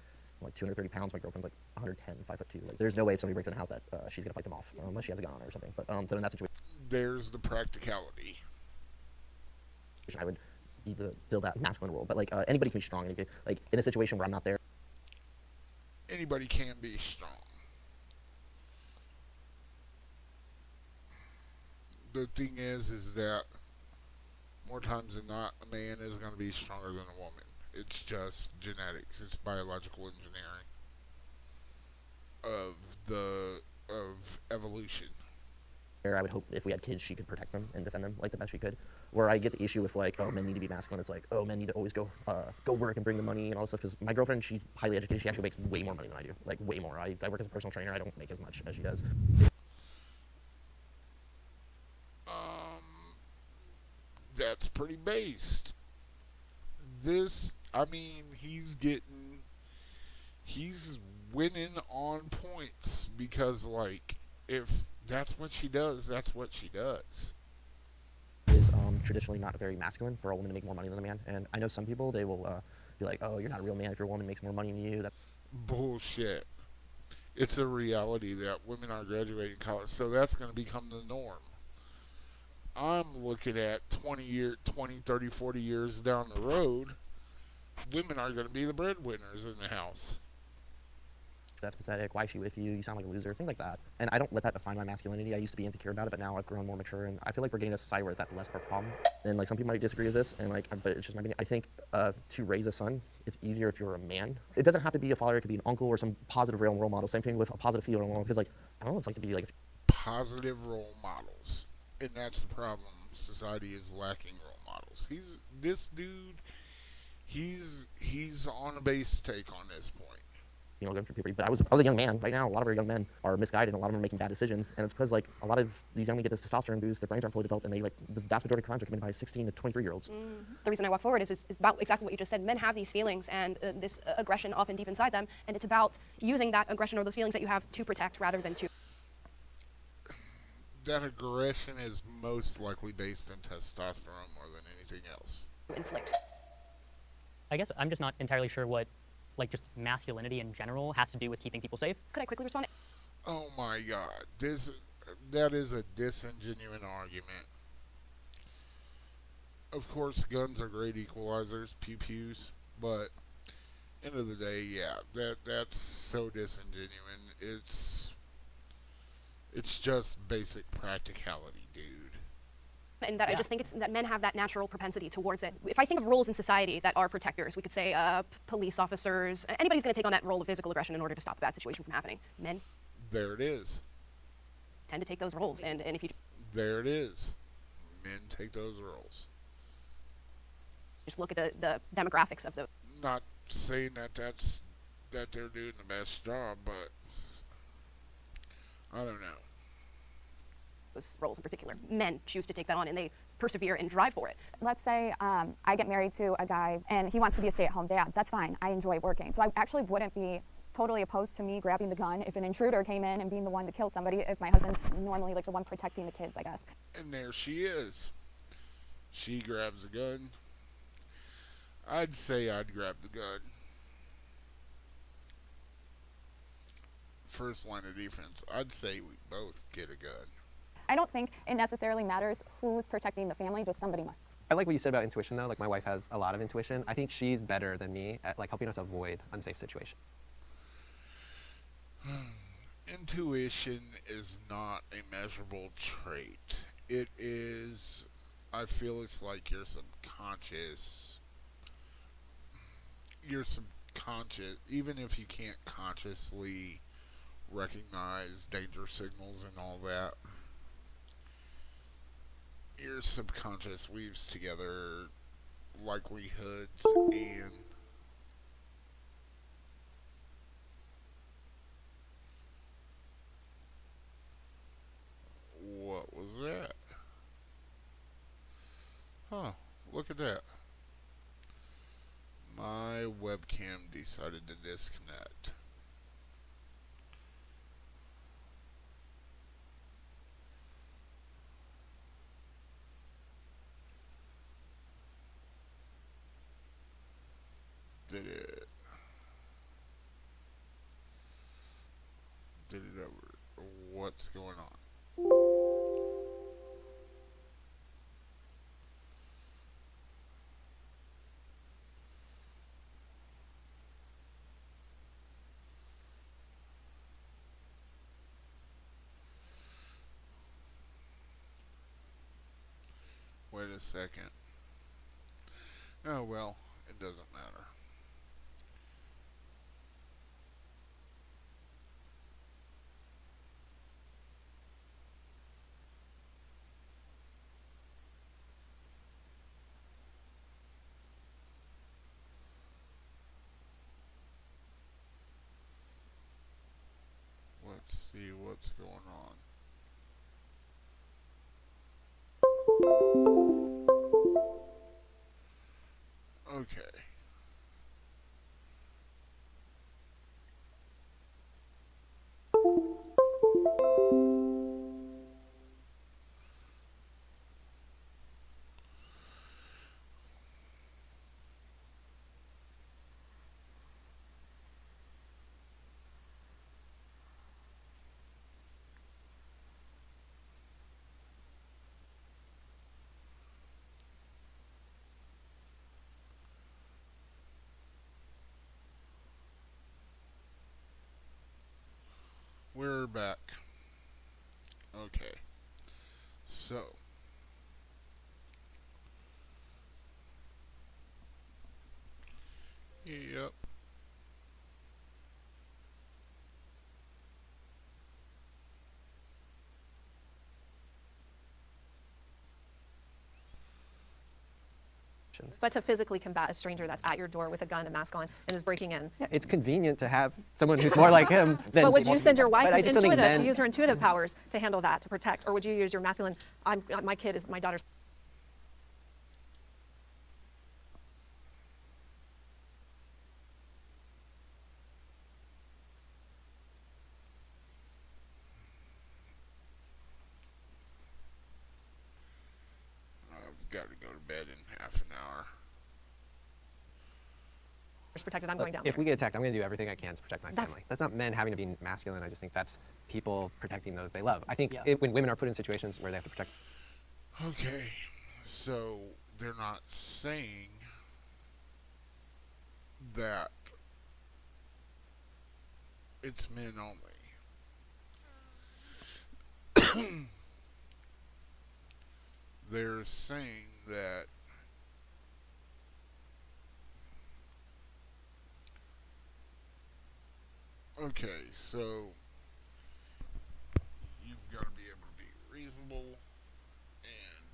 230 pounds, my girlfriend's like 110, 5'2". Like, there's no way if somebody breaks in the house that she's going to fight them off, unless she has a gun or something. But so in that situation, there's the practicality. I would build that masculine role. But, like, anybody can be strong. Like, in a situation where I'm not there. Anybody can be strong. The thing is that more times than not, a man is going to be stronger than a woman. It's just genetics. It's biological engineering of the of evolution. I would hope if we had kids, she could protect them and defend them like the best she could. Where I get the issue with like, oh, men need to be masculine. It's like, oh, men need to always go work and bring the money and all this stuff. Because my girlfriend, she's highly educated. She actually makes way more money than I do, like way more. I work as a personal trainer. I don't make as much as she does. That's pretty based. I mean, he's winning on points because, like, if that's what she does, that's what she does. Is traditionally not very masculine for a woman to make more money than a man. And I know some people, they will be like, oh, you're not a real man if your woman makes more money than you. Bullshit. It's a reality that women are graduating college, so that's going to become the norm. I'm looking at 20, 30, 40 years down the road, women are going to be the breadwinners in the house. That's pathetic. Why is she with you? You sound like a loser. Things like that. And I don't let that define my masculinity. I used to be insecure about it, but now I've grown more mature, and I feel like we're getting to a society where that's less of a problem. And like some people might disagree with this, and like, but it's just my opinion. I think to raise a son, it's easier if you're a man. It doesn't have to be a father. It could be an uncle or some positive role model. Same thing with a positive female role model. Because like, I don't know what it's like to be like positive role models, and that's the problem. Society is lacking role models. This dude. He's on a base take on this point. You know, going through puberty. But I was a young man. Right now, a lot of our young men are misguided, and a lot of them are making bad decisions. And it's because like a lot of these young men get this testosterone boost, their brains aren't fully developed, and they like the vast majority of crimes are committed by 16 to 23-year-olds. The reason I walk forward is about exactly what you just said. Men have these feelings and this aggression often deep inside them, and it's about using that aggression or those feelings that you have to protect rather than to. That aggression is most likely based in testosterone more than anything else. Inflict. I guess I'm just not entirely sure what, like, just masculinity in general has to do with keeping people safe. Could I quickly respond? Oh my God, that is a disingenuous argument. Of course, guns are great equalizers, pew pews, but end of the day, yeah, that's so disingenuous. It's just basic practicality, dude. And that I just think it's that men have that natural propensity towards it. If I think of roles in society that are protectors, we could say police officers. Anybody's going to take on that role of physical aggression in order to stop a bad situation from happening. Men There it is. tend to take those roles, and if you There it is. Men take those roles. just look at the demographics of those Not saying that they're doing the best job, but I don't know. roles in particular, men choose to take that on, and they persevere and drive for it. Let's say I get married to a guy and he wants to be a stay-at-home dad. That's fine. I enjoy working. So I actually wouldn't be totally opposed to me grabbing the gun if an intruder came in and being the one to kill somebody if my husband's normally like the one protecting the kids, I guess. And there she is. She grabs the gun. I'd say I'd grab the gun. First line of defense, I'd say we both get a gun. I don't think it necessarily matters who's protecting the family, just somebody must. I like what you said about intuition, though. Like, my wife has a lot of intuition. I think she's better than me at like helping us avoid unsafe situations. Intuition is not a measurable trait. It is, I feel it's like your subconscious, even if you can't consciously recognize danger signals and all that, your subconscious weaves together likelihoods and what was that? Huh, look at that. My webcam decided to disconnect. Did it over? What's going on? Wait a second. Oh well, it doesn't matter. Let's see what's going on. Okay. We're back. Okay. So. Yep. But to physically combat a stranger that's at your door with a gun and mask on and is breaking in. Yeah, it's convenient to have someone who's more like him than. But would you send your wife But I who's just don't think intuitive to men- use her intuitive powers to handle that, to protect? Or would you use your masculine, my daughter's. I've got to go to bed in half an hour. Protected, I'm going down If there. we get attacked, I'm going to do everything I can to protect my That's- family. That's not men having to be masculine. I just think that's people protecting those they love. I think when women are put in situations where they have to protect. Okay, so they're not saying that it's men only. They're saying that okay, so you've got to be able to be reasonable and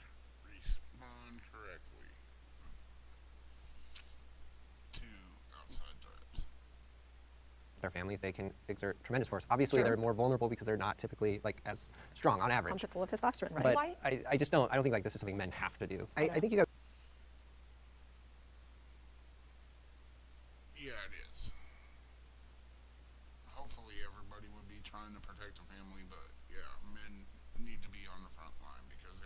respond correctly to outside threats. Their families, they can exert tremendous force. Obviously, Sure. they're more vulnerable because they're not typically like as strong on average. Pumps are full of testosterone, right? But Why? I just don't. I don't think like this is something men have to do. I think you got. Yeah, it is. Hopefully everybody would be trying to protect their family, but yeah, men need to be on the front line because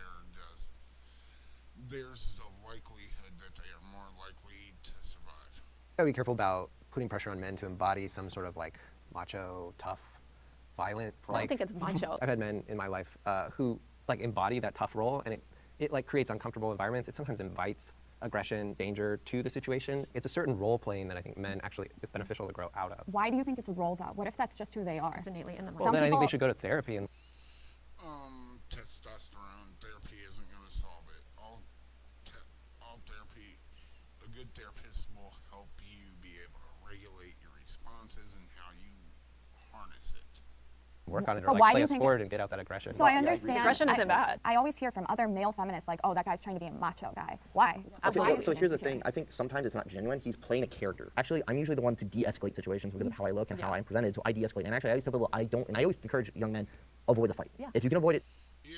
there's the likelihood that they are more likely to survive. Gotta be careful about putting pressure on men to embody some sort of like macho, tough, violent. Well, I don't think it's macho. I've had men in my life who like embody that tough role, and it like creates uncomfortable environments. It sometimes invites aggression, danger to the situation. It's a certain role playing that I think men actually it's beneficial to grow out of. Why do you think it's a role though? What if that's just who they are? It's innately in them. Well, then I think they should go to therapy and. Testosterone therapy isn't going to solve it. All therapy, a good therapist will help you be able to regulate your responses and how you harness it. Work on it But or why like do play you a think sport and get out that aggression. So I understand. Aggression isn't bad. I always hear from other male feminists like, oh, that guy's trying to be a macho guy. Why? Okay, so here's the thing. I think sometimes it's not genuine. He's playing a character. Actually, I'm usually the one to de-escalate situations because of how I look and how I'm presented. So I de-escalate. And actually, I always tell people I don't, and I always encourage young men, avoid the fight. Yeah. If you can avoid it. Yeah,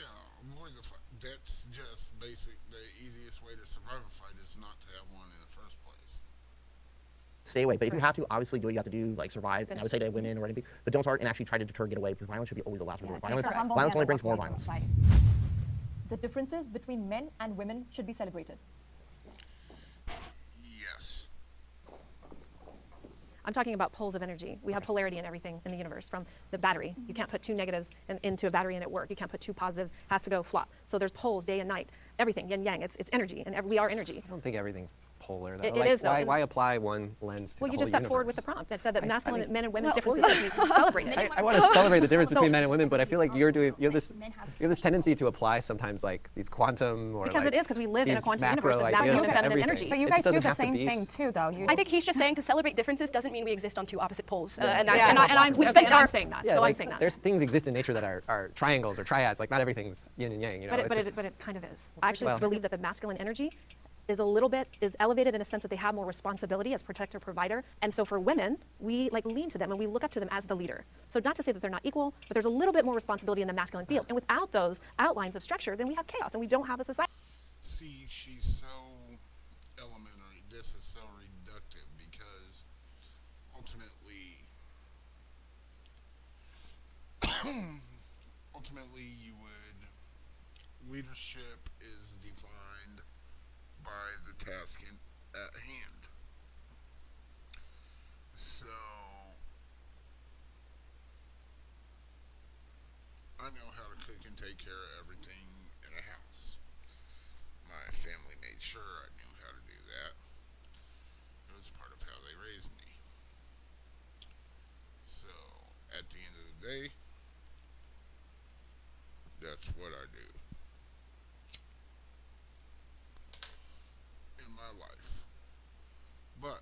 avoid the fight. That's just basic. The easiest way to survive a fight is not to have one in the first place. Stay away. But if you have to, obviously do what you have to do, like survive. And I would say to women or anything, but don't start and actually try to deter, get away, because violence should be always the last resort. Violence only brings more violence. The differences between men and women should be celebrated. Yes. I'm talking about poles of energy. We have polarity in everything in the universe. From the battery, you can't put two negatives into a battery and it work. You can't put two positives. Has to go flop. So there's poles day and night. Everything, yin yang. It's energy, and we are energy. I don't think everything's polar. It Like, is, though. why apply one lens to Well, the you whole just stepped universe? forward with the prompt that said that masculine mean- men and women's No, differences should be celebrated. I want to celebrate the difference So- between men and women, but I feel like you have this tendency to apply sometimes like these quantum or Because like it is, because we live in a these quantum macro universe of ideas masculine and to feminine everything. energy. But you It guys just do doesn't the have to same be thing too, though. You I think he's just saying to celebrate differences doesn't mean we exist on two opposite poles. And I'm saying that. Yeah, So like, I'm saying that. there's things exist in nature that are triangles or triads. Like not everything's yin and yang. You know, But it kind of is. I actually Well- believe that the masculine energy is elevated in a sense that they have more responsibility as protector provider. And so for women, we like lean to them and we look up to them as the leader. So not to say that they're not equal, but there's a little bit more responsibility in the masculine field. And without those outlines of structure, then we have chaos and we don't have a society. See, she's so elementary. This is so reductive because ultimately, leadership is defined by the task at hand. So, I know how to cook and take care of everything in a house. My family made sure I knew how to do that. It was part of how they raised me. So, at the end of the day, that's what I do in my life. But,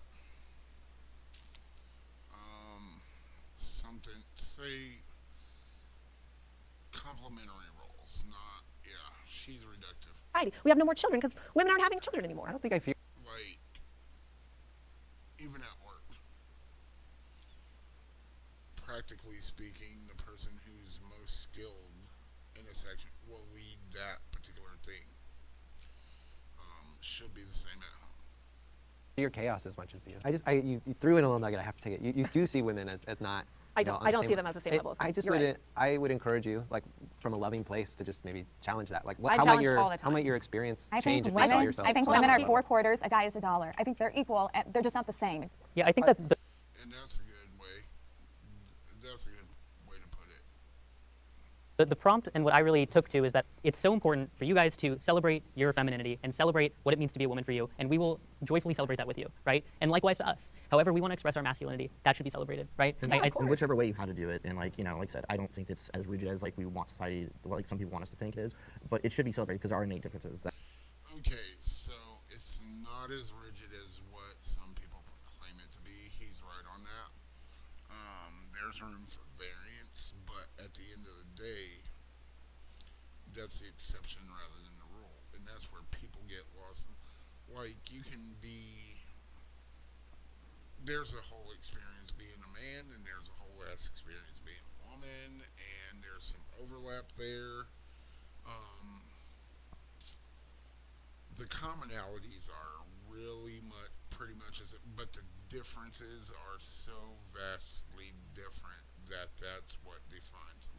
something, say, complementary roles, not, yeah, she's reductive. We have no more children because women aren't having children anymore. I don't think I feel Like, even at work, practically speaking, the person who's most skilled in a section will lead that particular thing. Should be the same at home. your chaos as much as you. You threw in a little nugget. I have to take it. You do see women as not. I you know, don't. on I the don't same see them as the same level as men. I just You're would. right. I would encourage you, like from a loving place, to just maybe challenge that. Like, I how challenge might all the your experience I change think if you saw women. yourself? I think Hold on, women are Keith. 4 quarters. A guy is $1. I think they're equal. They're just not the same. Yeah, I think that the, And that's a good way. That's a good way to put it. the prompt and what I really took to is that it's so important for you guys to celebrate your femininity and celebrate what it means to be a woman for you, and we will joyfully celebrate that with you, right? And likewise to us. However we want to express our masculinity, that should be celebrated, right? And, and whichever way you have to do it, and like I said, I don't think it's as rigid as like we want society, like some people want us to think it is, but it should be celebrated because there are innate differences. Okay, so it's not as rigid as what some people proclaim it to be. He's right on that. There's room for variance, but at the end of the day, that's the exception rather than the rule, and that's where people get lost. Like, you can be, there's a whole experience being a man, and there's a whole ass experience being a woman, and there's some overlap there. The commonalities are really pretty much but the differences are so vastly different that that's what defines them.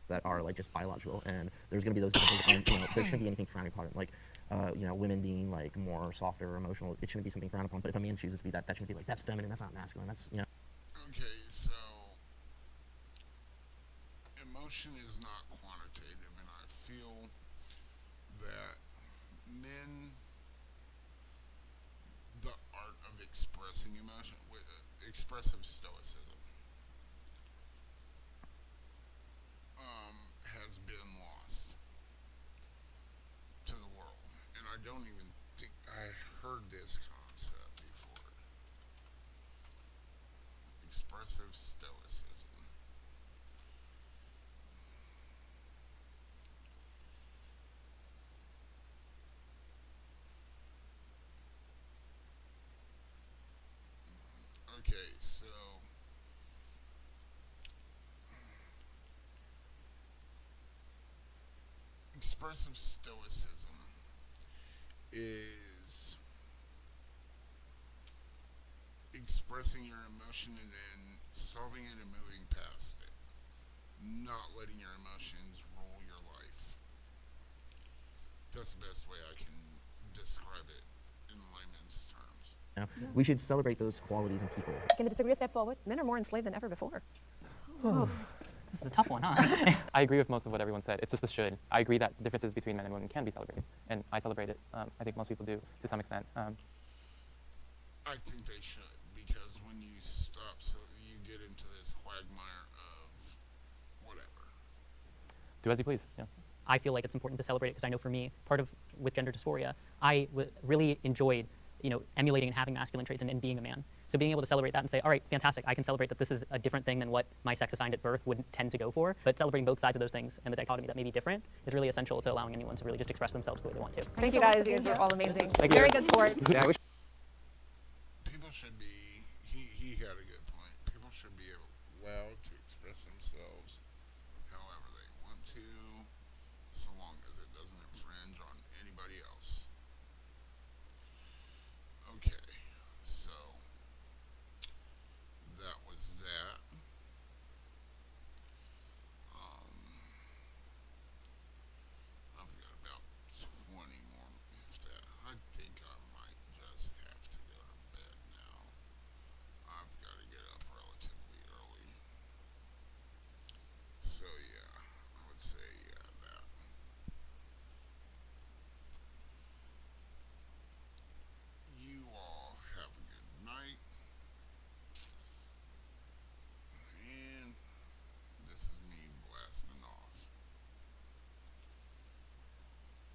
That are like just biological, and there's gonna be those differences, and there shouldn't be anything frowned upon. Like, women being like more softer or emotional, it shouldn't be something frowned upon. But if a man chooses to be that, that shouldn't be like that's feminine, that's not masculine. That's Okay, so emotion is not quantitative, and I feel that men, the art of expressing emotion with expressive stoicism, has been lost to the world, and I don't even think I heard this concept before. Expressive stoicism. Okay, so expressive stoicism is expressing your emotion and then solving it and moving past it, not letting your emotions rule your life. That's the best way I can describe it in layman's terms. we should celebrate those qualities in people. Can the disagree step forward? Men are more enslaved than ever before. this is a tough one, huh? I agree with most of what everyone said. It's just a should. I agree that differences between men and women can be celebrated, and I celebrate it. I think most people do to some extent. I think they should, because when you stop, so you get into this quagmire of whatever. Do as you please. Yeah. I feel like it's important to celebrate it because I know for me, part of with gender dysphoria, I really enjoyed, emulating and having masculine traits and being a man. So being able to celebrate that and say, all right, fantastic, I can celebrate that this is a different thing than what my sex assigned at birth would tend to go for. But celebrating both sides of those things and the dichotomy that may be different is really essential to allowing anyone to really just express themselves the way they want to. Thank you guys. You guys are all amazing. Thank you. Very good sports. Yeah, People should be